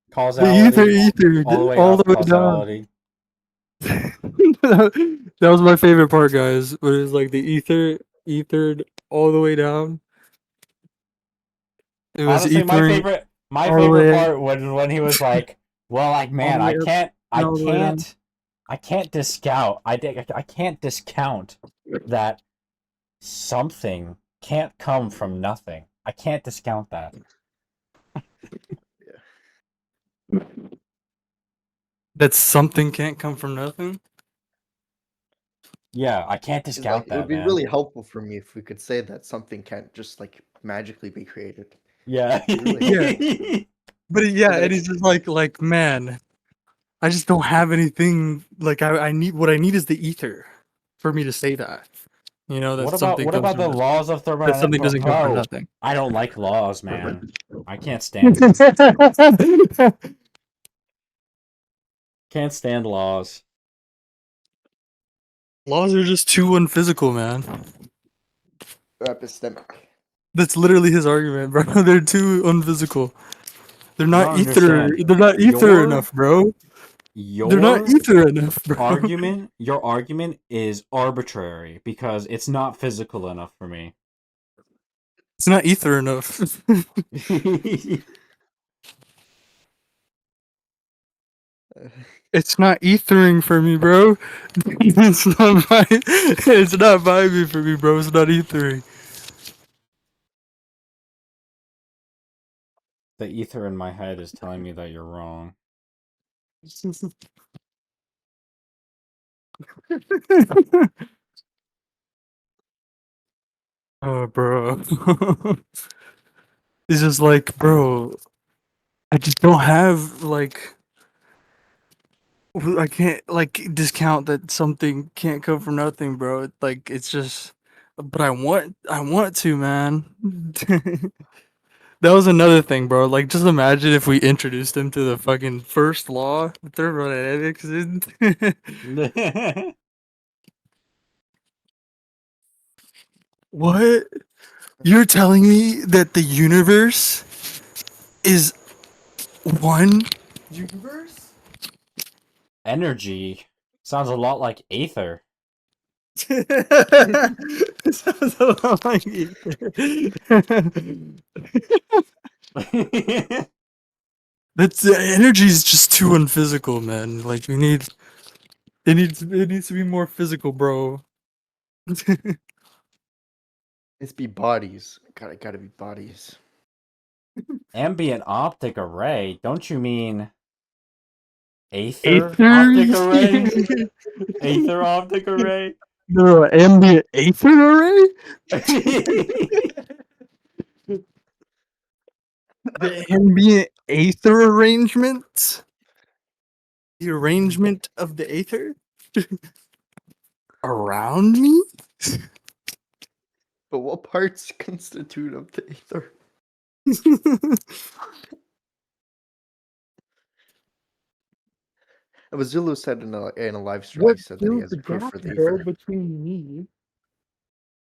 The
Causality.
ether,
All the way
all
up.
the way
Causality.
down. That was my favorite part, guys. But it was like the ethered all the way down. It was
Honestly,
ethering
my
all the way
favorite
up.
part was when he was like, "Well, like, man,
the way up, all the way down.
I can't discount. I can't discount that something can't come from nothing. I can't discount that."
That something can't come from nothing.
Yeah, I can't
It's like
discount
it would
that,
be
man.
really helpful for me if we could say that something can't just like magically be created.
Yeah.
It'd be really helpful.
Yeah. But yeah,
And then
and he's just like, man, I just don't have anything. Like, I need what I need is the ether for me to say that. You know, that something
What
comes
about
from
the
nothing.
laws of
That something
thermodynamics?
doesn't come from
Bro,
nothing.
I don't like laws, man. I can't stand them. Can't stand laws.
Laws are just too unphysical, man.
epistemic.
That's literally his argument, bro. They're too unphysical. They're
I
not
don't
ether.
understand.
They're not ether enough, bro. They're not
Your
ether enough, bro.
your argument is arbitrary because it's not physical enough for me.
It's not ether enough. It's not ethering for me, bro. It's not it's not vibing for me, bro. It's not ethering.
The ether in my head is telling me that you're wrong.
Oh, bro. It's just like, bro, I just don't have like I can't like discount that something can't come from nothing, bro. Like it's just but I want to, man. That was another thing, bro. Like just imagine if we introduced him to the fucking first law, the thermodynamics. What? You're telling me that the universe is one universe?
Energy sounds a lot like Aether.
Sounds a lot like That's the energy is just too unphysical, man. Like we need it needs to be more physical, bro.
It's be bodies. Gotta be bodies.
Ambient optic array? Don't you mean Aether
Aether?
optic array? Aether optic array?
No, ambient aether array? The ambient aether arrangement? The arrangement of the aether? Around me?
But what parts constitute of the ether? But Zulu said in a live stream,
What
he said that he
fills
has
the
a proof
gap,
for the
bro,
ether.
between me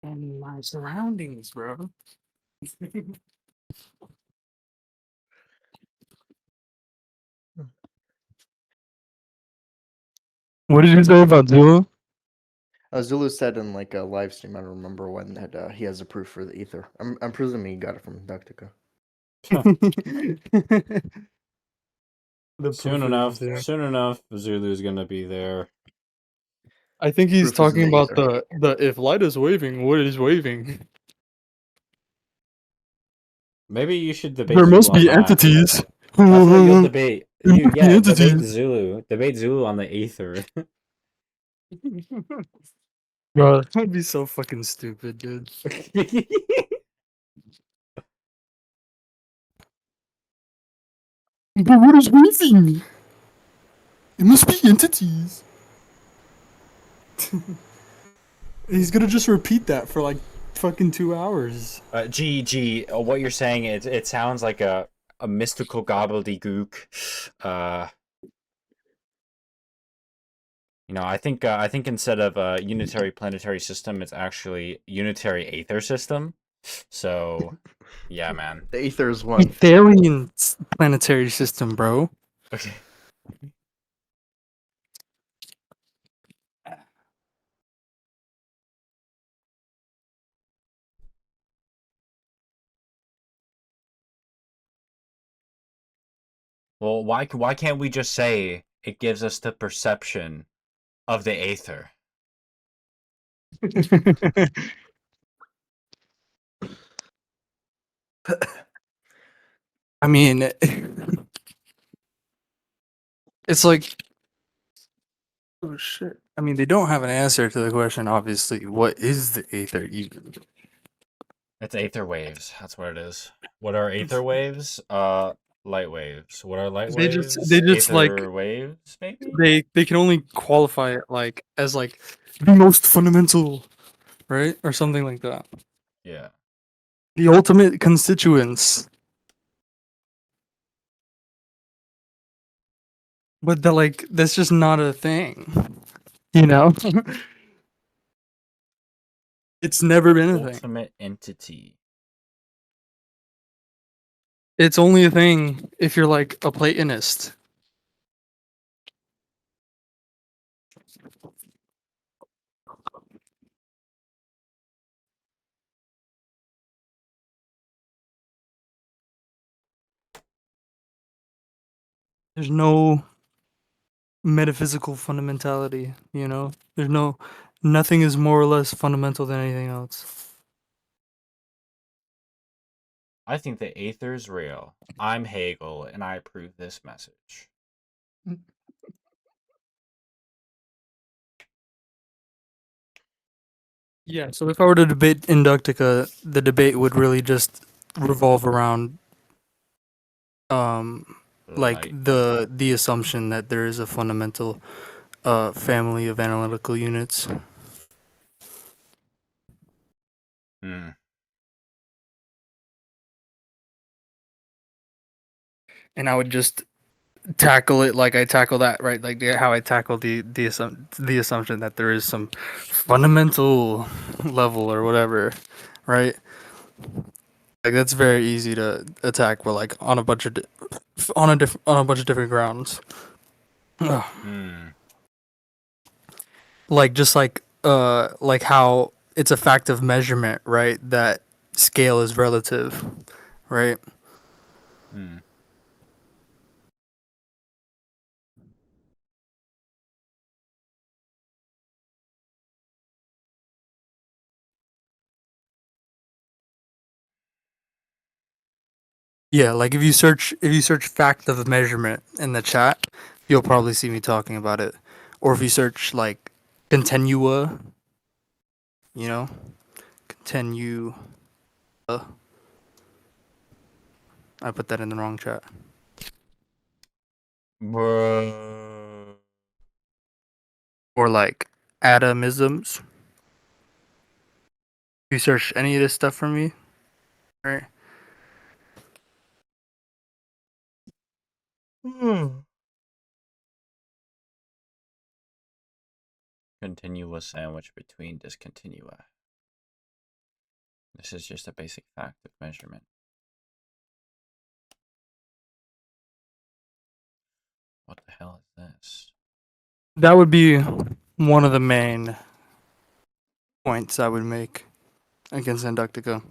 and my surroundings, bro? What did you say about Zulu?
Zulu said in like a live stream, I don't remember when, that he has a proof for the ether. I'm presuming he got it from Inductica.
The
Soon
proof is
enough,
there.
Zulu's gonna be there.
I think he's
Proof is in
talking
the
about
ether.
the if light is waving, what is waving?
Maybe you should debate
There
Zulu
must
on
be
that.
entities.
That's what you'll
There
debate.
must be
Debate
entities.
Zulu. Debate Zulu on the Aether.
Bro, that would be so fucking stupid, dude. But what is waving? It must be entities. He's gonna just repeat that for like fucking 2 hours.
What you're saying is it sounds like a mystical gobbledygook. I think instead of a unitary planetary system, it's actually unitary Aether system. So, yeah, man.
The ether is one.
Etherian planetary system, bro.
Okay. Well, why can't we just say it gives us the perception of the Aether?
I mean, it's like, oh shit. I mean, they don't have an answer to the question, obviously. What is the Aether even?
It's Aether waves. That's what it is. What are Aether waves? Light waves. What are light
They
waves?
just like
Aether waves, maybe?
they can only qualify it like as like the most fundamental, right? Or something like that.
Yeah.
The ultimate constituents. But that's just not a thing. You know? It's never been a thing.
Ultimate entity.
It's only a thing if you're like a Platonist. There's no metaphysical fundamentality, you know? Nothing is more or less fundamental than anything else.
I think the Aether's real. I'm Hegel, and I approve this message.
Yeah, so if I were to debate Inductica, the debate would really just revolve around like
Light.
the assumption that there is a fundamental family of analytical units.
Hmm.
And I would just tackle it like I tackle that, right? Like how I tackle the assumption that there is some fundamental level or whatever, right? Like that's very easy to attack. We're like on a bunch of on a bunch of different grounds. Ugh.
Hmm.
Like just like how it's a fact of measurement, right? That scale is relative, right?
Hmm.
Yeah, like if you search fact of measurement in the chat, you'll probably see me talking about it. Or if you search like continua, you know, continue. I put that in the wrong chat.
Bro.
Or like atomisms. If you search any of this stuff for me, right?
Continuous sandwich between discontinua. This is just a basic fact of measurement. What the hell is this?
That would be one of the main points I would make against Inductica.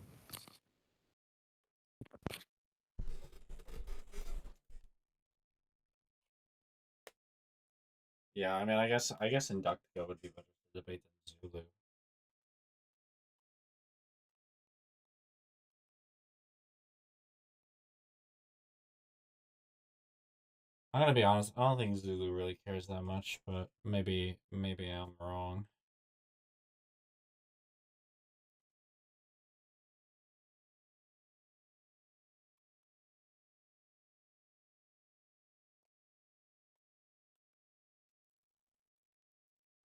Yeah, I mean, I guess Inductica would be better to debate than Zulu. I gotta be honest, I don't think Zulu really cares that much, but maybe I'm wrong.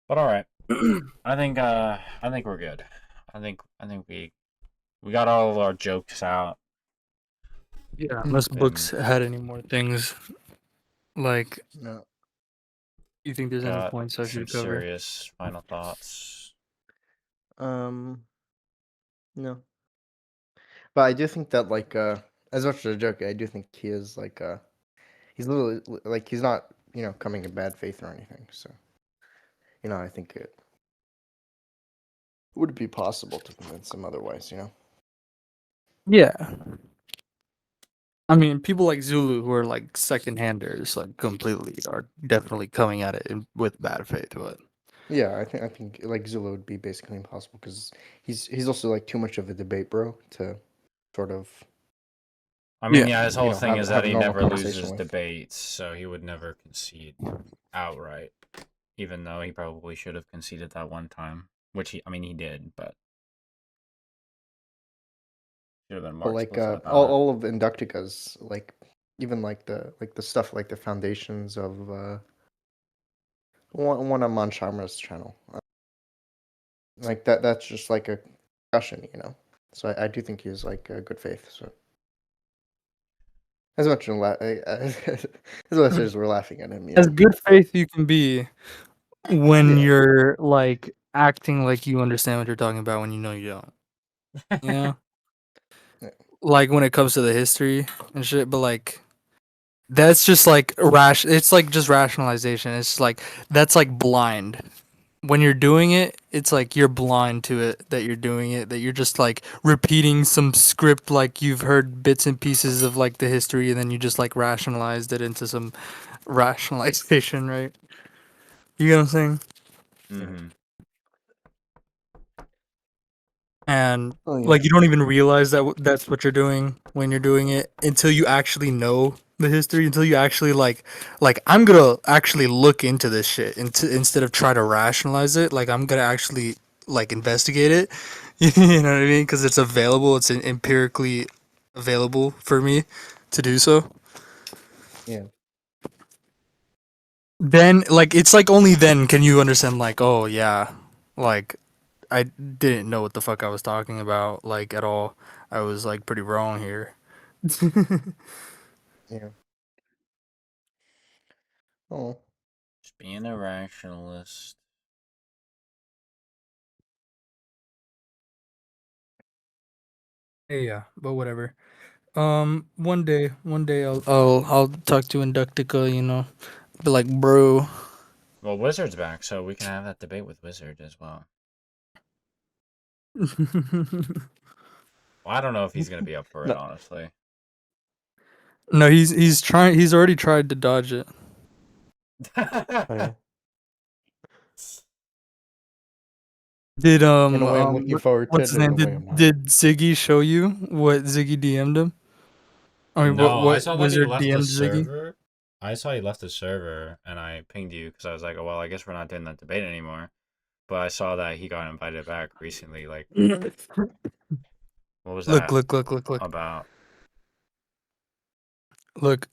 But all right, I think we're good. I think we got all of our jokes out.
Yeah, unless
Been-
books had any more things. Like,
No.
you think there's any
got
points I
some
should cover?
serious final thoughts.
No. But I do think that like as much as a joke, I do think he is like he's literally like he's not, coming in bad faith or anything. So, I think it would be possible to convince him otherwise.
Yeah. I mean, people like Zulu who are like second-handers, like completely, are definitely coming at it with bad faith. But
Yeah, I think like Zula would be basically impossible because he's also like too much of a debate bro to sort of
I mean,
Yeah,
yeah, his whole thing
have
is
have
that
a
he
normal
never
conversation
loses
with.
debates, so he would never concede outright. even though he probably should have conceded that one time, which he did, but should have been more
But like
explicit about it.
all of Inductica's like even like the stuff like the foundations of one on Mancharma's channel. Like that's just like a discussion, you know. So I do think he's like good faith. So as much as much as we're laughing at him,
As
yeah.
good faith you can be when
Yeah.
you're like acting like you understand what you're talking about when you know you don't. You know?
Yeah.
Like when it comes to the history and shit, but like that's just like it's like just rationalization. It's like that's like blind. When you're doing it, it's like you're blind to it that you're doing it, that you're just like repeating some script like you've heard bits and pieces of like the history and then you just like rationalized it into some rationalization, right? You get what I'm saying?
Mm-hmm.
And
Oh yeah.
like you don't even realize that that's what you're doing when you're doing it until you actually know the history, until you actually like I'm gonna actually look into this shit instead of try to rationalize it. Like I'm gonna actually like investigate it. You know what I mean? Because it's available, it's empirically available for me to do so.
Yeah.
Then like it's like only then can you understand like, oh yeah, like I didn't know what the fuck I was talking about, like, at all. I was, like, pretty wrong here.
Yeah. Oh.
Just being a rationalist.
Yeah, but whatever. One day I'll talk to Inductica, you know, be like, bro.
Well, Wizard's back, so we can have that debate with Wizard as well. Well, I don't know if he's gonna be up for it,
No.
honestly.
No, he's trying. He's already tried to dodge it.
Oh, yeah.
Did
In a way, I'm looking forward to
what's
it.
his
In
name?
a way, I'm not.
Did Ziggy show you what Ziggy DM'd him? I mean,
No, I
what
saw that he
Wizard
left the
DM'd Ziggy?
server. I saw he left the server, and I pinged you because I was like, oh, well, I guess we're not doing that debate anymore. But I saw that he got invited back recently. Like, what was that
Look.
about?
Look.